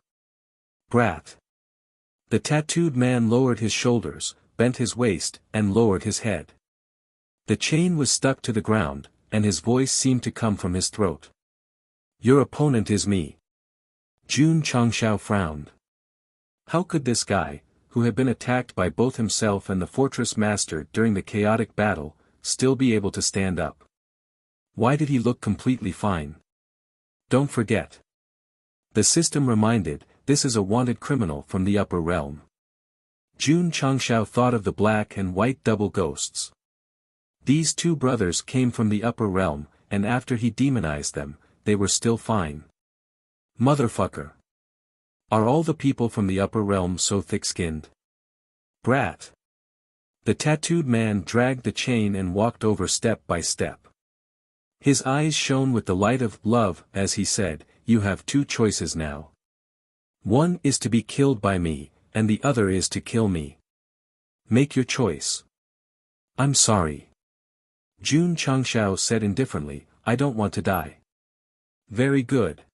S1: "Brat!" The tattooed man lowered his shoulders, bent his waist, and lowered his head. The chain was stuck to the ground, and his voice seemed to come from his throat. "Your opponent is me." Jun Changshao frowned. How could this guy, who had been attacked by both himself and the fortress master during the chaotic battle, still be able to stand up? Why did he look completely fine? Don't forget. The system reminded, this is a wanted criminal from the upper realm. Jun Changshao thought of the black and white double ghosts. These two brothers came from the upper realm, and after he demonized them, they were still fine. Motherfucker. Are all the people from the upper realm so thick-skinned? Brat. The tattooed man dragged the chain and walked over step by step. His eyes shone with the light of love as he said, "You have two choices now. One is to be killed by me, and the other is to kill me. Make your choice." "I'm sorry." Jun Changshao said indifferently, "I don't want to die." "Very good."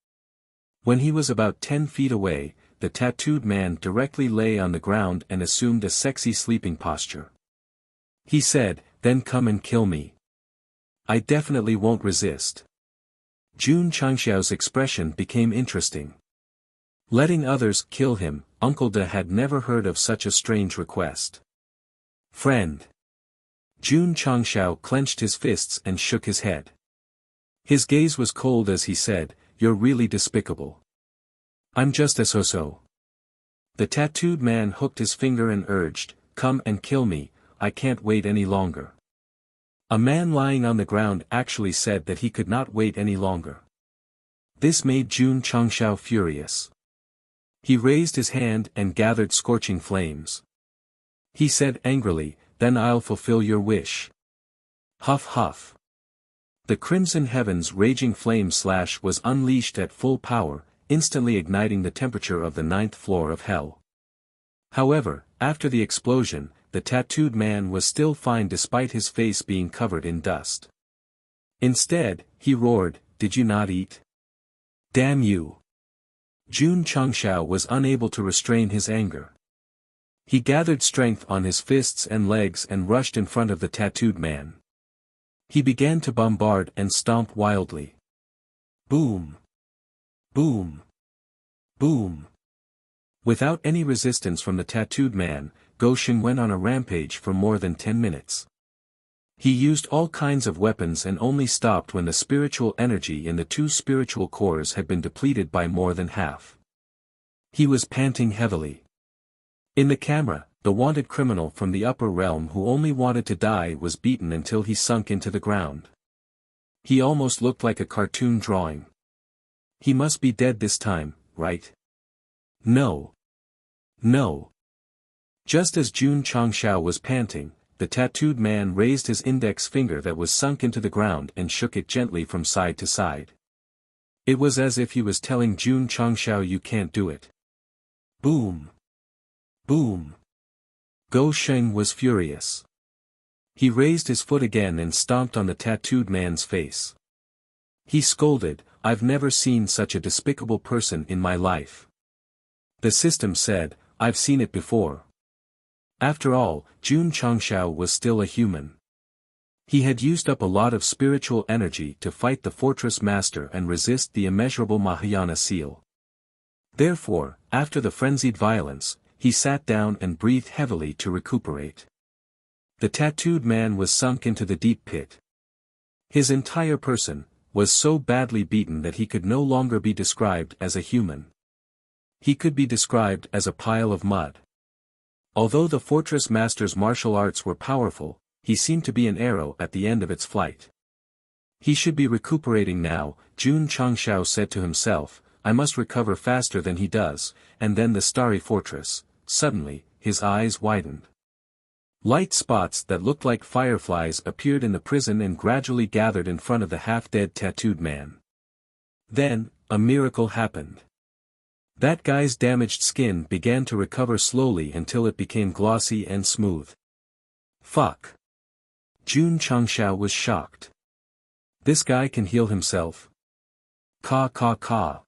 S1: When he was about 10 feet away, the tattooed man directly lay on the ground and assumed a sexy sleeping posture. He said, "Then come and kill me. I definitely won't resist." Jun Changshao's expression became interesting. Letting others kill him, Uncle De had never heard of such a strange request. "Friend." Jun Changshao clenched his fists and shook his head. His gaze was cold as he said, "You're really despicable. I'm just a so-so." The tattooed man hooked his finger and urged, "Come and kill me, I can't wait any longer." A man lying on the ground actually said that he could not wait any longer. This made Jun Changshao furious. He raised his hand and gathered scorching flames. He said angrily, "Then I'll fulfill your wish." Huff huff. The crimson heavens raging flame slash was unleashed at full power, instantly igniting the temperature of the 9th floor of hell. However, after the explosion, the tattooed man was still fine despite his face being covered in dust. Instead, he roared, "Did you not eat? Damn you!" Jun Changshao was unable to restrain his anger. He gathered strength on his fists and legs and rushed in front of the tattooed man. He began to bombard and stomp wildly. Boom! Boom! Boom! Without any resistance from the tattooed man, Go Sheng went on a rampage for more than 10 minutes. He used all kinds of weapons and only stopped when the spiritual energy in the two spiritual cores had been depleted by more than half. He was panting heavily. In the camera, the wanted criminal from the upper realm who only wanted to die was beaten until he sunk into the ground. He almost looked like a cartoon drawing. He must be dead this time, right? No. No. Just as Jun Changshao was panting, the tattooed man raised his index finger that was sunk into the ground and shook it gently from side to side. It was as if he was telling Jun Changshao, you can't do it. Boom. Boom. Go Sheng was furious. He raised his foot again and stomped on the tattooed man's face. He scolded, I've never seen such a despicable person in my life. The system said, I've seen it before. After all, Jun Changshao was still a human. He had used up a lot of spiritual energy to fight the fortress master and resist the immeasurable Mahayana seal. Therefore, after the frenzied violence, he sat down and breathed heavily to recuperate. The tattooed man was sunk into the deep pit. His entire person was so badly beaten that he could no longer be described as a human. He could be described as a pile of mud. Although the fortress master's martial arts were powerful, he seemed to be an arrow at the end of its flight. He should be recuperating now, Jun Changshao said to himself, I must recover faster than he does, and then the starry fortress. Suddenly, his eyes widened. Light spots that looked like fireflies appeared in the prison and gradually gathered in front of the half-dead tattooed man. Then, a miracle happened. That guy's damaged skin began to recover slowly until it became glossy and smooth. Fuck. Jun Changshao was shocked. This guy can heal himself? Ka ka ka.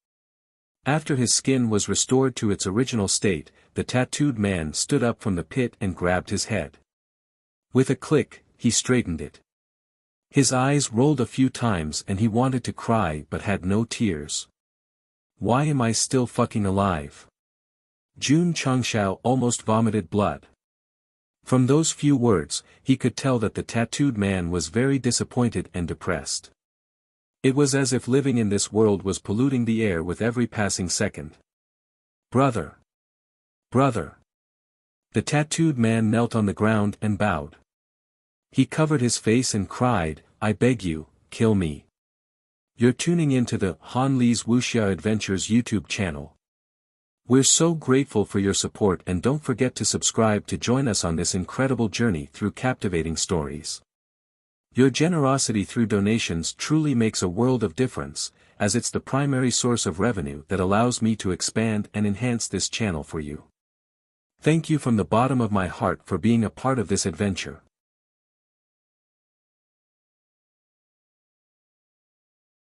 S1: After his skin was restored to its original state, the tattooed man stood up from the pit and grabbed his head. With a click, he straightened it. His eyes rolled a few times and he wanted to cry but had no tears. Why am I still fucking alive? Jun Changshao almost vomited blood. From those few words, he could tell that the tattooed man was very disappointed and depressed. It was as if living in this world was polluting the air with every passing second. Brother! Brother! The tattooed man knelt on the ground and bowed. He covered his face and cried, I beg you, kill me. You're tuning into the Han Li's Wuxia Adventures YouTube channel. We're so grateful for your support and don't forget to subscribe to join us on this incredible journey through captivating stories. Your generosity through donations truly makes a world of difference, as it's the primary source of revenue that allows me to expand and enhance this channel for you. Thank you from the bottom of my heart for being a part of this adventure.